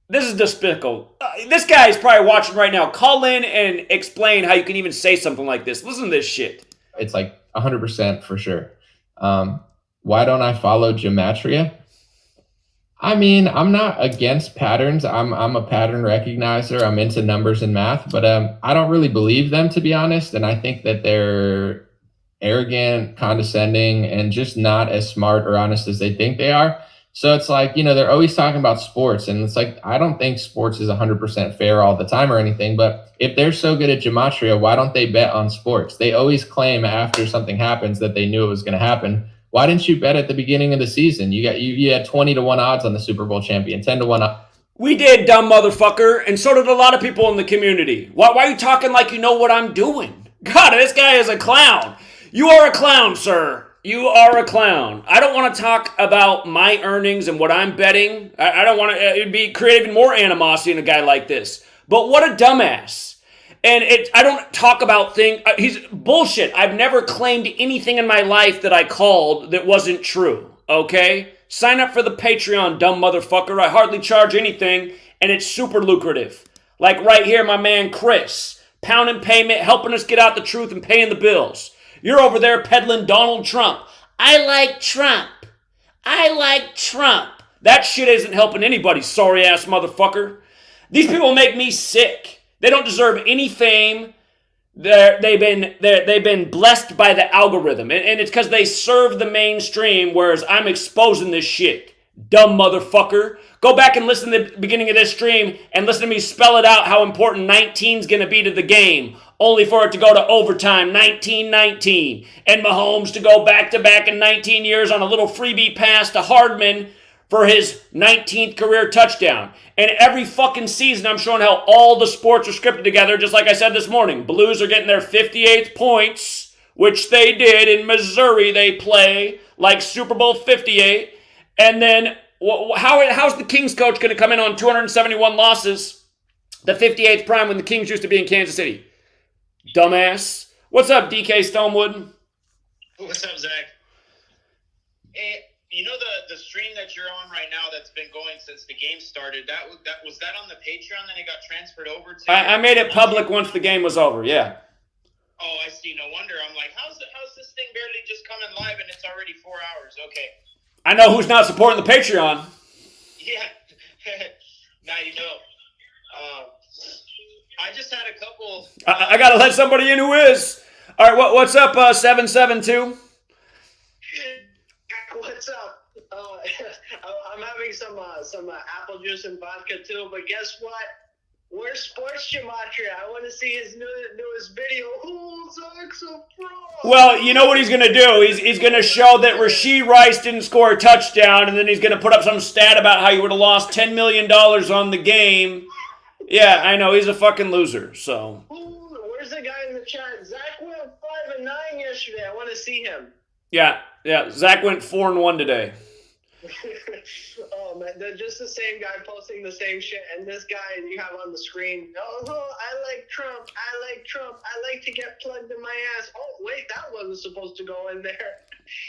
This guy is probably watching right now. Call in and explain how you can even say something like this. Listen to this shit. It's like 100% for sure. Why don't I follow Gematria? I mean, I'm not against patterns. I'm a pattern recognizer. I'm into numbers and math, but I don't really believe them, to be honest. And I think that they're arrogant, condescending, and just not as smart or honest as they think they are. So it's like, they're always talking about sports, and it's like, I don't think sports is 100% fair all the time or anything, but if they're so good at Gematria, why don't they bet on sports? They always claim after something happens that they knew it was going to happen. Why didn't you bet at the beginning of the season? You had 20-1 odds on the Super Bowl champion, 10-1 odds. We did, dumb motherfucker, and so did a lot of people in the community. Why are you talking like you know what I'm doing? God, this guy is a clown. You are a clown, sir. You are a clown. I don't want to talk about my earnings and what I'm betting. I don't want to. It'd be create even more animosity in a guy like this. But what a dumbass. And I don't talk about things. He's bullshit. I've never claimed anything in my life that I called that wasn't true. Okay? Sign up for the Patreon, dumb motherfucker. I hardly charge anything, and it's super lucrative. Like right here, my man Chris. Pounding payment, helping us get out the truth and paying the bills. You're over there peddling Donald Trump. I like Trump. That shit isn't helping anybody, sorry-ass motherfucker. These people make me sick. They don't deserve any fame. They've been blessed by the algorithm. And it's because they serve the mainstream, whereas I'm exposing this shit. Dumb motherfucker. Go back and listen to the beginning of this stream and listen to me spell it out how important 19's going to be to the game. Only for it to go to overtime, 19-19. And Mahomes to go back-to-back in 19 years on a little freebie pass to Hardman for his 19th career touchdown. And every fucking season, I'm showing how all the sports are scripted together, just like I said this morning. Blues are getting their 58th points, which they did. In Missouri, they play like Super Bowl 58. And then, how's the Kings coach going to come in on 271 losses, the 58th prime, when the Kings used to be in Kansas City? Dumbass. What's up, DK Stonewood? What's up, Zach? Hey, the stream that you're on right now that's been going since the game started, was that on the Patreon, then it got transferred over to... I made it public once the game was over, yeah. Oh, I see. No wonder. I'm like, how's this thing barely just coming live and it's already 4 hours? Okay. I know who's not supporting the Patreon. Yeah. Now you know. I just had a couple... I got to let somebody in who is. All right, what's up, 772? What's up? I'm having some apple juice and vodka too, but guess what? Where's Sports Gematria? I want to see his newest video. Oh, Zach's a pro. Well, you know what he's going to do? He's going to show that Rashee Rice didn't score a touchdown, and then he's going to put up some stat about how you would have lost $10 million on the game. Yeah, I know. He's a fucking loser, so. Ooh, where's the guy in the chat? Zach went 5-9 yesterday. I want to see him. Yeah. Zach went 4-1 today. Oh man, they're just the same guy posting the same shit, and this guy you have on the screen. Oh, I like Trump. I like to get plugged in my ass. Oh wait, that wasn't supposed to go in there.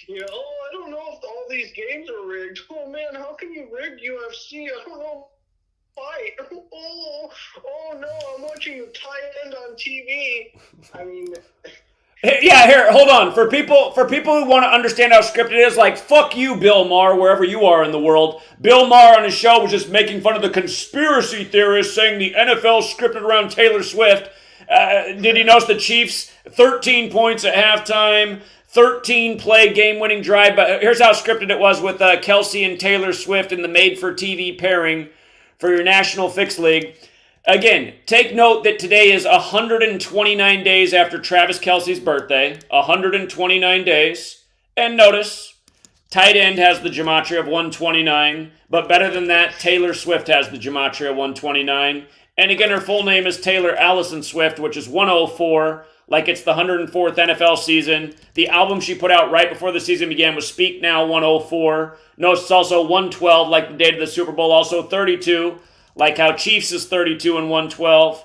You know, I don't know if all these games are rigged. Oh man, how can you rig UFC? I don't know. Fight. Oh no, I'm watching you tight end on TV. I mean. Yeah, here, hold on. For people who want to understand how scripted it is, like, fuck you, Bill Maher, wherever you are in the world. Bill Maher on his show was just making fun of the conspiracy theorists, saying the NFL scripted around Taylor Swift. Did you notice the Chiefs, 13 points at halftime, 13-play game-winning drive? But here's how scripted it was with Kelsey and Taylor Swift in the made-for-TV pairing for your National Fixed League. Again, take note that today is 129 days after Travis Kelce's birthday. 129 days. And notice, tight end has the gematria of 129. But better than that, Taylor Swift has the gematria 129. And again, her full name is Taylor Allison Swift, which is 104, like it's the 104th NFL season. The album she put out right before the season began was Speak Now 104. Notice it's also 112, like the date of the Super Bowl, also 32. Like how Chiefs is 32 and 112.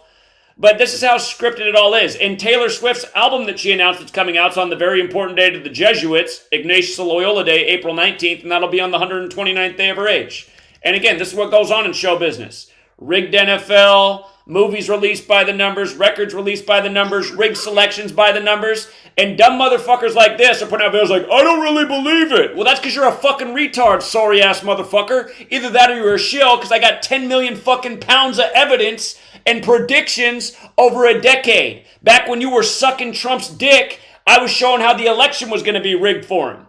But this is how scripted it all is. And Taylor Swift's album that she announced that's coming out is on the very important day to the Jesuits, Ignatius Loyola Day, April 19th, and that'll be on the 129th day of her age. And again, this is what goes on in show business. Rigged NFL, movies released by the numbers, records released by the numbers, rigged selections by the numbers, and dumb motherfuckers like this are putting out videos like, I don't really believe it. Well, that's because you're a fucking retard, sorry-ass motherfucker. Either that or you're a shill, because I got 10 million fucking pounds of evidence and predictions over a decade. Back when you were sucking Trump's dick, I was showing how the election was going to be rigged for him.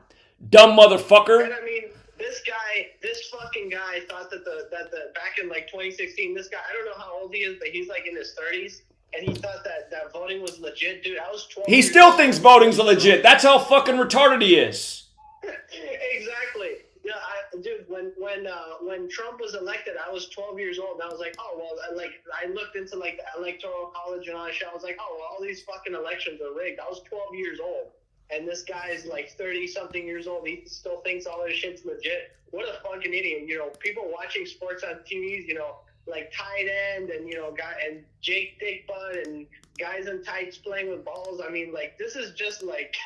Dumb motherfucker. And I mean, this fucking guy thought that the back in like 2016, this guy, I don't know how old he is, but he's like in his 30s, and he thought that voting was legit. Dude, I was 12. He still thinks voting's legit. That's how fucking retarded he is. Exactly. Yeah, dude, when Trump was elected, I was 12 years old, and I was like, oh well, like I looked into like the electoral college and all that shit. I was like, oh well, all these fucking elections are rigged. I was 12 years old. And this guy's like 30-something years old. He still thinks all this shit's legit. What a fucking idiot. You know, people watching sports on TVs, you know, like tight end and, you know, and Jake Dick Butt and guys in tights playing with balls. I mean, like, this is just like,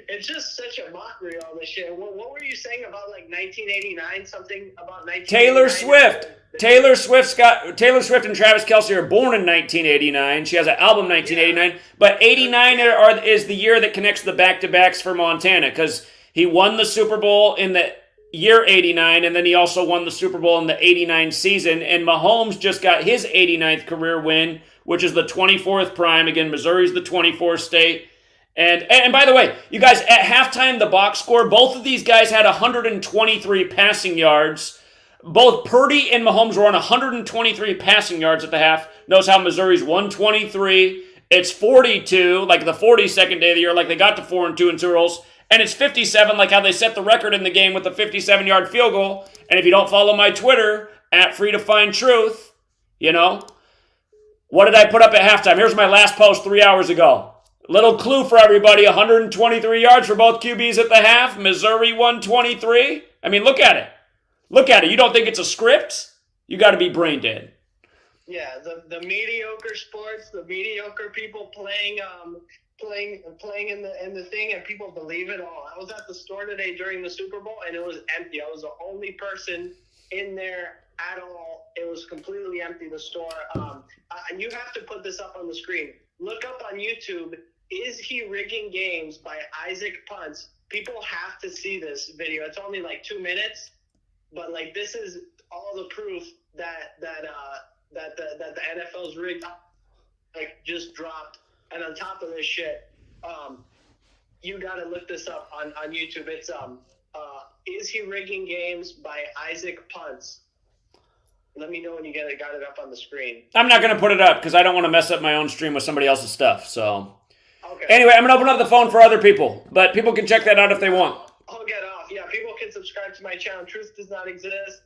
it's just such a mockery, all this shit. What were you saying about like 1989? Something about 1989? Taylor Swift. Taylor Swift and Travis Kelce are born in 1989. She has an album 1989, yeah. But 89 is the year that connects the back-to-backs for Montana, because he won the Super Bowl in the year 89, and then he also won the Super Bowl in the 89 season, and Mahomes just got his 89th career win, which is the 24th prime. Again, Missouri's the 24th state. And by the way, you guys, at halftime, the box score, both of these guys had 123 passing yards. Both Purdy and Mahomes were on 123 passing yards at the half. Notice how Missouri's 123. It's 42, like the 42nd day of the year, like they got to 4-2 in Super Bowls. And it's 57, like how they set the record in the game with the 57-yard field goal. And if you don't follow my Twitter, @FreeToFindTruth, you know, what did I put up at halftime? Here's my last post 3 hours ago. Little clue for everybody, 123 yards for both QBs at the half. Missouri 123. I mean, look at it. Look at it. You don't think it's a script? You got to be brain dead. Yeah, the mediocre sports, the mediocre people playing in the thing, and people believe it all. I was at the store today during the Super Bowl, and it was empty. I was the only person in there at all. It was completely empty, the store. And you have to put this up on the screen. Look up on YouTube, Is He Rigging Games by Isaac Punts. People have to see this video. It's only like 2 minutes. But like, this is all the proof that the NFL's rigged, like, just dropped. And on top of this shit, you gotta look this up on YouTube. It's Is He Rigging Games by Isaac Punts. Let me know when you got it up on the screen. I'm not going to put it up because I don't want to mess up my own stream with somebody else's stuff. So Okay. anyway, I'm going to open up the phone for other people, but people can check that out if they want. I'll get off. Yeah, people can subscribe to my channel. Truth does not exist.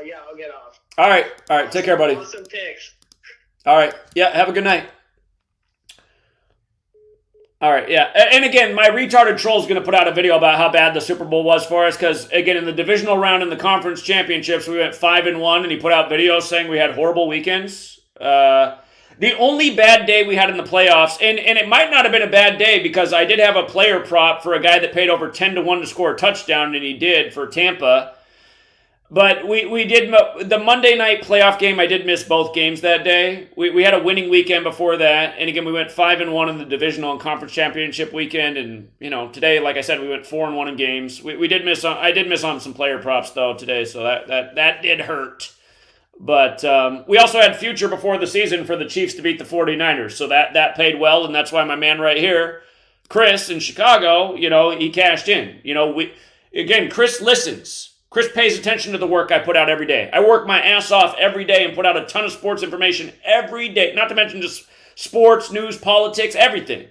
Yeah, I'll get off. All right. Take care, buddy. Awesome picks. All right. Yeah. Have a good night. All right. Yeah. And again, my retarded troll is going to put out a video about how bad the Super Bowl was for us because, again, in the divisional round in the conference championships, we went 5-1, and he put out videos saying we had horrible weekends. The only bad day we had in the playoffs, and it might not have been a bad day because I did have a player prop for a guy that paid over 10-1 to score a touchdown, and he did for Tampa. But we did the Monday night playoff game. I did miss both games that day. We had a winning weekend before that, and again we went 5-1 in the divisional and conference championship weekend. And today, like I said, we went 4-1 in games. We did miss on. I did miss on some player props though today, so that did hurt. But we also had future before the season for the Chiefs to beat the 49ers, so that paid well, and that's why my man right here, Chris in Chicago, he cashed in. Chris listens. Chris pays attention to the work I put out every day. I work my ass off every day and put out a ton of sports information every day, not to mention just sports, news, politics, everything.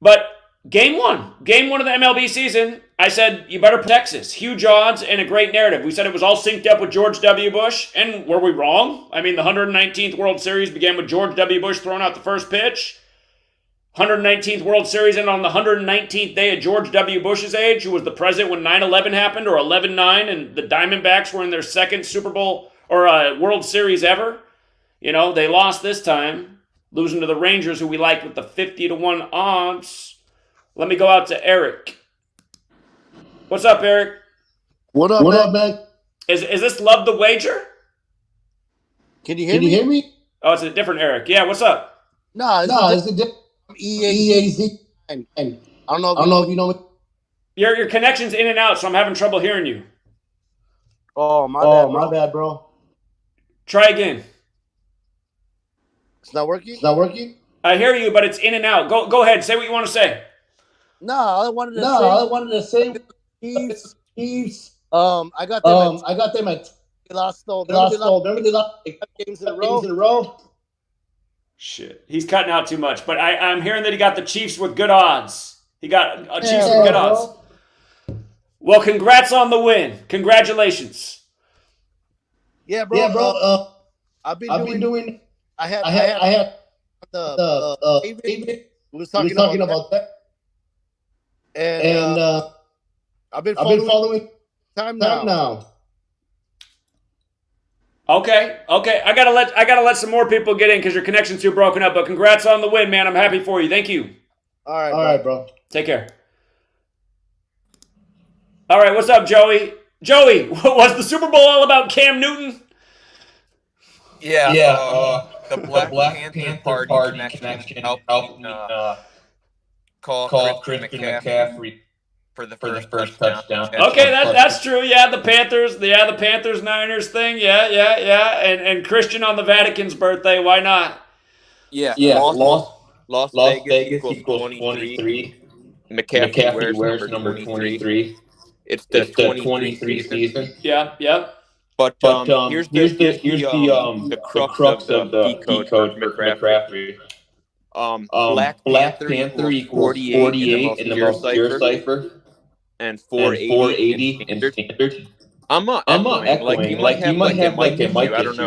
But game one of the MLB season, I said, you better pick Texas. Huge odds and a great narrative. We said it was all synced up with George W. Bush, and were we wrong? I mean, the 119th World Series began with George W. Bush throwing out the first pitch. 119th World Series, and on the 119th day of George W. Bush's age, who was the president when 9/11 happened, or 11-9, and the Diamondbacks were in their second Super Bowl or World Series ever. They lost this time, losing to the Rangers, who we liked with the 50-1 odds. Let me go out to Eric. What's up, Eric? What up, man? Is this Love the Wager? Can you hear me? Oh, it's a different Eric. Yeah, what's up? No, it's a different EAZ. And I don't know if you know me. Your connection's in and out, so I'm having trouble hearing you. Oh, my bad, bro. Try again. It's not working? I hear you, but it's in and out. Go ahead. Say what you want to say. No, I wanted to say Chiefs. I got them at they lost. Remember they lost 5 games in a row. Shit, he's cutting out too much. But I'm hearing that he got the Chiefs with good odds. He got Chiefs with good odds. Well, congrats on the win. Congratulations. Yeah, bro. I've been doing. I had the David. We was talking about that. And I've been following time now. Okay. I gotta let some more people get in because your connection's too broken up. But congrats on the win, man. I'm happy for you. Thank you. All right, bro. Take care. All right, what's up, Joey? Joey, was the Super Bowl all about Cam Newton? Yeah. The Black Panther Party connection helped call Christian McCaffrey for the first touchdown. Okay, that's true. Yeah, the Panthers, Niners thing. Yeah. And Christian on the Vatican's birthday. Why not? Yeah. Las Vegas equals 23. McCaffrey wears number 23. It's the 23 season. Yeah. But here's the crux of the decode for McCaffrey. Black Panther equals 48 in the most pure cipher. And 480 in standard. I'm echoing. Like you might have mic issue.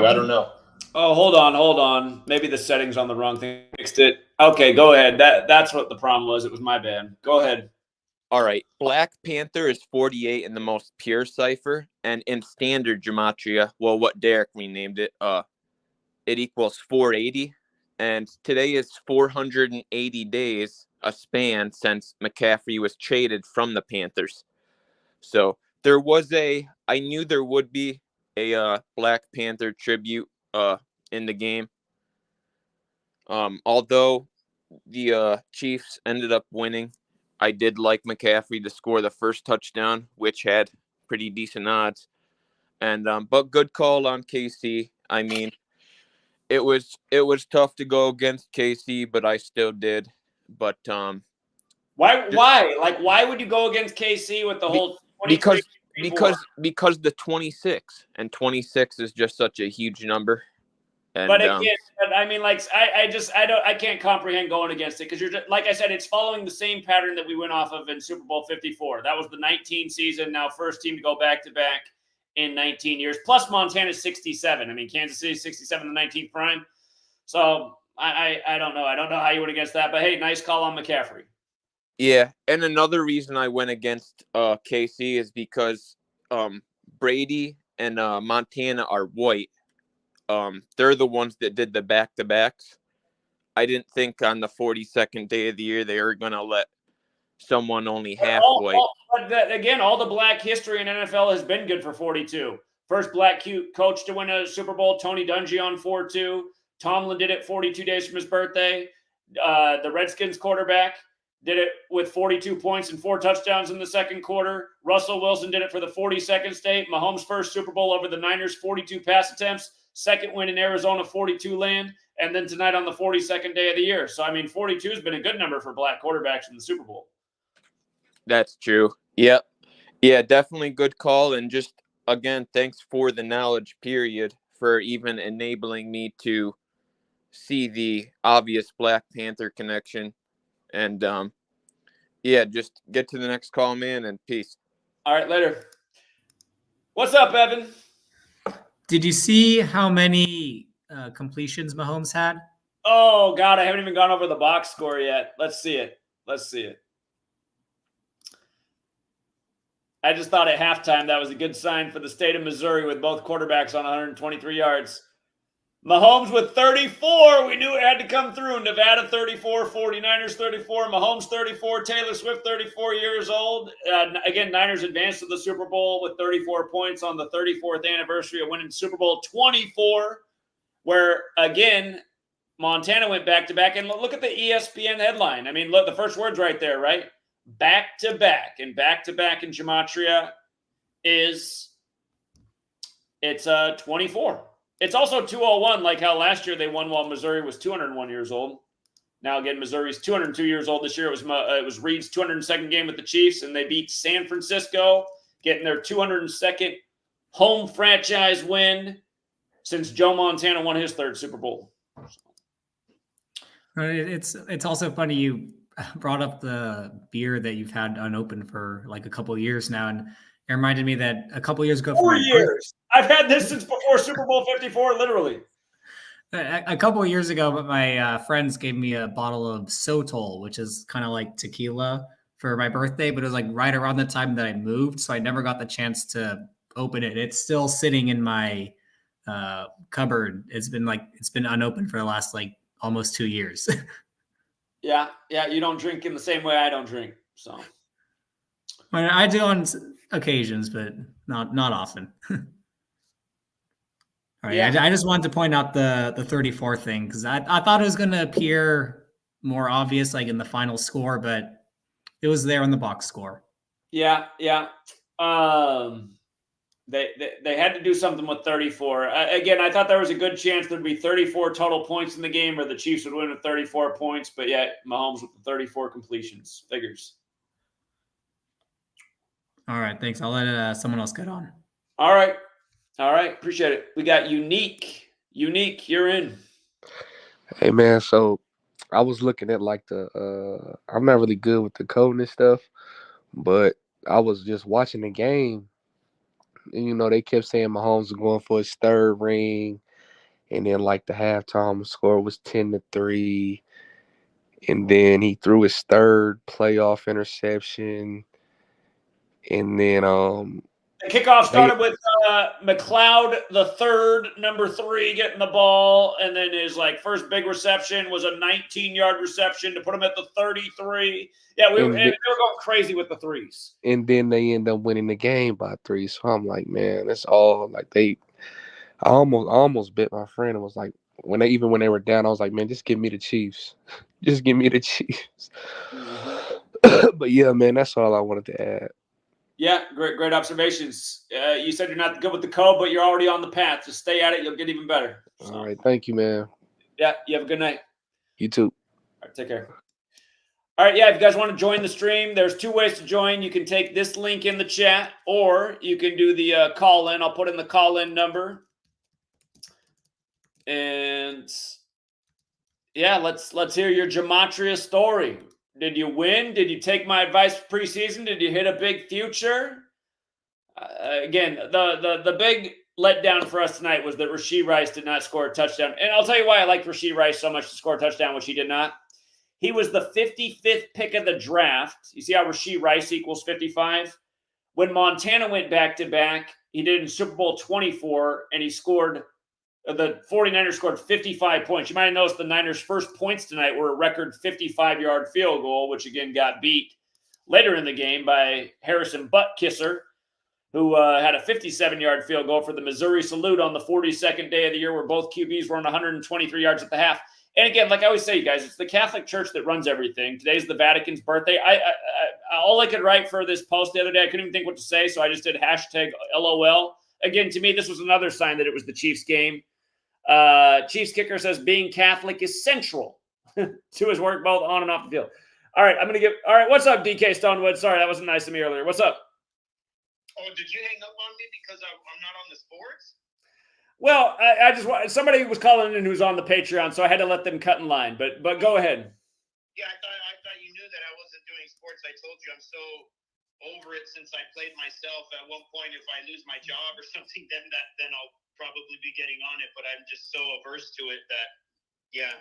I don't know. Oh, hold on. Maybe the settings on the wrong thing. Fixed it. Okay, go ahead. That's what the problem was. It was my bad. Go ahead. All right. Black Panther is 48 in the most pure cipher, and in standard gematria, well, what Derek renamed it, it equals 480. And today is 480 days, a span since McCaffrey was traded from the Panthers. So I knew there would be a Black Panther tribute in the game. Although the Chiefs ended up winning, I did like McCaffrey to score the first touchdown, which had pretty decent odds. And but good call on KC. I mean, it was tough to go against KC, but I still did. But why? Like, why would you go against KC with the whole 23 because the 26 and 26 is just such a huge number. And, but again, I mean, like I can't comprehend going against it because you're just, like I said, it's following the same pattern that we went off of in Super Bowl 54. That was the 19 season. Now first team to go back to back in 19 years. Plus Montana's 67. I mean, Kansas City 67 the 19th prime. So I don't know. I don't know how you went against that. But hey, nice call on McCaffrey. Yeah, and another reason I went against KC is because Brady and Montana are white. They're the ones that did the back-to-backs. I didn't think on the 42nd day of the year they were going to let someone only half white. But again, all the black history in NFL has been good for 42. First black coach to win a Super Bowl, Tony Dungy on 4-2. Tomlin did it 42 days from his birthday. The Redskins quarterback did it with 42 points and 4 touchdowns in the second quarter. Russell Wilson did it for the 42nd state. Mahomes' first Super Bowl over the Niners, 42 pass attempts. Second win in Arizona, 42 land. And then tonight on the 42nd day of the year. So, I mean, 42 has been a good number for black quarterbacks in the Super Bowl. That's true. Yep. Yeah, definitely good call. And just, again, thanks for the knowledge, period, for even enabling me to see the obvious Black Panther connection. And, yeah, just get to the next call, man, and peace. All right, later. What's up, Evan? Did you see how many completions Mahomes had? Oh, God, I haven't even gone over the box score yet. Let's see it. I just thought at halftime that was a good sign for the state of Missouri with both quarterbacks on 123 yards. Mahomes with 34. We knew it had to come through. Nevada 34, 49ers 34, Mahomes 34, Taylor Swift 34 years old. Again, Niners advanced to the Super Bowl with 34 points on the 34th anniversary of winning Super Bowl 24, where, again, Montana went back-to-back. And look at the ESPN headline. I mean, look, the first word's right there, right? Back-to-back. And back-to-back in Gematria it's 24. It's also 201, like how last year they won while Missouri was 201 years old. Now, again, Missouri's 202 years old this year. It was Reed's 202nd game with the Chiefs, and they beat San Francisco, getting their 202nd home franchise win since Joe Montana won his 3rd Super Bowl. It's also funny you brought up the beer that you've had unopened for like a couple of years now, and it reminded me that a couple of years ago, 4 years. I've had this since before Super Bowl 54, literally. A couple of years ago, but my friends gave me a bottle of Sotol, which is kind of like tequila, for my birthday, but it was like right around the time that I moved, so I never got the chance to open it. It's still sitting in my cupboard. It's been unopened for the last like almost 2 years. Yeah, you don't drink in the same way I don't drink, so. I do on occasions, but not often. All right, yeah. I just wanted to point out the 34 thing because I thought it was going to appear more obvious, like in the final score, but it was there in the box score. Yeah. They had to do something with 34. Again, I thought there was a good chance there'd be 34 total points in the game, or the Chiefs would win with 34 points. But yet, Mahomes with the 34 completions. Figures. All right, thanks. I'll let someone else get on. All right. Appreciate it. We got Unique. Unique, you're in. Hey, man, so I was looking at like I'm not really good with the coding and stuff, but I was just watching the game. And, they kept saying Mahomes was going for his 3rd ring. And then, like, the halftime score was 10-3. And then he threw his 3rd playoff interception. And then the kickoff started with McLeod, the 3rd, number 3, getting the ball. And then his, first big reception was a 19-yard reception to put him at the 33. Yeah, they were going crazy with the threes. And then they end up winning the game by 3. So I'm like, man, that's all. I almost bit my friend and was like, when they were down, I was like, man, just give me the Chiefs. Just give me the Chiefs. Mm-hmm. But yeah, man, that's all I wanted to add. Yeah, great observations. You said you're not good with the code, but you're already on the path. Just stay at it. You'll get even better. So. All right. Thank you, man. Yeah, you have a good night. You too. All right, take care. All right, yeah, if you guys want to join the stream, there's two ways to join. You can take this link in the chat, or you can do the call-in. I'll put in the call-in number. And yeah, let's hear your Gematria story. Did you win? Did you take my advice preseason? Did you hit a big future? Again, the big letdown for us tonight was that Rashee Rice did not score a touchdown. And I'll tell you why I liked Rashee Rice so much to score a touchdown, which he did not. He was the 55th pick of the draft. You see how Rashee Rice equals 55? When Montana went back-to-back, he did in Super Bowl 24, and he scored the 49ers scored 55 points. You might have noticed the Niners' first points tonight were a record 55-yard field goal, which again got beat later in the game by Harrison Buttkisser, who had a 57-yard field goal for the Missouri Salute on the 42nd day of the year, where both QBs were on 123 yards at the half. And again, like I always say, you guys, it's the Catholic Church that runs everything. Today's the Vatican's birthday. All I could write for this post the other day, I couldn't even think what to say, so I just did hashtag LOL. Again, to me, this was another sign that it was the Chiefs game. Chiefs kicker says being Catholic is central to his work both on and off the field. All right, all right, what's up, DK Stonewood? Sorry, that wasn't nice of me earlier. What's up? Oh, did you hang up on me because I'm not on the sports? Well, I just somebody was calling in who's on the Patreon, so I had to let them cut in line. But go ahead. Yeah, I thought you knew that I wasn't doing sports. I told you I'm so over it since I played myself. At one point, if I lose my job or something, then I'll probably be getting on it. But I'm just so averse to it that, yeah.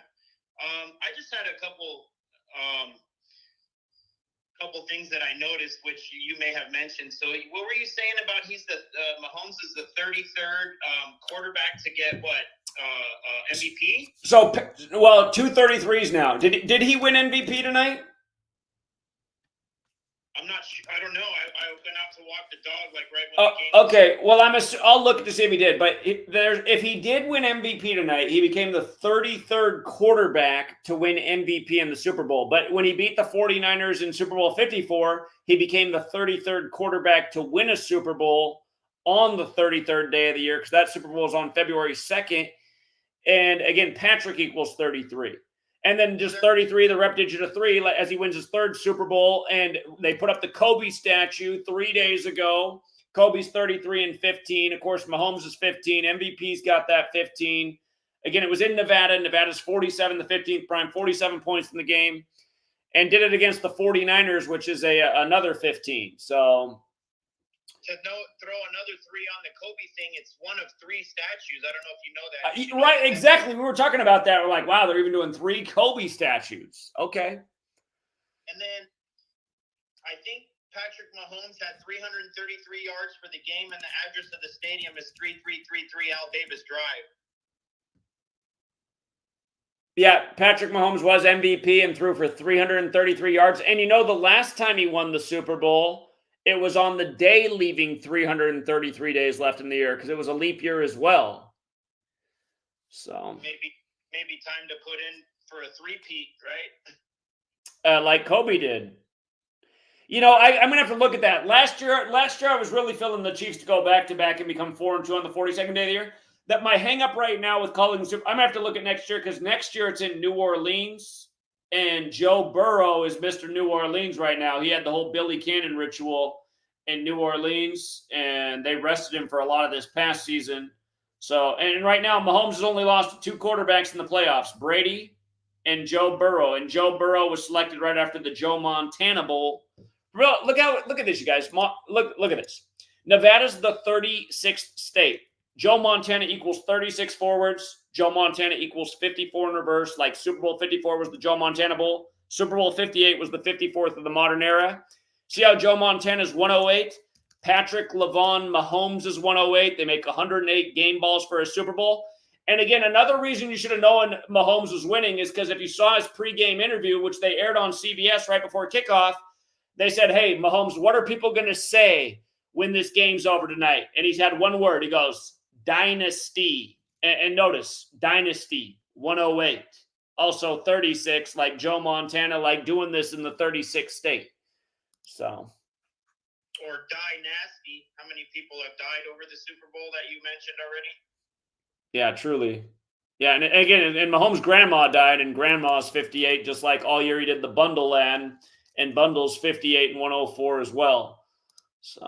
I just had a couple things that I noticed, which you may have mentioned. So what were you saying about Mahomes is the 33rd quarterback to get what, MVP? So, well, 233s now. Did he win MVP tonight? I'm not sure. I don't know. I went out to walk the dog like right when the game. Okay. Well, I'll look to see if he did. But if he did win MVP tonight, he became the 33rd quarterback to win MVP in the Super Bowl. But when he beat the 49ers in Super Bowl 54, he became the 33rd quarterback to win a Super Bowl on the 33rd day of the year, because that Super Bowl is on February 2nd. And again, Patrick equals 33. And then just 33, the rep digit of 3, as he wins his third Super Bowl. And they put up the Kobe statue 3 days ago. Kobe's 33 and 15. Of course, Mahomes is 15. MVP's got that 15. Again, it was in Nevada. Nevada's 47, the 15th prime, 47 points in the game. And did it against the 49ers, which is another 15. So to throw another 3 on the Kobe thing, it's one of 3 statues. I don't know if you know that. Right, exactly. We were talking about that. We're like, wow, they're even doing 3 Kobe statues. Okay. And then I think Patrick Mahomes had 333 yards for the game, and the address of the stadium is 3333 Al Davis Drive. Yeah, Patrick Mahomes was MVP and threw for 333 yards. And you know, the last time he won the Super Bowl, it was on the day leaving 333 days left in the year, because it was a leap year as well. So maybe time to put in for a 3-peat, right? Like Kobe did. You know, I'm gonna have to look at that. Last year I was really feeling the Chiefs to go back-to-back and become 4-2 on the 42nd day of the year. That my hang up right now with calling the Super, I'm gonna have to look at next year, because next year it's in New Orleans. And Joe Burrow is Mr. New Orleans right now. He had the whole Billy Cannon ritual in New Orleans, and they rested him for a lot of this past season. So, and right now, Mahomes has only lost to 2 quarterbacks in the playoffs, Brady and Joe Burrow. And Joe Burrow was selected right after the Joe Montana Bowl. Look at this, you guys. Look at this. Nevada's the 36th state. Joe Montana equals 36 forwards. Joe Montana equals 54 in reverse. Like Super Bowl 54 was the Joe Montana Bowl. Super Bowl 58 was the 54th of the modern era. See how Joe Montana's 108? Patrick LaVon Mahomes is 108. They make 108 game balls for a Super Bowl. And again, another reason you should have known Mahomes was winning is because if you saw his pregame interview, which they aired on CBS right before kickoff, they said, hey, Mahomes, what are people going to say when this game's over tonight? And he's had one word. He goes, dynasty. And notice, dynasty, 108. Also 36, like Joe Montana, like doing this in the 36th state. So. Or die nasty. How many people have died over the Super Bowl that you mentioned already? Yeah, truly. Yeah, and again, and Mahomes' grandma died, and grandma's 58, just like all year he did the bundle land, and bundles 58 and 104 as well. So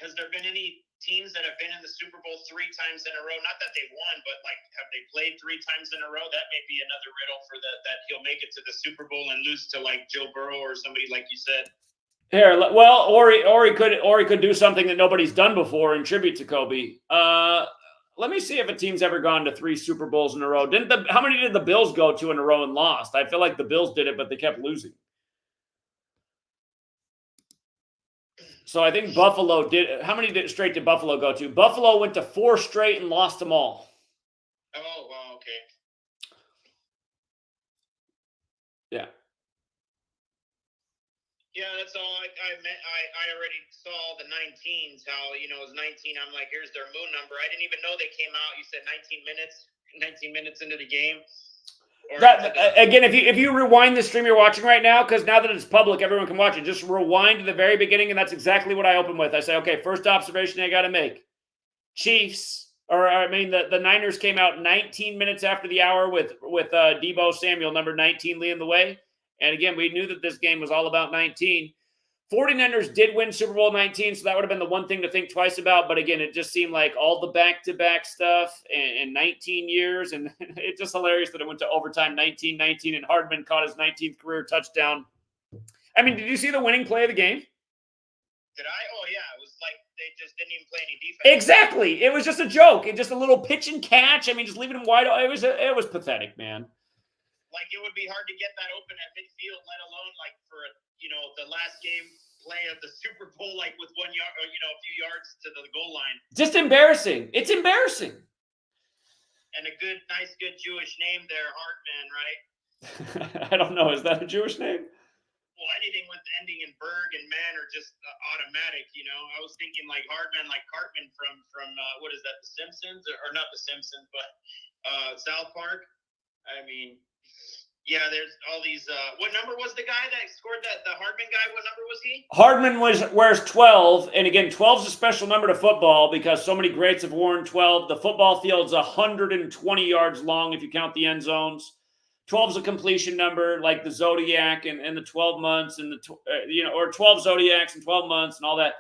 has there been any teams that have been in the Super Bowl 3 times in a row? Not that they won, but like have they played 3 times in a row? That may be another riddle for that he'll make it to the Super Bowl and lose to like Joe Burrow or somebody like you said. Here, well, or he could do something that nobody's done before in tribute to Kobe. Let me see if a team's ever gone to 3 Super Bowls in a row. How many did the Bills go to in a row and lost? I feel like the Bills did it, but they kept losing. So I think Buffalo did. How many straight did Buffalo go to? Buffalo went to 4 straight and lost them all. Oh, wow, okay. Yeah. Yeah, that's all I already saw the 19s, how, it was 19. I'm like, here's their moon number. I didn't even know they came out. You said 19 minutes into the game. Again, if you rewind the stream you're watching right now, because now that it's public, everyone can watch it. Just rewind to the very beginning, and that's exactly what I open with. I say, okay, first observation I got to make: Chiefs, the Niners came out 19 minutes after the hour with Deebo Samuel, number 19, leading the way. And again, we knew that this game was all about 19. 49ers did win Super Bowl 19, so that would have been the one thing to think twice about. But again, it just seemed like all the back-to-back stuff in 19 years. And it's just hilarious that it went to overtime 19-19, and Hardman caught his 19th career touchdown. I mean, did you see the winning play of the game? Did I? Oh, yeah. It was like they just didn't even play any defense. Exactly. It was just a joke. It just a little pitch and catch. I mean, just leaving him wide open. It was pathetic, man. Like, it would be hard to get that open at midfield, let alone like for the last game play of the Super Bowl, like with 1 yard, or, a few yards to the goal line. Just embarrassing. It's embarrassing. And a nice Jewish name there, Hardman, right? I don't know. Is that a Jewish name? Well, anything with ending in Berg and man are just automatic. I was thinking like Hardman, like Cartman from what is that, The Simpsons, or not The Simpsons, but South Park. I mean. Yeah, there's all these. What number was the guy that scored that? The Hardman guy. What number was he? Hardman wears 12, and again, 12 is a special number to football because so many greats have worn 12. The football field's 120 yards long if you count the end zones. 12 is a completion number, like the zodiac and the 12 months and or 12 zodiacs and 12 months and all that.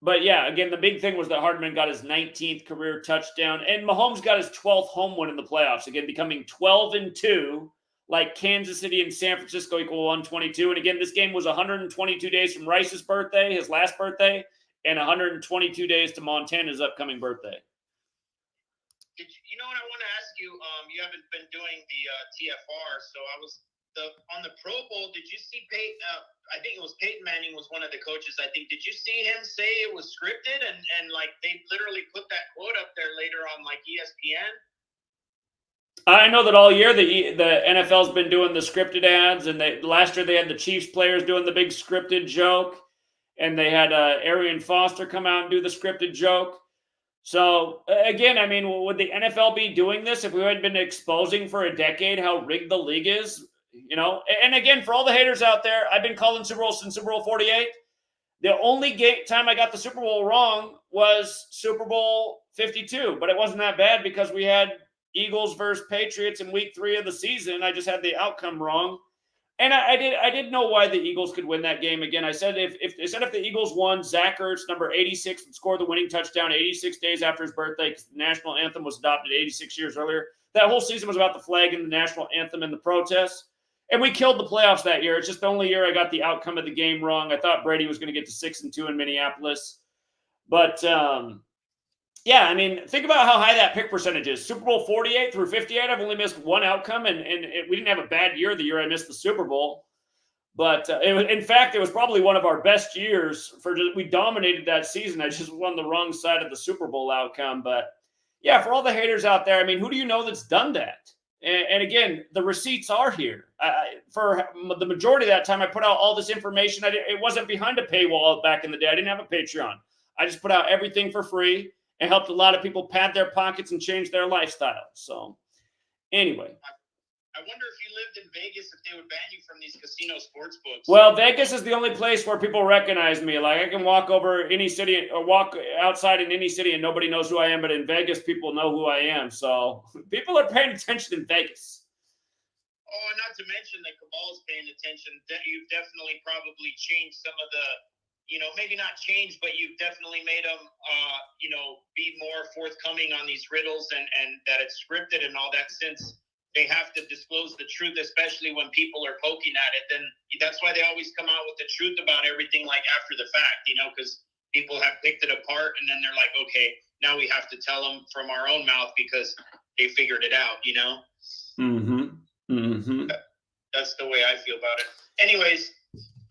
But yeah, again, the big thing was that Hardman got his 19th career touchdown, and Mahomes got his 12th home win in the playoffs. Again, becoming 12-2, like Kansas City and San Francisco equal 122. And again, this game was 122 days from Rice's birthday, his last birthday, and 122 days to Montana's upcoming birthday. You know what I want to ask you? You haven't been doing the TFR, so I was on the Pro Bowl. Did you see Peyton? I think it was Peyton Manning was one of the coaches. I think. Did you see him say it was scripted and like they literally put that quote up there later on like ESPN? I know that all year the NFL's been doing the scripted ads, and last year they had the Chiefs players doing the big scripted joke, and they had Arian Foster come out and do the scripted joke. So again, I mean, would the NFL be doing this if we had been exposing for a decade how rigged the league is? And again, for all the haters out there, I've been calling Super Bowl since Super Bowl 48. The only time I got the Super Bowl wrong was Super Bowl 52, but it wasn't that bad because we had Eagles versus Patriots in week 3 of the season. I just had the outcome wrong. And I did know why the Eagles could win that game. Again, I said if the Eagles won, Zach Ertz, number 86, would score the winning touchdown 86 days after his birthday because the national anthem was adopted 86 years earlier. That whole season was about the flag and the national anthem and the protests. And we killed the playoffs that year. It's just the only year I got the outcome of the game wrong. I thought Brady was going to get to 6-2 in Minneapolis. But, yeah, I mean, think about how high that pick percentage is. Super Bowl 48 through 58, I've only missed one outcome, and we didn't have a bad year the year I missed the Super Bowl. But, in fact, it was probably one of our best years. We dominated that season. I just won the wrong side of the Super Bowl outcome. But, yeah, for all the haters out there, I mean, who do you know that's done that? And again, the receipts are here. For the majority of that time, I put out all this information. It wasn't behind a paywall back in the day. I didn't have a Patreon. I just put out everything for free and helped a lot of people pad their pockets and change their lifestyle. So, anyway. I wonder if you lived in Vegas, if they would ban you from these casino sports books. Well, Vegas is the only place where people recognize me. Like I can walk over any city or walk outside in any city and nobody knows who I am. But in Vegas, people know who I am. So people are paying attention in Vegas. Oh, and not to mention that Cabal's paying attention. That you've definitely probably changed some of the, maybe not changed, but you've definitely made them, be more forthcoming on these riddles and that it's scripted and all that, since they have to disclose the truth, especially when people are poking at it. Then that's why they always come out with the truth about everything, like after the fact, because people have picked it apart and then they're like, okay, now we have to tell them from our own mouth because they figured it out, Mm-hmm. Mm-hmm. That's the way I feel about it. Anyways,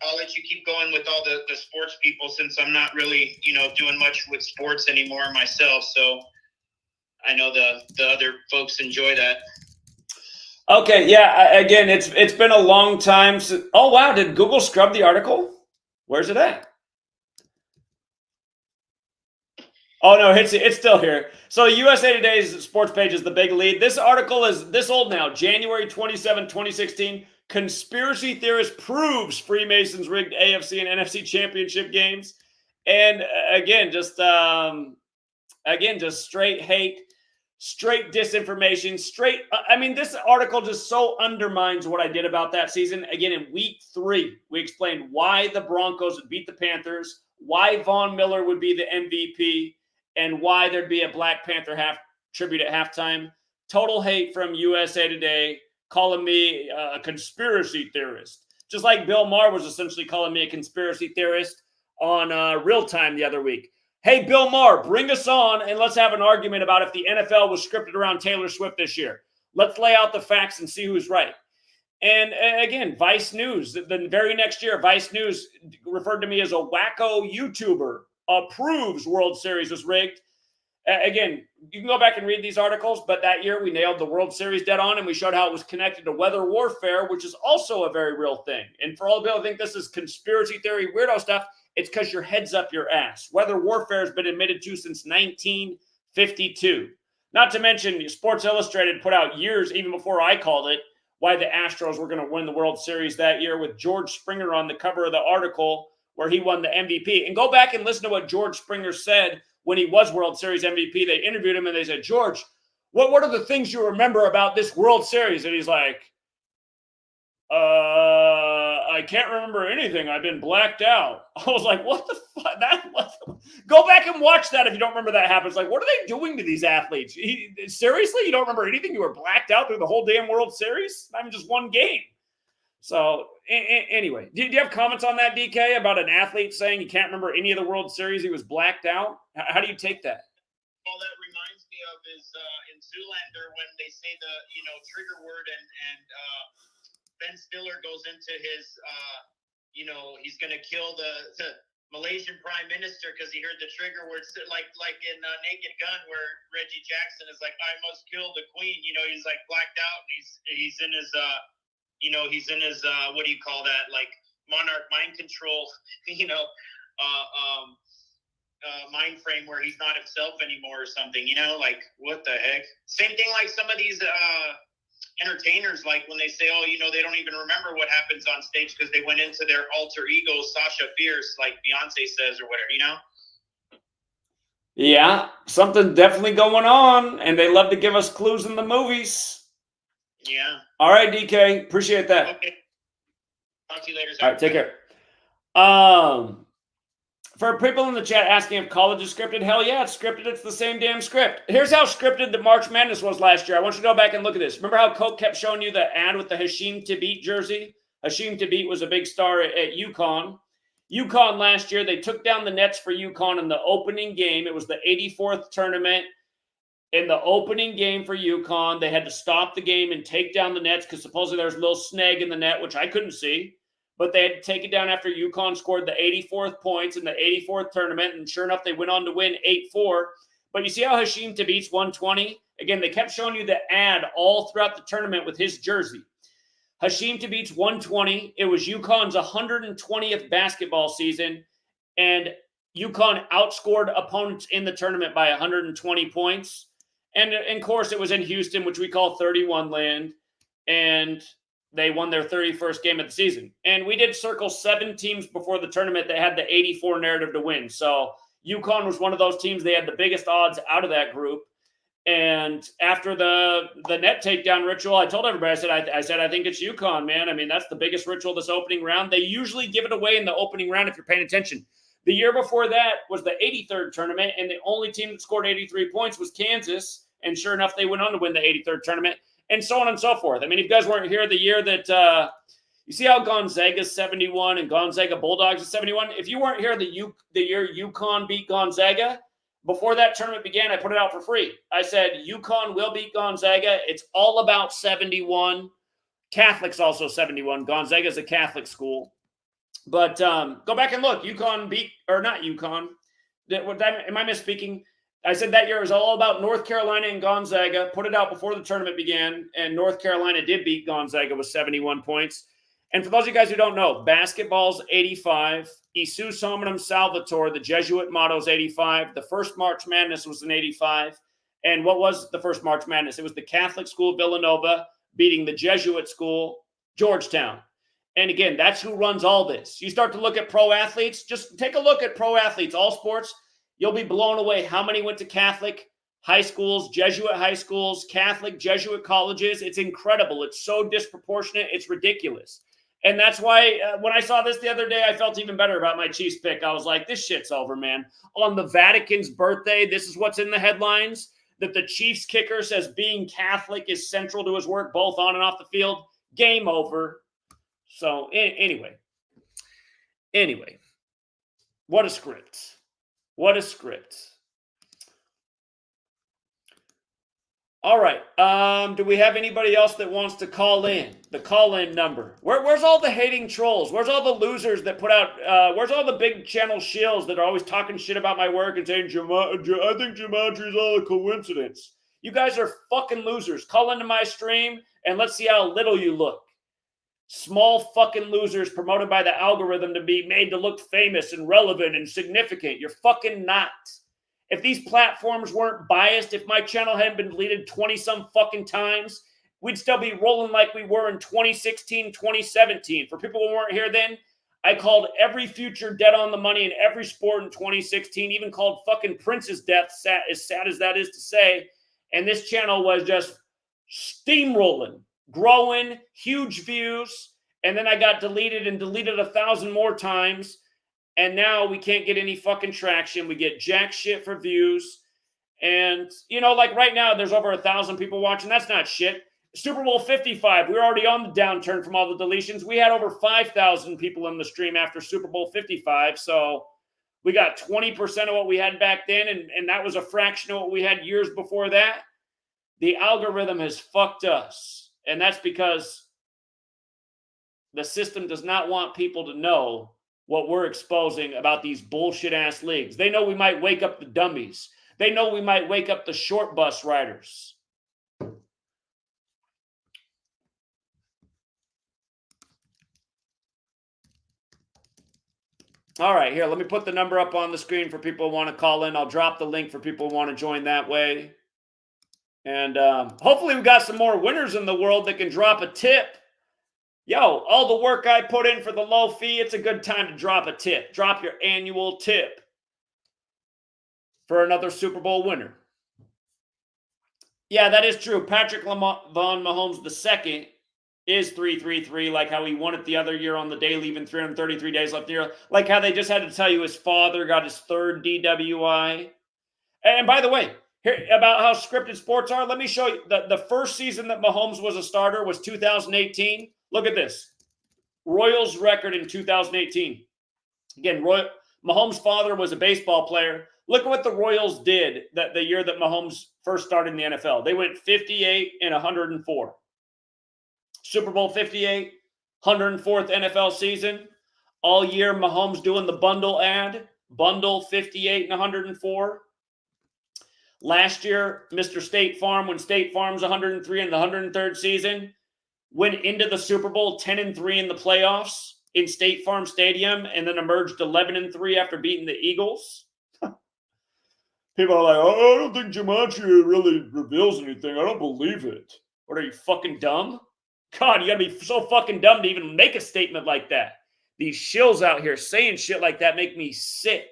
I'll let you keep going with all the sports people, since I'm not really, doing much with sports anymore myself. So I know the other folks enjoy that. Okay, yeah. Again, it's been a long time since. Oh wow, did Google scrub the article? Where's it at? Oh no, it's still here. So USA Today's sports page is the big lead. This article is this old now, January 27, 2016. Conspiracy theorist proves Freemasons rigged AFC and NFC championship games. And again, just straight hate, straight disinformation, this article just so undermines what I did about that season. Again, in week 3, we explained why the Broncos would beat the Panthers, why Von Miller would be the MVP, and why there'd be a Black Panther tribute at halftime. Total hate from USA Today, calling me a conspiracy theorist. Just like Bill Maher was essentially calling me a conspiracy theorist on Real Time the other week. Hey, Bill Maher, bring us on and let's have an argument about if the NFL was scripted around Taylor Swift this year. Let's lay out the facts and see who's right. And again, Vice News, the very next year, Vice News referred to me as a wacko YouTuber, approves World Series was rigged. Again, you can go back and read these articles, but that year we nailed the World Series dead on and we showed how it was connected to weather warfare, which is also a very real thing. And for all the people who think this is conspiracy theory, weirdo stuff, it's because your head's up your ass. Weather warfare has been admitted to since 1952. Not to mention, Sports Illustrated put out years, even before I called it, why the Astros were going to win the World Series that year, with George Springer on the cover of the article where he won the MVP. And go back and listen to what George Springer said when he was World Series MVP. They interviewed him and they said, George, what are the things you remember about this World Series? And he's like, I can't remember anything. I've been blacked out. I was like, what the fuck? Go back and watch that if you don't remember that happens. Like, what are they doing to these athletes? Seriously? You don't remember anything? You were blacked out through the whole damn World Series? Not even just one game. So, anyway, do you have comments on that, DK, about an athlete saying he can't remember any of the World Series? He was blacked out? How do you take that? All that reminds me of is in Zoolander when they say the, trigger word and Ben Stiller goes into his, he's going to kill the Malaysian Prime Minister because he heard the trigger word, like in Naked Gun where Reggie Jackson is like, I must kill the Queen. He's like blacked out and he's in his, he's in his, what do you call that? Like monarch mind control, mind frame where he's not himself anymore or something, like what the heck? Same thing like some of these entertainers, like when they say, oh, they don't even remember what happens on stage because they went into their alter ego, Sasha Fierce, like Beyonce says or whatever, Yeah, something definitely going on, and they love to give us clues in the movies. Yeah. All right, DK, appreciate that. Okay. Talk to you later. All right, take care. For people in the chat asking if college is scripted, hell yeah, it's scripted. It's the same damn script. Here's how scripted the March Madness was last year. I want you to go back and look at this. Remember how Coke kept showing you the ad with the Hashim Thabit jersey? Hashim Thabit was a big star at UConn. UConn last year, they took down the nets for UConn in the opening game. It was the 84th tournament. In the opening game for UConn, they had to stop the game and take down the nets because supposedly there was a little snag in the net, which I couldn't see. But they had to take it down after UConn scored the 84th points in the 84th tournament. And sure enough, they went on to win 8-4. But you see how Hashim Thabit's 120? Again, they kept showing you the ad all throughout the tournament with his jersey. Hashim Thabit's 120. It was UConn's 120th basketball season. And UConn outscored opponents in the tournament by 120 points. And of course, it was in Houston, which we call 31 land. and they won their 31st game of the season. And we did circle 7 teams before the tournament that had the 84 narrative to win. So UConn was one of those teams. They had the biggest odds out of that group. And after the net takedown ritual, I told everybody, I said, I think it's UConn, man. I mean, that's the biggest ritual this opening round. They usually give it away in the opening round if you're paying attention. The year before that was the 83rd tournament, and the only team that scored 83 points was Kansas. And sure enough, they went on to win the 83rd tournament, and so on and so forth. I mean, if you guys weren't here the year that you see how Gonzaga's 71 and Gonzaga Bulldogs is 71? If you weren't here the year UConn beat Gonzaga, before that tournament began, I put it out for free. I said, UConn will beat Gonzaga. It's all about 71. Catholic's also 71. Gonzaga is a Catholic school. But go back and look. UConn beat, or not UConn. Am I misspeaking? I said that year was all about North Carolina and Gonzaga. Put it out before the tournament began, and North Carolina did beat Gonzaga with 71 points. And for those of you guys who don't know, basketball's 85. Isus Hominum Salvator, the Jesuit motto, is 85. The first March Madness was in 85. And what was the first March Madness? It was the Catholic school Villanova beating the Jesuit school Georgetown. And again, that's who runs all this. You start to look at pro athletes, just take a look at pro athletes, all sports. You'll be blown away how many went to Catholic high schools, Jesuit high schools, Catholic, Jesuit colleges. It's incredible. It's so disproportionate. It's ridiculous. And that's why when I saw this the other day, I felt even better about my Chiefs pick. I was like, this shit's over, man. On the Vatican's birthday, this is what's in the headlines, that the Chiefs kicker says being Catholic is central to his work, both on and off the field. Game over. So anyway, what a script. What a script. All right. Do we have anybody else that wants to call in? The call-in number. Where's all the hating trolls? Where's all the losers that put out? Where's all the big channel shills that are always talking shit about my work and saying, I think Gematria is all a coincidence. You guys are fucking losers. Call into my stream and let's see how little you look. Small fucking losers promoted by the algorithm to be made to look famous and relevant and significant. You're fucking not. If these platforms weren't biased, if my channel hadn't been deleted 20-some fucking times, we'd still be rolling like we were in 2016, 2017. For people who weren't here then, I called every future dead on the money in every sport in 2016, even called fucking Prince's death, as sad as that is to say. And this channel was just steamrolling, growing, huge views. And then I got deleted and deleted 1,000 more times. And now we can't get any fucking traction. We get jack shit for views. And, you know, like right now, there's over 1,000 people watching. That's not shit. Super Bowl 55, we were already on the downturn from all the deletions. We had over 5,000 people in the stream after Super Bowl 55. So we got 20% of what we had back then. And that was a fraction of what we had years before that. The algorithm has fucked us. And that's because the system does not want people to know what we're exposing about these bullshit-ass leagues. They know we might wake up the dummies. They know we might wake up the short bus riders. All right, here, let me put the number up on the screen for people who want to call in. I'll drop the link for people who want to join that way. And hopefully we got some more winners in the world that can drop a tip. Yo, all the work I put in for the low fee, it's a good time to drop a tip. Drop your annual tip for another Super Bowl winner. Yeah, that is true. Patrick Von Mahomes II is 333, like how he won it the other year on the day, leaving 333 days left in the year. Like how they just had to tell you his father got his 3rd DWI. And by the way, here about how scripted sports are, let me show you. The first season that Mahomes was a starter was 2018. Look at this. Royals record in 2018. Again, Mahomes' father was a baseball player. Look at what the Royals did the year that Mahomes first started in the NFL. They went 58 and 104. Super Bowl 58, 104th NFL season. All year, Mahomes doing the bundle ad. Bundle 58 and 104. Last year, Mr. State Farm, when State Farm's 103 in the 103rd season, went into the Super Bowl 10-3 in the playoffs in State Farm Stadium, and then emerged 11-3 after beating the Eagles. People are like, oh, I don't think Gematria really reveals anything. I don't believe it. What, are you fucking dumb? God, you got to be so fucking dumb to even make a statement like that. These shills out here saying shit like that make me sick.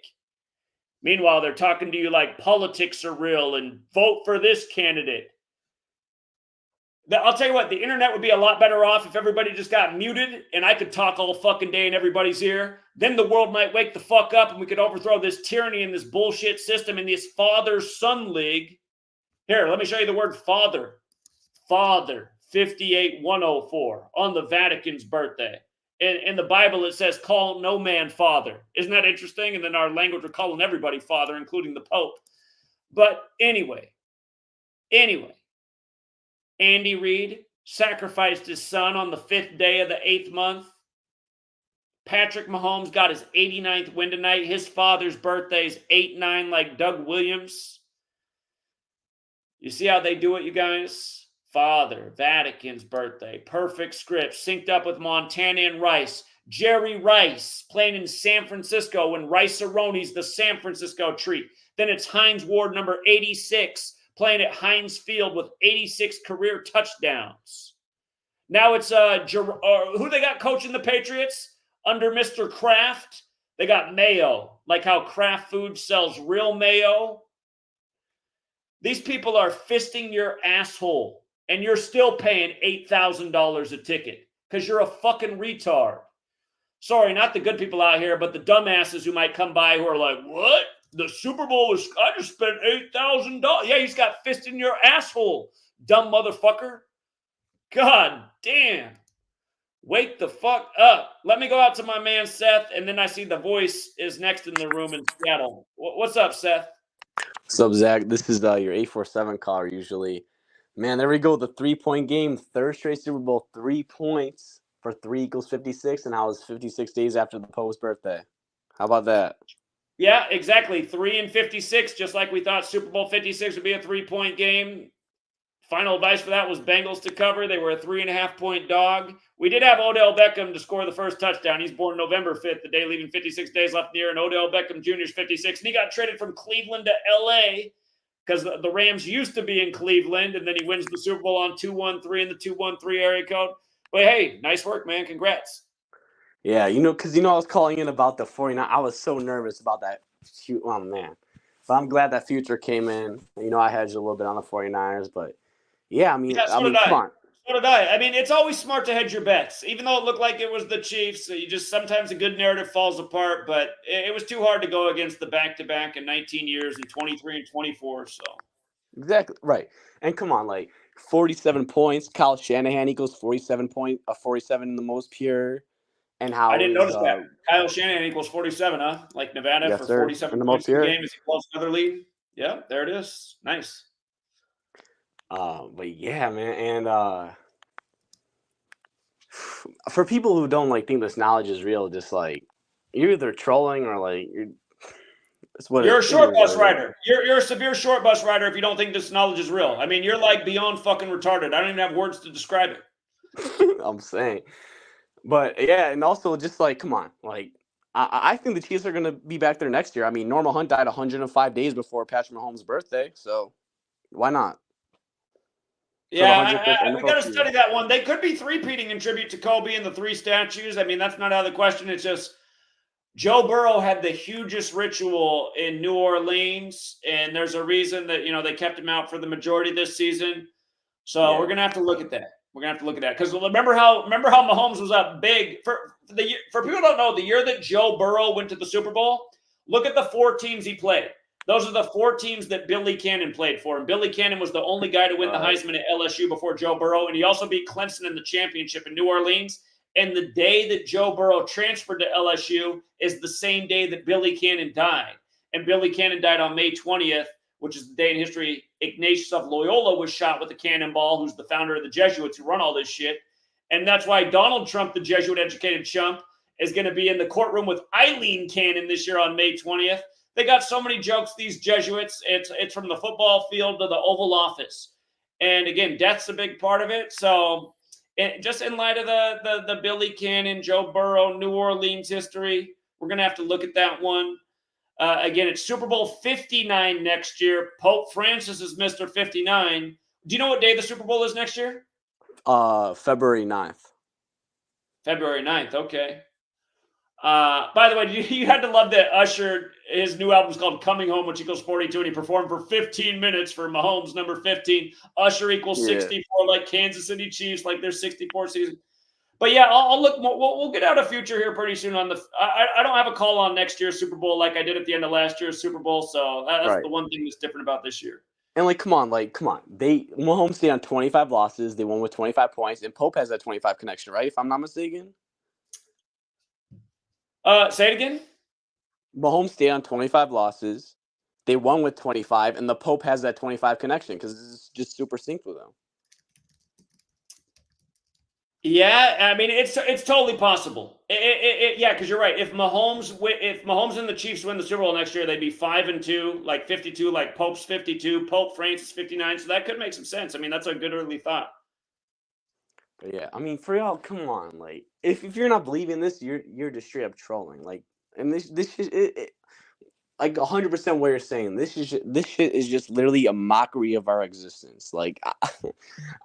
Meanwhile, they're talking to you like politics are real and vote for this candidate. I'll tell you what, the internet would be a lot better off if everybody just got muted and I could talk all fucking day in everybody's ear. Then the world might wake the fuck up and we could overthrow this tyranny and this bullshit system in this father-son league. Here, let me show you the word father. Father, 58104, on the Vatican's birthday. In the Bible, it says, call no man father. Isn't that interesting? And then our language, we're calling everybody father, including the Pope. But anyway, Andy Reid sacrificed his son on the 5th day of the 8th month. Patrick Mahomes got his 89th win tonight. His father's birthday's 8-9 like Doug Williams. You see how they do it, you guys? Father, Vatican's birthday, perfect script, synced up with Montana and Rice. Jerry Rice playing in San Francisco when Rice-A-Roni's the San Francisco treat. Then it's Hines Ward, number 86, playing at Heinz Field with 86 career touchdowns. Now it's who they got coaching the Patriots under Mr. Kraft? They got Mayo, like how Kraft Foods sells real mayo. These people are fisting your asshole, and you're still paying $8,000 a ticket because you're a fucking retard. Sorry, not the good people out here, but the dumbasses who might come by who are like, what? The Super Bowl is, I just spent $8,000. Yeah, he's got fist in your asshole, dumb motherfucker. God damn. Wake the fuck up. Let me go out to my man Seth, and then I see the voice is next in the room in Seattle. What's up, Seth? What's up, Zach? This is your 847 caller usually. Man, there we go. The 3-point game. Third straight Super Bowl. 3 points for 3 equals 56, and I was 56 days after the Pope's birthday. How about that? Yeah, exactly. 3 and 56, just like we thought Super Bowl 56 would be a 3-point game. Final advice for that was Bengals to cover. They were a 3.5-point dog. We did have Odell Beckham to score the first touchdown. He's born November 5th, the day leaving 56 days left in the year. And Odell Beckham Jr. is 56. And he got traded from Cleveland to L.A. because the Rams used to be in Cleveland. And then he wins the Super Bowl on 213 in the 213 area code. But hey, nice work, man. Congrats. Yeah, because I was calling in about the 49. I was so nervous about that. Shoot, oh, man. But I'm glad that Future came in. I hedged a little bit on the 49ers, but yeah, come on. So did I. I mean, it's always smart to hedge your bets, even though it looked like it was the Chiefs. Sometimes a good narrative falls apart, but it was too hard to go against the back-to-back in 19 years and 23 and 24. So exactly right. And come on, 47 points. Kyle Shanahan equals 47 in the most pure. And how I didn't notice that. Kyle Shanahan equals 47, huh? Like Nevada yes, for sir. 47 in the points most pure in the game as he closed another lead. Yeah, there it is. Nice. But yeah, man, and for people who don't think this knowledge is real, just you're either trolling or you're a short bus rider. You're a severe short bus rider if you don't think this knowledge is real. I mean, you're beyond fucking retarded. I don't even have words to describe it. I'm saying, but yeah, and also just come on, I think the Chiefs are gonna be back there next year. I mean, Norman Hunt died 105 days before Patrick Mahomes' birthday, so why not? Yeah, we got to study that one. They could be three-peating in tribute to Kobe and the 3 statues. I mean, that's not out of the question. It's just Joe Burrow had the hugest ritual in New Orleans, and there's a reason that, they kept him out for the majority of this season. So we're going to have to look at that. We're going to have to look at that. Because remember how Mahomes was up big? For people who don't know, the year that Joe Burrow went to the Super Bowl, look at the 4 teams he played. Those are the 4 teams that Billy Cannon played for. And Billy Cannon was the only guy to win the Heisman at LSU before Joe Burrow. And he also beat Clemson in the championship in New Orleans. And the day that Joe Burrow transferred to LSU is the same day that Billy Cannon died. And Billy Cannon died on May 20th, which is the day in history Ignatius of Loyola was shot with a cannonball, who's the founder of the Jesuits who run all this shit. And that's why Donald Trump, the Jesuit-educated chump, is going to be in the courtroom with Eileen Cannon this year on May 20th. They got so many jokes, these Jesuits. It's from the football field to the Oval Office. And again, death's a big part of it. So just in light of the Billy Cannon, Joe Burrow, New Orleans history, we're going to have to look at that one. Again, it's Super Bowl 59 next year. Pope Francis is Mr. 59. Do you know what day the Super Bowl is next year? February 9th. February 9th. Okay. By the way, you had to love that Usher, his new album's called Coming Home, which equals 42, and he performed for 15 minutes for Mahomes, number 15. Usher equals 64, like Kansas City Chiefs, like their 64 season. But yeah, I'll look. We'll get out a future here pretty soon on the. I don't have a call on next year's Super Bowl like I did at the end of last year's Super Bowl, so that's the one thing that's different about this year. And come on. Mahomes stayed on 25 losses. They won with 25 points, and Pope has that 25 connection, right? If I'm not mistaken. Say it again. Mahomes stayed on 25 losses. They won with 25, and the Pope has that 25 connection because it's just super synced with them. Yeah, I mean it's totally possible. Yeah, because you're right. If Mahomes and the Chiefs win the Super Bowl next year, they'd be 5-2, like 52, like Pope's 52, Pope Francis 59. So that could make some sense. I mean, that's a good early thought. But yeah, I mean, for y'all, come on, like if you're not believing this, you're just straight up trolling. Like, and this is like 100% what you're saying. This shit is just literally a mockery of our existence. Like,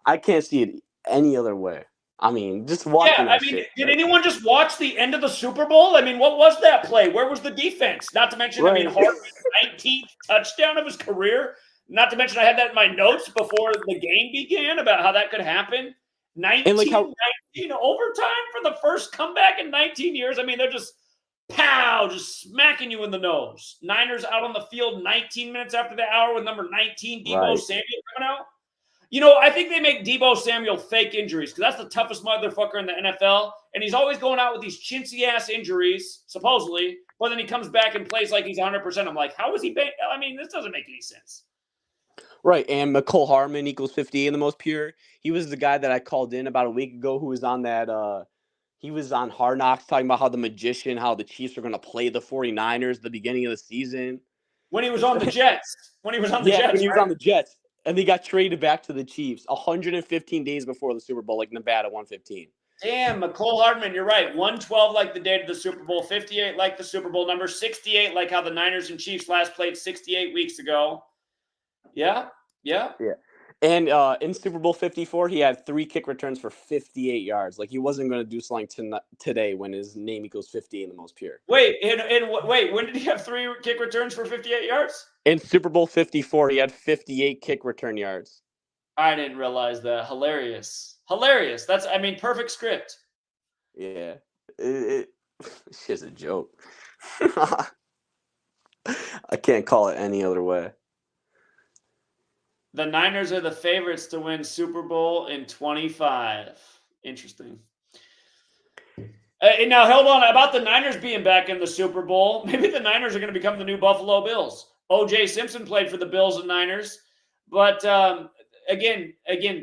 I can't see it any other way. I mean, just watching that shit. Did anyone just watch the end of the Super Bowl? I mean, what was that play? Where was the defense? Not to mention, I mean, Hartman's 19th touchdown of his career. Not to mention, I had that in my notes before the game began about how that could happen. 19 overtime for the first comeback in 19 years. I mean, they're just just smacking you in the nose. Niners out on the field 19 minutes after the hour with number 19, Deebo Samuel coming out. You know, I think they make Deebo Samuel fake injuries because that's the toughest motherfucker in the NFL. And he's always going out with these chintzy-ass injuries, supposedly, but then he comes back and plays like he's 100%. I'm like, how is he – I mean, this doesn't make any sense. Right, and McCole Hardman equals 58 in the most pure. He was the guy that I called in about a week ago who was on that he was on Hard Knocks talking about how the Chiefs were going to play the 49ers at the beginning of the season. When he was on the Jets. When he was on the Jets. And they got traded back to the Chiefs 115 days before the Super Bowl, like Nevada 115. Damn, McCole Hardman, you're right. 112 like the date of the Super Bowl, 58 like the Super Bowl number, 68 like how the Niners and Chiefs last played 68 weeks ago. Yeah. And in Super Bowl 54, he had 3 kick returns for 58 yards. Like, he wasn't going to do something today when his name equals 50 in the most pure. Wait, when did he have 3 kick returns for 58 yards? In Super Bowl 54, he had 58 kick return yards. I didn't realize that. Hilarious. That's, I mean, perfect script. Yeah. It's just a joke. I can't call it any other way. The Niners are the favorites to win Super Bowl in 25. Interesting. Now, hold on. About the Niners being back in the Super Bowl, maybe the Niners are going to become the new Buffalo Bills. O.J. Simpson played for the Bills and Niners. But, again,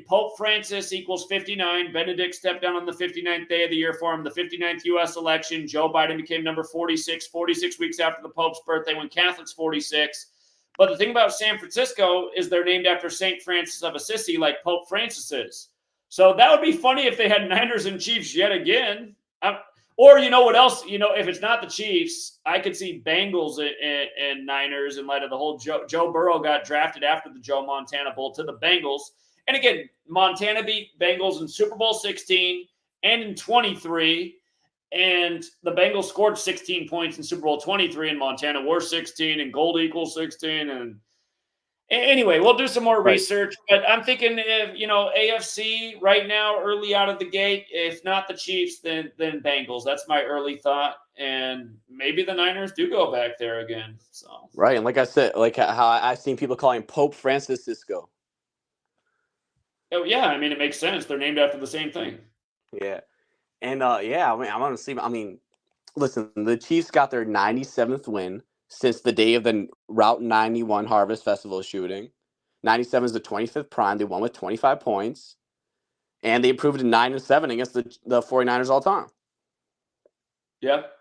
Pope Francis equals 59. Benedict stepped down on the 59th day of the year for him. The 59th U.S. election. Joe Biden became number 46 weeks after the Pope's birthday when Catholics 46. But the thing about San Francisco is they're named after St. Francis of Assisi, like Pope Francis is. So that would be funny if they had Niners and Chiefs yet again. Or you know what else? You know, if it's not the Chiefs, I could see Bengals and Niners in light of the whole Joe Burrow got drafted after the Joe Montana Bowl to the Bengals. And again, Montana beat Bengals in Super Bowl 16 and in 23. And the Bengals scored 16 points in Super Bowl 23, and Montana were 16, and gold equals 16. And anyway, we'll do some more research. But I'm thinking, if AFC right now, early out of the gate, if not the Chiefs, then Bengals. That's my early thought. And maybe the Niners do go back there again. So right, and like I said, like how I've seen people calling Pope Francis Cisco. Oh yeah, I mean it makes sense. They're named after the same thing. Yeah. And, listen, the Chiefs got their 97th win since the day of the Route 91 Harvest Festival shooting. 97 is the 25th prime. They won with 25 points. And they improved to 9-7 against the 49ers all time. Yep.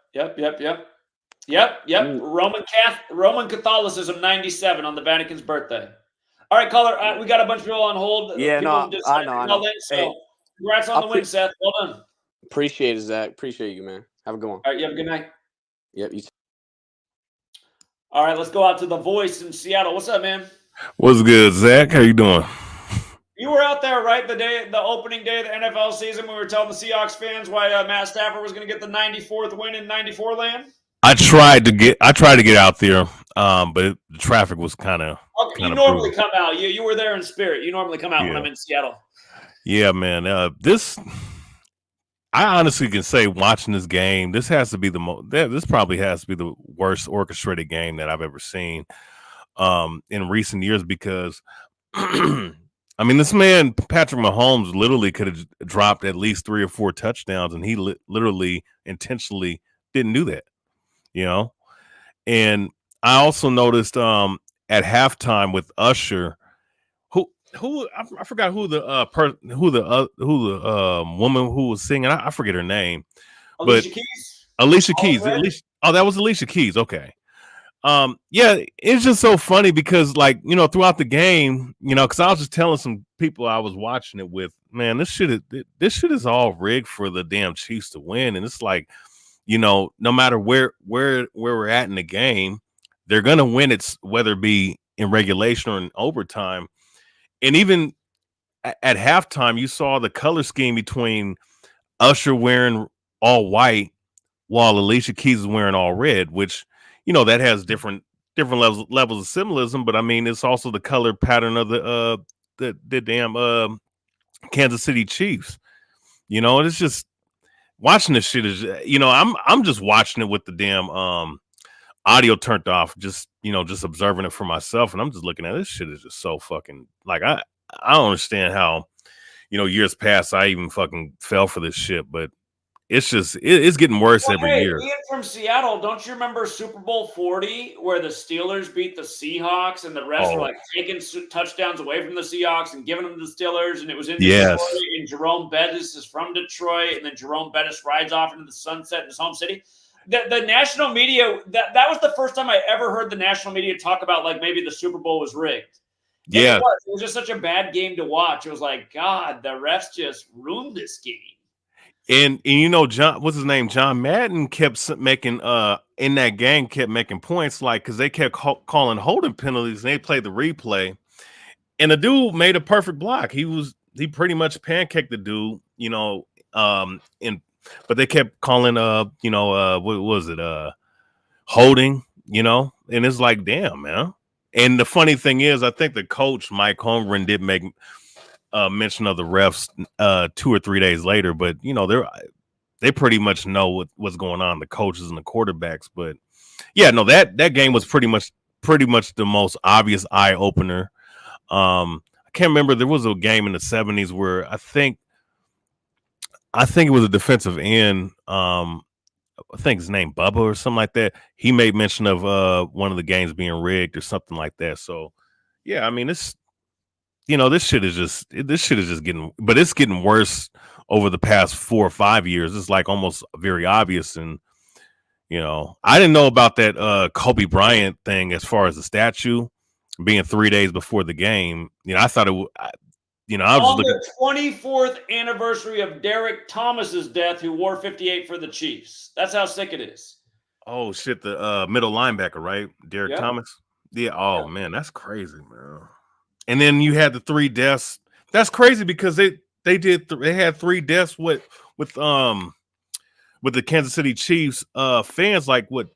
Roman Catholicism 97 on the Vatican's birthday. All right, caller, we got a bunch of people on hold. Yeah, I know. So congrats on the win, Seth. Well done. Appreciate it, Zach. Appreciate you, man. Have a good one. All right, you have a good night. Yep, you too. All right, let's go out to the voice in Seattle. What's up, man? What's good, Zach? How you doing? You were out there, right? The opening day of the NFL season, we were telling the Seahawks fans why Matt Stafford was going to get the 94th win in 94 land. I tried to get out there, but the traffic was kind of. Okay, you normally come out. You were there in spirit. You normally come out when I'm in Seattle. Yeah, man. I honestly can say, watching this game, this has to be the most. This probably has to be the worst orchestrated game that I've ever seen in recent years. Because, I mean, this man Patrick Mahomes literally could have dropped at least 3 or 4 touchdowns, and he literally intentionally didn't do that. You know, and I also noticed at halftime with Usher, who I forgot who the woman who was singing. I forget her name. Alicia Keys. Alicia Keys. That was Alicia Keys. Okay. Yeah, it's just so funny because, like, you know, throughout the game, you know, because I was just telling some people I was watching it with, man, this shit is all rigged for the damn Chiefs to win, and it's like, you know, no matter where we're at in the game, they're gonna win it, whether it be in regulation or in overtime. And even at halftime, you saw the color scheme between Usher wearing all white while Alicia Keys is wearing all red, which, you know, that has different levels of symbolism. But I mean, it's also the color pattern of the damn Kansas City Chiefs. You know, and it's just. Watching this shit is, you know, I'm just watching it with the damn audio turned off, just, you know, just observing it for myself, and I'm just looking at this shit is just so fucking, like, I don't understand how, you know, years past I even fucking fell for this shit, but it's just it's getting worse every year. Ian from Seattle, don't you remember Super Bowl 40 where the Steelers beat the Seahawks and the refs were like taking touchdowns away from the Seahawks and giving them to the Steelers, and it was in Detroit, and Jerome Bettis is from Detroit, and then Jerome Bettis rides off into the sunset in his home city. The national media, that was the first time I ever heard the national media talk about, like, maybe the Super Bowl was rigged. Yeah, it was just such a bad game to watch. It was like, God, the refs just ruined this game. And you know, what's his name? John Madden kept making in that game, kept making points, like, because they kept calling holding penalties, and they played the replay, and the dude made a perfect block. He pretty much pancaked the dude, you know, but they kept calling you know, what was it, holding, you know, and it's like, damn, man. And the funny thing is, I think the coach Mike Holmgren did make mention of the refs 2 or 3 days later, but, you know, they pretty much know what's going on, the coaches and the quarterbacks. But yeah, no, that game was pretty much the most obvious eye opener. I can't remember, there was a game in the 70s where I think it was a defensive end. I think his name Bubba or something like that. He made mention of one of the games being rigged or something like that. So yeah, I mean, it's, you know, this shit is just getting, but it's getting worse over the past 4 or 5 years. It's like almost very obvious. And, you know, I didn't know about that Kobe Bryant thing as far as the statue being 3 days before the game. You know, I thought you know, I was on the 24th anniversary of Derek Thomas's death, who wore 58 for the Chiefs. That's how sick it is. Oh shit, the middle linebacker, right? Derek Thomas. Yeah. Oh man, that's crazy, man. And then you had the 3 deaths. That's crazy because they had 3 deaths with the Kansas City Chiefs fans, like what,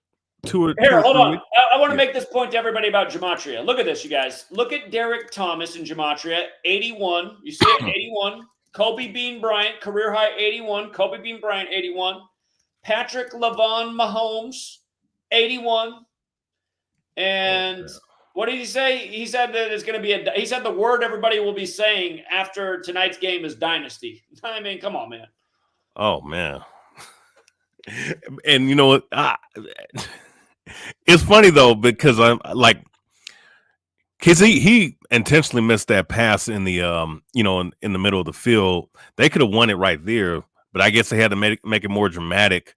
2 or 3 Here, hold on. weeks? I want to make this point to everybody about Gematria. Look at this, you guys. Look at Derek Thomas in Gematria, 81. You see it, 81. Kobe Bean Bryant, career high 81. Kobe Bean Bryant, 81. Patrick Lavon Mahomes, 81. And what did he say? He said that it's going to be he said the word everybody will be saying after tonight's game is dynasty. I mean, come on, man. Oh man. And you know what? It's funny though, because I'm like, because he intentionally missed that pass in the you know, in the middle of the field. They could have won it right there, but I guess they had to make it more dramatic,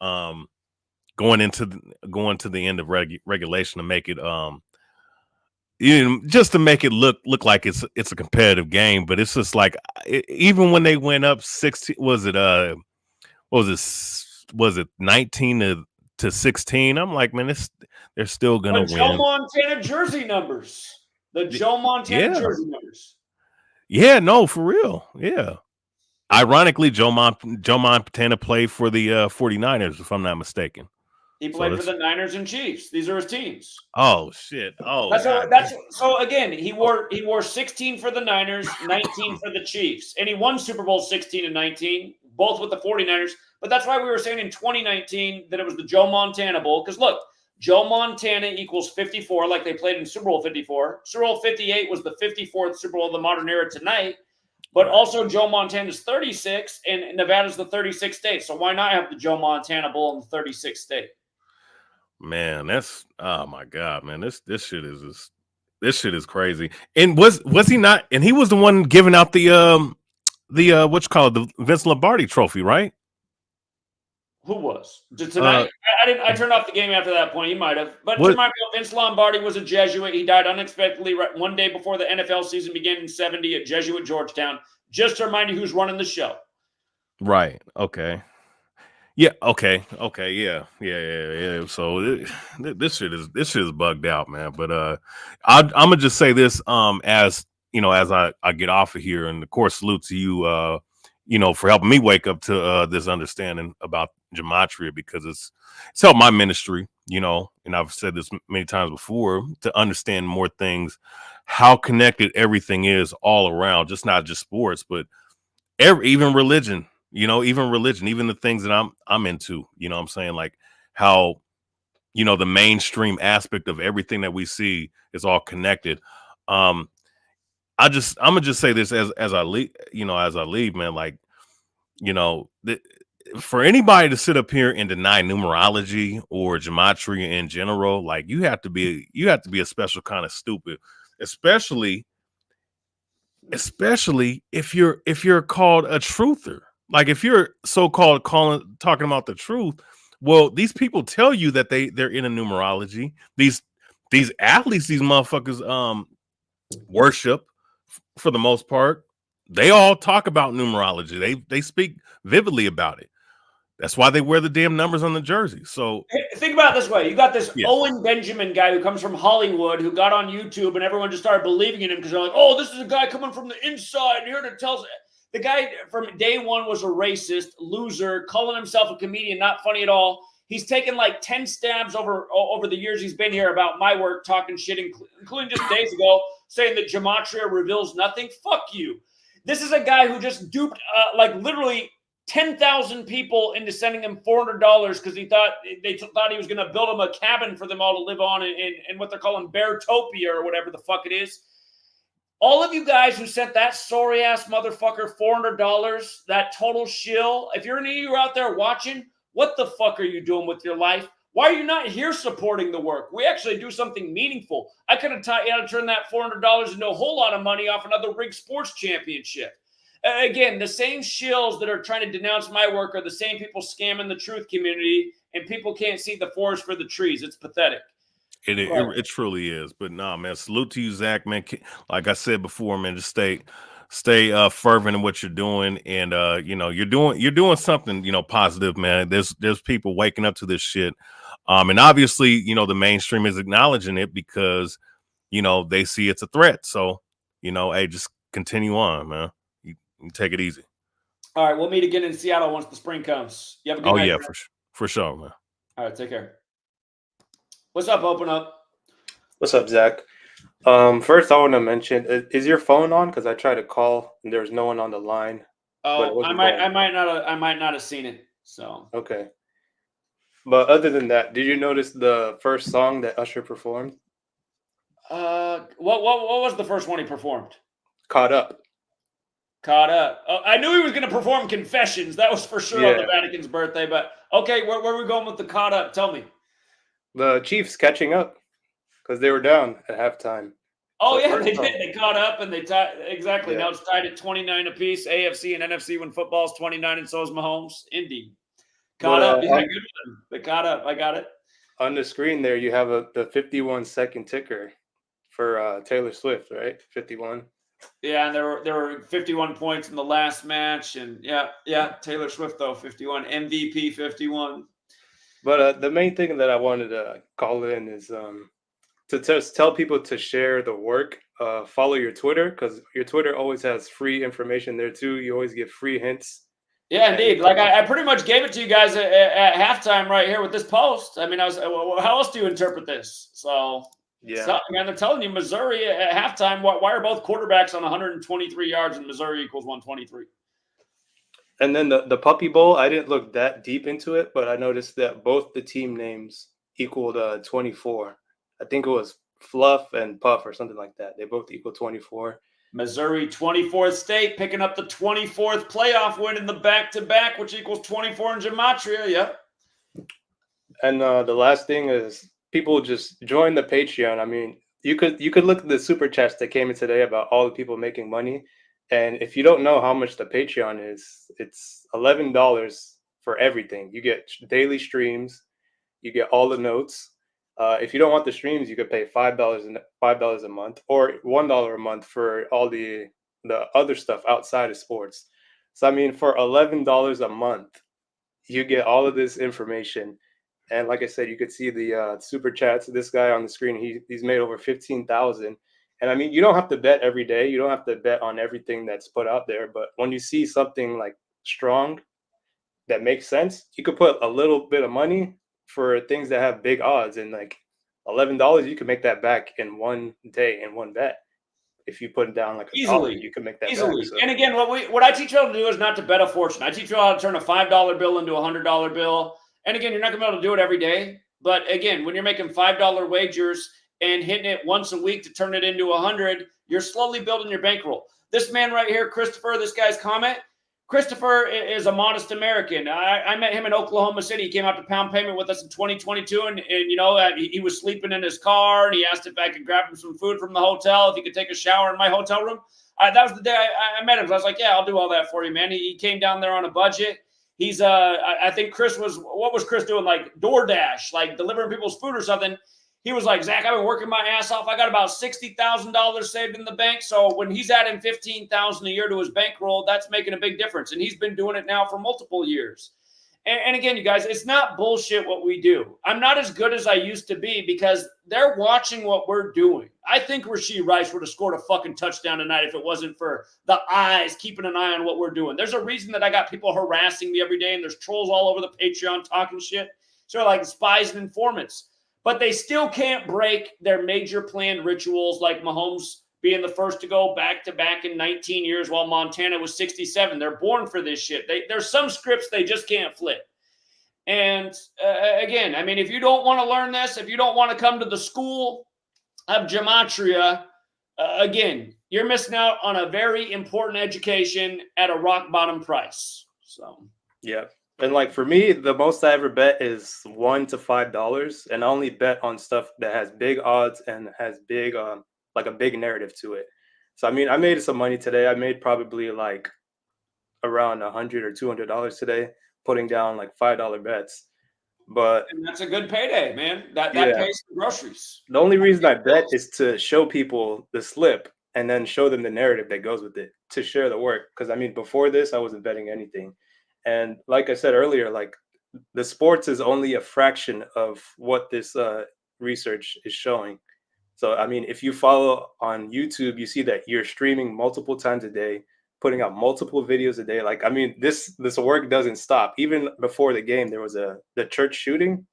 going to the end of regulation to make it you know, just to make it look like it's a competitive game. But it's just like, even when they went up 16, was it 19 to 16? I'm like, man, they're still gonna win. Joe Montana jersey numbers. The Joe Montana jersey numbers. Yeah, no, for real. Yeah. Ironically, Joe Montana played for the 49ers, if I'm not mistaken. He played for the Niners and Chiefs. These are his teams. Oh shit. Oh, That's so again, he wore 16 for the Niners, 19 for the Chiefs, and he won Super Bowl 16 and 19, both with the 49ers. But that's why we were saying in 2019 that it was the Joe Montana Bowl. Because look, Joe Montana equals 54, like they played in Super Bowl 54. Super Bowl 58 was the 54th Super Bowl of the modern era tonight. But also Joe Montana's 36, and Nevada's the 36th state. So why not have the Joe Montana Bowl in the 36th state? Man, that's oh my god, man. This shit is crazy. And was he not? And he was the one giving out the what you call it, the Vince Lombardi trophy, right? Who was tonight? I turned off the game after that point. He might have, but Vince Lombardi was a Jesuit. He died unexpectedly one day before the NFL season began in '70 at Jesuit Georgetown. Just to remind you who's running the show. Right. Okay. Yeah. Okay. Okay. Yeah. So this shit is bugged out, man. But I'm gonna just say this, as you know, as I get off of here, and of course, salute to you, you know, for helping me wake up to this understanding about gematria, because it's helped my ministry, you know, and I've said this many times before, to understand more things, how connected everything is all around, just not just sports, but even religion. You know, even the things that I'm into, you know what I'm saying? Like how, you know, the mainstream aspect of everything that we see is all connected. I'm gonna just say this as I leave, man, like, you know, for anybody to sit up here and deny numerology or gematria in general, like you have to be a special kind of stupid, especially if you're called a truther. Like if you're so-called talking about the truth, well, these people tell you that they're into numerology. These athletes, these motherfuckers worship for the most part. They all talk about numerology. They speak vividly about it. That's why they wear the damn numbers on the jersey. So think about it this way. You got this Owen Benjamin guy who comes from Hollywood, who got on YouTube, and everyone just started believing in him because they're like, oh, this is a guy coming from the inside here to tell us. The guy from day one was a racist, loser, calling himself a comedian, not funny at all. He's taken like 10 stabs over the years he's been here about my work, talking shit, including just days ago, saying that gematria reveals nothing. Fuck you. This is a guy who just duped like literally 10,000 people into sending him $400 because they thought he was going to build them a cabin for them all to live on in what they're calling Beartopia or whatever the fuck it is. All of you guys who sent that sorry ass motherfucker $400, that total shill, if you're any of you out there watching, what the fuck are you doing with your life? Why are you not here supporting the work? We actually do something meaningful. I could have taught you how to turn that $400 into a whole lot of money off another rig sports championship. Again, the same shills that are trying to denounce my work are the same people scamming the truth community, and people can't see the forest for the trees. It's pathetic. It truly is. But nah, man, salute to you, Zach, man. Like I said before, man, just stay fervent in what you're doing, and you know, you're doing something, you know, positive, man. There's people waking up to this shit, and obviously, you know, the mainstream is acknowledging it because, you know, they see it's a threat. So, you know, hey, just continue on, man. You take it easy. All right, we'll meet again in Seattle once the spring comes. You have a good night. Yeah, for sure, man. All right, take care. What's up, Open Up? What's up, Zach? First, I want to mention, is your phone on? Because I tried to call and there's no one on the line. Oh, I might not have seen it. So okay. But other than that, did you notice the first song that Usher performed? What was the first one he performed? Caught Up. Caught Up. I knew he was going to perform Confessions. That was for sure on the Vatican's birthday. But okay, where are we going with the Caught Up? Tell me. The Chiefs catching up because they were down at halftime. Oh, so they did. They caught up and they tied. Exactly. Yeah. Now it's tied at 29 apiece. AFC and NFC when football's 29, and so is Mahomes. Indeed. Caught up. Yeah, good one. They caught up. I got it. On the screen there, you have the 51-second ticker for Taylor Swift, right? 51. Yeah, and there were 51 points in the last match. And yeah, Taylor Swift, though, 51. MVP 51. But the main thing that I wanted to call in is to just tell people to share the work. Follow your Twitter because your Twitter always has free information there too. You always get free hints. Yeah, indeed. Like I pretty much gave it to you guys at halftime right here with this post. I mean, how else do you interpret this? So Yeah. man, they're telling you Missouri at halftime. Why are both quarterbacks on 123 yards and Missouri equals 123? And then the Puppy Bowl, I didn't look that deep into it, but I noticed that both the team names equaled 24. I think it was Fluff and Puff or something like that. They both equal 24. Missouri, 24th state, picking up the 24th playoff win in the back-to-back, which equals 24 in Gematria. Yep. And the last thing is people just join the Patreon. I mean, you could look at the super chats that came in today about all the people making money. And if you don't know how much the Patreon is, it's $11 for everything. You get daily streams, you get all the notes. If you don't want the streams, you could pay $5 a month or $1 a month for all the other stuff outside of sports. So I mean, for $11 a month, you get all of this information. And like I said, you could see the super chats. This guy on the screen, he's made over 15,000. And I mean, you don't have to bet every day. You don't have to bet on everything that's put out there. But when you see something like strong that makes sense, you could put a little bit of money for things that have big odds. And like $11, you can make that back in one day in one bet. If you put it down like easily, you can make that easily. back. So. And again, what I teach you how to do is not to bet a fortune. I teach you how to turn a $5 bill into a $100 bill. And again, you're not going to be able to do it every day. But again, when you're making $5 wagers and hitting it once a week to turn it into 100, you're slowly building your bankroll. This man right here, Christopher, this guy's comment, Christopher is a modest American. I met him in Oklahoma City. He came out to Pound Payment with us in 2022, and you know, he was sleeping in his car, and he asked if I could grab him some food from the hotel, if he could take a shower in my hotel room. That was the day I met him. So I was like, yeah, I'll do all that for you, man. He came down there on a budget. He's I think Chris what was Chris doing? Like DoorDash, like delivering people's food or something. He was like, Zach, I've been working my ass off. I got about $60,000 saved in the bank. So when he's adding $15,000 a year to his bankroll, that's making a big difference. And he's been doing it now for multiple years. And again, you guys, it's not bullshit what we do. I'm not as good as I used to be because they're watching what we're doing. I think Rashee Rice would have scored a fucking touchdown tonight if it wasn't for the eyes keeping an eye on what we're doing. There's a reason that I got people harassing me every day, and there's trolls all over the Patreon talking shit. So like spies and informants. But they still can't break their major planned rituals like Mahomes being the first to go back-to-back in 19 years while Montana was 67. They're born for this shit. There's some scripts they just can't flip. And again, I mean, if you don't want to learn this, if you don't want to come to the school of Gematria, again, you're missing out on a very important education at a rock-bottom price. So, yeah. And like for me, the most I ever bet is $1 to $5, and I only bet on stuff that has big odds and has big, like a big narrative to it. So I mean, I made some money today. I made probably like around $100 or $200 today, putting down like $5 bets. But and that's a good payday, man. That yeah, pays for groceries. The only reason I bet is to show people the slip and then show them the narrative that goes with it, to share the work. Because I mean, before this, I wasn't betting anything. And like I said earlier, like the sports is only a fraction of what this research is showing. So, I mean, if you follow on YouTube, you see that you're streaming multiple times a day, putting out multiple videos a day. Like, I mean, this work doesn't stop. Even before the game, there was the church shooting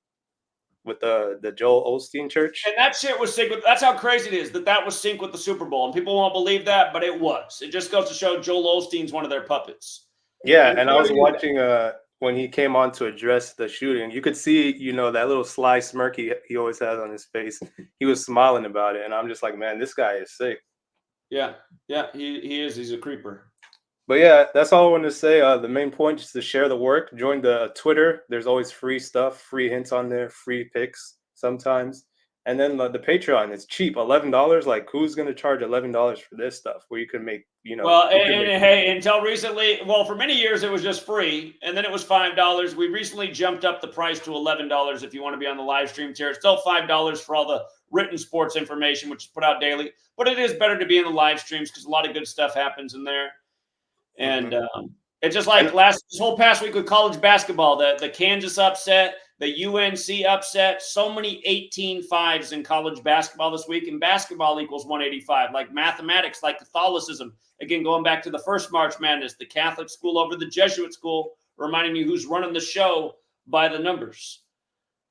with the Joel Osteen church. And that shit was synced with, that's how crazy it is that was synced with the Super Bowl. And people won't believe that, but it was. It just goes to show Joel Osteen's one of their puppets. Yeah, and I was watching when he came on to address the shooting. You could see, you know, that little sly smirk he always has on his face. He was smiling about it, and I'm just like, man, this guy is sick. Yeah, he is. He's a creeper. But yeah, that's all I wanted to say. The main point is to share the work. Join the Twitter. There's always free stuff, free hints on there, free picks sometimes. And then the Patreon, it's cheap, $11. Like, who's going to charge $11 for this stuff where you can make, you know. Well, hey, until recently, well, for many years it was just free, and then it was $5. We recently jumped up the price to $11 if you want to be on the live stream tier. It's still $5 for all the written sports information, which is put out daily. But it is better to be in the live streams because a lot of good stuff happens in there. And it's just like this whole past week with college basketball, the Kansas upset, The UNC upset, so many 18-5s in college basketball this week, and basketball equals 185, like mathematics, like Catholicism. Again, going back to the first March Madness, the Catholic school over the Jesuit school, reminding you who's running the show by the numbers.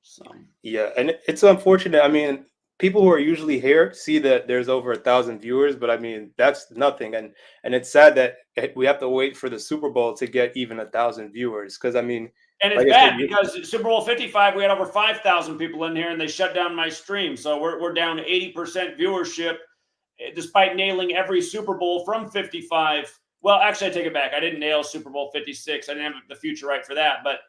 So Yeah, and it's unfortunate. I mean, people who are usually here see that there's over 1,000 viewers, but I mean that's nothing. And it's sad that we have to wait for the Super Bowl to get even 1,000 viewers. Because I mean, and it's like I said, bad because Super Bowl 55, we had over 5,000 people in here, and they shut down my stream. So we're down to 80% viewership, despite nailing every Super Bowl from 55. Well, actually, I take it back. I didn't nail Super Bowl 56. I didn't have the future right for that, but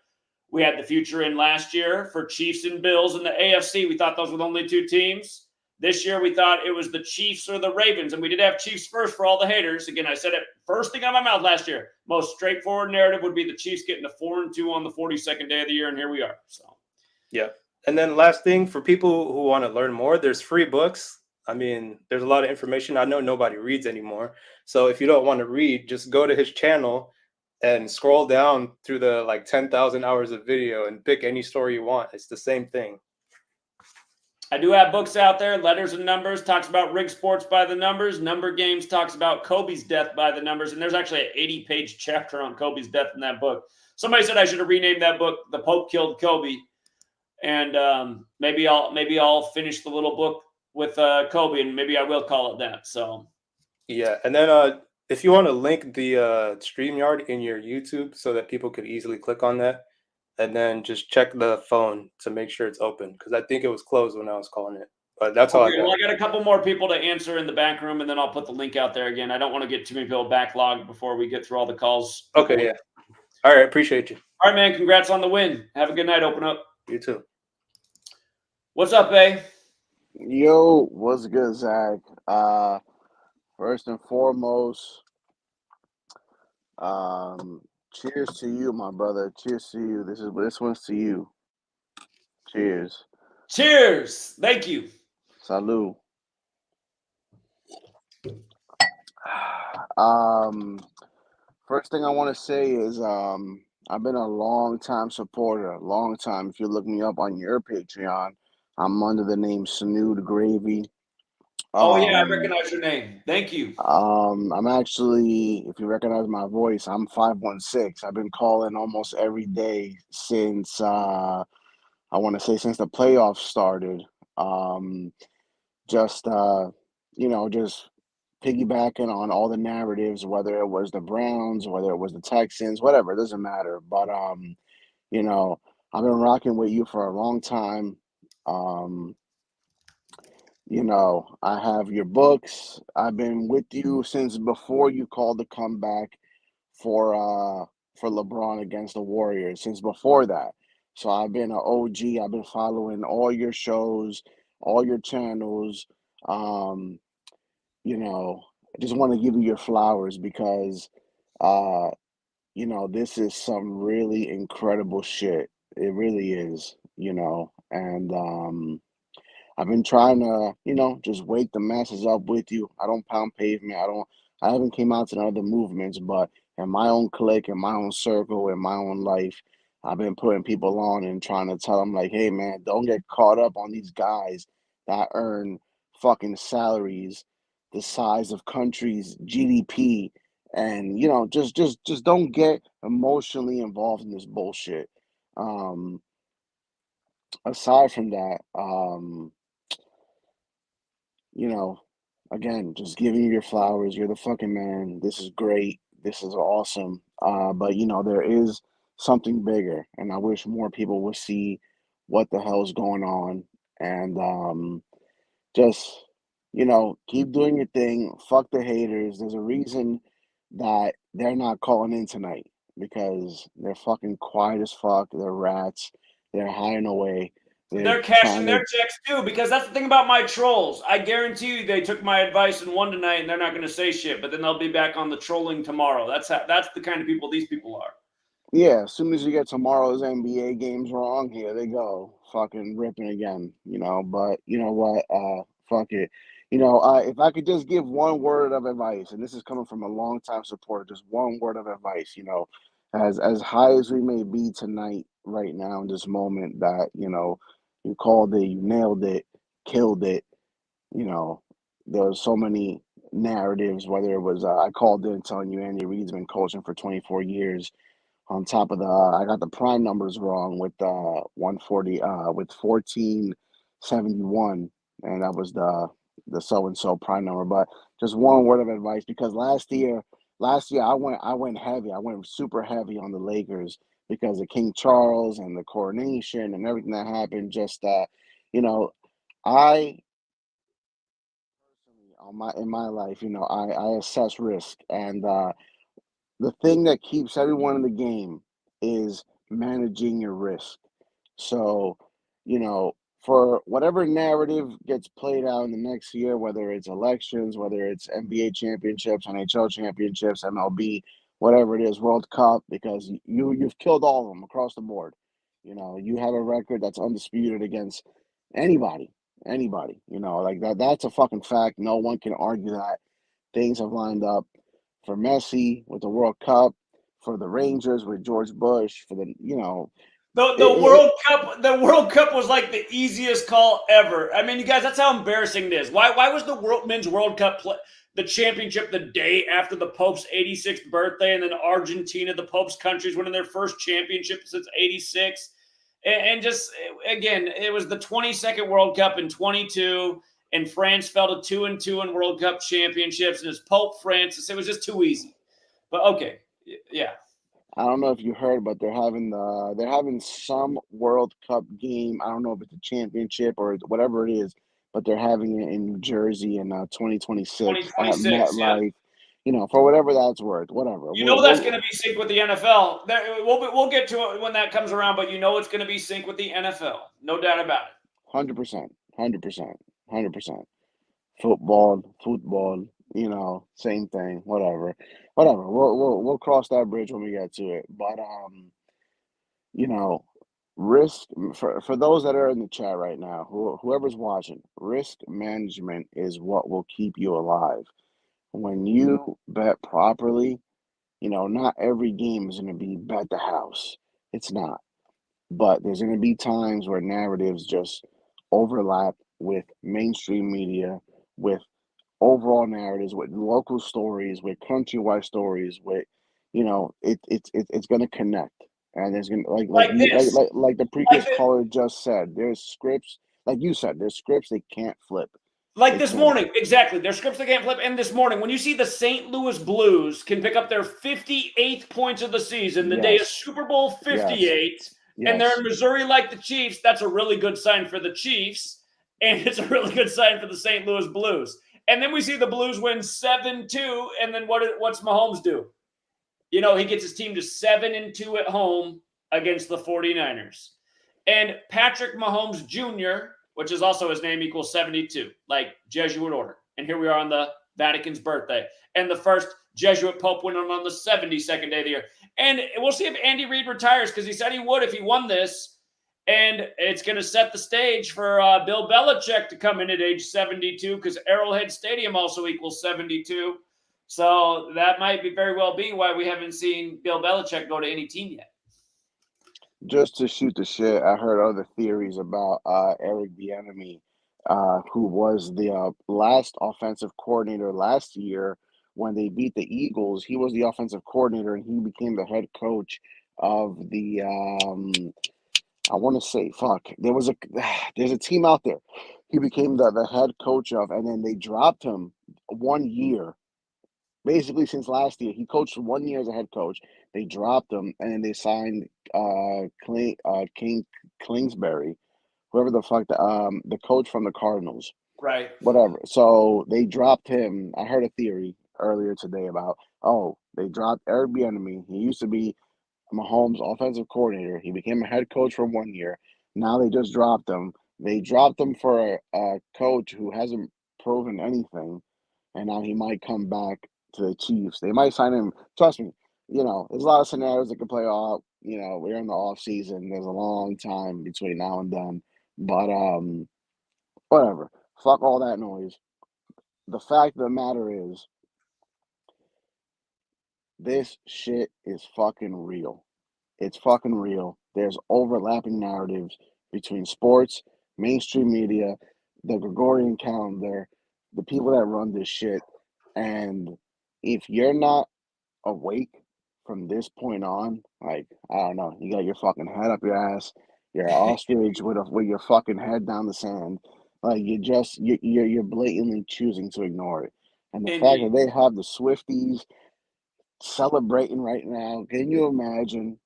we had the future in last year for Chiefs and Bills in the AFC. We thought those were the only two teams. This year, we thought it was the Chiefs or the Ravens, and we did have Chiefs first for all the haters. Again, I said it first thing out of my mouth last year. Most straightforward narrative would be the Chiefs getting a 4-2 on the 42nd day of the year, and here we are. So, yeah. And then last thing, for people who want to learn more, there's free books. I mean, there's a lot of information. I know nobody reads anymore. So if you don't want to read, just go to his channel and scroll down through the like 10,000 hours of video and pick any story you want. It's the same thing. I do have books out there. Letters and Numbers talks about rig sports by the numbers. Number Games talks about Kobe's death by the numbers. And there's actually an 80-page chapter on Kobe's death in that book. Somebody said I should have renamed that book "The Pope Killed Kobe," and maybe I'll finish the little book with Kobe, and maybe I will call it that. So yeah, and then if you want to link the StreamYard in your YouTube so that people could easily click on that, and then just check the phone to make sure it's open, because I think it was closed when I was calling it. But that's all I got. Well, I got a couple more people to answer in the back room, and then I'll put the link out there again. I don't want to get too many people backlogged before we get through all the calls. Okay, yeah. All right, appreciate you. All right, man. Congrats on the win. Have a good night. Open up. You too. What's up, Bay? Yo, what's good, Zach? First and foremost, cheers to you, my brother. Cheers to you. This one's to you. Cheers. Cheers. Thank you. Salud. First thing I want to say is I've been a long time supporter, long time. If you look me up on your Patreon, I'm under the name Snood Gravy. Oh yeah, I recognize your name. Thank you. I'm actually, if you recognize my voice, I'm 516. I've been calling almost every day since I want to say since the playoffs started. Just just piggybacking on all the narratives, whether it was the Browns, whether it was the Texans, whatever, it doesn't matter. But I've been rocking with you for a long time. I have your books. I've been with you since before you called the comeback for LeBron against the Warriors, since before that. So I've been an OG. I've been following all your shows, all your channels. I just want to give you your flowers because this is some really incredible shit. It really is, and I've been trying to, just wake the masses up with you. I don't pound pavement. I haven't came out to none of the movements, but in my own clique, in my own circle, in my own life, I've been putting people on and trying to tell them like, hey man, don't get caught up on these guys that earn fucking salaries the size of countries' GDP, and just don't get emotionally involved in this bullshit. Aside from that, again, just giving you your flowers. You're the fucking man. This is great. This is awesome. But there is something bigger, and I wish more people would see what the hell's going on, and just keep doing your thing. Fuck the haters. There's a reason that they're not calling in tonight because they're fucking quiet as fuck. They're rats. They're hiding away. They're cashing their checks too, because that's the thing about my trolls. I guarantee you they took my advice and won tonight, and they're not going to say shit. But then they'll be back on the trolling tomorrow. That's the kind of people these people are. Yeah, as soon as you get tomorrow's NBA games wrong, here they go, fucking ripping again. But you know what? Fuck it. If I could just give one word of advice, and this is coming from a longtime supporter, just one word of advice. As high as we may be tonight right now in this moment that, you called it, you nailed it, killed it. You know, there was so many narratives, whether it was, I called in telling you Andy Reid's been coaching for 24 years. On top of I got the prime numbers wrong with 140, with 1471, and that was the so and so prime number. But just one word of advice, because last year I went heavy, I went super heavy on the Lakers because of King Charles and the coronation and everything that happened. Just you know, I in my life, I assess risk, and the thing that keeps everyone in the game is managing your risk. So, you know, for whatever narrative gets played out in the next year, whether it's elections, whether it's NBA championships, NHL championships, MLB, whatever it is, World Cup, because you've killed all of them across the board. You have a record that's undisputed against anybody, anybody. Like that's a fucking fact. No one can argue that. Things have lined up for Messi with the World Cup, for the Rangers with George Bush, for The World Cup was like the easiest call ever. I mean, you guys, that's how embarrassing it is. Why was the Men's World Cup the championship the day after the Pope's 86th birthday, and then Argentina, the Pope's country, is winning their first championship since '86? And just again, it was the 22nd World Cup in 22, and France fell to 2-2 in World Cup championships, and it's Pope Francis. It was just too easy. But okay, yeah. I don't know if you heard, but they're having some World Cup game. I don't know if it's a championship or whatever it is, but they're having it in New Jersey in 2026 at 2026, yeah. MetLife. For whatever that's worth, whatever. That's going to be synced with the NFL. We'll get to it when that comes around, but it's going to be synced with the NFL. No doubt about it. 100%, 100%, 100%. Football, same thing, whatever. We'll cross that bridge when we get to it. But risk for those that are in the chat right now, whoever's watching, risk management is what will keep you alive. When you bet properly, not every game is going to be bet the house. It's not. But there's going to be times where narratives just overlap with mainstream media, with overall narratives, with local stories, with countrywide stories, with it's going to connect, and there's going to like the previous caller just said, there's scripts, like you said, there's scripts they can't flip. Like this morning, exactly. There's scripts they can't flip. And this morning, when you see the St. Louis Blues can pick up their 58th points of the season, the day of Super Bowl 58, and they're in Missouri like the Chiefs, that's a really good sign for the Chiefs, and it's a really good sign for the St. Louis Blues. And then we see the Blues win 7-2, and then what's Mahomes do? He gets his team to 7-2 at home against the 49ers. And Patrick Mahomes Jr., which is also his name, equals 72, like Jesuit order. And here we are on the Vatican's birthday. And the first Jesuit Pope went on the 72nd day of the year. And we'll see if Andy Reid retires, because he said he would if he won this. And it's going to set the stage for Bill Belichick to come in at age 72, because Arrowhead Stadium also equals 72. So that might very well be why we haven't seen Bill Belichick go to any team yet. Just to shoot the shit, I heard other theories about Eric Bieniemy, who was the last offensive coordinator last year when they beat the Eagles. He was the offensive coordinator, and he became the head coach of the. I want to say, there's a team out there. He became the head coach of, and then they dropped him 1 year. Basically, since last year, he coached 1 year as a head coach. They dropped him, and then they signed King Kingsbury, whoever the fuck the coach from the Cardinals. Right. Whatever. So they dropped him. I heard a theory earlier today about they dropped Eric Bieniemy. He used to be Mahomes' offensive coordinator. He became a head coach for 1 year. Now they just dropped him. They dropped him for a coach who hasn't proven anything, and now he might come back to the Chiefs. They might sign him. Trust me, there's a lot of scenarios that could play out. We're in the off season. There's a long time between now and then. But whatever. Fuck all that noise. The fact of the matter is, this shit is fucking real. It's fucking real. there's overlapping narratives between sports, mainstream media, the Gregorian calendar, the people that run this shit. And if you're not awake from this point on, like, I don't know, you got your fucking head up your ass, you're an ostrich with your fucking head down the sand. Like, you're blatantly choosing to ignore it. And the fact that Indeed. they have the Swifties celebrating right now, can you imagine,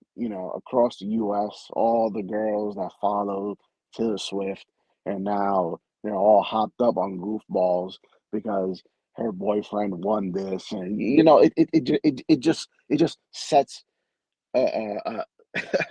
across the US, all the girls that follow Taylor Swift, and now they're all hopped up on goofballs because her boyfriend won this, and it just sets a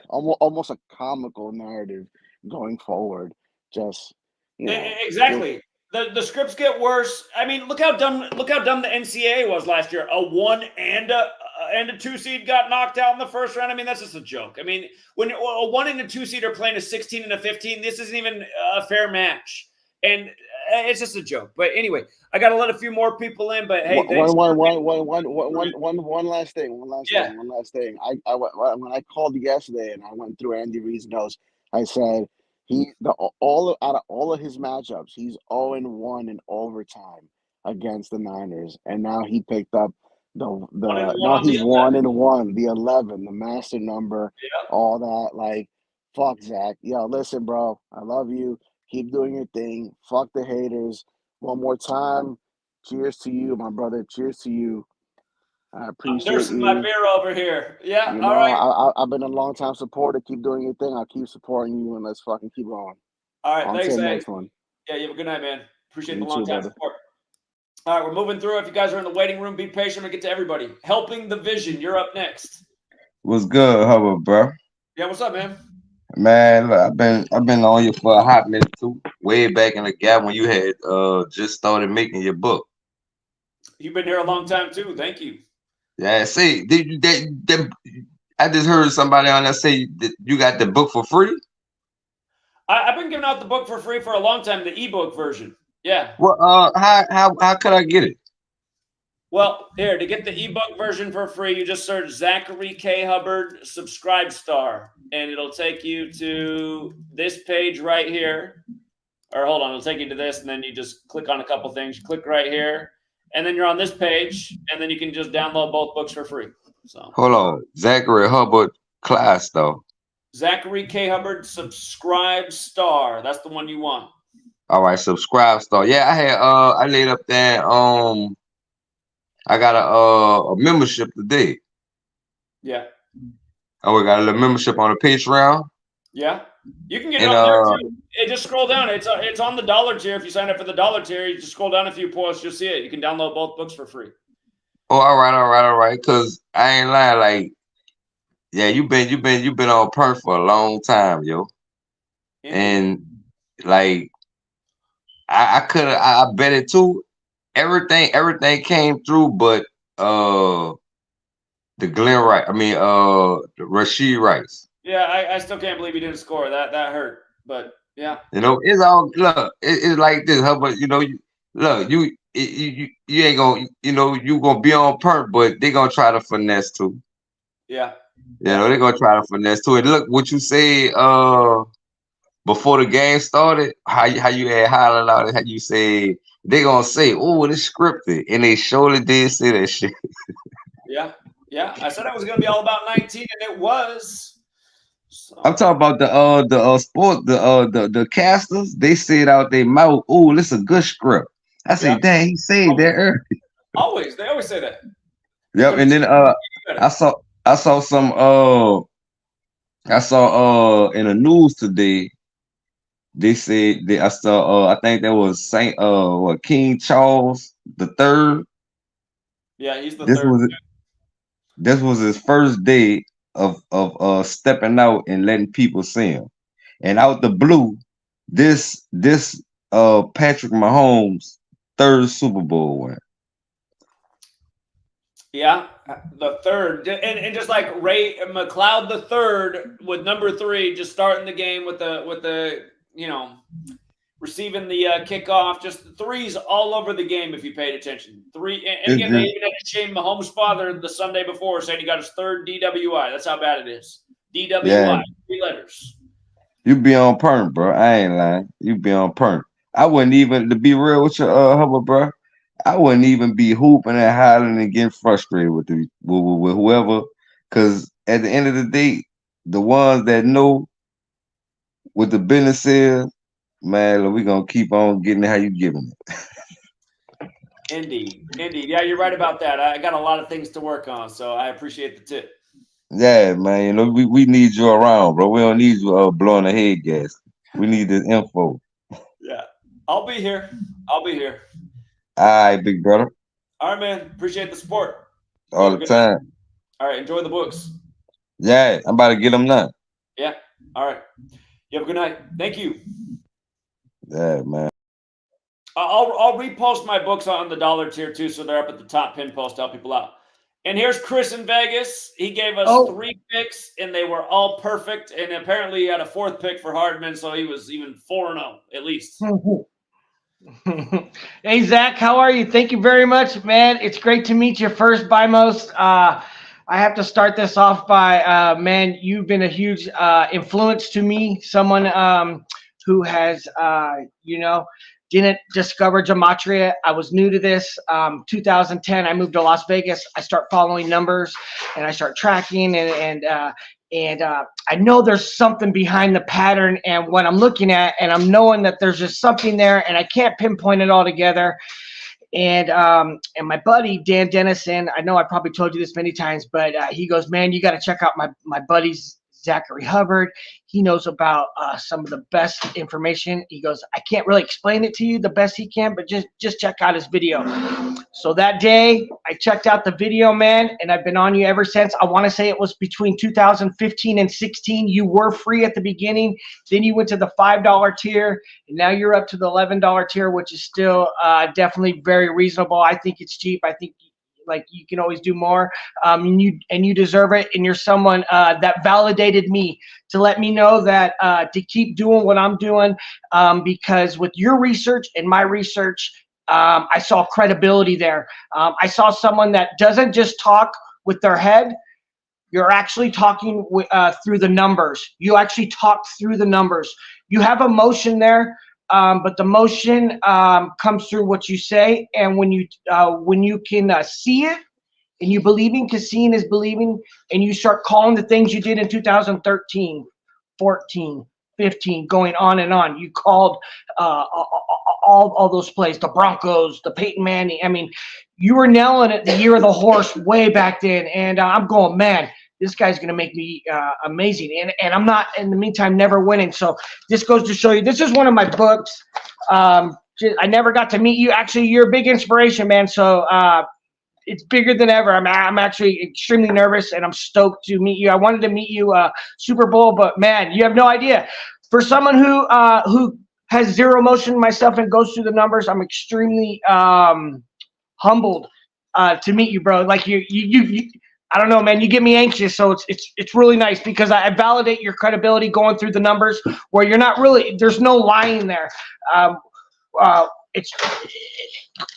almost a comical narrative going forward. Just Exactly. The scripts get worse. I mean, look how dumb the NCAA was last year. A 1 and a 2 seed got knocked out in the first round. I mean, that's just a joke. I mean, when a 1 and a 2 seed are playing a 16 and a 15, this isn't even a fair match. And it's just a joke. But anyway, I got to let a few more people in. But hey, thanks. One last thing. Yeah. When I called yesterday and I went through Andy Reid's notes, I said out of all of his matchups, he's 0-1 in overtime against the Niners, and now he picked up he's 1-1, the 11, the master number, all that. Like, fuck Zach. Yo, listen, bro, I love you. Keep doing your thing. Fuck the haters. One more time. Cheers to you, my brother. Cheers to you. I appreciate There's you. my beer over here. Yeah. You all know, right. I've been a long time supporter. Keep doing your thing. I'll keep supporting you, and let's fucking keep going. All right. On Thanks, to the Hank. next one. Yeah, you have a good night, man. Appreciate You the long too, time brother. support. All right, we're moving through. If you guys are in the waiting room, be patient. I'm gonna get to everybody. Helping the Vision, you're up next. What's good, Hubbard, bro? Yeah, what's up, man? Man, look, I've been on you for a hot minute too. Way back in the gap when you had just started making your book. You've been here a long time too. Thank you. Yeah, see, I just heard somebody on there say that you got the book for free. I've been giving out the book for free for a long time, the ebook version. Yeah. Well, how could I get it? Well, here, to get the ebook version for free, you just search Zachary K. Hubbard Subscribe Star, and it'll take you to this page right here. Or hold on, it'll take you to this, and then you just click on a couple things. You click right here, and then you're on this page, and then you can just download both books for free. So Hold on, Zachary Hubbard class though. Zachary K. Hubbard Subscribe Star. That's the one you want. All right, Subscribe Star. Yeah, I laid up there. I got a membership today. Yeah. Oh, we got a little membership on the Patreon. Yeah. You can get it on there too. Hey, just scroll down. It's on the dollar tier. If you sign up for the dollar tier, you just scroll down a few posts, you'll see it. You can download both books for free. Oh, all right. Cause I ain't lying. Like, yeah, you've been on Perth for a long time, yo. Indeed. And like, I bet it too. Everything came through, but the Glenn Rice. I mean, the Rashid Rice. Yeah, I still can't believe he didn't score. That hurt. But yeah. You know, it's all look. It's like this, huh? But you know, you ain't gonna, you gonna be on Perth, but they gonna try to finesse too. Yeah. You know, they're gonna try to finesse too. And look what you said before the game started, how you had hollered out it, how you said they gonna say, oh, it's scripted. And they surely did say that shit. Yeah. I said it was gonna be all about 19, and it was. So. I'm talking about the sport, the casters, they said out their mouth, oh, this is a good script. I said, dang, he said that early. Always, they always say that. Yep, and then I saw some in the news today. They said I saw I think that was King Charles III. Yeah, he's the third. This was his first day of stepping out and letting people see him. And out the blue, this Patrick Mahomes' third Super Bowl win. Yeah, the third, and just like Ray McLeod the third with number 3, just starting the game with the receiving the kickoff, just threes all over the game if you paid attention. Three, and again, they even had to shame Mahomes' father the Sunday before, saying he got his third DWI. That's how bad it is. Yeah, DWI, 3 letters. you be on perm, bro. I ain't lying. You be on perm. I wouldn't even, to be real with you, Hubble, bro. I wouldn't even be hooping and hollering and getting frustrated with whoever, because at the end of the day, the ones that know what the business is, man, look, we gonna keep on getting it how you giving it. Indeed. Yeah, you're right about that. I got a lot of things to work on, so I appreciate the tip. Yeah, man. You know, we need you around, bro. We don't need you blowing the head gas. We need this info. Yeah, I'll be here. All right, big brother. All right, man. Appreciate the support. All the time. Night. All right, enjoy the books. Yeah, I'm about to get them now. Yeah. All right. You have a good night. Thank you. Yeah, man. I'll repost my books on the dollar tier too, so they're up at the top pin post to help people out. And here's Chris in Vegas. He gave us 3 picks, and they were all perfect. And apparently, he had a 4th pick for Hardman, so he was even 4-0 at least. Hey, Zach, how are you? Thank you very much, man. It's great to meet you first, by most. I have to start this off by, man, you've been a huge influence to me. Someone who has, didn't discover Gematria. I was new to this. 2010, I moved to Las Vegas. I start following numbers, and I start tracking, and I know there's something behind the pattern and what I'm looking at, and I'm knowing that there's just something there, and I can't pinpoint it all together. And my buddy Dan Dennison, I know I probably told you this many times, but he goes, man, you got to check out my buddy's Zachary Hubbard. He knows about some of the best information. He goes, I can't really explain it to you the best he can, but just check out his video. So that day, I checked out the video, man, and I've been on you ever since. I want to say it was between 2015 and 16. You were free at the beginning. Then you went to the $5 tier, and now you're up to the $11 tier, which is still definitely very reasonable. I think it's cheap. I think like you can always do more, and you deserve it. And you're someone that validated me to let me know that to keep doing what I'm doing, because with your research and my research, I saw credibility there. I saw someone that doesn't just talk with their head. You're actually talking through the numbers. You actually talk through the numbers. You have emotion there, but the motion comes through what you say. And when you can see it and you believe in, because seeing is believing, and you start calling the things you did in 2013, 14, 15, going on and on. You called all those plays, the Broncos, the Peyton Manning. I mean, you were nailing it the year of the horse way back then. And I'm going, man, this guy's going to make me amazing. And I'm not, in the meantime, never winning. So this goes to show you, this is one of my books. I never got to meet you. Actually, you're a big inspiration, man. So it's bigger than ever. I'm actually extremely nervous, and I'm stoked to meet you. I wanted to meet you Super Bowl, but man, you have no idea. For someone who has zero emotion myself and goes through the numbers, I'm extremely humbled to meet you, bro. Like you I don't know, man. You get me anxious, so it's really nice because I validate your credibility going through the numbers where you're not really. There's no lying there. It's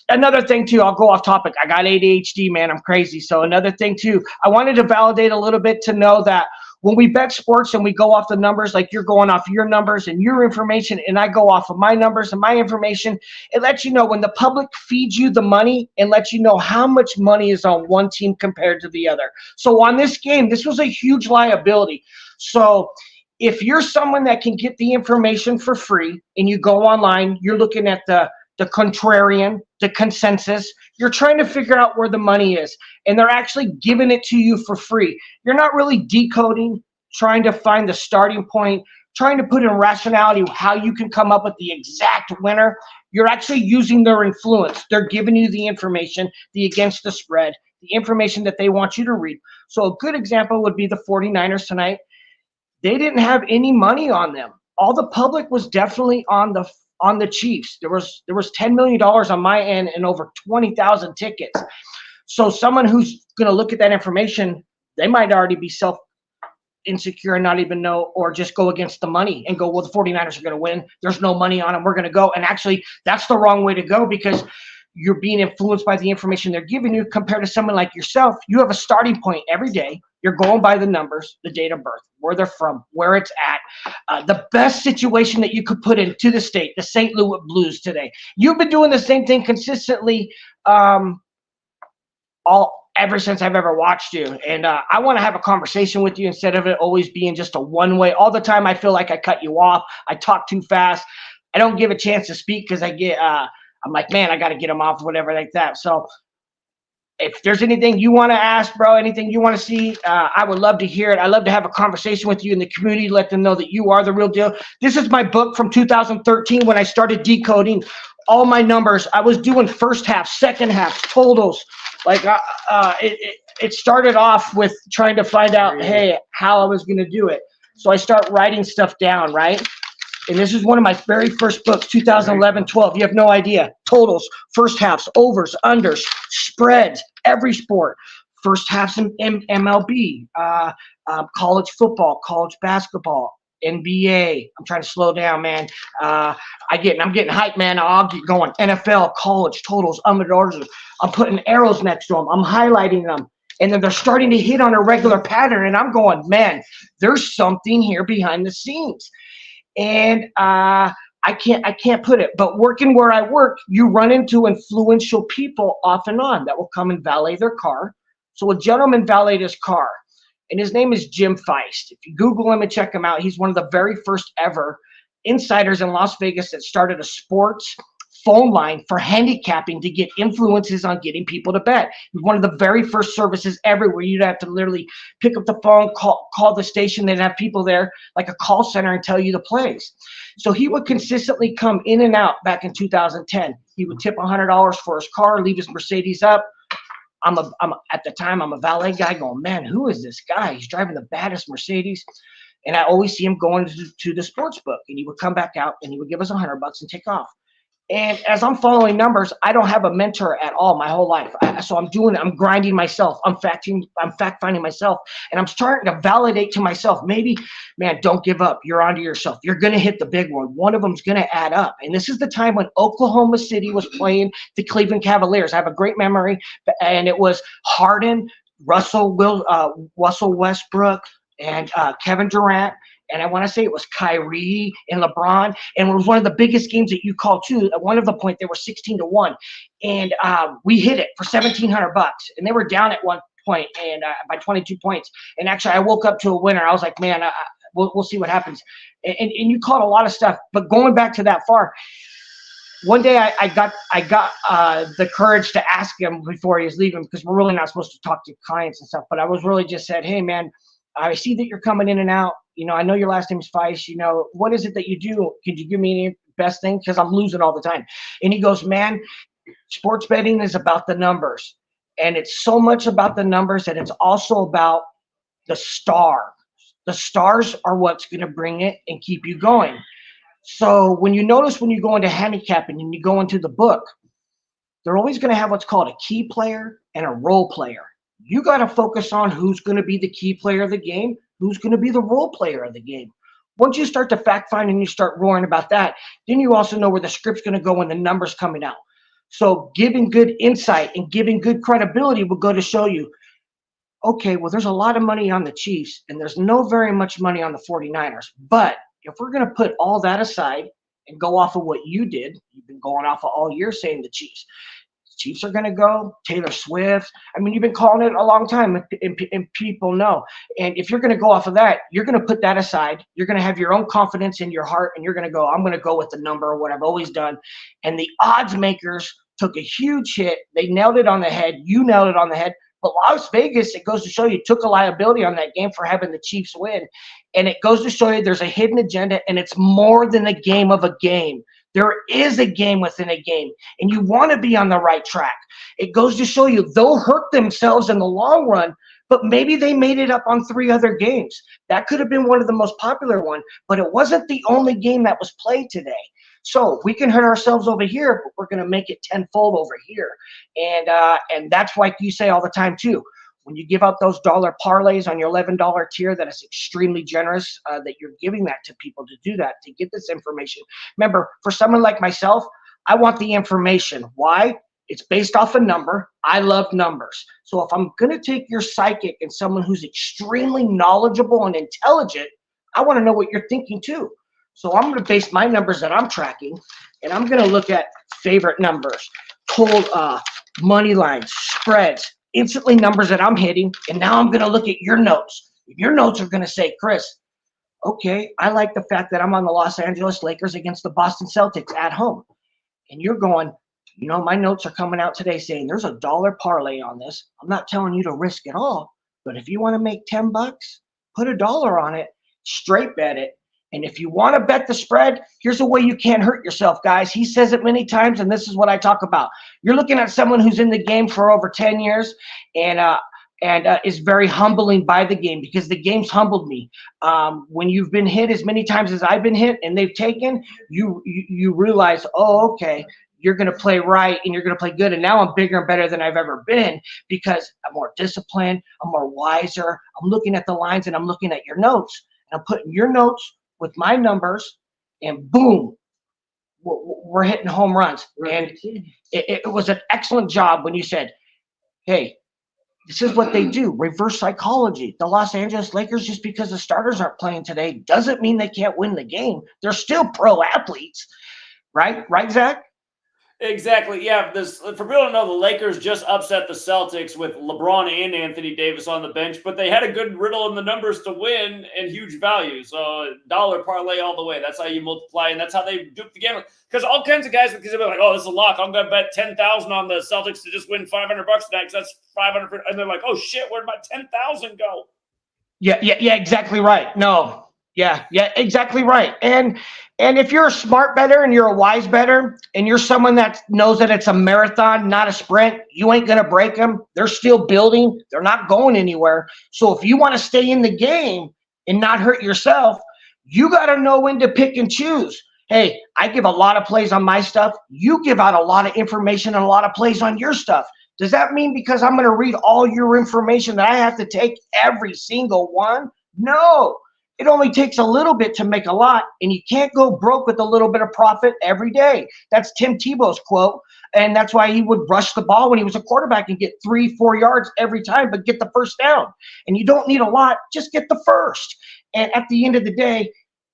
another thing too. I'll go off topic. I got ADHD, man. I'm crazy. So another thing too. I wanted to validate a little bit to know that when we bet sports and we go off the numbers, like you're going off your numbers and your information, and I go off of my numbers and my information, it lets you know when the public feeds you the money and lets you know how much money is on one team compared to the other. So on this game, this was a huge liability. So if you're someone that can get the information for free and you go online, you're looking at the contrarian, the consensus, you're trying to figure out where the money is, and they're actually giving it to you for free. You're not really decoding, trying to find the starting point, trying to put in rationality of how you can come up with the exact winner. You're actually using their influence. They're giving you the information, the against the spread, the information that they want you to read. So a good example would be the 49ers tonight. They didn't have any money on them. All the public was definitely on the Chiefs. There was $10 million on my end and over 20,000 tickets. So someone who's going to look at that information, they might already be insecure and not even know, or just go against the money and go, well, the 49ers are going to win. There's no money on them. We're going to go. And actually, that's the wrong way to go, because you're being influenced by the information they're giving you compared to someone like yourself. You have a starting point every day. You're going by the numbers, the date of birth, where they're from, where it's at. The best situation that you could put into the state, the St. Louis Blues today. You've been doing the same thing consistently ever since I've ever watched you. And I want to have a conversation with you instead of it always being just a one-way. All the time I feel like I cut you off. I talk too fast. I don't give a chance to speak because I get I'm like, man, I got to get them off, whatever like that. So if there's anything you want to ask, bro, anything you want to see, I would love to hear it. I love to have a conversation with you in the community, let them know that you are the real deal. This is my book from 2013 when I started decoding all my numbers. I was doing first half, second half, totals. Like it started off with trying to find out, hey, how I was going to do it. So I start writing stuff down, right? And this is one of my very first books, 2011, 12. You have no idea. Totals, first halves, overs, unders, spreads, every sport. First halves in MLB, college football, college basketball, NBA. I'm trying to slow down, man. I'm getting hyped, man. I'll get going. NFL, college, totals, unders. I'm putting arrows next to them. I'm highlighting them. And then they're starting to hit on a regular pattern. And I'm going, man, there's something here behind the scenes. And I can't put it, but working where I work, you run into influential people off and on that will come and valet their car. So a gentleman valeted his car, and his name is Jim Feist. If you Google him and check him out, he's one of the very first ever insiders in Las Vegas that started a sports phone line for handicapping to get influences on getting people to bet. It was one of the very first services ever where you'd have to literally pick up the phone, call the station, they'd have people there like a call center and tell you the plays. So he would consistently come in and out back in 2010. He would tip $100 for his car, leave his Mercedes up. At the time, I'm a valet guy going, man, who is this guy? He's driving the baddest Mercedes. And I always see him going to the sports book, and he would come back out and he would give us $100 and take off. And as I'm following numbers, I don't have a mentor at all my whole life. So I'm grinding myself. I'm fact finding myself. And I'm starting to validate to myself, maybe, man, don't give up. You're onto yourself. You're going to hit the big one. One of them's going to add up. And this is the time when Oklahoma City was playing the Cleveland Cavaliers. I have a great memory. And it was Harden, Russell Westbrook, and Kevin Durant. And I want to say it was Kyrie and LeBron. And it was one of the biggest games that you called too. At one of the point, they were 16-1. And we hit it for $1,700. And they were down at one point and by 22 points. And actually, I woke up to a winner. I was like, man, we'll see what happens. And you called a lot of stuff. But going back to that far, one day I got the courage to ask him before he was leaving, because we're really not supposed to talk to clients and stuff. But I was really just said, hey, man, I see that you're coming in and out. You know, I know your last name is Feist. You know, what is it that you do? Could you give me any best thing? Because I'm losing all the time. And he goes, man, sports betting is about the numbers. And it's so much about the numbers that it's also about the star. The stars are what's going to bring it and keep you going. So when you notice when you go into handicapping and you go into the book, they're always going to have what's called a key player and a role player. You got to focus on who's going to be the key player of the game, who's going to be the role player of the game. Once you start to fact find and you start roaring about that, then you also know where the script's going to go when the numbers coming out. So giving good insight and giving good credibility will go to show you, okay, well, there's a lot of money on the Chiefs and there's no very much money on the 49ers. But if we're going to put all that aside and go off of what you did, you've been going off of all year saying the Chiefs. Chiefs are going to go, Taylor Swift. I mean, you've been calling it a long time, and people know. And if you're going to go off of that, you're going to put that aside. You're going to have your own confidence in your heart, and you're going to go, I'm going to go with the number, what I've always done. And the odds makers took a huge hit. They nailed it on the head. You nailed it on the head. But Las Vegas, it goes to show you, took a liability on that game for having the Chiefs win. And it goes to show you there's a hidden agenda, and it's more than a game of a game. There is a game within a game, and you want to be on the right track. It goes to show you they'll hurt themselves in the long run, but maybe they made it up on 3 other games. That could have been one of the most popular one, but it wasn't the only game that was played today. So we can hurt ourselves over here, but we're going to make it tenfold over here. And that's why you say all the time too, when you give out those dollar parlays on your $11 tier, that is extremely generous that you're giving that to people to do that, to get this information. Remember, for someone like myself, I want the information. Why? It's based off a number. I love numbers. So if I'm going to take your psychic and someone who's extremely knowledgeable and intelligent, I want to know what you're thinking too. So I'm going to base my numbers that I'm tracking, and I'm going to look at favorite numbers, total money lines, spreads, instantly numbers that I'm hitting. And now I'm going to look at your notes. Your notes are going to say, Chris, okay, I like the fact that I'm on the Los Angeles Lakers against the Boston Celtics at home. And you're going, you know, my notes are coming out today saying there's a $1 parlay on this. I'm not telling you to risk it all, but if you want to make 10 bucks, put $1 on it, straight bet it. And if you want to bet the spread, here's a way you can't hurt yourself, guys. He says it many times, and this is what I talk about. You're looking at someone who's in the game for over 10 years and is very humbling by the game, because the game's humbled me. When you've been hit as many times as I've been hit and they've taken, you realize, oh, okay, you're going to play right and you're going to play good. And now I'm bigger and better than I've ever been because I'm more disciplined. I'm more wiser. I'm looking at the lines and I'm looking at your notes. And I'm putting your notes with my numbers, and boom, we're hitting home runs. And it was an excellent job when you said, hey, this is what they do, reverse psychology. The Los Angeles Lakers, just because the starters aren't playing today, doesn't mean they can't win the game. They're still pro athletes, right? Right, Zach? Exactly. Yeah. For people who don't know, the Lakers just upset the Celtics with LeBron and Anthony Davis on the bench, but they had a good riddle in the numbers to win and huge value. So $1 parlay all the way. That's how you multiply, and that's how they dupe the game. Because all kinds of guys would be like, "Oh, this is a lock. I'm going to bet 10,000 on the Celtics to just win $500 tonight because that's 500." And they're like, "Oh shit, where'd my 10,000 go?" Yeah, exactly right. No. Yeah, exactly right. And if you're a smart bettor and you're a wise bettor and you're someone that knows that it's a marathon, not a sprint, you ain't going to break them. They're still building. They're not going anywhere. So if you want to stay in the game and not hurt yourself, you got to know when to pick and choose. Hey, I give a lot of plays on my stuff. You give out a lot of information and a lot of plays on your stuff. Does that mean because I'm going to read all your information that I have to take every single one? No. It only takes a little bit to make a lot, and you can't go broke with a little bit of profit every day. That's Tim Tebow's quote, and that's why he would rush the ball when he was a quarterback and get 3-4 yards every time, but get the first down. And you don't need a lot, just get the first. And at the end of the day,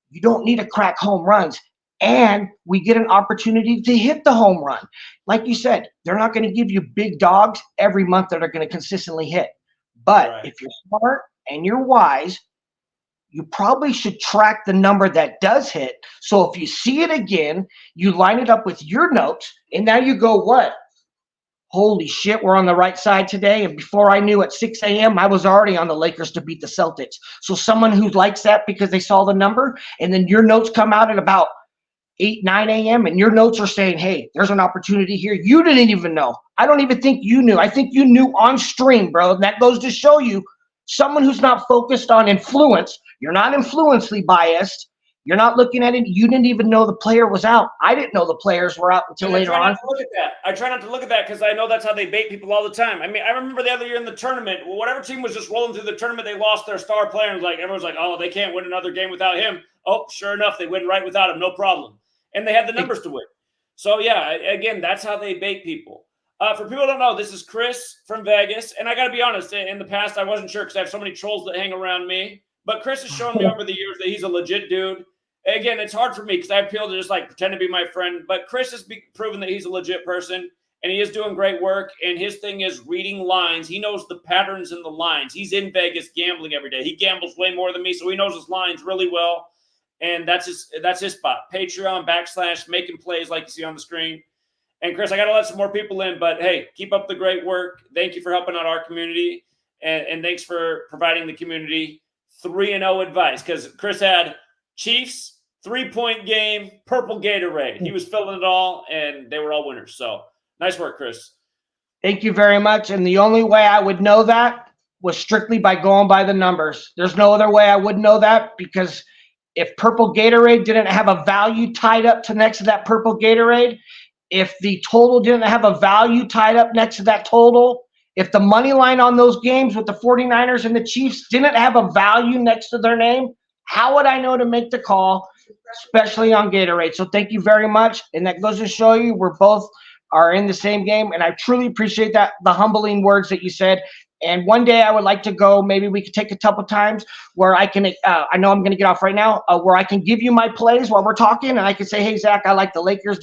you don't need to crack home runs. And we get an opportunity to hit the home run. Like you said, they're not going to give you big dogs every month that are going to consistently hit. But if you're smart and you're wise, you probably should track the number that does hit. So if you see it again, you line it up with your notes, and now you go, what? Holy shit, we're on the right side today. And before I knew, at 6 a.m., I was already on the Lakers to beat the Celtics. So someone who likes that because they saw the number, and then your notes come out at about 8, 9 a.m., and your notes are saying, hey, there's an opportunity here. You didn't even know. I don't even think you knew. I think you knew on stream, bro. And that goes to show you someone who's not focused on influence. You're not influentially biased. You're not looking at it. You didn't even know the player was out. I didn't know the players were out until later on. I try not to look at that because I know that's how they bait people all the time. I mean, I remember the other year in the tournament, whatever team was just rolling through the tournament, they lost their star player. And everyone's like, oh, they can't win another game without him. Oh, sure enough, they win right without him. No problem. And they had the numbers to win. So, yeah, again, that's how they bait people. For people who don't know, this is Chris from Vegas. And I got to be honest, in the past, I wasn't sure because I have so many trolls that hang around me. But Chris has shown me over the years that he's a legit dude. Again, it's hard for me because I have people to just pretend to be my friend. But Chris has proven that he's a legit person, and he is doing great work. And his thing is reading lines. He knows the patterns in the lines. He's in Vegas gambling every day. He gambles way more than me, so he knows his lines really well. And that's his spot. Patreon / making plays like you see on the screen. And Chris, I got to let some more people in, but hey, keep up the great work. Thank you for helping out our community, and thanks for providing the community 3-0 advice, because Chris had Chiefs 3-point game, purple Gatorade. He was filling it all, and they were all winners. So nice work, Chris. Thank you very much. And the only way I would know that was strictly by going by the numbers. There's no other way I would know that, because if purple Gatorade didn't have a value tied up to next to that purple Gatorade, if the total didn't have a value tied up next to that total, if the money line on those games with the 49ers and the Chiefs didn't have a value next to their name, how would I know to make the call, especially on Gatorade? So thank you very much. And that goes to show you we're both are in the same game. And I truly appreciate that, the humbling words that you said. And one day I would like to go, maybe we could take a couple times where I can, I know I'm going to get off right now, where I can give you my plays while we're talking. And I can say, hey, Zach, I like the Lakers,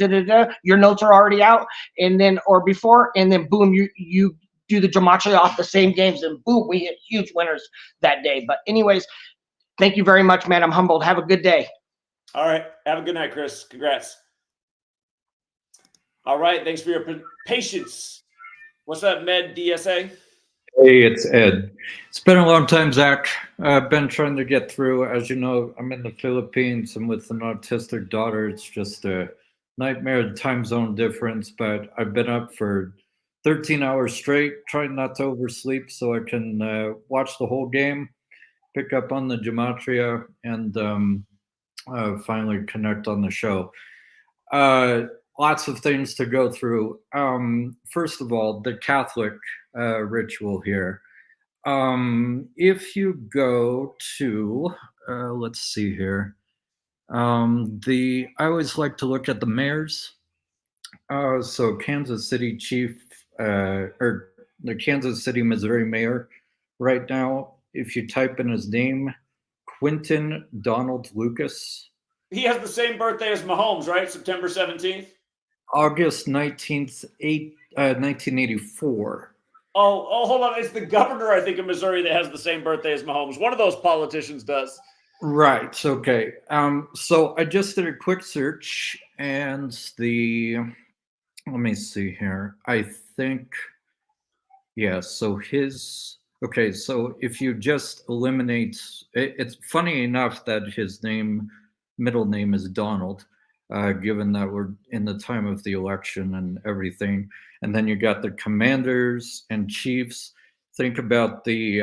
your notes are already out. And then, or before, and then boom, you do the gematria off the same games, and boom, we hit huge winners that day. But anyways, thank you very much, man. I'm humbled. Have a good day. All right. Have a good night, Chris. Congrats. All right. Thanks for your patience. What's up, Med DSA? Hey, it's Ed. It's been a long time, Zach. I've been trying to get through. As you know, I'm in the Philippines and with an autistic daughter. It's just a nightmare, time zone difference. But I've been up for 13 hours straight, trying not to oversleep so I can watch the whole game, pick up on the gematria, and finally connect on the show. Lots of things to go through. First of all, the Catholic ritual here. If you go to, let's see here, I always like to look at the mayors. So Kansas City chief, or the Kansas City, Missouri mayor right now, if you type in his name, Quentin Donald Lucas. He has the same birthday as Mahomes, right? September 17th? August 19th, 1984. Oh, hold on. It's the governor, I think, of Missouri that has the same birthday as Mahomes. One of those politicians does. Right. Okay. So I just did a quick search, and let me see here. I think, yeah. So okay. So if you just eliminate, it's funny enough that his middle name is Donald. Given that we're in the time of the election and everything. And then you got the commanders and chiefs. Think about the,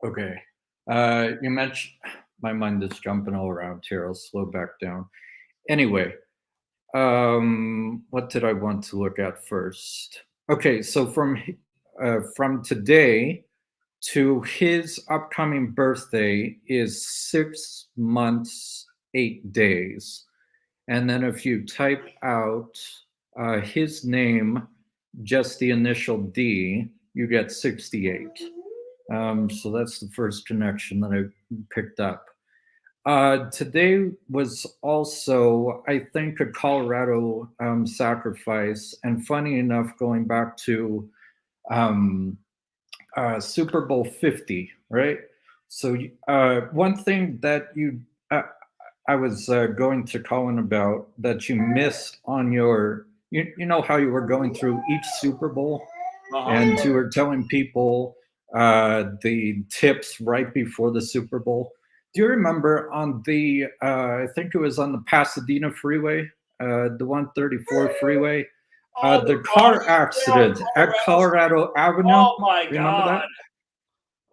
okay. You mentioned, my mind is jumping all around here. I'll slow back down. Anyway, what did I want to look at first? Okay, so from today to his upcoming birthday is 6 months, 8 days. And then if you type out his name, just the initial D, you get 68. So that's the first connection that I picked up. Today was also, I think, a Colorado sacrifice. And funny enough, going back to Super Bowl 50, right? So one thing that I was going to Colin about that you missed on your, you know how you were going through each Super Bowl and you were telling people the tips right before the Super Bowl. Do you remember on the, I think it was on the Pasadena freeway, the 134 freeway, the car accident at Colorado Avenue? Oh my Remember God.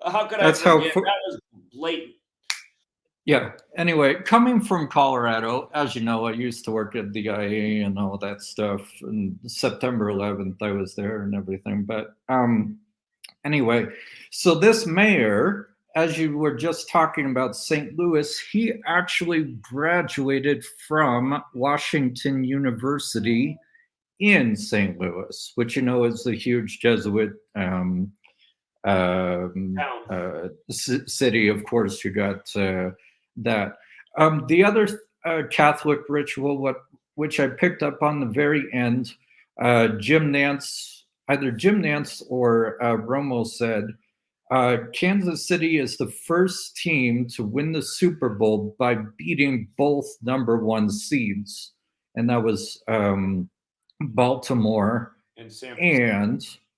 that? How could That's I forget? how That was blatant. Yeah. Anyway, coming from Colorado, as you know, I used to work at the IA and all that stuff. And September 11th, I was there and everything. But anyway, so this mayor, as you were just talking about St. Louis, he actually graduated from Washington University in St. Louis, which, you know, is the huge Jesuit city. Of course, you got that. The other Catholic ritual, which I picked up on the very end, Jim Nance, either Jim Nance or Romo said, Kansas City is the first team to win the Super Bowl by beating both #1 seeds. And that was Baltimore and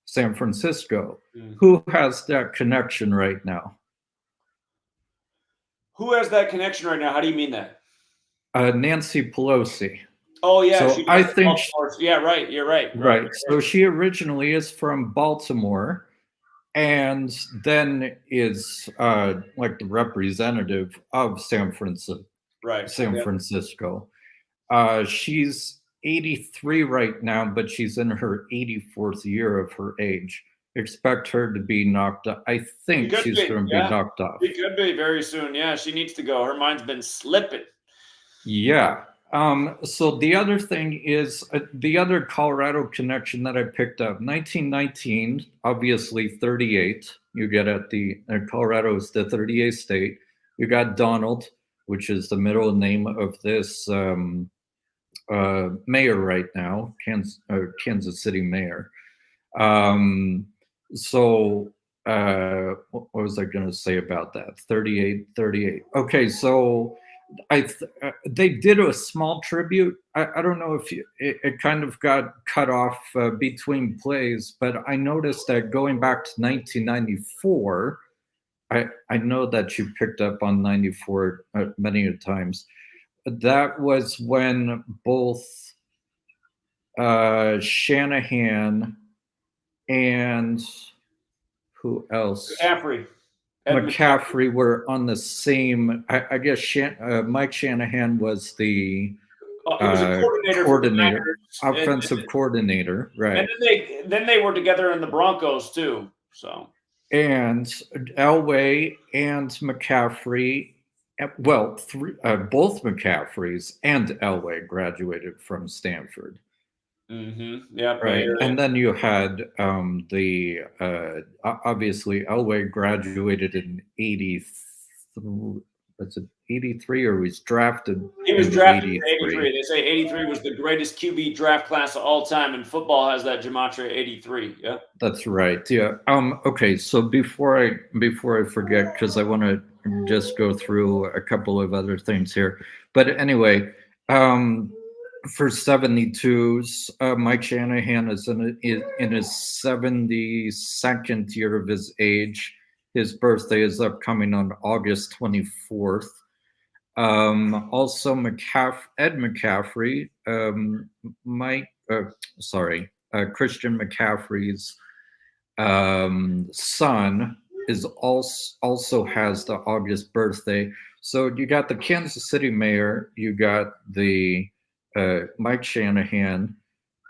San Francisco. Mm-hmm. Who has that connection right now? Who has that connection right now? How do you mean that? Nancy Pelosi. Oh yeah, so I think yeah, right. You're right. Right. So she originally is from Baltimore, and then is like the representative of San Francisco. Right. San Francisco. She's 83 right now, but she's in her 84th year of her age. Expect her to be knocked off. I think she's going to be knocked off. She could be very soon. Yeah, she needs to go. Her mind's been slipping. Yeah. So the other thing is the other Colorado connection that I picked up, 1919, obviously 38. You get at the Colorado is the 38th state. You got Donald, which is the middle name of this mayor right now, Kansas City mayor. So what was I going to say about that? 38. Okay, so they did a small tribute. I don't know if it kind of got cut off between plays, but I noticed that going back to 1994, I know that you picked up on 94 many times. That was when both Shanahan and who else? McCaffrey were on the same. I guess Mike Shanahan was the coordinator, offensive coordinator, right? And then they were together in the Broncos too. So and Elway and McCaffrey, well, both McCaffreys and Elway graduated from Stanford. Yeah, right. And then you had obviously Elway graduated in 83. Was it 83 or was drafted? He was drafted in 83. They say 83 was the greatest QB draft class of all time, and football has that gematria 83. Yeah, that's right. Yeah. Okay. So before I forget, because I want to just go through a couple of other things here, but anyway. For 72s, Mike Shanahan is in his 72nd year of his age. His birthday is upcoming on August 24th. Also, Ed McCaffrey, Christian McCaffrey's son is also has the August birthday. So you got the Kansas City mayor, you got the Mike Shanahan,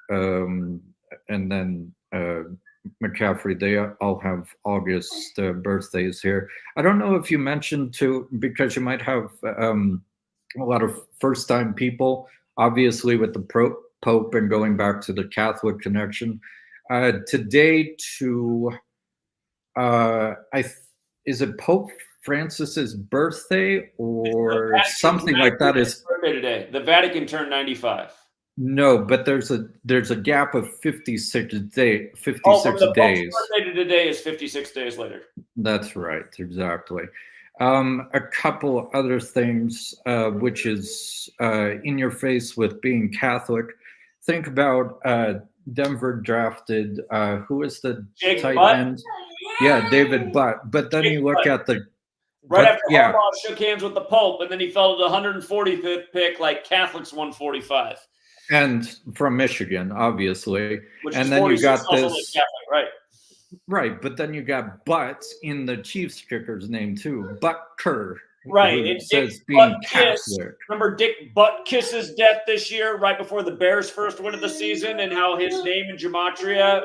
and then McCaffrey. They all have August birthdays here. I don't know if you mentioned too, because you might have a lot of first-time people, obviously with the Pope and going back to the Catholic connection. Today is it Pope Francis's birthday or something like that? Is birthday today. The Vatican turned 95. No, but there's a gap of 56 days. From the Pope's birthday to today is 56 days later. That's right, exactly. A couple other things, which is in your face with being Catholic. Think about Denver drafted who is the tight end? Yeah, David Butt. But then you look at the after Harbaugh shook hands with the Pope, and then he fell to the 145th pick, like Catholics 145. And from Michigan, obviously. And then you got this, right? Right, but then you got Butt in the Chiefs kicker's name too, Butker. Right, it says being Catholic. Remember Dick Buttkiss's death this year, right before the Bears' first win of the season, and how his name in gematria,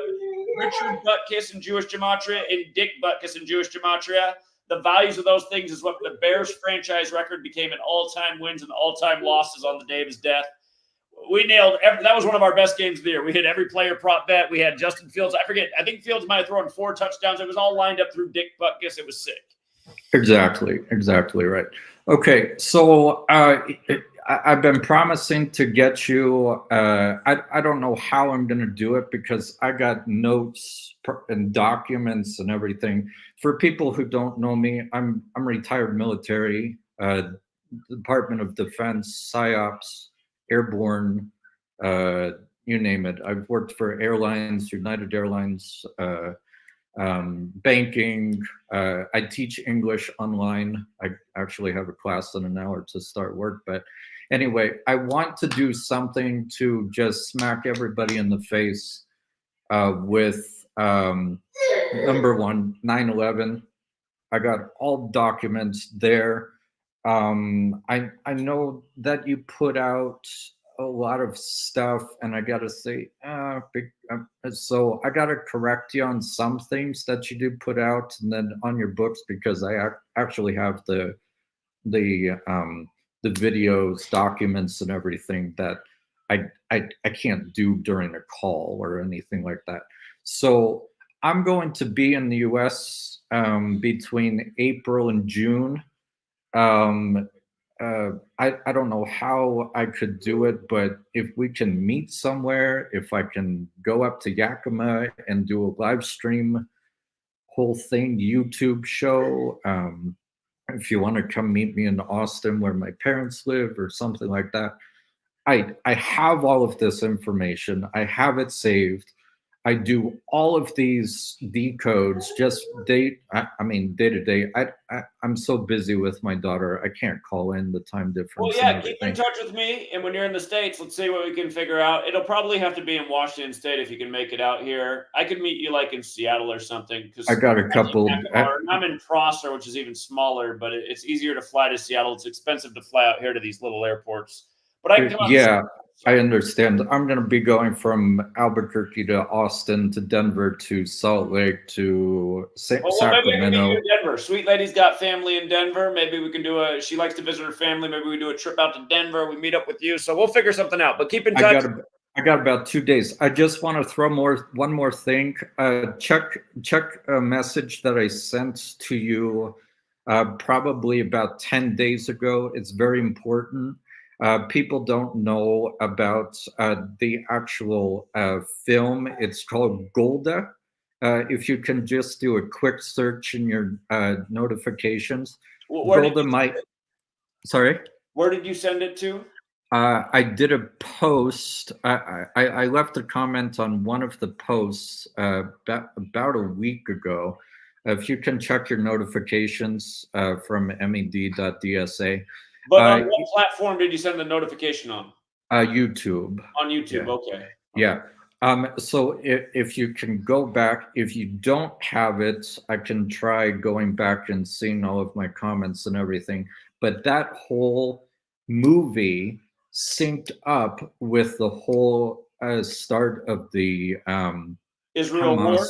Richard Butkiss in Jewish gematria, and Dick Butkiss in Jewish gematria. The values of those things is what the Bears franchise record became in all-time wins and all-time losses on the day of his death. We nailed that was one of our best games of the year. We hit every player prop bet. We had Justin Fields. I think Fields might have thrown 4 touchdowns. It was all lined up through Dick Butkus. It was sick. Exactly right. Okay, so I've been promising to get you. I don't know how I'm going to do it because I got notes and documents and everything. For people who don't know me, I'm retired military, Department of Defense, PsyOps, airborne, you name it. I've worked for airlines, United Airlines, banking. I teach English online. I actually have a class in an hour to start work. But anyway, I want to do something to just smack everybody in the face with number one, 9/11. I got all documents there. I know that you put out a lot of stuff, and I gotta say, so I gotta correct you on some things that you do put out, and then on your books, because I actually have the the videos, documents, and everything that I can't do during a call or anything like that. So I'm going to be in the US between April and June. I don't know how I could do it, but if we can meet somewhere, if I can go up to Yakima and do a live stream whole thing, YouTube show, if you want to come meet me in Austin where my parents live or something like that. I have all of this information. I have it saved. I do all of these decodes just day to day. I'm so busy with my daughter. I can't call in the time difference. Well, yeah, keep in touch with me, and when you're in the States, let's see what we can figure out. It'll probably have to be in Washington State if you can make it out here. I could meet you like in Seattle or something. Because I got a couple. I'm in Prosser, which is even smaller, but it's easier to fly to Seattle. It's expensive to fly out here to these little airports. But I can come yeah, I understand. I'm going to be going from Albuquerque to Austin to Denver to Salt Lake to Sacramento. Maybe I can meet you in Denver. Sweet lady's got family in Denver. Maybe we can do she likes to visit her family. Maybe we do a trip out to Denver. We meet up with you. So we'll figure something out. But keep in touch. I got about 2 days. I just want to throw one more thing. Check a message that I sent to you probably about 10 days ago. It's very important. People don't know about the actual film. It's called Golda. If you can just do a quick search in your notifications. Golda might. Sorry? Where did you send it to? I did a post. I left a comment on one of the posts about a week ago. If you can check your notifications from med.dsa. But on what platform did you send the notification on? YouTube. On YouTube, yeah. Okay. Yeah. So if you can go back, if you don't have it, I can try going back and seeing all of my comments and everything. But that whole movie synced up with the whole start of the Israel Hamas. war?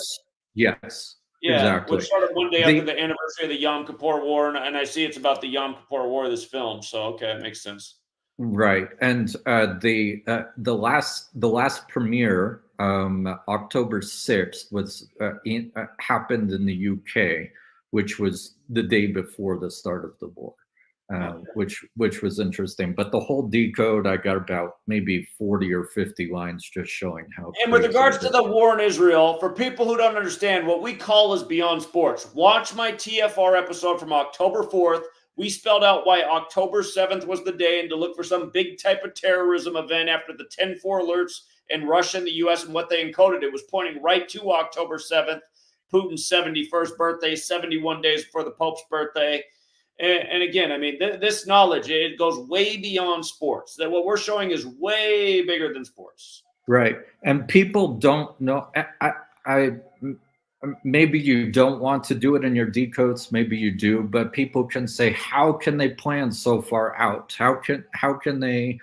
Yes. Yeah, exactly. which started one day after the anniversary of the Yom Kippur War, and I see it's about the Yom Kippur War, this film. So okay, it makes sense. Right, and the last premiere, October 6th, was happened in the UK, which was the day before the start of the war. Which was interesting. But the whole decode, I got about maybe 40 or 50 lines just showing how. And with regards to the war in Israel, for people who don't understand, what we call is beyond sports. Watch my TFR episode from October 4th. We spelled out why October 7th was the day and to look for some big type of terrorism event after the 10-4 alerts in Russia and the U.S. and what they encoded. It was pointing right to October 7th, Putin's 71st birthday, 71 days before the Pope's birthday. And again, I mean, this knowledge, it goes way beyond sports. That what we're showing is way bigger than sports. Right. And people don't know. Maybe you don't want to do it in your decodes. Maybe you do. But people can say, how can they plan so far out? How can they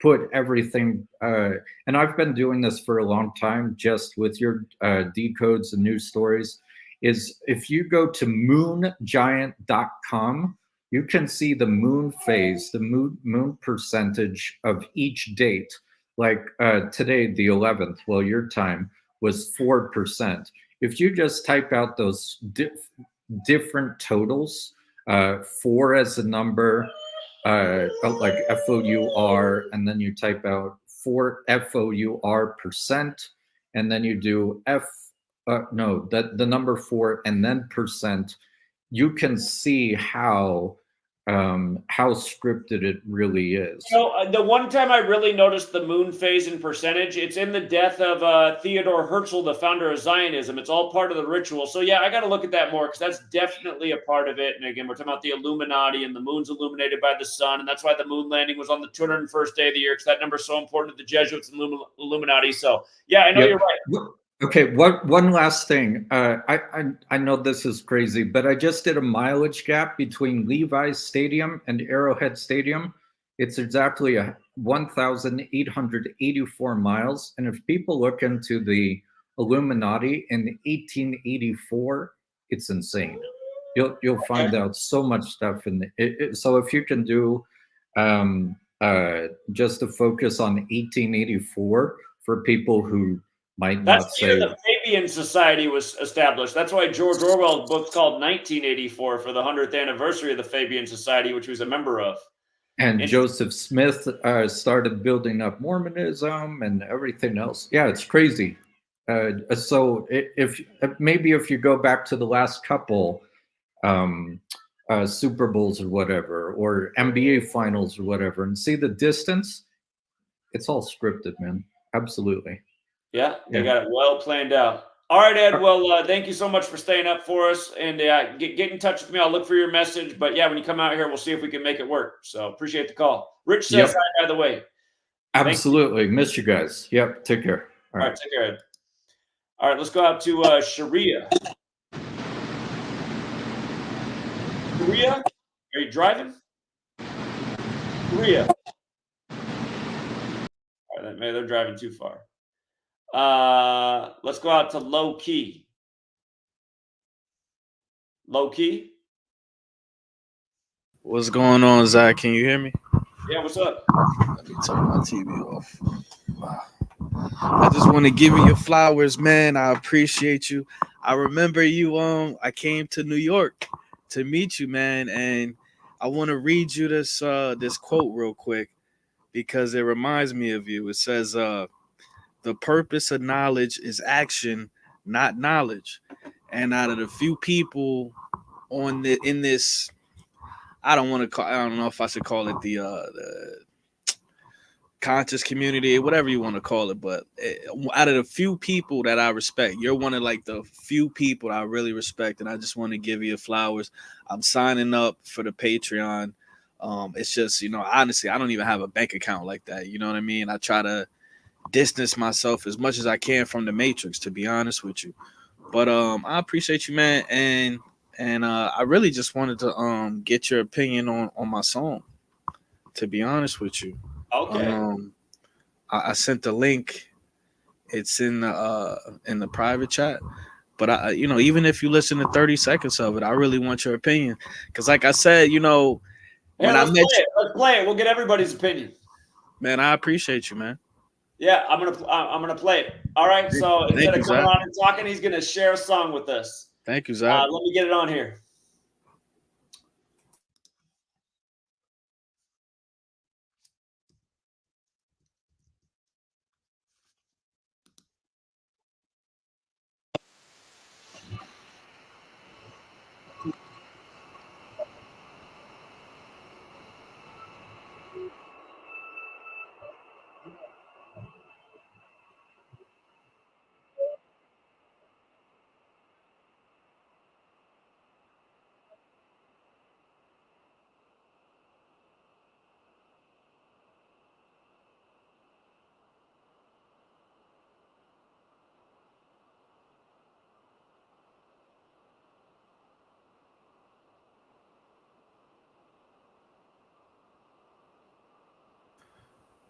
put everything? And I've been doing this for a long time, just with your decodes and news stories. Is if you go to moongiant.com, you can see the moon phase, the moon percentage of each date. Like today, the 11th, well, your time was 4%. If you just type out those different totals, 4 as a number, like FOUR, and then you type out 4 FOUR percent, and then you do the number 4 and then percent, you can see how scripted it really is. The one time I really noticed the moon phase in percentage, it's in the death of Theodore Herzl, the founder of Zionism. It's all part of the ritual. So yeah, I got to look at that more because that's definitely a part of it. And again, we're talking about the Illuminati, and the moon's illuminated by the sun, and that's why the moon landing was on the 201st day of the year, because that number is so important to the Jesuits and Illuminati. So yeah, I know you're right. Okay, one last thing. I know this is crazy, but I just did a mileage gap between Levi's Stadium and Arrowhead Stadium. It's exactly 1,884 miles. And if people look into the Illuminati in 1884, it's insane. You'll find out so much stuff in it. So if you can do just to focus on 1884 for people who might That's not the year say. the Fabian Society was established. That's why George Orwell's book's called 1984 for the 100th anniversary of the Fabian Society, which he was a member of. And Joseph Smith started building up Mormonism and everything else. Yeah, it's crazy. So if you go back to the last couple Super Bowls or whatever, or NBA finals or whatever, and see the distance, it's all scripted, man. Absolutely. Yeah, they got it well planned out. All right, Ed. Well, thank you so much for staying up for us, and get in touch with me. I'll look for your message. But yeah, when you come out here, we'll see if we can make it work. So appreciate the call. Rich says hi, by the way. Absolutely. Miss you guys. Yep. Take care. All right, take care, Ed. All right, let's go out to Sharia. Sharia, are you driving? Sharia. All right, maybe they're driving too far. Let's go out to Low Key. Low Key. What's going on, Zach? Can you hear me? Yeah, what's up? Let me turn my TV off. I just want to give you your flowers, man. I appreciate you. I remember you. I came to New York to meet you, man, and I want to read you this quote real quick because it reminds me of you. It says, "The purpose of knowledge is action, not knowledge." And out of the few people in this, I don't know if I should call it the conscious community, whatever you want to call it, but out of the few people that I respect, you're one of like the few people I really respect, and I just want to give you flowers. I'm signing up for the Patreon. It's just, honestly, I don't even have a bank account like that. You know what I mean? I try to distance myself as much as I can from the Matrix, to be honest with you. But I appreciate you, man, and I really just wanted to get your opinion on my song, to be honest with you. Okay. I sent the link. It's in the private chat. But even if you listen to 30 seconds of it, I really want your opinion. Because like I said, when let's play it. We'll get everybody's opinion. Man, I appreciate you, man. Yeah, I'm gonna play it. All right. So instead of coming on and talking, he's gonna share a song with us. Thank you, Zach. Let me get it on here.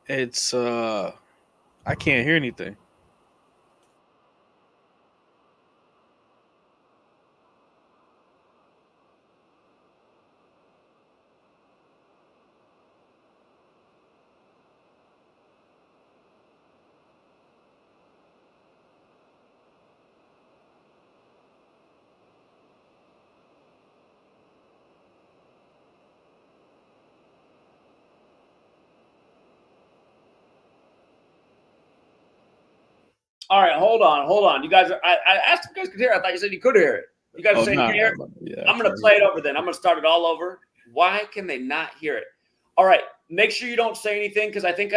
It's I can't hear anything. All right, hold on. You guys I asked if you guys could hear it. I thought you said you could hear it. You guys are saying you can hear it? Yeah, I'm gonna play it over then. I'm gonna start it all over. Why can they not hear it? All right, make sure you don't say anything because I think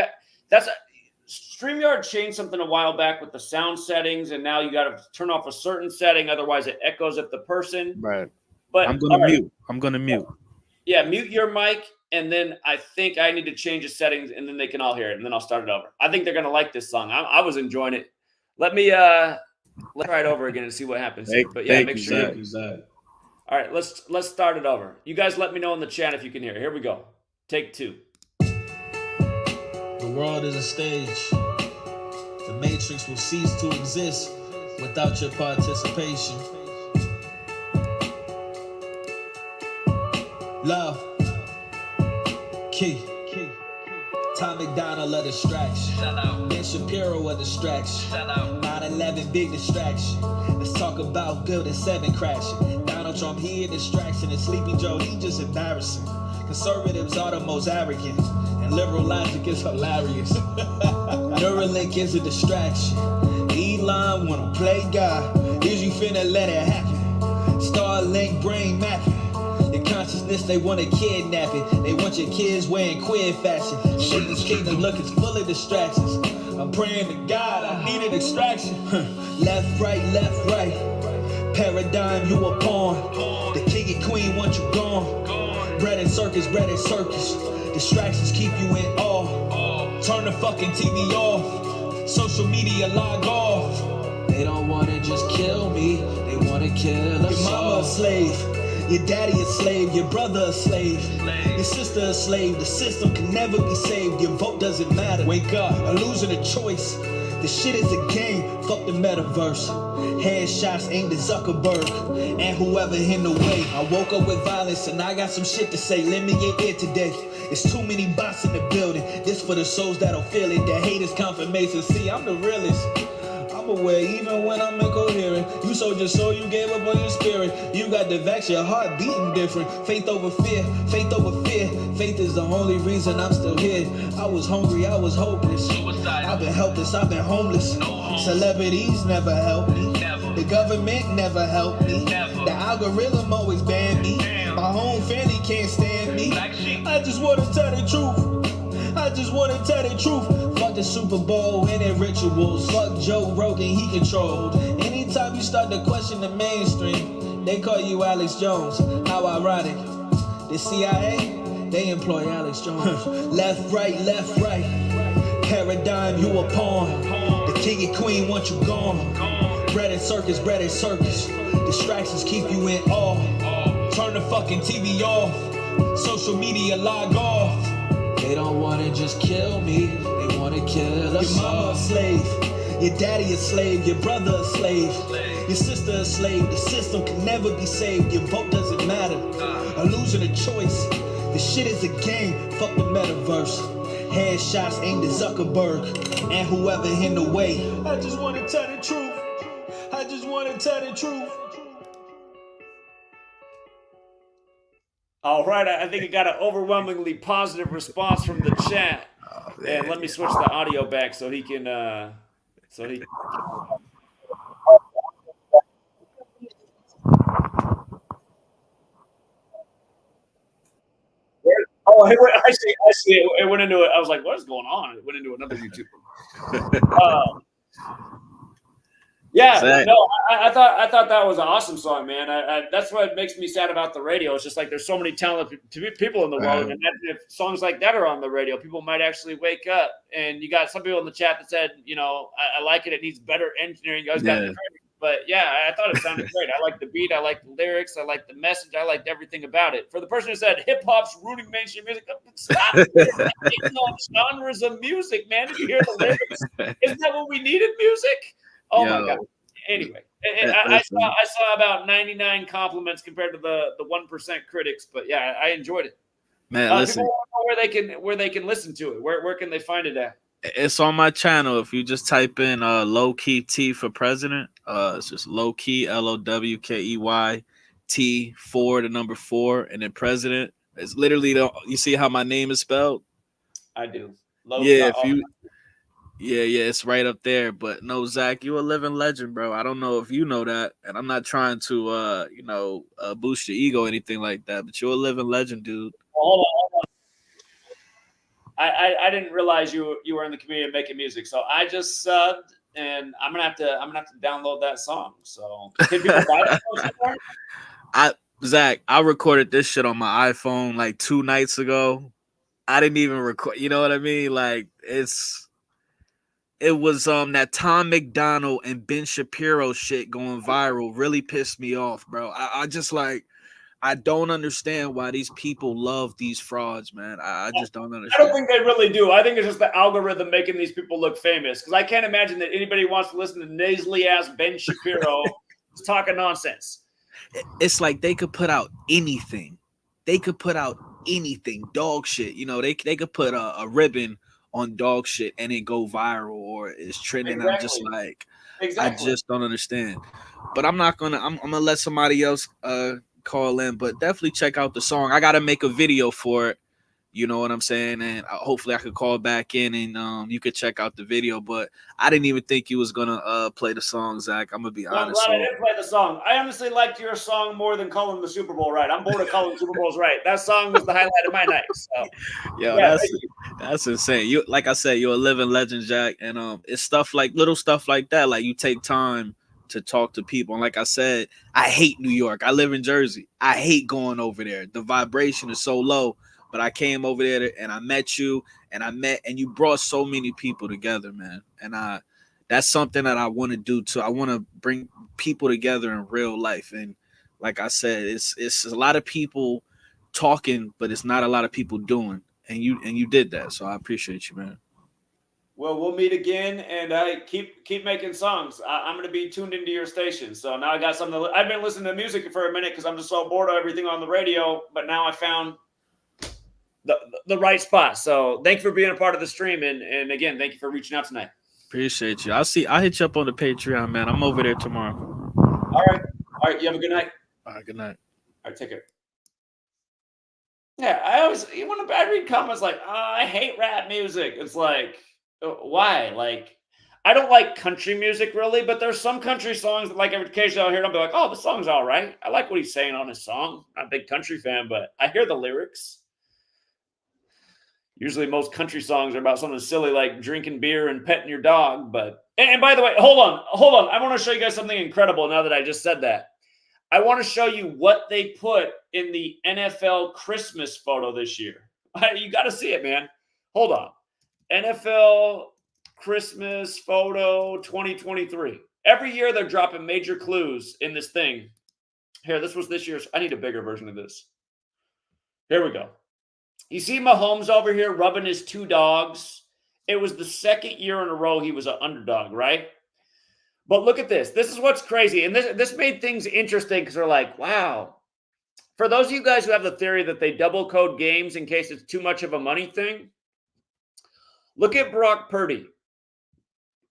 StreamYard changed something a while back with the sound settings, and now you got to turn off a certain setting, otherwise it echoes if the person. Right. But I'm gonna mute. Yeah, mute your mic, and then I think I need to change the settings, and then they can all hear it, and then I'll start it over. I think they're gonna like this song. I was enjoying it. Let's try it over again and see what happens. But yeah, make sure. All right, let's start it over. You guys let me know in the chat if you can hear it. Here we go. Take 2. The world is a stage. The Matrix will cease to exist without your participation. Love. Key. Tom McDonald a distraction. Ben Shapiro a distraction. 9/11 big distraction. Let's talk about Building 7 crashing. Donald Trump he a distraction, and Sleepy Joe he just embarrassing. Conservatives are the most arrogant, and liberal logic is hilarious. Neuralink is a distraction. Elon wanna play God. Is you finna let it happen? Starlink brain mapping. Your consciousness, they wanna kidnap it. They want your kids wearing queer fashion. Satan's kingdom look is full of distractions. I'm praying to God, I need a distraction. Left, right, paradigm, you a pawn. The king and queen want you gone. Bread and circus, distractions keep you in awe. Turn the fucking TV off. Social media log off. They don't wanna just kill me, they wanna kill us all. Your mama a slave, your daddy a slave, your brother a slave, your sister a slave. The system can never be saved, your vote doesn't matter. Wake up, I'm losing a choice. The shit is a game, fuck the metaverse. Headshots aimed at Zuckerberg and whoever in the way. I woke up with violence and I got some shit to say. Lend me your ear today. It's too many bots in the building. This for the souls that'll feel it. That hate is confirmation. See, I'm the realest. I'm aware even when I'm incoherent. You sold your soul, you gave up on your spirit. You got the vax, your heart beating different. Faith over fear, faith over fear. Faith is the only reason I'm still here. I was hungry, I was hopeless. I've been helpless, I've been homeless. Celebrities never helped me. The government never helped me. The algorithm always banned me. My home family can't stand me. I just wanna tell the truth. I just wanna tell the truth. Fuck the Super Bowl and their rituals. Fuck Joe Rogan, he controlled. Anytime you start to question the mainstream, they call you Alex Jones. How ironic. The CIA, they employ Alex Jones. Left, right, paradigm, you a pawn. The king and queen want you gone. Bread and circus, distractions keep you in awe. Turn the fucking TV off. Social media log off. They don't wanna just kill me, they wanna kill us all. Your mama a slave, your daddy a slave, your brother a slave, your sister a slave. The system can never be saved, your vote doesn't matter. I'm losing a choice, the shit is a game, fuck the metaverse. Headshots aimed at Zuckerberg and whoever in the way. I just wanna tell the truth, I just wanna tell the truth. All right, I think it got an overwhelmingly positive response from the chat. And let me switch the audio back so he can. Oh, I see. It went into it. I was like, "What is going on?" It went into another YouTube. Yeah, no, I thought that was an awesome song, man. That's what makes me sad about the radio. It's just like there's so many talented people in the world, and if songs like that are on the radio, people might actually wake up. And you got some people in the chat that said, I like it. It needs better engineering. You guys got the credit. But yeah, I thought it sounded great. I like the beat. I like the lyrics. I like the message. I liked everything about it. For the person who said hip hop's ruining mainstream music, stop genres of music, man. Did you hear the lyrics? Isn't that what we needed? Music. Oh my God. Anyway, I saw about 99 compliments compared to the 1% critics, but yeah, I enjoyed it. Man, listen, people want to know where they can listen to it. Where can they find it at? it's on my channel. If you just type in low key T for president, it's just low key LOWKEY T 4 the number 4 and then president. It's literally you see how my name is spelled? I do. Yeah, it's right up there. But no, Zach, you a living legend, bro. I don't know if you know that, and I'm not trying to boost your ego or anything like that, but you're a living legend, dude. Hold on. I didn't realize you were in the community of making music, so I just subbed, and I'm gonna have to download that song. So can people buy that song? Zach, I recorded this shit on my iPhone like 2 nights ago. I didn't even record. You know what I mean? Like it was that Tom McDonald and Ben Shapiro shit going viral really pissed me off, bro. I just I don't understand why these people love these frauds, man. I just don't understand. I don't think they really do. I think it's just the algorithm making these people look famous. Because I can't imagine that anybody wants to listen to nasally ass Ben Shapiro talking nonsense. It's like they could put out anything. They could put out anything, dog shit. They could put a ribbon on dog shit and it go viral or it's trending. Exactly. I'm just like, Exactly. I just don't understand. But I'm not gonna. I'm gonna let somebody else call in. But definitely check out the song. I gotta make a video for it. You know what I'm saying? And hopefully I could call back in and you could check out the video. But I didn't even think you was gonna play the song, Zach. I'm gonna be Well, I'm honest. glad I didn't play the song. I honestly liked your song more than calling the Super Bowl right. I'm bored of calling Super Bowls right. That song was the highlight of my night. So, Yo, yeah, that's insane. You, like I said, you're a living legend, Jack. And it's stuff like little stuff like that. Like you take time to talk to people. And like I said, I hate New York. I live in Jersey. I hate going over there. The vibration is so low. But I came over there and I met you and you brought so many people together, man. And that's something that I want to do too. I want to bring people together in real life. And like I said, it's a lot of people talking, but it's not a lot of people doing. And you did that. So I appreciate you, man. well, we'll meet again, and keep making songs. I'm going to be tuned into your station. So now I got something. I've been listening to music for a minute because I'm just so bored of everything on the radio. But now I found the right spot. So thank you for being a part of the stream, and again, thank you for reaching out tonight. Appreciate you. I'll hit you up on the Patreon, man. I'm over there tomorrow. All right. You have a good night. All right, good night. All right, take care. Yeah, when I read comments like, "Oh, I hate rap music," it's like, why? Like, I don't like country music really, but there's some country songs that, like, occasionally I'll hear them, I'll be like, "Oh, the song's all right. I like what he's saying on his song." I'm not a big country fan, but I hear the lyrics. Usually, most country songs are about something silly like drinking beer and petting your dog. But and by the way, hold on. I want to show you guys something incredible. Now that I just said that. I want to show you what they put in the NFL Christmas photo this year. You got to see it, man. Hold on. NFL Christmas photo 2023. Every year they're dropping major clues in this thing. Here, this was this year's. I need a bigger version of this. Here we go. You see Mahomes over here rubbing his two dogs. It was the second year in a row he was an underdog, right? But look at this. This is what's crazy. And this made things interesting because they're like, wow. For those of you guys who have the theory that they double code games in case it's too much of a money thing, look at Brock Purdy.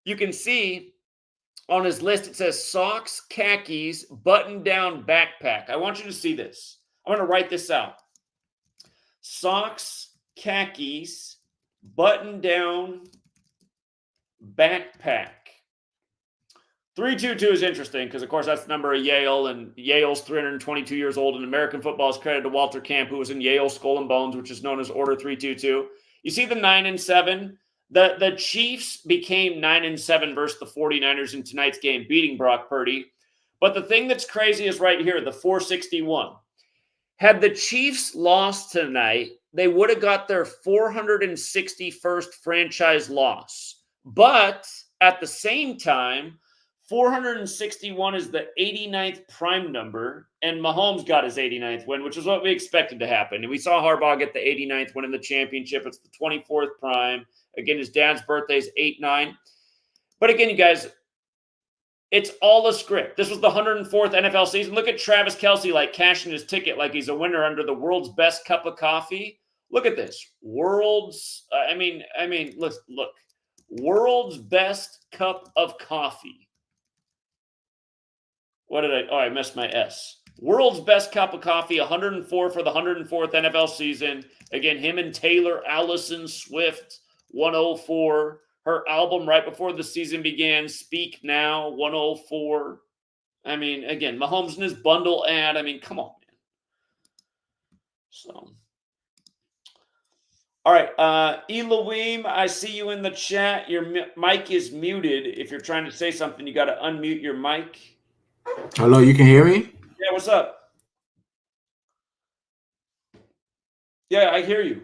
You can see on his list, it says socks, khakis, button-down backpack. I want you to see this. I'm going to write this out. Socks, khakis, button-down backpack. 322 is interesting because, of course, that's the number of Yale, and Yale's 322 years old, and American football is credited to Walter Camp, who was in Yale Skull and Bones, which is known as Order 322. You see the 9-7? The Chiefs became 9-7 versus the 49ers in tonight's game, beating Brock Purdy. But the thing that's crazy is right here, the 461. Had the Chiefs lost tonight, they would have got their 461st franchise loss. But at the same time, 461 is the 89th prime number, and Mahomes got his 89th win, which is what we expected to happen. And we saw Harbaugh get the 89th win in the championship. It's the 24th prime. Again, his dad's birthday is 8-9. But again, you guys, it's all a script. This was the 104th NFL season. Look at Travis Kelce like cashing his ticket like he's a winner under the world's best cup of coffee. Look at this. Look. World's best cup of coffee. I missed my S. World's best cup of coffee, 104 for the 104th NFL season. Again, him and Taylor Allison Swift, 104. Her album right before the season began, Speak Now, 104. I mean, again, Mahomes and his bundle ad. I mean, come on, man. So, all right. Elohim, I see you in the chat. Your mic is muted. If you're trying to say something, you got to unmute your mic. Hello, you can hear me? Yeah, what's up? Yeah, I hear you.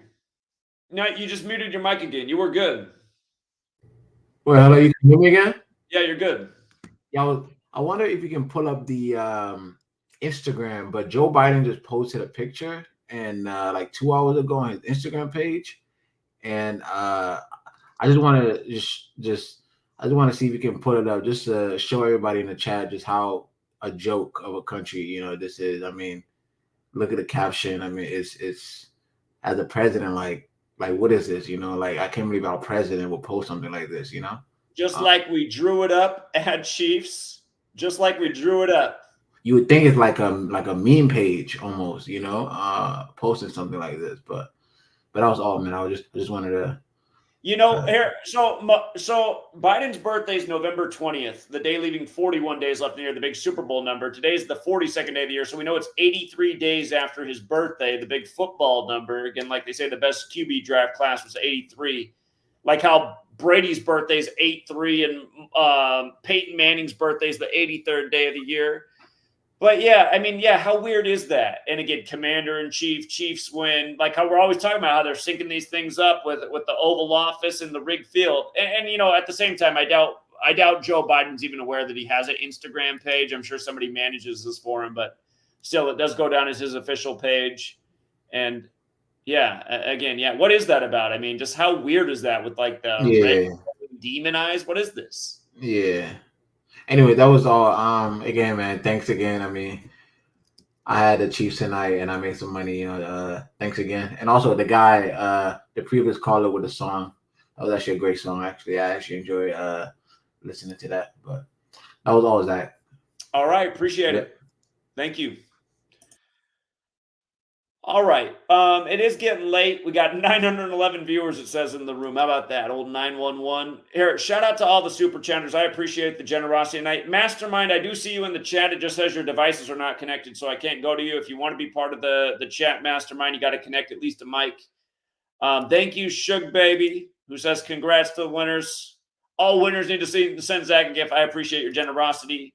No, you just muted your mic again. You were good. Well, hello, you can hear me again? Yeah, you're good. Yeah, I wonder if you can pull up the Instagram, but Joe Biden just posted a picture and like 2 hours ago on his Instagram page. And I just want to I just want to see if you can put it up just to show everybody in the chat just how a joke of a country, this is. I mean, look at the caption. I mean, it's as a president, like, like, what is this? You know, like, I can't believe our president would post something like this, you know? Just like we drew it up at Chiefs, just like we drew it up. You would think it's like a meme page almost, you know, posting something like this, but that was all, man. I just wanted to. You know, here, so Biden's birthday is November 20th, the day leaving 41 days left in the year, the big Super Bowl number. Today's the 42nd day of the year, so we know it's 83 days after his birthday, the big football number. Again, like they say, the best QB draft class was 83. Like how Brady's birthday is 83 and Peyton Manning's birthday is the 83rd day of the year. But yeah, I mean, yeah, how weird is that? And again, Commander-in-Chief, Chiefs win. Like how we're always talking about how they're syncing these things up with the Oval Office and the rigged field. And you know, at the same time, I doubt Joe Biden's even aware that he has an Instagram page. I'm sure somebody manages this for him, but still, it does go down as his official page. And yeah, again, yeah, what is that about? I mean, just how weird is that with like the red demon eyes? What is this? Yeah. Anyway, that was all. Again, man, thanks again. I mean, I had the Chiefs tonight and I made some money, you know. Thanks again. And also the guy, the previous caller with the song. That was actually a great song, actually. I actually enjoyed listening to that. But that was all that. All right, appreciate it. Thank you. All right. It is getting late. We got 911 viewers, it says in the room. How about that? Old 911. Here, shout out to all the super chatters. I appreciate the generosity tonight. Mastermind, I do see you in the chat. It just says your devices are not connected, so I can't go to you. If you want to be part of the chat Mastermind, you got to connect at least a mic. Thank you, Shug Baby, who says congrats to the winners. All winners need to send Zach a gift. I appreciate your generosity.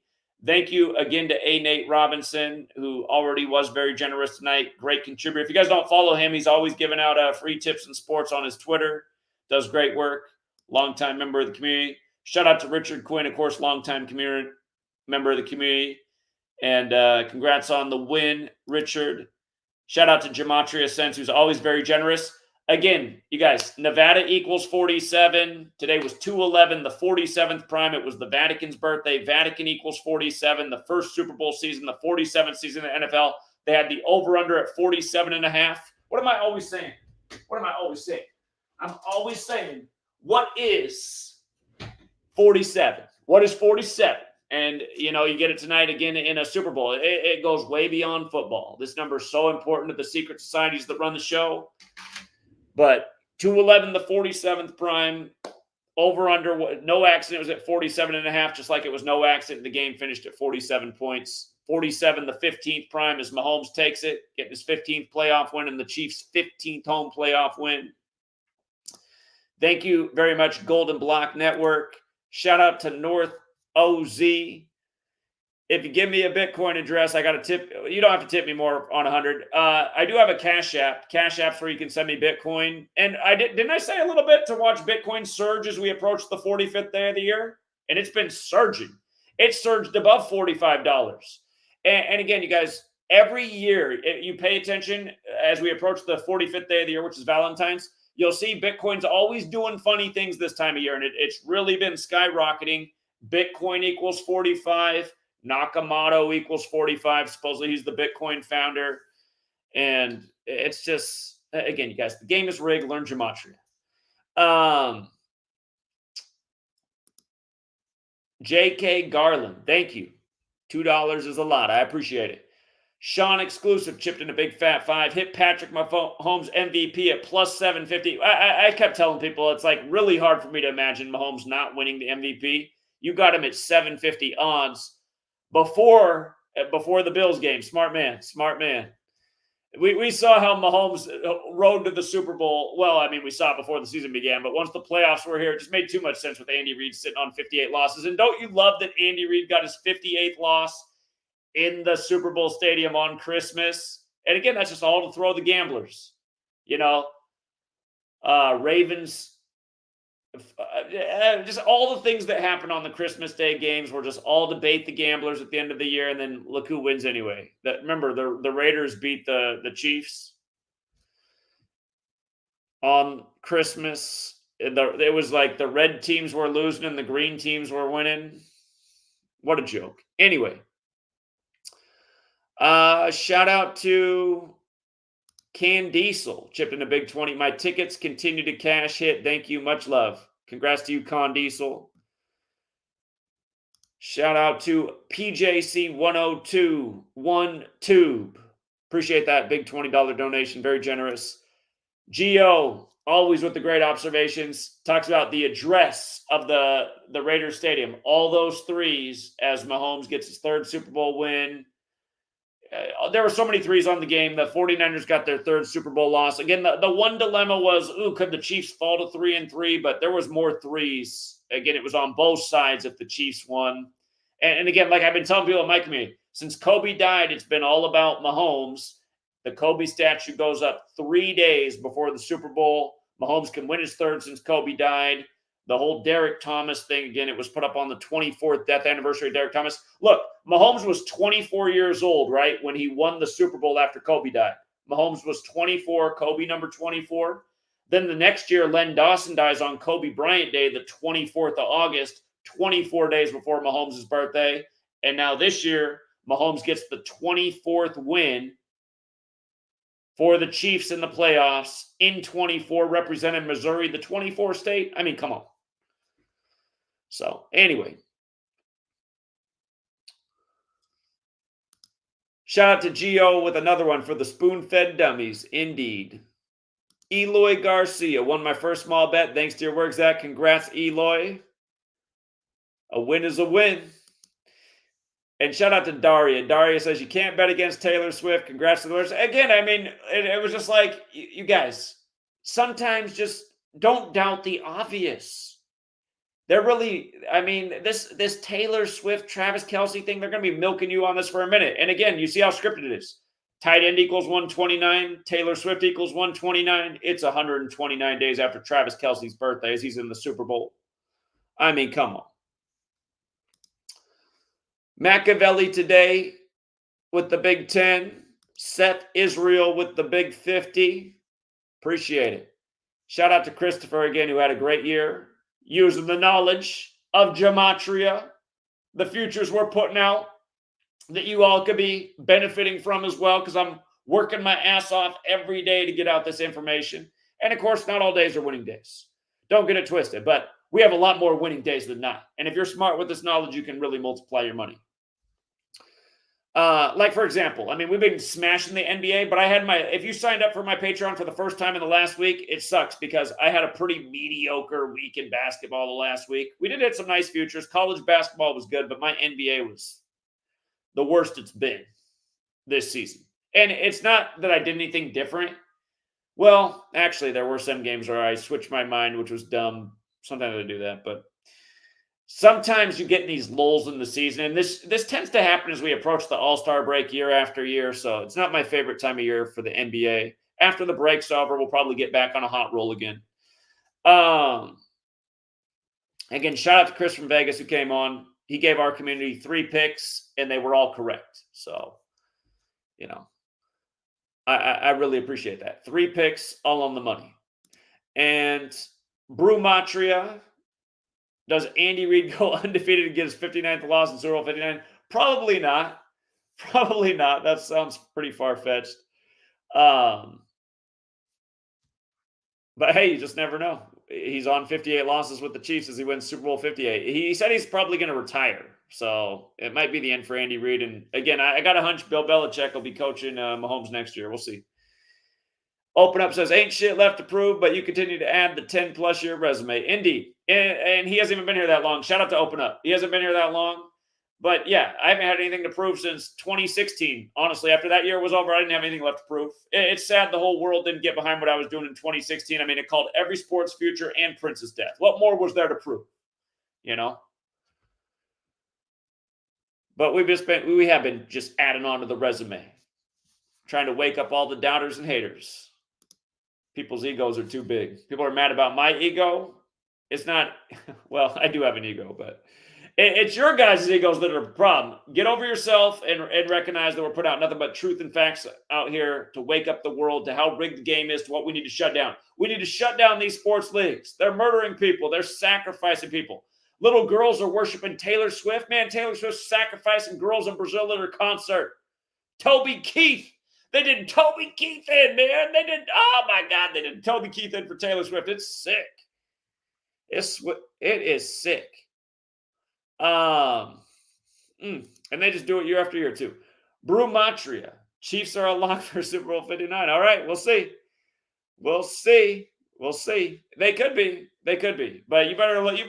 Thank you again to A. Nate Robinson, who already was very generous tonight. Great contributor. If you guys don't follow him, he's always giving out free tips and sports on his Twitter. Does great work. Longtime member of the community. Shout out to Richard Quinn, of course, longtime member of the community. And congrats on the win, Richard. Shout out to Gematria, who's always very generous. Again, you guys, Nevada equals 47. Today was 211, the 47th prime. It was the Vatican's birthday. Vatican equals 47, the first Super Bowl season, the 47th season in the NFL. They had the over-under at 47.5. What am I always saying? I'm always saying, what is 47? What is 47? And, you know, you get it tonight again in a Super Bowl. It goes way beyond football. This number is so important to the secret societies that run the show. But 211, the 47th prime, over under, no accident, was at 47.5, just like it was no accident. The game finished at 47 points. 47, the 15th prime, as Mahomes takes it, getting his 15th playoff win and the Chiefs' 15th home playoff win. Thank you very much, Golden Block Network. Shout out to North OZ. If you give me a Bitcoin address, I got a tip. You don't have to tip me more on 100. I do have a Cash App. Cash App's where you can send me Bitcoin. And didn't I say a little bit to watch Bitcoin surge as we approach the 45th day of the year? And it's been surging. It surged above $45. And again, you guys, every year you pay attention as we approach the 45th day of the year, which is Valentine's. You'll see Bitcoin's always doing funny things this time of year, and it's really been skyrocketing. Bitcoin equals 45. Nakamoto equals 45. Supposedly he's the Bitcoin founder. And it's just, again, you guys, the game is rigged. Learn Gematria. J.K. Garland, thank you. $2 is a lot. I appreciate it. Sean Exclusive chipped in a big fat 5. Hit Patrick Mahomes MVP at plus 750. I kept telling people it's like really hard for me to imagine Mahomes not winning the MVP. You got him at 750 odds before the Bills game. Smart man. We saw how Mahomes rode to the Super Bowl. Well, I mean, we saw it before the season began, but once the playoffs were here, it just made too much sense with Andy Reid sitting on 58 losses. And don't you love that Andy Reid got his 58th loss in the Super Bowl stadium on Christmas? And again, that's just all to throw the gamblers. You know, Ravens, just all the things that happen on the Christmas Day games were just all to bait the gamblers at the end of the year. And then look who wins anyway. Remember, the Raiders beat the Chiefs on Christmas. It was like the red teams were losing and the green teams were winning. What a joke. Anyway. Shout out to Can Diesel chipped in a big 20. My tickets continue to cash hit. Thank you. Much love. Congrats to you, Con Diesel. Shout out to PJC 102 One Tube. Appreciate that big $20 donation. Very generous. Gio, always with the great observations, talks about the address of the Raiders Stadium. All those threes as Mahomes gets his third Super Bowl win. There were so many threes on the game. The 49ers got their third Super Bowl loss. Again, the one dilemma was, could the Chiefs fall to 3-3? But there was more threes. Again, it was on both sides if the Chiefs won. And again, like I've been telling people in my community, since Kobe died, it's been all about Mahomes. The Kobe statue goes up 3 days before the Super Bowl. Mahomes can win his third since Kobe died. The whole Derek Thomas thing, again, it was put up on the 24th death anniversary of Derek Thomas. Look, Mahomes was 24 years old, right, when he won the Super Bowl after Kobe died. Mahomes was 24, Kobe number 24. Then the next year, Len Dawson dies on Kobe Bryant Day, the 24th of August, 24 days before Mahomes' birthday. And now this year, Mahomes gets the 24th win for the Chiefs in the playoffs in 24, representing Missouri, the 24 state. I mean, come on. So, anyway. Shout out to Gio with another one for the spoon-fed dummies. Indeed. Eloy Garcia won my first small bet. Thanks to your work, Zach. Congrats, Eloy. A win is a win. And shout out to Daria. Daria says, you can't bet against Taylor Swift. Congrats to the Lord. Again, I mean, it was just like, you guys, sometimes just don't doubt the obvious. They're really, I mean, this Taylor Swift, Travis Kelce thing, they're going to be milking you on this for a minute. And again, you see how scripted it is. Tight end equals 129. Taylor Swift equals 129. It's 129 days after Travis Kelce's birthday as he's in the Super Bowl. I mean, come on. Machiavelli today with the Big 10. Seth Israel with the Big 50. Appreciate it. Shout out to Christopher again, who had a great year. Using the knowledge of Gematria, the futures we're putting out that you all could be benefiting from as well, because I'm working my ass off every day to get out this information. And, of course, not all days are winning days. Don't get it twisted, but we have a lot more winning days than not. And if you're smart with this knowledge, you can really multiply your money. Like, for example, I mean, we've been smashing the NBA, but I had if you signed up for my Patreon for the first time in the last week, it sucks because I had a pretty mediocre week in basketball the last week. We did hit some nice futures. College basketball was good, but my NBA was the worst it's been this season. And it's not that I did anything different. Well, actually, there were some games where I switched my mind, which was dumb. Sometimes I do that, but sometimes you get these lulls in the season, and this tends to happen as we approach the All-Star break year after year, so it's not my favorite time of year for the NBA. After the break's over, we'll probably get back on a hot roll again. Again, shout out to Chris from Vegas who came on. He gave our community 3 picks, and they were all correct. So, you know, I really appreciate that. 3 picks, all on the money. And Brumatria, does Andy Reid go undefeated and get his 59th loss in Super Bowl 59? Probably not. Probably not. That sounds pretty far-fetched. But hey, you just never know. He's on 58 losses with the Chiefs as he wins Super Bowl 58. He said he's probably going to retire. So it might be the end for Andy Reid. And again, I got a hunch Bill Belichick will be coaching Mahomes next year. We'll see. Open Up says, ain't shit left to prove, but you continue to add the 10-plus year resume. Indeed. And he hasn't even been here that long. Shout out to Open Up. He hasn't been here that long. But, yeah, I haven't had anything to prove since 2016. Honestly, after that year was over, I didn't have anything left to prove. It's sad the whole world didn't get behind what I was doing in 2016. I mean, it called every sports future and Prince's death. What more was there to prove? You know? But we have been just adding on to the resume. Trying to wake up all the doubters and haters. People's egos are too big. People are mad about my ego. It's not, well, I do have an ego, but it's your guys' egos that are the problem. Get over yourself and recognize that we're putting out nothing but truth and facts out here to wake up the world to how rigged the game is, to what we need to shut down. We need to shut down these sports leagues. They're murdering people. They're sacrificing people. Little girls are worshiping Taylor Swift. Man, Taylor Swift's sacrificing girls in Brazil at her concert. Toby Keith, They did Toby Keith in, man. They did. Oh my God, they did Toby Keith in for Taylor Swift. It's sick. It is sick. And they just do it year after year too. Gematria. Chiefs are a lock for Super Bowl 59. All right, we'll see. We'll see. We'll see. They could be. They could be. But you better. We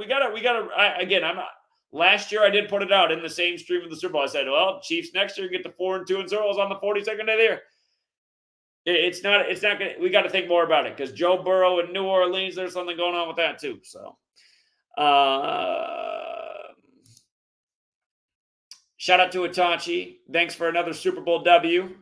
gotta. Again, I'm not. Last year I did put it out in the same stream of the Super Bowl. I said, well, Chiefs next year get to 4-2 and 0 on the 42nd day of the year. It's not gonna. We got to think more about it because Joe Burrow in New Orleans. There's something going on with that too. So. Shout out to Itachi. Thanks for another Super Bowl W.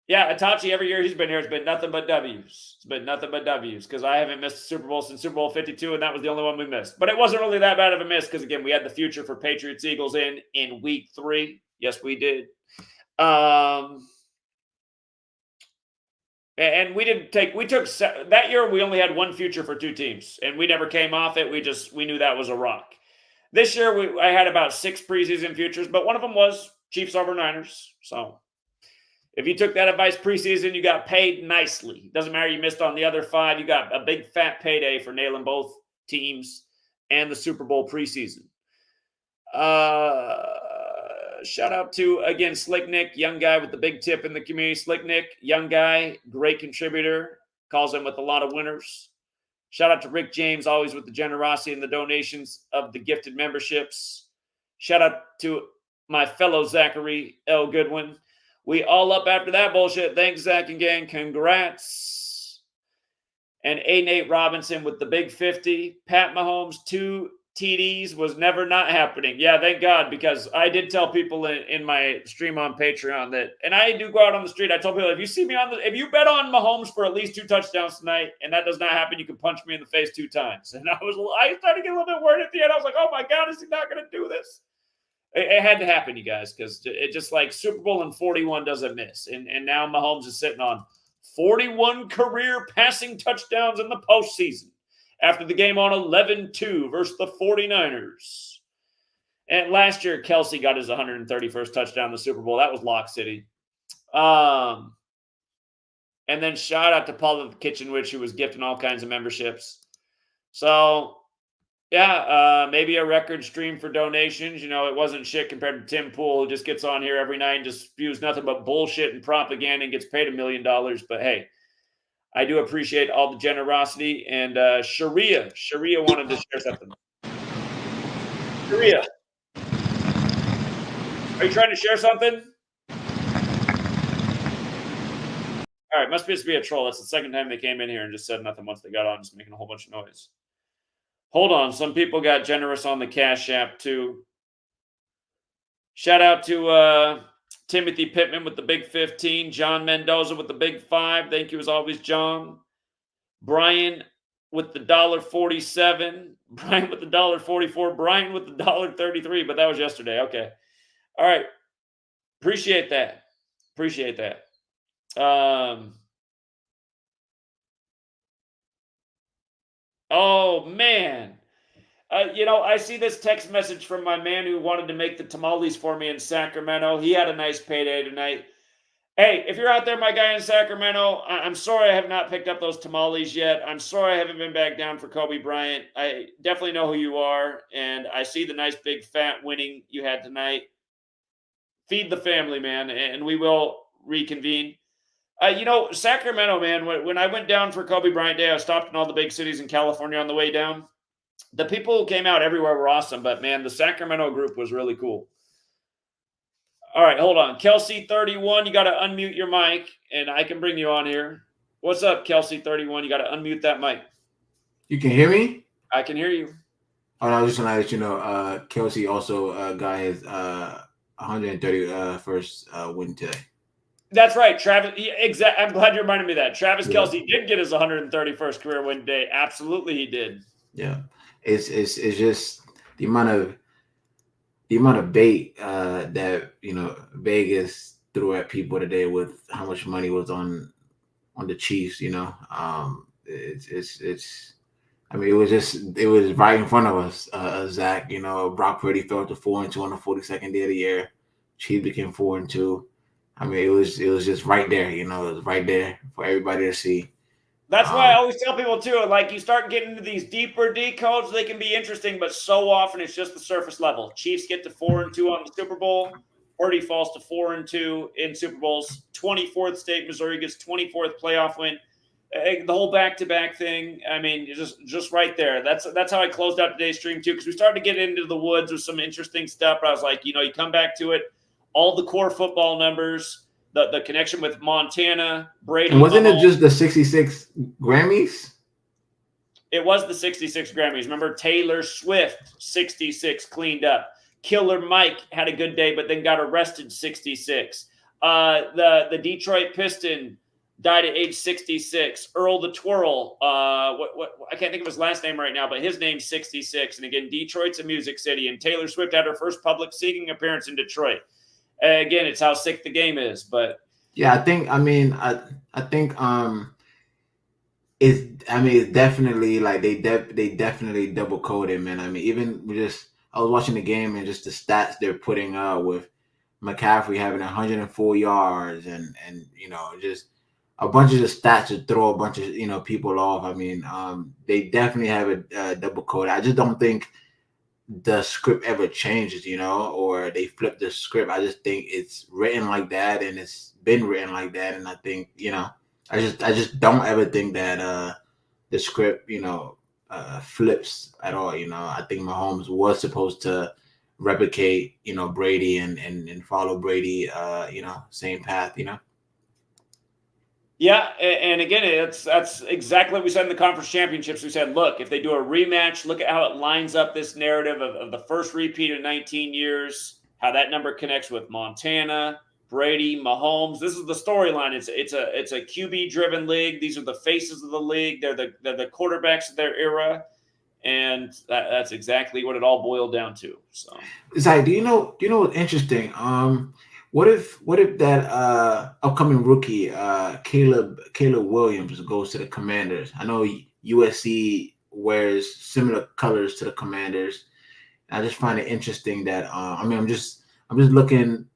Yeah, Itachi, every year he's been here, it's been nothing but W's. It's been nothing but W's because I haven't missed a Super Bowl since Super Bowl 52, and that was the only one we missed. But it wasn't really that bad of a miss because, again, we had the future for Patriots-Eagles in week 3. Yes, we did. And we took that year, we only had one future for 2 teams, and we never came off it. We knew that was a rock. This year, I had about 6 preseason futures, but one of them was Chiefs over Niners. So if you took that advice preseason, you got paid nicely. Doesn't matter you missed on the other 5. You got a big fat payday for nailing both teams and the Super Bowl preseason. Shout out to, again, Slick Nick, young guy with the big tip in the community. Slick Nick, young guy, great contributor, calls in with a lot of winners. Shout out to Rick James, always with the generosity and the donations of the gifted memberships. Shout out to my fellow Zachary L. Goodwin. We all up after that bullshit. Thanks, Zach and gang. Congrats. And A. Nate Robinson with the big 50. Pat Mahomes, 2 TDs was never not happening. Yeah, thank God, because I did tell people in my stream on Patreon that, and I do go out on the street. I told people, if you see me if you bet on Mahomes for at least 2 touchdowns tonight, and that does not happen, you can punch me in the face 2 times. And I started to get a little bit worried at the end. I was like, oh my God, is he not going to do this? It had to happen, you guys, because it just like Super Bowl and 41 doesn't miss. And now Mahomes is sitting on 41 career passing touchdowns in the postseason after the game on 11-2 versus the 49ers. And last year, Kelsey got his 131st touchdown in the Super Bowl. That was Lock City. And then shout out to Paul the Kitchen Witch, who was gifting all kinds of memberships. So, yeah, maybe a record stream for donations. You know, it wasn't shit compared to Tim Pool, who just gets on here every night and just spews nothing but bullshit and propaganda and gets paid $1 million. But hey, I do appreciate all the generosity. And Sharia wanted to share something. Sharia, are you trying to share something? All right, must just be a troll. That's the second time they came in here and just said nothing once they got on, just making a whole bunch of noise. Hold on. Some people got generous on the Cash App, too. Shout out to Timothy Pittman with the big 15. John Mendoza with the big 5. Thank you as always, John. Brian with the $1.47. Brian with the $1.44. Brian with the $1.33. But that was yesterday. Okay. All right. Appreciate that. Appreciate that. Oh, man. I see this text message from my man who wanted to make the tamales for me in Sacramento. He had a nice payday tonight. Hey, if you're out there, my guy in Sacramento, I'm sorry I have not picked up those tamales yet. I'm sorry I haven't been back down for Kobe Bryant. I definitely know who you are, and I see the nice big fat winning you had tonight. Feed the family, man, and we will reconvene. Sacramento, man, when I went down for Kobe Bryant Day, I stopped in all the big cities in California on the way down. The people who came out everywhere were awesome, but, man, the Sacramento group was really cool. All right, hold on. Kelsey 31, you got to unmute your mic, and I can bring you on here. What's up, Kelsey 31? You got to unmute that mic. You can hear me? I can hear you. Oh, I was just going to let you know, Kelsey also got his 131st win today. That's right, Travis. I'm glad you reminded me of that. Travis Kelce did get his 131st career win day. Absolutely, he did. Yeah, it's just the amount of bait that Vegas threw at people today with how much money was on the Chiefs. It was right in front of us. Zach, Brock Purdy fell to 4-2 on the 42nd day of the year. Chiefs became 4-2. I mean, it was just right there. You know, it was right there for everybody to see. That's why I always tell people too, like you start getting into these deeper decodes, they can be interesting, but so often it's just the surface level. Chiefs get to 4-2 on the Super Bowl. Purdy falls to 4-2 in Super Bowls. 24th state, Missouri gets 24th playoff win. The whole back-to-back thing. I mean, just right there. That's how I closed out today's stream too, because we started to get into the woods with some interesting stuff. But I was like, you know, you come back to it, all the core football numbers. The connection with Montana, Brady. And wasn't it just the 66 Grammys? It was the 66 Grammys. Remember Taylor Swift, 66, cleaned up. Killer Mike had a good day, but then got arrested, 66. The Detroit Piston died at age 66. Earl the Twirl, I can't think of his last name right now, but his name's 66. And again, Detroit's a music city, and Taylor Swift had her first public singing appearance in Detroit. Again, it's how sick the game is, but yeah, I think it's definitely like they definitely double coded, man. I mean, even I was watching the game and just the stats they're putting out with McCaffrey having 104 yards and you know, just a bunch of the stats to throw a bunch of, you know, people off. I mean, they definitely have a double code. I just don't think the script ever changes, you know, or they flip the script. I just think it's written like that, and it's been written like that. And I think, you know, I just don't ever think that the script, you know, flips at all. You know, I think Mahomes was supposed to replicate, you know, Brady and follow Brady, you know, same path, you know. Yeah, and again, that's exactly what we said in the conference championships. We said, look, if they do a rematch, look at how it lines up this narrative of the first repeat in 19 years, how that number connects with Montana, Brady, Mahomes. This is the storyline. It's a QB-driven league. These are the faces of the league. They're the quarterbacks of their era, and that's exactly what it all boiled down to. So, Zai, do you know what's interesting? What if that upcoming rookie Caleb Williams goes to the Commanders? I know USC wears similar colors to the Commanders. I just find it interesting that I mean I'm just looking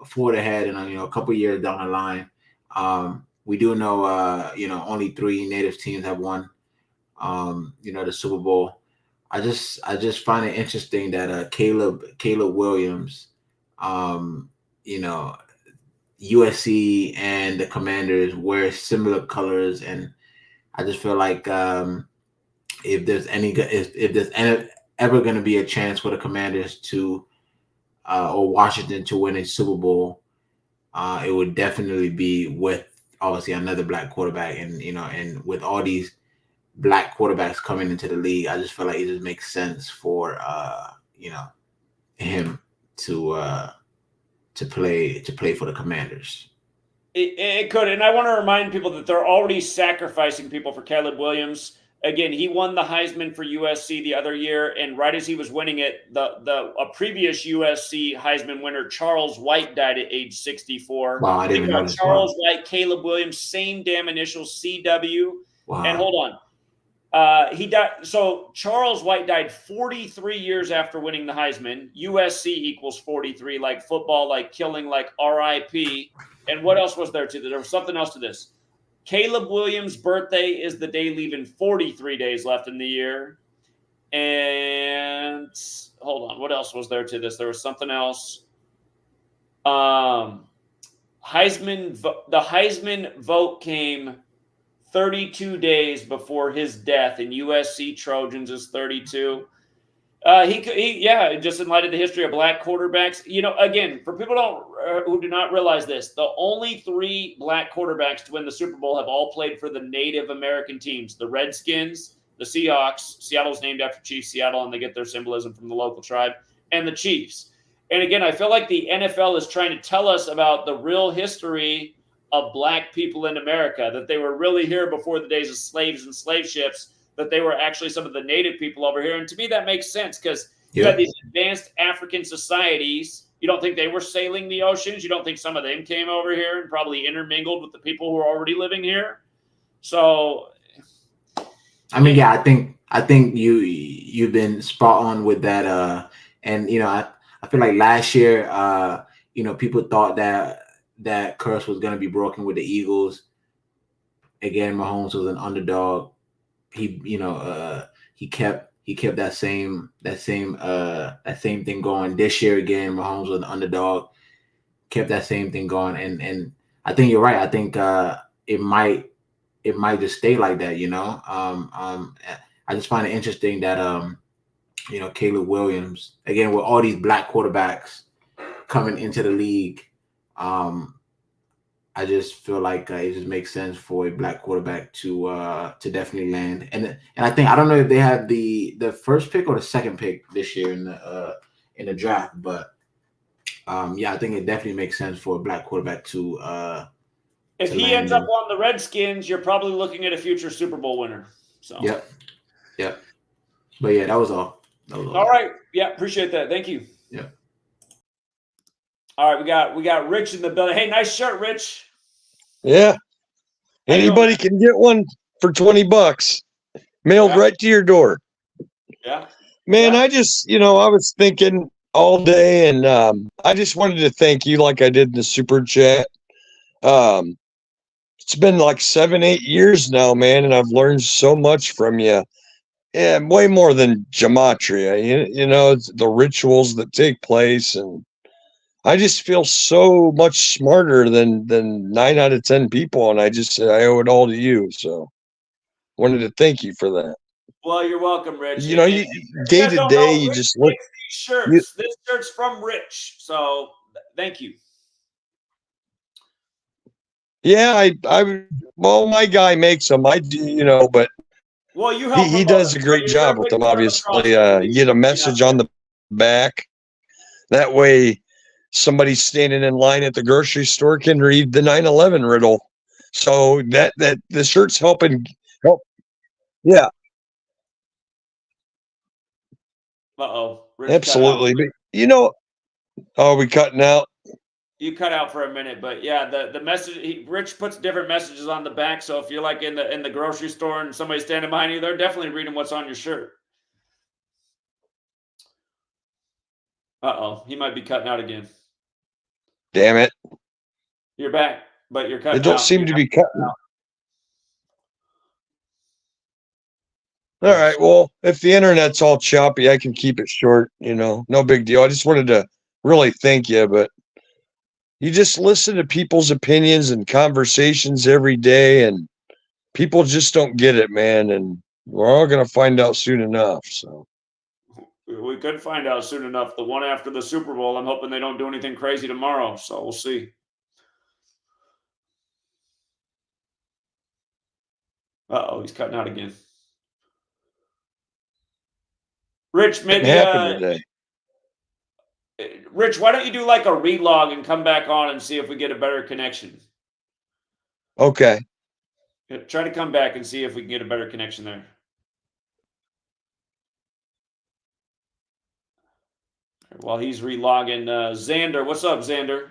forward ahead and you know, a couple years down the line. We do know you know, only 3 native teams have won you know, the Super Bowl. I just find it interesting that Caleb Williams, you know, USC and the Commanders wear similar colors, and I just feel like if there's ever going to be a chance for the Commanders to or Washington to win a Super Bowl, it would definitely be with obviously another black quarterback, and you know, and with all these black quarterbacks coming into the league, I just feel like it just makes sense for you know, him to play for the Commanders. It could, and I want to remind people that they're already sacrificing people for Caleb Williams. Again, he won the Heisman for USC the other year, and right as he was winning it, a previous USC Heisman winner, Charles White, died at age 64. Wow, I didn't even know this. Charles White, Caleb Williams, same damn initials, CW. Wow. And hold on. He died. So Charles White died 43 years after winning the Heisman. USC equals 43, like football, like killing, like RIP. And what else was there to this? There was something else to this. Caleb Williams' birthday is the day leaving 43 days left in the year. And hold on, what else was there to this? There was something else. The Heisman vote came 32 days before his death, and USC Trojans is 32. He just in light of the history of black quarterbacks, you know, again, for people who do not realize this, the only 3 black quarterbacks to win the Super Bowl have all played for the Native American teams, the Redskins, the Seahawks. Seattle's named after Chief Seattle, and they get their symbolism from the local tribe, and the Chiefs. And again, I feel like the NFL is trying to tell us about the real history of black people in America, that they were really here before the days of slaves and slave ships, that they were actually some of the native people over here. And to me, that makes sense because you had these advanced African societies. You don't think they were sailing the oceans? You don't think some of them came over here and probably intermingled with the people who are already living here? So, I mean, yeah, I think you've been spot on with that. And you know, I feel like last year, people thought that curse was going to be broken with the Eagles. Again, Mahomes was an underdog. He kept that same thing going this year. Again, Mahomes was an underdog, kept that same thing going, and I think you're right. I think it might just stay like that. I just find it interesting that Caleb Williams, again, with all these black quarterbacks coming into the league, I just feel like it just makes sense for a black quarterback to definitely land. And I think, I don't know if they have the first pick or the second pick this year in the draft, but I think it definitely makes sense for a black quarterback to if to he land ends up in. on the Redskins, you're probably looking at a future Super Bowl winner. So Yep. But yeah, that was all. All right. Yeah, appreciate that. Thank you. Yeah. All right, we got Rich in the building. Hey, nice shirt, Rich. Yeah. Anybody can get one for $20 mailed right to your door. Yeah. Man, I just, I was thinking all day, and I just wanted to thank you like I did in the super chat. It's been like 7-8 years now, man, and I've learned so much from you. Yeah, way more than gematria. It's the rituals that take place, and I just feel so much smarter than 9 out of 10 people, and I owe it all to you. So, wanted to thank you for that. Well, you're welcome, Rich. You day to day, you Rich just look. makes these shirts. This shirt's from Rich, so thank you. Yeah, well, my guy makes them. I do, but well, you help he does a great job with them. Obviously, you get a message on the back. That way, somebody standing in line at the grocery store can read the 9/11 riddle. So that the shirt's help. Yeah. Uh-oh. Absolutely. But are we cutting out? You cut out for a minute, but yeah, the message, Rich puts different messages on the back. So if you're like in the grocery store and somebody's standing behind you, they're definitely reading what's on your shirt. Uh-oh, he might be cutting out again. Damn it. You're back, but you're cutting out. It don't seem to be cutting. All right. Well, if the internet's all choppy, I can keep it short, no big deal. I just wanted to really thank you, but you just listen to people's opinions and conversations every day, and people just don't get it, man. And we're all going to find out soon enough. So we could find out soon enough. The one after the Super Bowl, I'm hoping they don't do anything crazy tomorrow. So we'll see. Uh-oh, he's cutting out again. Rich, maybe Rich, why don't you do like a relog and come back on and see if we get a better connection? Okay. Try to come back and see if we can get a better connection there. While he's relogging, Xander, what's up, Xander?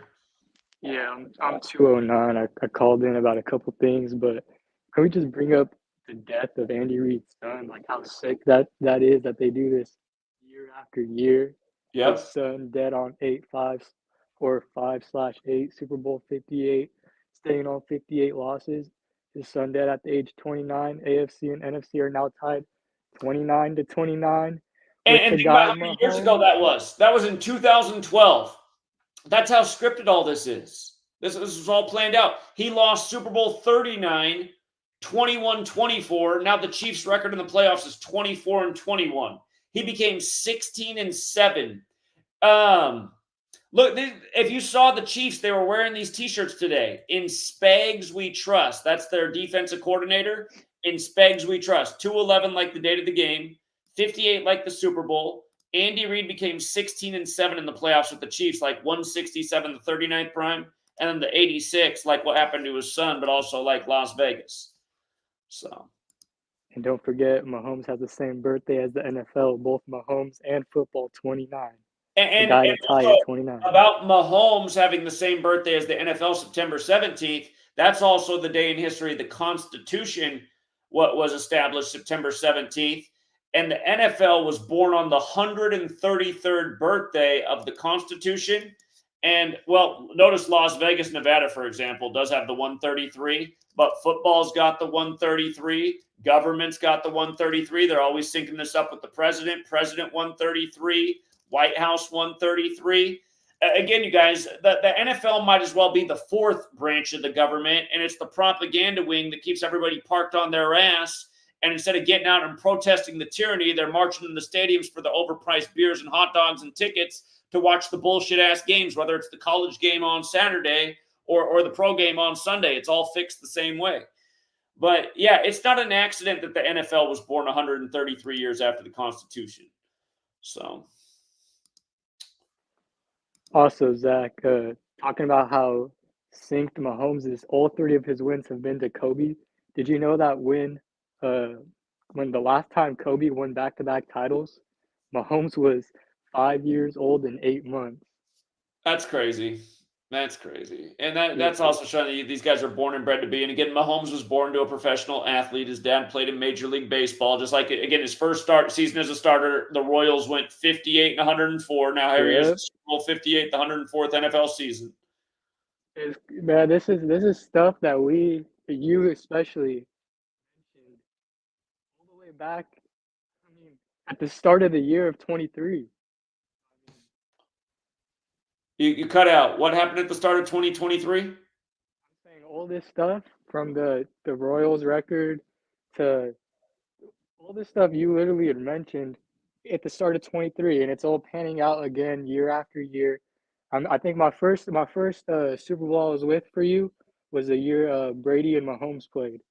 Yeah, I'm 209. I called in about a couple things, but can we just bring up the death of Andy Reid's son? Like how sick that is that they do this year after year. Yep. His son dead on 8/5 or 5/8 Super Bowl 58, staying on 58 losses. His son dead at the age 29. AFC and NFC are now tied 29-29. And think about how many years ago that was. That was in 2012. That's how scripted all this is. This was all planned out. He lost Super Bowl 39, 21-24. Now the Chiefs' record in the playoffs is 24-21. He became 16-7. Look, if you saw the Chiefs, they were wearing these T-shirts today. In Spags We Trust. That's their defensive coordinator. In Spags We Trust. 2-11 like the date of the game. 58 like the Super Bowl. Andy Reid became 16-7 in the playoffs with the Chiefs, like 167, the 39th prime, and then the 86, like what happened to his son, but also like Las Vegas. So. And don't forget, Mahomes has the same birthday as the NFL, both Mahomes and football, 29. And the guy to tie at 29. About Mahomes having the same birthday as the NFL, September 17th, that's also the day in history the Constitution was established, September 17th. And the NFL was born on the 133rd birthday of the Constitution. And, well, notice Las Vegas, Nevada, for example, does have the 133, but football's got the 133. Government's got the 133. They're always syncing this up with the president. President 133. White House 133. Again, you guys, the NFL might as well be the fourth branch of the government, and it's the propaganda wing that keeps everybody parked on their ass. And instead of getting out and protesting the tyranny, they're marching in the stadiums for the overpriced beers and hot dogs and tickets to watch the bullshit-ass games, whether it's the college game on Saturday or the pro game on Sunday. It's all fixed the same way. But, yeah, it's not an accident that the NFL was born 133 years after the Constitution. So. Also, Zach, talking about how synced Mahomes is, all 3 of his wins have been to Kobe. Did you know that when the last time Kobe won back-to-back titles, Mahomes was 5 years old and 8 months? That's crazy. That's crazy. And that's also showing that these guys are born and bred to be. And again, Mahomes was born to a professional athlete. His dad played in Major League Baseball. Just like, again, his first season as a starter, the Royals went 58 and 104. Now here he is, Super Bowl 58, the 104th NFL season. Man, this is stuff that you especially, all the way back, I mean, at the start of the year of 23. You cut out. What happened at the start of 2023? I'm saying all this stuff from the Royals record to all this stuff you literally had mentioned at the start of 23, and it's all panning out again year after year. I think my first Super Bowl I was with for you was the year Brady and Mahomes played.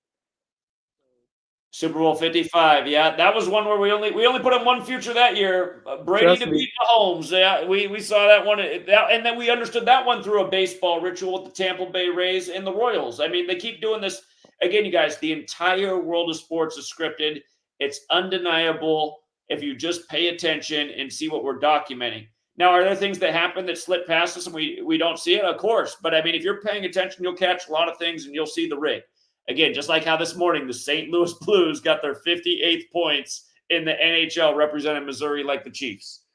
Super Bowl 55. Yeah, that was one where we only put in one future that year. Brady to beat Mahomes. Yeah, we saw that one. And then we understood that one through a baseball ritual with the Tampa Bay Rays and the Royals. I mean, they keep doing this. Again, you guys, the entire world of sports is scripted. It's undeniable if you just pay attention and see what we're documenting. Now, are there things that happen that slip past us and we don't see it? Of course. But, I mean, if you're paying attention, you'll catch a lot of things and you'll see the rig. Again, just like how this morning the St. Louis Blues got their 58th points in the NHL representing Missouri like the Chiefs.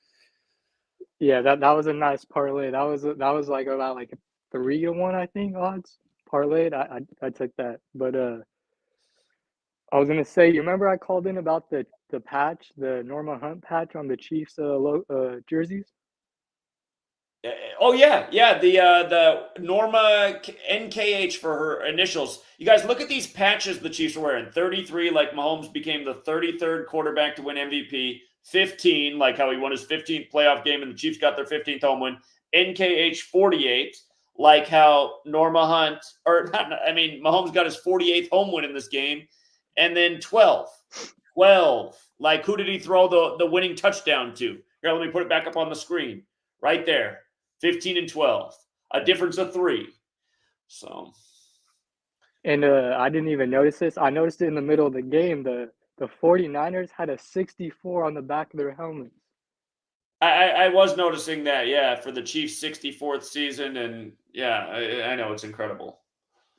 Yeah, that was a nice parlay. That was like about like 3-1, I think, odds parlayed. I took that. But I was gonna say, you remember I called in about the patch, the Norma Hunt patch on the Chiefs jerseys? Oh yeah, the Norma NKH for her initials. You guys look at these patches the Chiefs are wearing. 33, like Mahomes became the 33rd quarterback to win MVP. 15, like how he won his 15th playoff game and the Chiefs got their 15th home win. NKH 48, like how Mahomes got his 48th home win in this game. And then 12, like who did he throw the winning touchdown to? Here, let me put it back up on the screen. Right there. 15 and 12, a difference of 3. So, and I didn't even notice this. I noticed it in the middle of the game. The 49ers had a 64 on the back of their helmets. I was noticing that, yeah, for the Chiefs' 64th season, and yeah, I know it's incredible.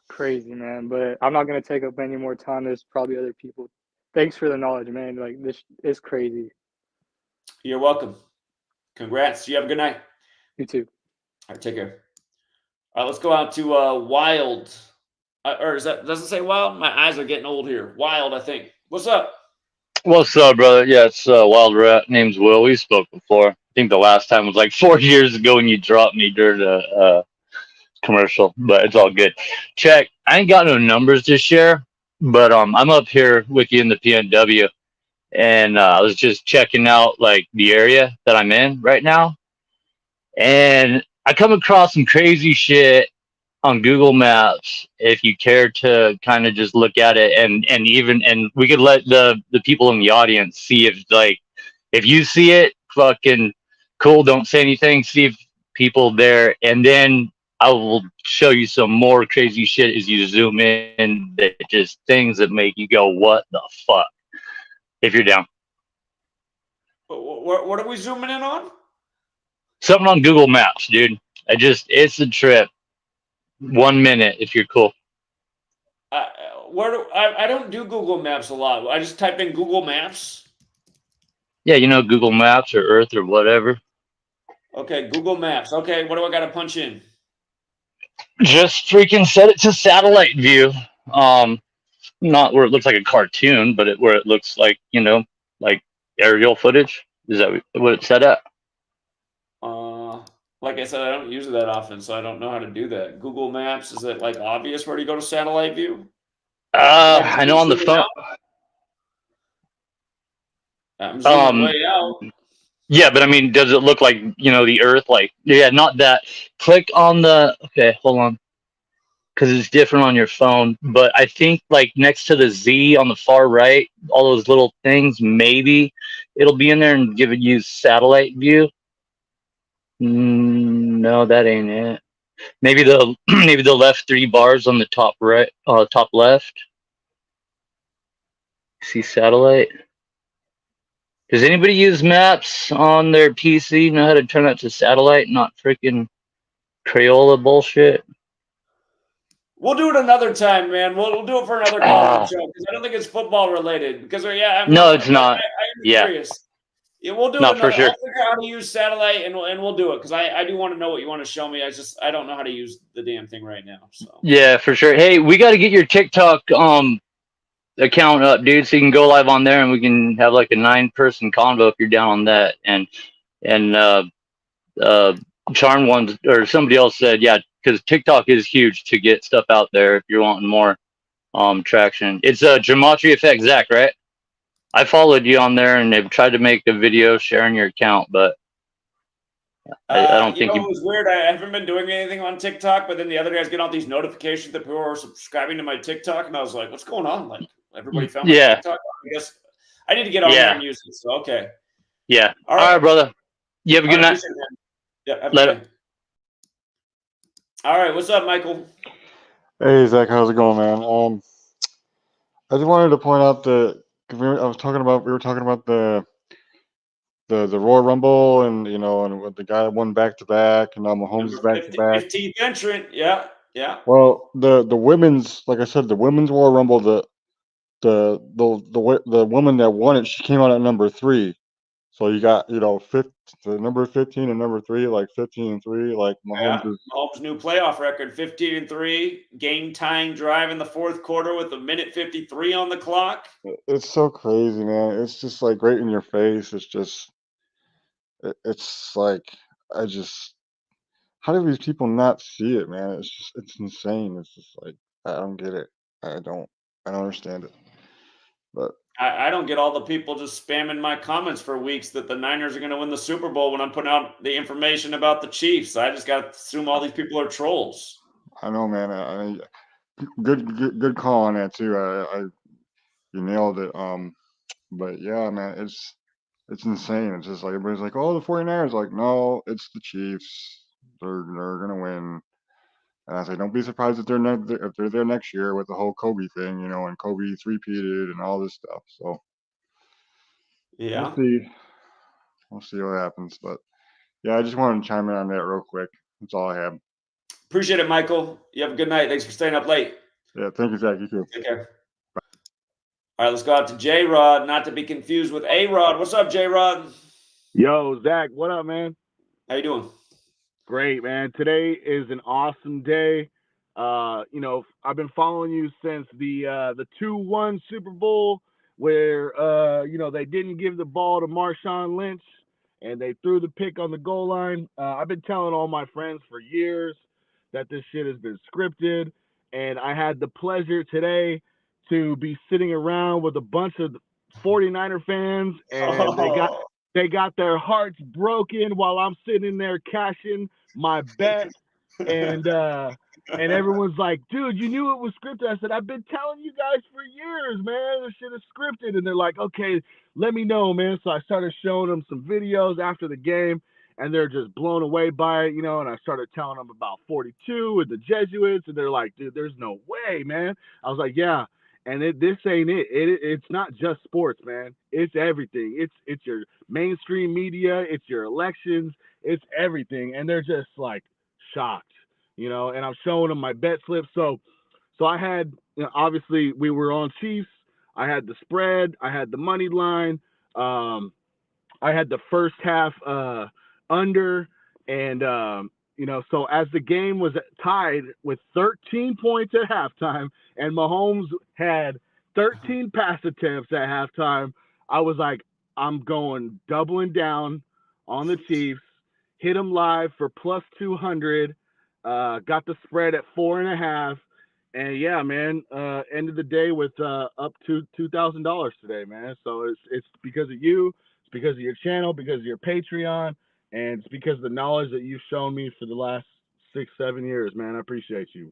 Crazy, man. But I'm not gonna take up any more time. There's probably other people. Thanks for the knowledge, man. Like, this is crazy. You're welcome. Congrats. You have a good night. You too. All right, take care. All right, let's go out to Wild. Does it say Wild? My eyes are getting old here. Wild, I think. What's up? What's up, brother? Yeah, it's Wild Rat. Name's Will. We spoke before. I think the last time was like 4 years ago when you dropped me during a commercial, but it's all good. Check. I ain't got no numbers to share, but I'm up here with you in the PNW, and I was just checking out like the area that I'm in right now. And I come across some crazy shit on Google Maps if you care to kind of just look at it and we could let the people in the audience see if you see it, fucking cool, don't say anything, see if people there, and then I will show you some more crazy shit as you zoom in, that just things that make you go, what the fuck, if you're down. What are we zooming in on? Something on Google Maps, dude. It's a trip. 1 minute if you're cool. I don't do Google Maps a lot. I just type in Google Maps. Yeah, Google Maps or Earth or whatever. Okay, Google Maps. Okay, what do I got to punch in? Just freaking set it to satellite view. Not where it looks like a cartoon, but where it looks like, like aerial footage. Is that what it's set at? Like I said, I don't use it that often, so I don't know how to do that. Google Maps, is it like obvious where do you go to satellite view? I know on the phone. I'm zooming way out. Yeah, but I mean, does it look like, the Earth? Like, yeah, not that. Click on okay, hold on. Because it's different on your phone. But I think, like, next to the Z on the far right, all those little things, maybe it'll be in there and give it you satellite view. No, that ain't it. Maybe maybe the left 3 bars on the top right, top left. See satellite? Does anybody use maps on their PC? Know how to turn that to satellite, not freaking Crayola bullshit? We'll do it another time, man. We'll do it for another call show because I don't think it's football related. Because No, it's not. I'm Yeah. curious. Yeah, we'll do it Not for another. sure. I'll figure out how to use satellite and we'll do it because I do want to know what you want to show me. I don't know how to use the damn thing right now. So Yeah, for sure. Hey, we got to get your TikTok account up, dude, so you can go live on there and we can have like a 9-person convo if you're down on that. And Charm ones or somebody else said, yeah, because TikTok is huge to get stuff out there if you're wanting more traction. It's Gematria Effect Zach, right? I followed you on there and they've tried to make a video sharing your account, but I don't think it was weird. I haven't been doing anything on TikTok, but then the other guys get all these notifications that people are subscribing to my TikTok, and I was like, "What's going on?" Like everybody found my TikTok. I guess I need to get on there and use it. So okay. Yeah. All right, brother. You have a good night. Yeah. Have a good night. All right. What's up, Michael? Hey Zach, how's it going, man? I just wanted to point out that we were talking about the Royal Rumble and and with the guy that won back to back and now Mahomes is back to back. 15th entrant. Yeah. Yeah. Well, the women's, like I said, the women's Royal Rumble, the woman that won it, she came out at number 3. So you got the number 15 and number 3, like 15 and 3, like Mahomes is. Mahomes' new playoff record, 15-3, game tying drive in the 4th quarter with 1:53 on the clock. It's so crazy, man. It's just like right in your face. It's just, it's like, how do these people not see it, man? It's insane. It's just like, I don't get it. I don't understand it. But I don't get all the people just spamming my comments for weeks that the Niners are going to win the Super Bowl when I'm putting out the information about the Chiefs. I just got to assume all these people are trolls. I know, man. Good call on that too. You nailed it. But yeah, man, it's insane. It's just like everybody's like, oh, the 49ers. Like, no, it's the Chiefs. They're gonna win. And I say, don't be surprised if they're there next year with the whole Kobe thing, and Kobe three-peated and all this stuff. So yeah, we'll see what happens. But yeah, I just wanted to chime in on that real quick. That's all I have. Appreciate it, Michael. You have a good night. Thanks for staying up late. Yeah, thank you, Zach. You too. Take care. Bye. All right, let's go out to J-Rod, not to be confused with A-Rod. What's up, J-Rod? Yo, Zach, what up, man? How you doing? Great, man. Today is an awesome day. I've been following you since the 2-1 Super Bowl where they didn't give the ball to Marshawn Lynch and they threw the pick on the goal line. I've been telling all my friends for years that this shit has been scripted, and I had the pleasure today to be sitting around with a bunch of 49er fans, and they got their hearts broken while I'm sitting there cashing my bet, and everyone's like, dude, you knew it was scripted. I said, I've been telling you guys for years, man, this shit is scripted. And they're like, okay, let me know, man. So I started showing them some videos after the game, and they're just blown away by it, and I started telling them about 42 and the Jesuits, and they're like, dude, there's no way, man. I was like, yeah. And this ain't it. It's not just sports, man. It's everything. It's your mainstream media. It's your elections. It's everything. And they're just like shocked, and I'm showing them my bet slips. So I had, obviously we were on Chiefs. I had the spread. I had the money line. I had the first half under, And so as the game was tied with 13 points at halftime, and Mahomes had 13 pass attempts at halftime, I was like, I'm doubling down on the Chiefs. Hit them live for plus 200. Got the spread at 4.5. And yeah, man, ended the day with up to $2,000 today, man. So it's because of you, it's because of your channel, because of your Patreon, and it's because of the knowledge that you've shown me for the last 6-7 years, man. I appreciate you.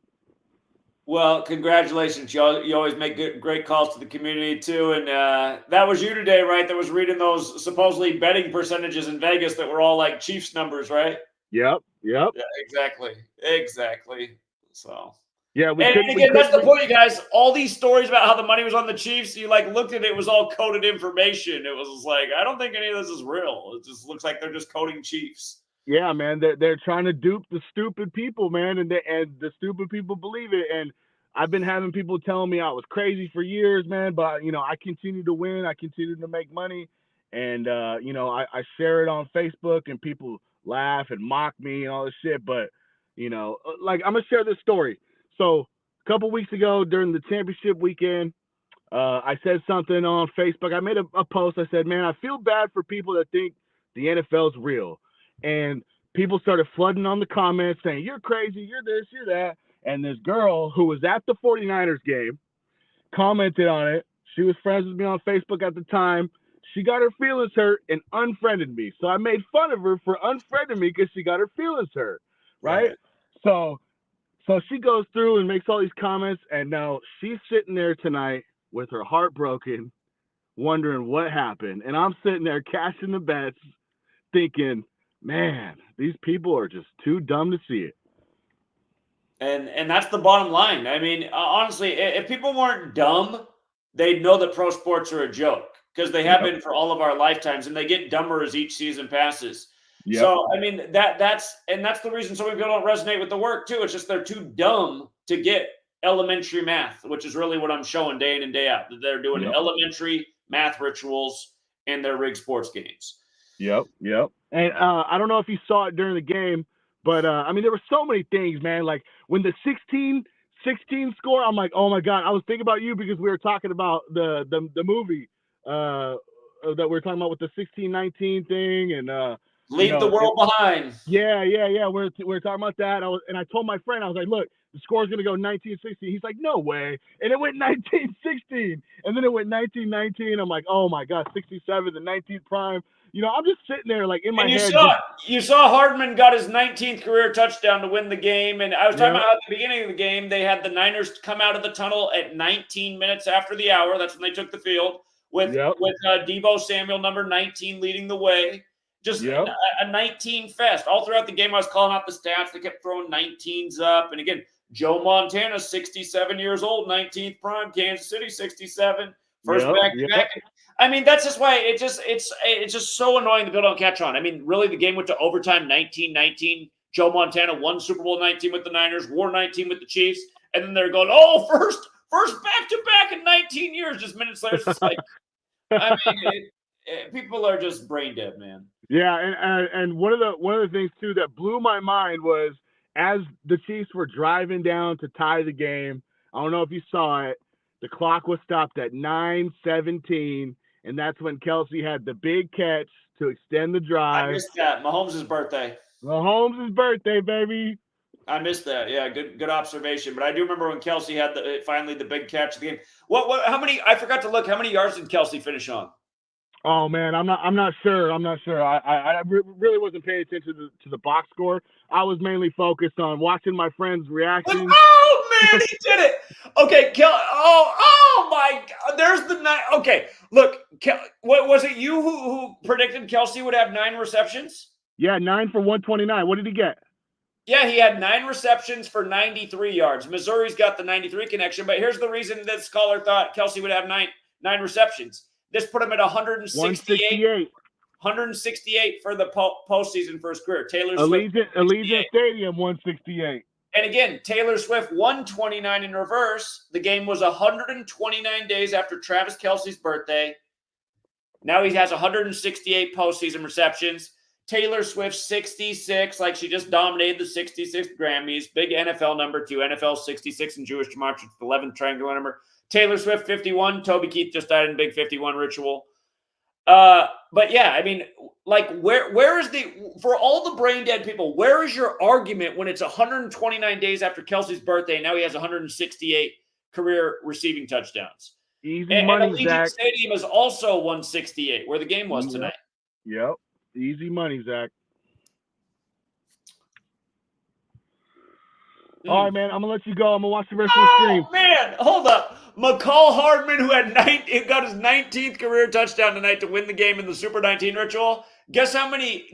Well, congratulations. You always make great calls to the community, too. And that was you today, right? That was reading those supposedly betting percentages in Vegas that were all like Chiefs numbers, right? Yep. Yeah, exactly. So. Yeah, And again, that's the point, you guys. All these stories about how the money was on the Chiefs, you like looked at it was all coded information. It was like, I don't think any of this is real. It just looks like they're just coding Chiefs. Yeah, man, they're trying to dupe the stupid people, man, and the stupid people believe it. And I've been having people telling me I was crazy for years, man, but I continue to win, I continue to make money, and I share it on Facebook, and people laugh and mock me and all this shit. But like I'm gonna share this story. So a couple weeks ago during the championship weekend, I said something on Facebook. I made a post. I said, man, I feel bad for people that think the NFL is real. And people started flooding on the comments saying, you're crazy, you're this, you're that. And this girl who was at the 49ers game commented on it. She was friends with me on Facebook at the time. She got her feelings hurt and unfriended me. So I made fun of her for unfriending me because she got her feelings hurt, right? So she goes through and makes all these comments, and now she's sitting there tonight with her heart broken, wondering what happened. And I'm sitting there cashing the bets, thinking, man, these people are just too dumb to see it. And that's the bottom line. I mean, honestly, if people weren't dumb, they'd know that pro sports are a joke because they have been for all of our lifetimes, and they get dumber as each season passes. Yep. So, I mean, that's the reason so many people don't resonate with the work, too. It's just they're too dumb to get elementary math, which is really what I'm showing day in and day out. That they're doing elementary math rituals in their rigged sports games. Yep. And I don't know if you saw it during the game, but, I mean, there were so many things, man. Like, when the 16 score, I'm like, oh, my God. I was thinking about you because we were talking about the movie that we were talking about with the 16-19 thing and Leave the world behind. Yeah. We're talking about that. I told my friend, I was like, look, the score's going to go 19-16. He's like, no way. And it went 19-16. And then it went 19-19. I'm like, oh, my God, 67, the 19th prime. I'm just sitting there like in my head. You saw Hardman got his 19th career touchdown to win the game. And I was talking about how at the beginning of the game, they had the Niners come out of the tunnel at 19 minutes after the hour. That's when they took the field with Deebo Samuel, number 19, leading the way. Just a 19 fest. All throughout the game, I was calling out the stats. They kept throwing 19s up. And again, Joe Montana, 67 years old, 19th prime, Kansas City, 67. First back-to-back. I mean, that's just why it's just so annoying that people don't catch on. I mean, really, the game went to overtime 19-19. Joe Montana won Super Bowl 19 with the Niners, wore 19 with the Chiefs. And then they're going, oh, first back-to-back in 19 years. Just minutes later, it's just like, I mean, people are just brain dead, man. Yeah, and one of the things too that blew my mind was as the Chiefs were driving down to tie the game. I don't know if you saw it. The clock was stopped at 9:17, and that's when Kelsey had the big catch to extend the drive. I missed that. Mahomes' birthday. Mahomes' birthday, baby. I missed that. Yeah, good observation. But I do remember when Kelsey had finally the big catch of the game. How many? I forgot to look. How many yards did Kelsey finish on? Oh man, I'm not sure. I really wasn't paying attention to the box score. I was mainly focused on watching my friends' reactions. Oh man, he did it. Okay, oh my God. There's the 9. Okay, look, what was it? You who predicted Kelsey would have 9 receptions? Yeah, 9 for 129. What did he get? Yeah, he had 9 receptions for 93 yards. Missouri's got the 93 connection, but here's the reason this caller thought Kelsey would have nine receptions. This put him at 168 for the postseason for his career. Taylor Swift, Allegiant Stadium, 168. And again, Taylor Swift, 129 in reverse. The game was 129 days after Travis Kelce's birthday. Now he has 168 postseason receptions. Taylor Swift 66, like she just dominated the 66 Grammys. Big NFL number 2. NFL 66 in Jewish gematria, 11th triangular number. Taylor Swift 51. Toby Keith just died in big 51 ritual. But yeah, I mean, like where is for all the brain dead people, where is your argument when it's 129 days after Kelsey's birthday and now he has 168 career receiving touchdowns? Easy And money, Allegiant Zach. Stadium is also 168, where the game was tonight. Yep. Easy money, Zach. All right, man. I'm gonna let you go. I'm gonna watch the rest of the stream. Oh man, hold up. McCall Hardman, who had got his 19th career touchdown tonight to win the game in the Super 19 ritual. Guess how many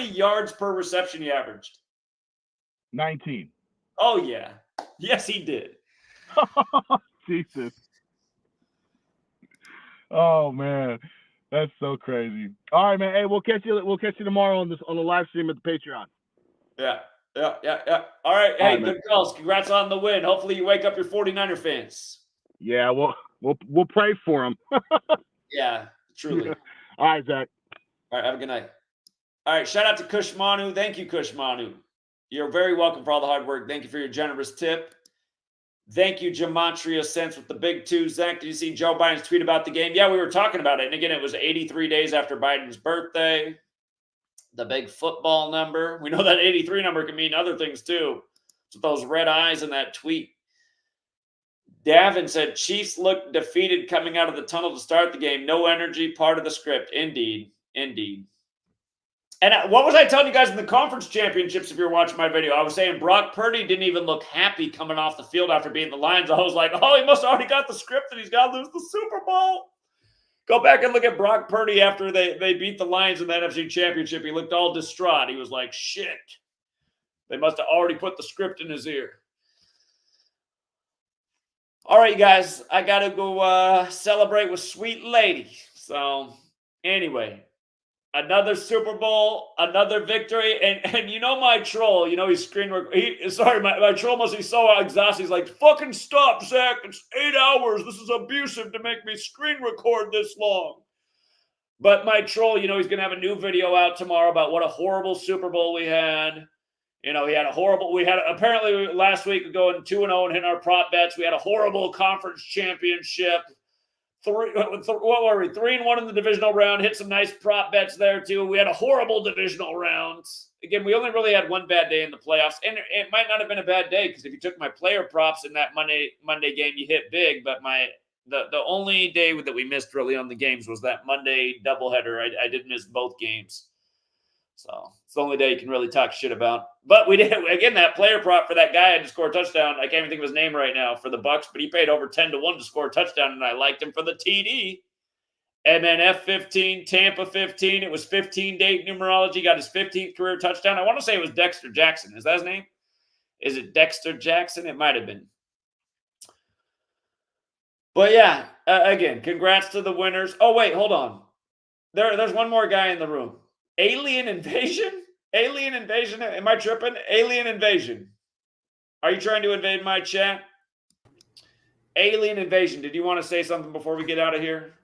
yards per reception he averaged? 19. Oh yeah. Yes, he did. Jesus. Oh man, that's so crazy. All right, man. Hey, we'll catch you tomorrow on the live stream at the Patreon. Yeah. All right. Hey, good calls. Congrats on the win. Hopefully you wake up your 49er fans. Yeah, we'll pray for them. Yeah, truly. All right, Zach. All right, have a good night. All right, shout out to Kush Manu. Thank you, Kush Manu. You're very welcome for all the hard work. Thank you for your generous tip. Thank you, Gematria Sense with the big 2. Zach, did you see Joe Biden's tweet about the game? Yeah, we were talking about it. And again, it was 83 days after Biden's birthday. The big football number. We know that 83 number can mean other things too. It's with those red eyes in that tweet. Davin said, Chiefs looked defeated coming out of the tunnel to start the game. No energy, part of the script. Indeed. And what was I telling you guys in the conference championships if you're watching my video? I was saying Brock Purdy didn't even look happy coming off the field after beating the Lions. I was like, oh, he must have already got the script and he's got to lose the Super Bowl. Go back and look at Brock Purdy after they beat the Lions in the NFC Championship. He looked all distraught. He was like, shit. They must have already put the script in his ear. All right, guys. I got to go celebrate with Sweet Lady. So, anyway, another Super Bowl, another victory. And you know my troll, he's my troll must be so exhausted. He's like, fucking stop, Zach. It's 8 hours. This is abusive to make me screen record this long. But my troll, he's going to have a new video out tomorrow about what a horrible Super Bowl we had. Apparently last week going 2-0 and hitting our prop bets. We had a horrible conference championship. 3-1 in the divisional round. Hit some nice prop bets there too. We had a horrible divisional round. Again, we only really had one bad day in the playoffs, and it might not have been a bad day because if you took my player props in that Monday game, you hit big. But the only day that we missed really on the games was that Monday doubleheader. I did miss both games, so it's the only day you can really talk shit about. But we did again that player prop for that guy had to score a touchdown. I can't even think of his name right now for the Bucks, but he paid over 10-1 to score a touchdown, and I liked him for the TD. And then F15, Tampa 15. It was 15-date numerology. Got his 15th career touchdown. I want to say it was Dexter Jackson. Is that his name? Is it Dexter Jackson? It might have been. But yeah, again, congrats to the winners. Oh wait, hold on. There's one more guy in the room. Alien invasion? Alien invasion? Am I tripping? Alien invasion. Are you trying to invade my chat? Alien invasion. Did you want to say something before we get out of here?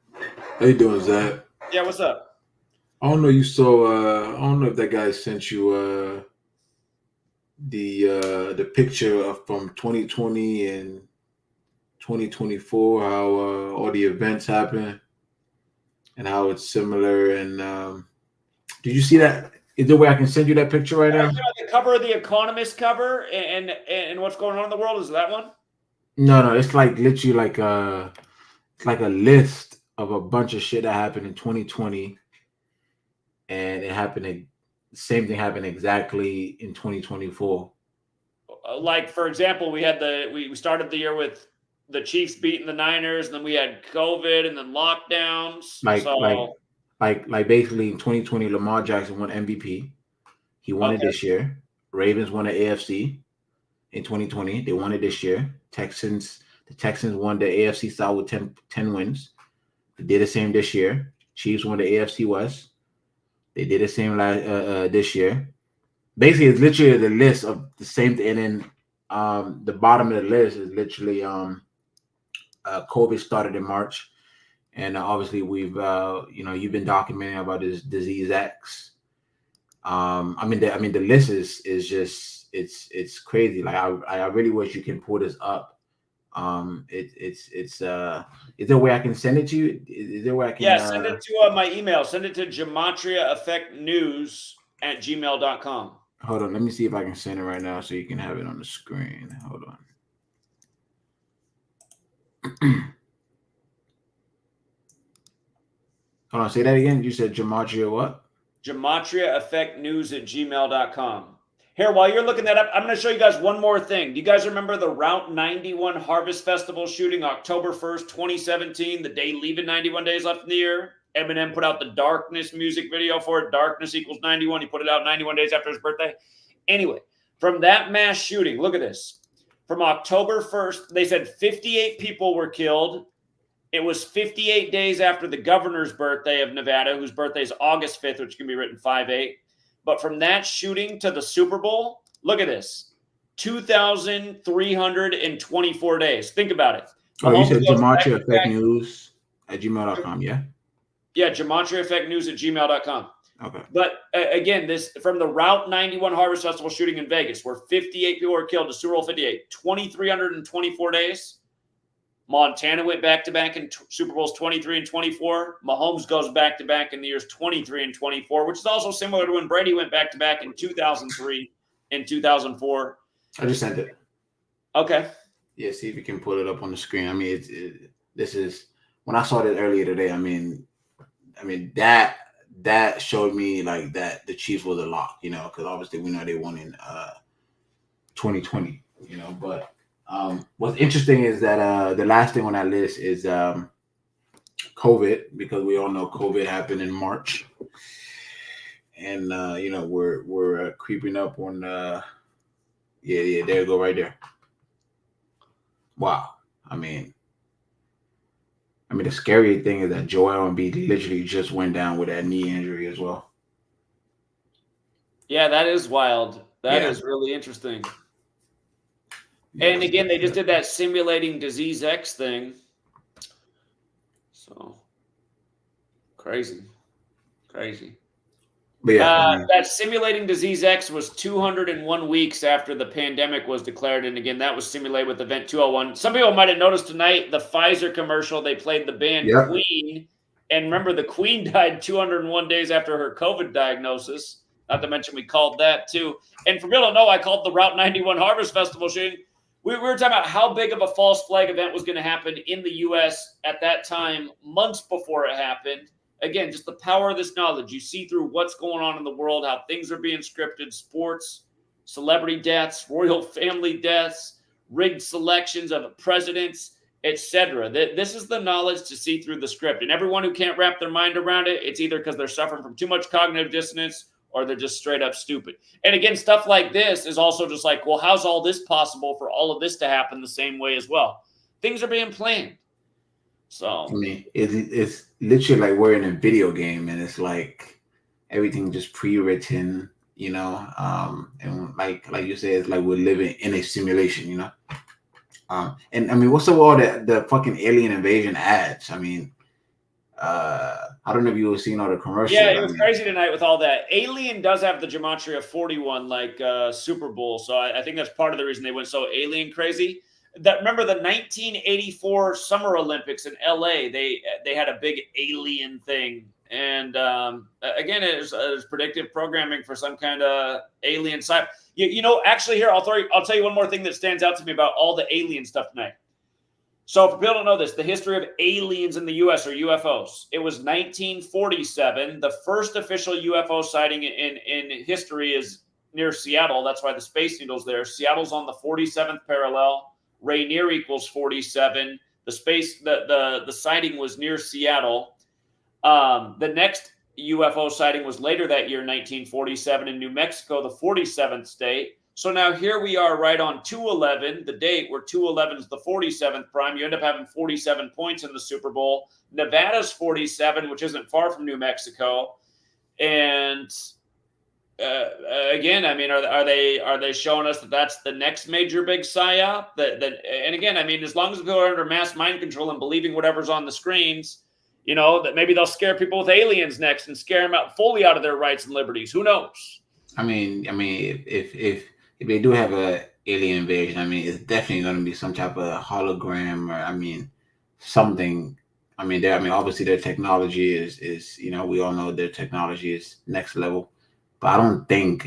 How you doing, Zach? Yeah, what's up? I don't know. You saw. I don't know if that guy sent you the picture from 2020 and 2024. How all the events happen and how it's similar. And did you see that? Is there a way I can send you that picture right now? The cover of the Economist cover and what's going on in the world is that one? No. It's like literally like a list of a bunch of shit that happened in 2020, and the same thing happened exactly in 2024. Like for example, we started the year with the Chiefs beating the Niners, and then we had COVID, and then lockdowns. Like basically in 2020, Lamar Jackson won MVP. He won it this year. Ravens won the AFC in 2020. They won it this year. The Texans won the AFC South with 10 wins. They did the same this year. Chiefs won the AFC West. They did the same this year. Basically, it's literally the list of the same thing. And then the bottom of the list is literally COVID started in March. And obviously, we've, you've been documenting about this disease X. I mean the list is just it's crazy. Like I really wish you can pull this up. Is there a way I can send it to you? Is there a way I can? Yeah, send it to my email. Send it to GematriaEffectNews@gmail.com. Hold on, let me see if I can send it right now so you can have it on the screen. Hold on. Hold on, say that again. You said Gematria what? GematriaEffectNews@gmail.com. Here, while you're looking that up, I'm going to show you guys one more thing. Do you guys remember the Route 91 Harvest Festival shooting October 1st, 2017, the day leaving 91 days left in the year? Eminem put out the Darkness music video for it. Darkness equals 91. He put it out 91 days after his birthday. Anyway, from that mass shooting, look at this. From October 1st, they said 58 people were killed. It was 58 days after the governor's birthday of Nevada, whose birthday is August 5th, which can be written 5/8. But from that shooting to the Super Bowl, look at this, 2,324 days. Think about it. Oh, you said GematriaEffectNews@gmail.com, yeah? Yeah, GematriaEffectNews@gmail.com. Okay. But again, this from the Route 91 Harvest Festival shooting in Vegas, where 58 people were killed to Super Bowl 58, 2,324 days. Montana went back-to-back in Super Bowls 23 and 24. Mahomes goes back-to-back in the years 23 and 24, which is also similar to when Brady went back-to-back in 2003 and 2004. I just sent it. Okay. Yeah, see if you can pull it up on the screen. I mean, this is when I saw this earlier today. I mean that showed me like that the Chiefs was a lock, you know, because obviously we know they won in 2020, you know. But what's interesting is that the last thing on that list is COVID, because we all know COVID happened in March, and you know we're creeping up on yeah, there you go, right there. Wow. I mean, the scary thing is that Joel Embiid literally just went down with that knee injury as well. Yeah, that is wild. That is really interesting. And again, they just did that simulating disease X thing. So crazy. But yeah, that simulating disease X was 201 weeks after the pandemic was declared. And again, that was simulated with Event 201. Some people might have noticed tonight the Pfizer commercial, they played the band Queen. And remember, the Queen died 201 days after her COVID diagnosis. Not to mention we called that too. And for people to know, I called the Route 91 Harvest Festival shooting. We were talking about how big of a false flag event was going to happen in the U.S. at that time, months before it happened. Again, just the power of this knowledge. You see through what's going on in the world, how things are being scripted, sports, celebrity deaths, royal family deaths, rigged selections of presidents, etc. This is the knowledge to see through the script. And everyone who can't wrap their mind around it, it's either because they're suffering from too much cognitive dissonance or they're just straight up stupid. And again, stuff like this is also just like, well, how's all this possible for all of this to happen the same way as well? Things are being planned. So I mean, it's literally like we're in a video game, and it's like everything just pre-written, you know. And like you said, it's like we're living in a simulation, you know. And I mean, what's up with all the fucking alien invasion ads? I mean, I don't know if you were seeing all the commercials. Yeah, it was crazy tonight with all that. Alien does have the Gematria 41 like Super Bowl, so I think that's part of the reason they went so alien crazy. Remember the 1984 Summer Olympics in LA? They had a big alien thing, and again, it was predictive programming for some kind of alien side. You know, actually, here I'll tell you one more thing that stands out to me about all the alien stuff tonight. So, for people don't know this, the history of aliens in the U.S. or UFOs. It was 1947. The first official UFO sighting in history is near Seattle. That's why the Space Needle's there. Seattle's on the 47th parallel. Rainier equals 47. The sighting was near Seattle. The next UFO sighting was later that year, 1947, in New Mexico, the 47th state. So now here we are right on 211, the date where 211 is the 47th prime. You end up having 47 points in the Super Bowl. Nevada's 47, which isn't far from New Mexico. And again, I mean, are they showing us that that's the next major big psyop? And again, I mean, as long as people are under mass mind control and believing whatever's on the screens, You know, that maybe they'll scare people with aliens next and scare them out fully out of their rights and liberties. Who knows? I mean, if they do have a alien invasion, I mean, it's definitely going to be some type of hologram, or I mean, something. I mean, obviously their technology is you know, we all know their technology is next level, but I don't think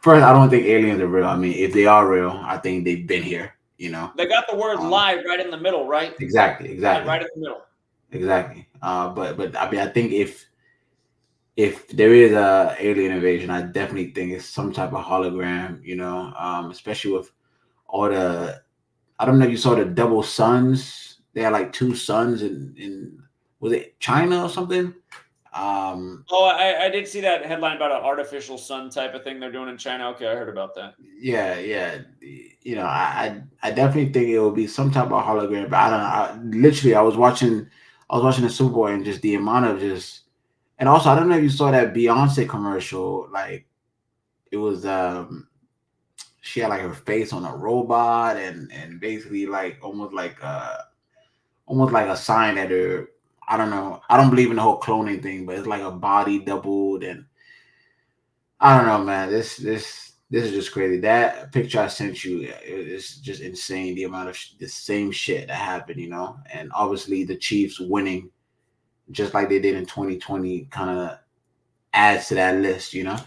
first, I don't think aliens are real. I mean, if they are real, I think they've been here. You know, They got the word live right in the middle, right? exactly. Right in the middle. Exactly. But I mean, I think if there is a alien invasion, I definitely think it's some type of hologram. You know, especially with all the. I don't know if you saw the double suns. They had like two suns in was it China or something? Oh, I did see that headline about an artificial sun type of thing they're doing in China. Okay, I heard about that. Yeah. You know, I definitely think it will be some type of hologram. But I don't know. Literally, I was watching the Super Bowl, and just the amount of just. And also, I don't know if you saw that Beyonce commercial. Like, it was she had like her face on a robot, and basically like almost like a sign that her. I don't know. I don't believe in the whole cloning thing, but it's like a body doubled, and I don't know, man. This is just crazy. That picture I sent you, it's just insane. The amount of the same shit that happened, you know, and obviously the Chiefs winning, just like they did in 2020, kind of adds to that list, you know.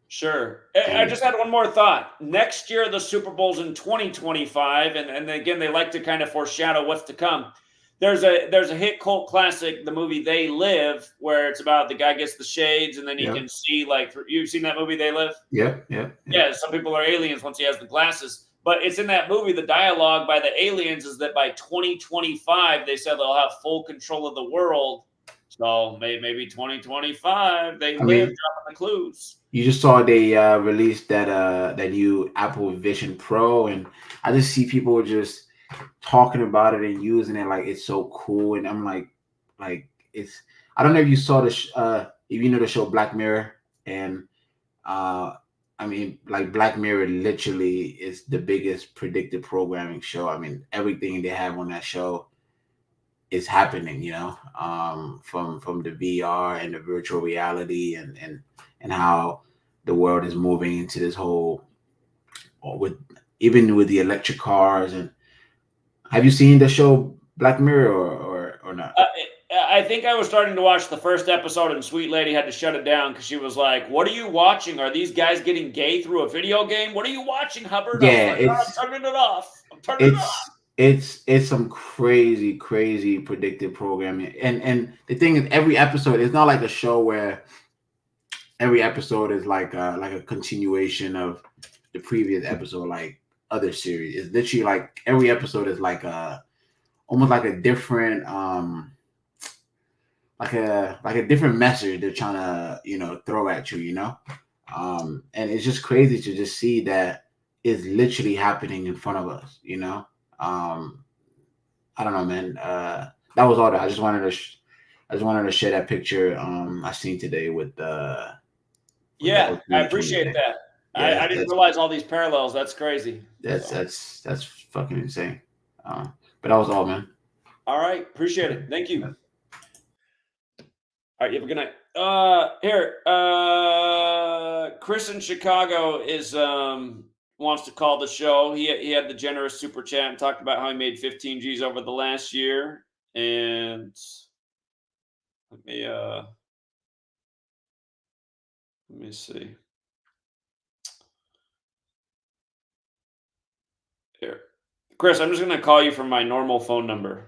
Sure. I just had one more thought. Next year, the Super Bowl's in 2025, and again, they like to kind of foreshadow what's to come. There's a hit cult classic, the movie They Live, where it's about the guy gets the shades and then he Yeah. can see, like, you've seen that movie They Live? Yeah. Yeah, some people are aliens once he has the glasses. But it's in that movie, the dialogue by the aliens is that by 2025, they said they'll have full control of the world. So maybe 2025, they I live, mean, dropping the clues. you just saw they released that new Apple Vision Pro, and I just see people just talking about it and using it like it's so cool, and I'm like it's. I don't know if you saw if you know the show Black Mirror, and I mean, like Black Mirror literally is the biggest predictive programming show. I mean, everything they have on that show is happening, you know, from the VR and the virtual reality, and how the world is moving into this whole, with even with the electric cars. And have you seen the show Black Mirror, or not? I think I was starting to watch the first episode, and Sweet Lady had to shut it down because she was like, "What are you watching? Are these guys getting gay through a video game? What are you watching, Hubbard?" Yeah, I'm turning it off. I'm turning it off. it's some crazy predictive programming, and the thing is, every episode, it's not like a show where every episode is like a continuation of the previous episode, like other series. It's literally like every episode is like almost like a different like a different message they're trying to, you know, throw at you, you know. And it's just crazy to just see that it's literally happening in front of us, you know. I don't know, man. That was all that I just wanted to I just wanted to share that picture I seen today with the Yeah, I 2020 appreciate thing. that. Yeah, I didn't realize all these parallels. That's crazy. that's fucking insane. But that was all, man. All right, appreciate it. Thank you. All right, you have a good night. Here, Chris in Chicago is wants to call the show. He had the generous super chat and talked about how he made 15 G's over the last year. And let me see. Here, Chris, I'm just gonna call you from my normal phone number.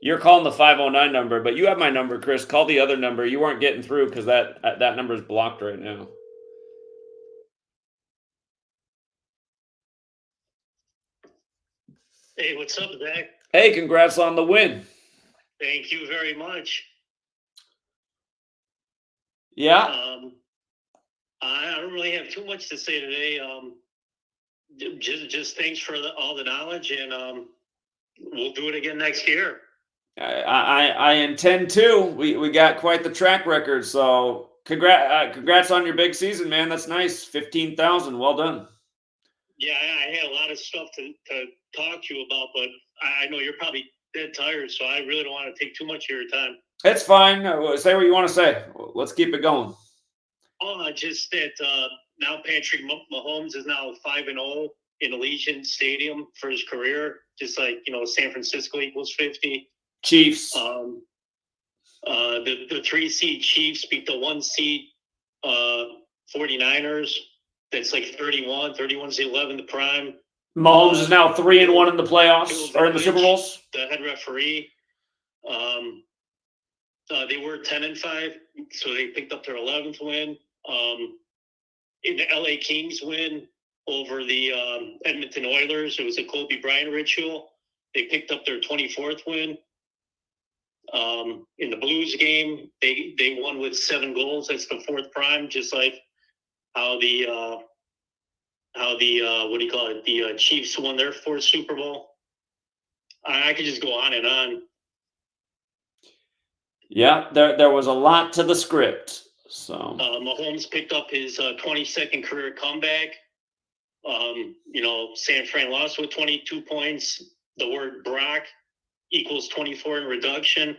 You're calling the 509 number, but you have my number, Chris. Call the other number. You weren't getting through because that number is blocked right now. Hey, what's up, Zach? Hey, congrats on the win. Thank you very much. Yeah. I don't really have too much to say today. Just thanks for all the knowledge, and we'll do it again next year. I intend to. We got quite the track record. So congrats on your big season, man. That's nice. 15,000. Well done. Yeah, I had a lot of stuff to talk to you about, but I know you're probably dead tired, so I really don't want to take too much of your time. It's fine. Say what you want to say. Let's keep it going. Just that now Patrick Mahomes is now 5-0 in Allegiant Stadium for his career, just like San Francisco equals 50. Chiefs. The 3 seed Chiefs beat the 1 seed 49ers. That's like 31's the 11, the prime. Mahomes is now 3-1 in the playoffs or in the Super Bowls. The head referee. They were 10-5, so they picked up their 11th win. In the LA Kings win over the Edmonton Oilers, it was a Kobe Bryant ritual. They picked up their 24th win. In the Blues game, they won with 7 goals. That's the 4th prime, just like how the the Chiefs won their 4th Super Bowl. I could just go on and on. Yeah, there was a lot to the script. So Mahomes picked up his 22nd career comeback. San Fran lost with 22 points. The word Brock equals 24 in reduction.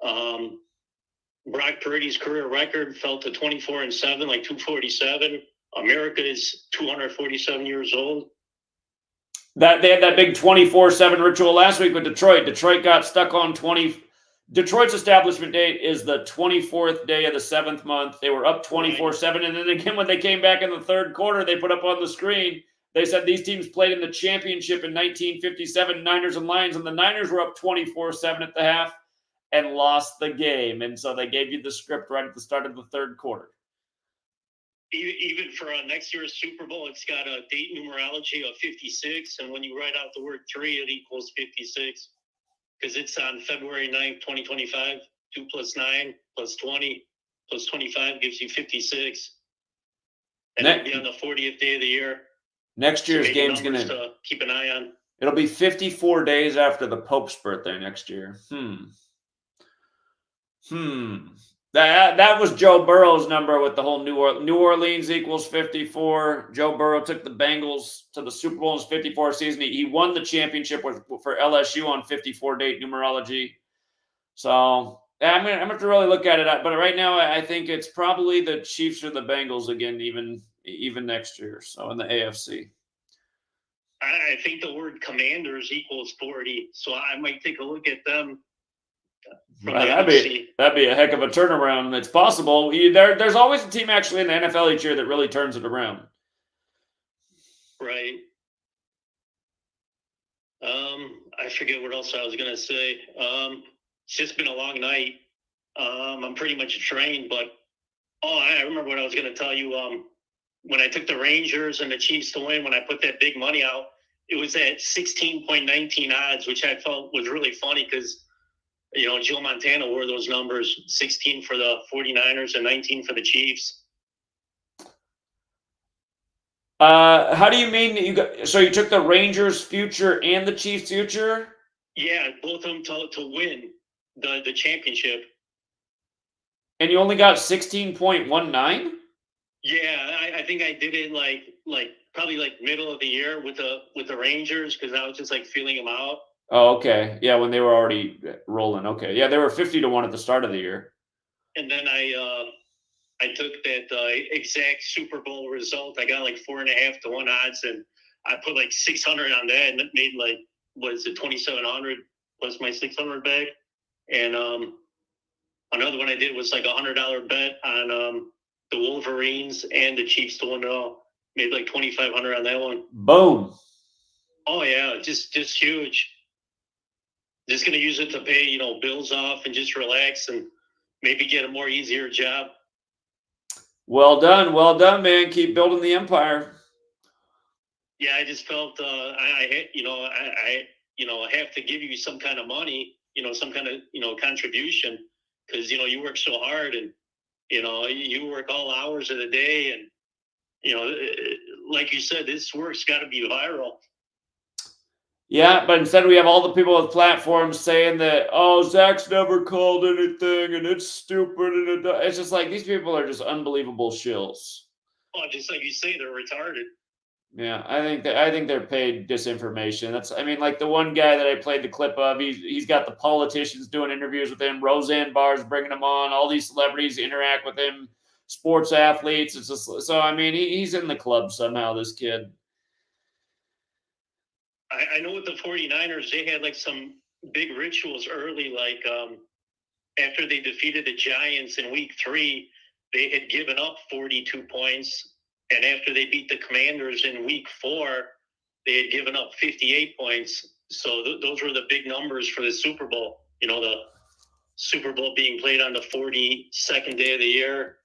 Brock Purdy's career record fell to 24-7, like 247. America is 247 years old. That they had that big 24/7 ritual last week with Detroit. Detroit got stuck on 20. Detroit's establishment date is the 24th day of the 7th month. They were up 24/7, and then again when they came back in the 3rd quarter, they put up on the screen. They said these teams played in the championship in 1957, Niners and Lions, and the Niners were up 24/7 at the half and lost the game. And so they gave you the script right at the start of the 3rd quarter. Even for next year's Super Bowl, it's got a date numerology of 56, and when you write out the word 3, it equals 56. Because it's on February 9th, 2025. 2 + 9 + 20 + 25 gives you 56. And it'll be on the 40th day of the year. Next year's game's going to keep an eye on. It'll be 54 days after the Pope's birthday next year. That was Joe Burrow's number with the whole New Orleans equals 54. Joe Burrow took the Bengals to the Super Bowl in his 54 season. He won the championship for LSU on 54 date numerology. So I'm gonna have to really look at it. But right now, I think it's probably the Chiefs or the Bengals again, even next year. So in the AFC. I think the word Commanders equals 40. So I might take a look at them. That'd be a heck of a turnaround. It's possible. There's always a team actually in the NFL each year that really turns it around. Right. I forget what else I was gonna say. It's just been a long night. I'm pretty much drained, but I remember what I was gonna tell you. When I took the Rangers and the Chiefs to win, when I put that big money out, it was at 16.19 odds, which I felt was really funny because Joe Montana wore those numbers, 16 for the 49ers and 19 for the Chiefs. How do you mean so you took the Rangers future and the Chiefs future? Yeah, both of them to win the championship. And you only got 16.19? Yeah, I think I did it like probably like middle of the year with the Rangers because I was just like feeling them out. Oh, okay. Yeah, when they were already rolling. Okay. Yeah, they were 50-1 at the start of the year. And then I took that exact Super Bowl result. I got like 4.5-1 odds, and I put like 600 on that, and it made like was it 2,700 plus my 600 back. And another one I did was like $100 bet on the Wolverines and the Chiefs to win it all. Made like 2,500 on that one. Boom. Oh yeah, just huge. Just gonna use it to pay bills off and just relax and maybe get a more easier job. Well done, man. Keep building the empire. Yeah, I just felt I have to give you some kind of money, some kind of contribution because you work so hard and you work all hours of the day and like you said, this work's got to be viral. Yeah, but instead we have all the people with platforms saying that, Zach's never called anything and it's stupid and it's just like these people are just unbelievable shills. Oh, just like you say, they're retarded. Yeah, I think they're paid disinformation. I mean, like the one guy that I played the clip of, he's got the politicians doing interviews with him, Roseanne Barr's bringing him on, all these celebrities interact with him, sports athletes. It's just so I mean, he's in the club somehow, this kid. I know with the 49ers, they had like some big rituals early, like after they defeated the Giants in week 3, they had given up 42 points. And after they beat the Commanders in week 4, they had given up 58 points. So those were the big numbers for the Super Bowl. You know, the Super Bowl being played on the 42nd day of the year,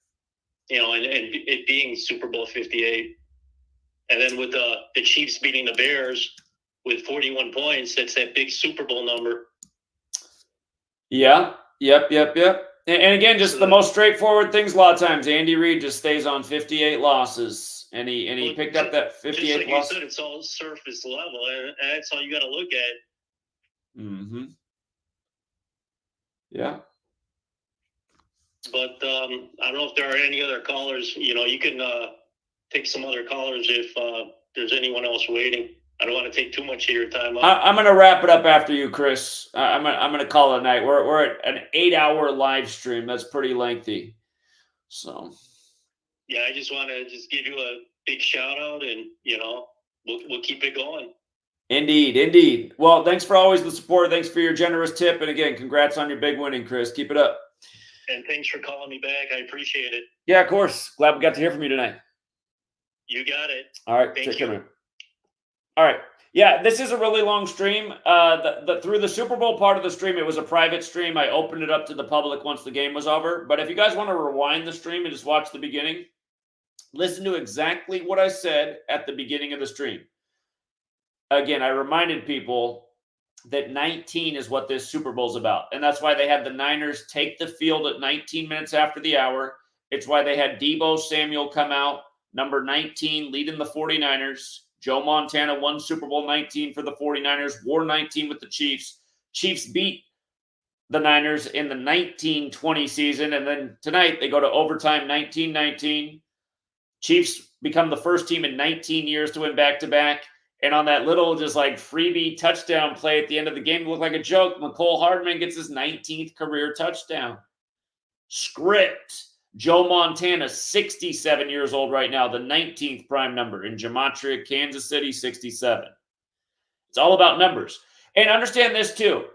you know, and it being Super Bowl 58. And then with the Chiefs beating the Bears with 41 points, that's that big Super Bowl number. Yeah. Yep. And again, just the most straightforward things. A lot of times, Andy Reid just stays on 58 losses, and he picked up that 58 just like loss. you said, it's all surface level, and that's all you got to look at. Mm-hmm. Yeah. But I don't know if there are any other callers. You know, you can take some other callers if there's anyone else waiting. I don't want to take too much of your time up. I'm going to wrap it up after you, Chris. I'm going to call it a night. We're at an 8-hour live stream. That's pretty lengthy. So. Yeah, I just want to give you a big shout out, and you know, we'll keep it going. Indeed. Well, thanks for always the support. Thanks for your generous tip, and again, congrats on your big winning, Chris. Keep it up. And thanks for calling me back. I appreciate it. Yeah, of course. Glad we got to hear from you tonight. You got it. All right. Thank Take you. care, man. All right. Yeah, this is a really long stream. Through the Super Bowl part of the stream, it was a private stream. I opened it up to the public once the game was over. But if you guys want to rewind the stream and just watch the beginning, listen to exactly what I said at the beginning of the stream. Again, I reminded people that 19 is what this Super Bowl is about. And that's why they had the Niners take the field at 19 minutes after the hour. It's why they had Deebo Samuel come out, number 19, leading the 49ers. Joe Montana won Super Bowl 19 for the 49ers, wore 19 with the Chiefs. Chiefs beat the Niners in the 19-20 season. And then tonight they go to overtime 19-19. Chiefs become the first team in 19 years to win back-to-back. And on that little just like freebie touchdown play at the end of the game, it looked like a joke. Mecole Hardman gets his 19th career touchdown. Script. Joe Montana, 67 years old right now, the 19th prime number in Gematria, Kansas City, 67. It's all about numbers. And understand this too.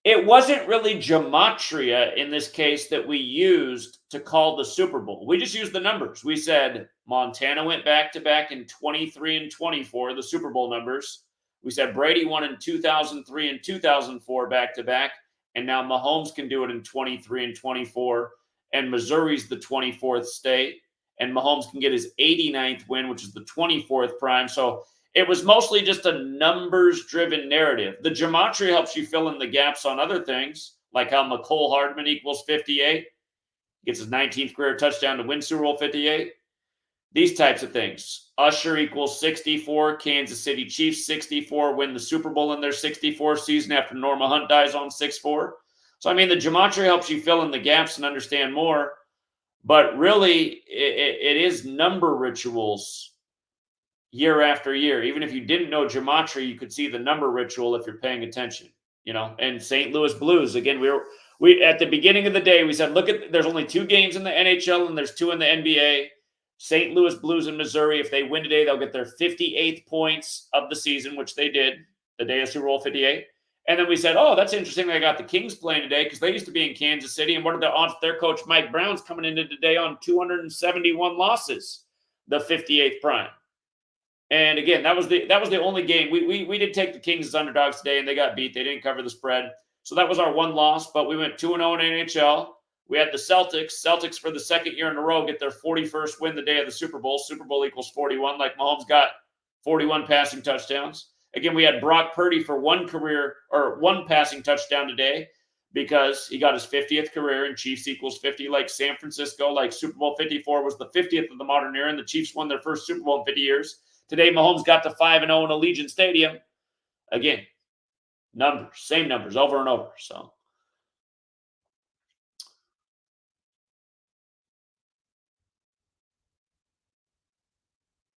It wasn't really Gematria in this case that we used to call the Super Bowl. We just used the numbers. We said Montana went back-to-back in 23 and 24, the Super Bowl numbers. We said Brady won in 2003 and 2004 back-to-back, and now Mahomes can do it in 23 and 24, and Missouri's the 24th state, and Mahomes can get his 89th win, which is the 24th prime. So it was mostly just a numbers-driven narrative. The gematria helps you fill in the gaps on other things, like how Mecole Hardman equals 58, gets his 19th career touchdown to win Super Bowl 58. These types of things. Usher equals 64, Kansas City Chiefs 64, win the Super Bowl in their 64th season after Norma Hunt dies on 6-4. So, I mean, the gematria helps you fill in the gaps and understand more, but really it is number rituals year after year. Even if you didn't know gematria, you could see the number ritual if you're paying attention, you know. And St. Louis Blues, again, we at the beginning of the day, we said, look at, there's only 2 games in the NHL and there's 2 in the NBA. St. Louis Blues in Missouri, if they win today, they'll get their 58th points of the season, which they did the day of Super Bowl 58. And then we said, oh, that's interesting. They got the Kings playing today because they used to be in Kansas City. And what are the odds? Their coach, Mike Brown's coming into today on 271 losses, the 58th prime. And again, that was the only game. We did take the Kings as underdogs today, and they got beat. They didn't cover the spread. So that was our one loss, but we went 2-0 in NHL. We had the Celtics. Celtics for the second year in a row get their 41st win the day of the Super Bowl. Super Bowl equals 41, like Mahomes got 41 passing touchdowns. Again, we had Brock Purdy for one passing touchdown today because he got his 50th career, and Chiefs equals 50, like San Francisco, like Super Bowl 54 was the 50th of the modern era, and the Chiefs won their first Super Bowl in 50 years. Today, Mahomes got to 5-0 in Allegiant Stadium. Again, numbers, same numbers over and over. So,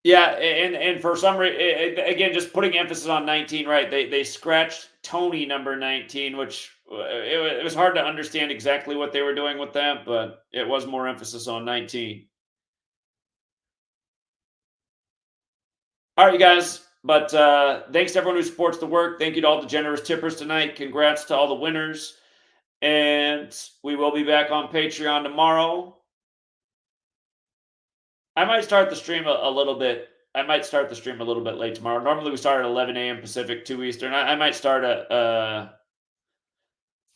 Yeah, and for some reason, again, just putting emphasis on 19, right? They scratched Tony number 19, which it was hard to understand exactly what they were doing with that, but it was more emphasis on 19. All right, you guys. But thanks to everyone who supports the work. Thank you to all the generous tippers tonight. Congrats to all the winners. And we will be back on Patreon tomorrow. I might start the stream a little bit. I might start the stream a little bit late tomorrow. Normally we start at 11 a.m. Pacific, 2 Eastern. I might start at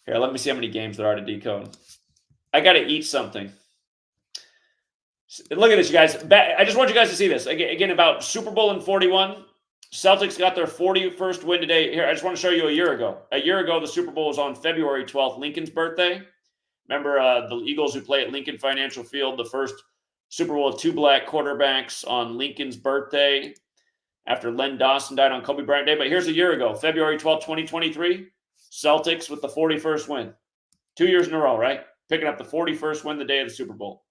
here. Let me see how many games there are to decode. I got to eat something. Look at this, you guys. I just want you guys to see this again about Super Bowl in 41. Celtics got their 41st win today. Here, I just want to show you a year ago. A year ago, the Super Bowl was on February 12th, Lincoln's birthday. Remember the Eagles who play at Lincoln Financial Field, the first Super Bowl with two black quarterbacks on Lincoln's birthday after Len Dawson died on Kobe Bryant Day. But here's a year ago, February 12th, 2023, Celtics with the 41st win. 2 years in a row, right? Picking up the 41st win the day of the Super Bowl.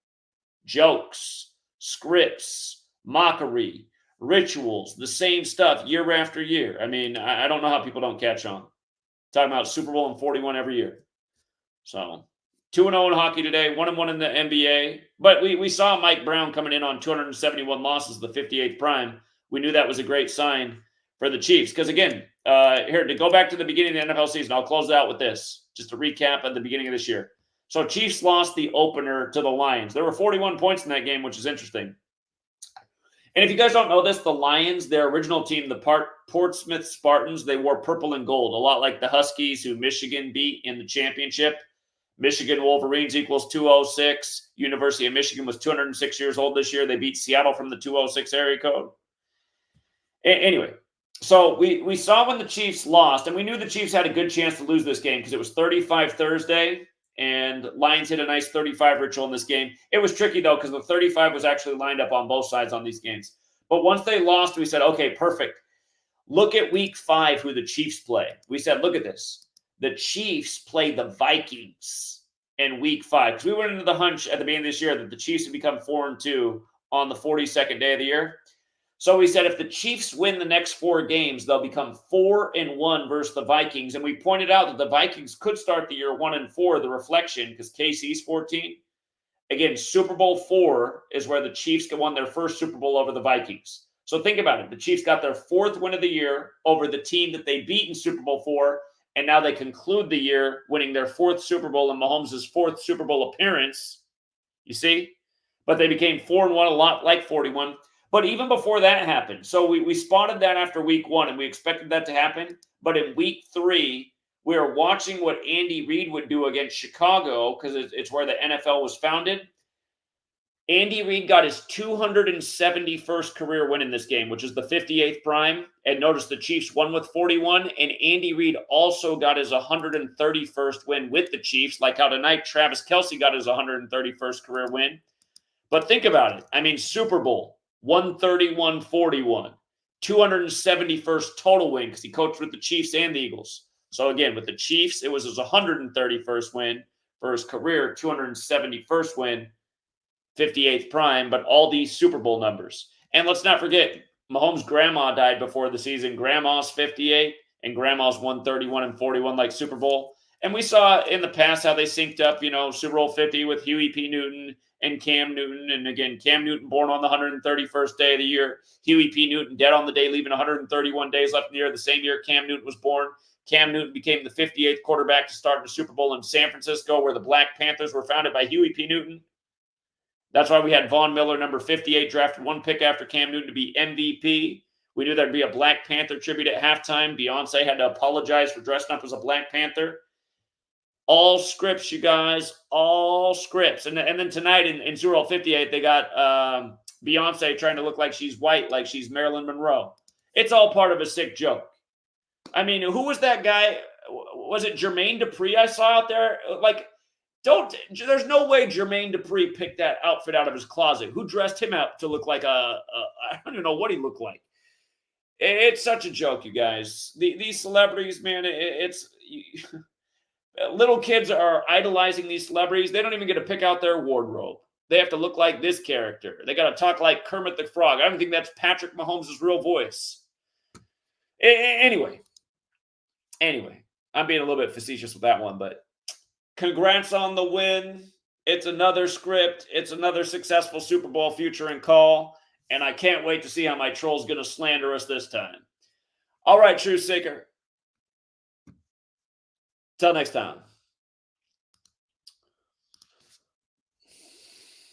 Jokes, scripts, mockery, rituals, the same stuff year after year. I mean, I don't know how people don't catch on. Talking about Super Bowl in 41 every year. So 2-0 in hockey today, 1-1 in the NBA. But we saw Mike Brown coming in on 271 losses, the 58th prime. We knew that was a great sign for the Chiefs. Because again, here to go back to the beginning of the NFL season, I'll close it out with this. Just a recap at the beginning of this year. So Chiefs lost the opener to the Lions. There were 41 points in that game, which is interesting. And if you guys don't know this, the Lions, their original team, the Portsmouth Spartans, they wore purple and gold, a lot like the Huskies who Michigan beat in the championship. Michigan Wolverines equals 206. University of Michigan was 206 years old this year. They beat Seattle from the 206 area code. Anyway, so we saw when the Chiefs lost, and we knew the Chiefs had a good chance to lose this game because it was 35 Thursday, and Lions hit a nice 35 ritual in this game. It was tricky, though, because the 35 was actually lined up on both sides on these games. But once they lost, we said, okay, perfect. Look at week 5, who the Chiefs play. We said, look at this. The Chiefs played the Vikings in week 5. Because we went into the hunch at the beginning of this year that the Chiefs would become 4-2 on the 42nd day of the year. So we said if the Chiefs win the next 4 games, they'll become 4-1 versus the Vikings. And we pointed out that the Vikings could start the year 1-4, the reflection, because KC's 14. Again, Super Bowl 4 is where the Chiefs won their first Super Bowl over the Vikings. So think about it. The Chiefs got their 4th win of the year over the team that they beat in Super Bowl 4. And now they conclude the year winning their 4th Super Bowl and Mahomes' 4th Super Bowl appearance. You see? But they became 4-1, a lot like 41. But even before that happened, so we spotted that after week 1, and we expected that to happen. But in week 3, we were watching what Andy Reid would do against Chicago because it's where the NFL was founded. Andy Reid got his 271st career win in this game, which is the 58th prime. And notice the Chiefs won with 41. And Andy Reid also got his 131st win with the Chiefs, like how tonight Travis Kelce got his 131st career win. But think about it. I mean, Super Bowl, 131-41, 271st total win because he coached with the Chiefs and the Eagles. So again, with the Chiefs, it was his 131st win for his career, 271st win, 58th prime, but all these Super Bowl numbers. And let's not forget, Mahomes' grandma died before the season. Grandma's 58 and grandma's 131 and 41 like Super Bowl. And we saw in the past how they synced up, Super Bowl 50 with Huey P. Newton and Cam Newton. And again, Cam Newton born on the 131st day of the year. Huey P. Newton dead on the day, leaving 131 days left in the year. The same year Cam Newton was born. Cam Newton became the 58th quarterback to start the Super Bowl in San Francisco, where the Black Panthers were founded by Huey P. Newton. That's why we had Von Miller, number 58, drafted 1 pick after Cam Newton to be MVP. We knew there'd be a Black Panther tribute at halftime. Beyonce had to apologize for dressing up as a Black Panther. All scripts, you guys, all scripts. And then tonight in Super Bowl 58, they got Beyonce trying to look like she's white, like she's Marilyn Monroe. It's all part of a sick joke. I mean, who was that guy? Was it Jermaine Dupri I saw out there? There's no way Jermaine Dupri picked that outfit out of his closet. Who dressed him out to look like I don't even know what he looked like. It's such a joke, you guys. These celebrities, man, little kids are idolizing these celebrities. They don't even get to pick out their wardrobe. They have to look like this character. They got to talk like Kermit the Frog. I don't think that's Patrick Mahomes' real voice. Anyway, I'm being a little bit facetious with that one, but congrats on the win. It's another script. It's another successful Super Bowl future and call, and I can't wait to see how my troll's going to slander us this time. All right, Truth Seeker. Till next time.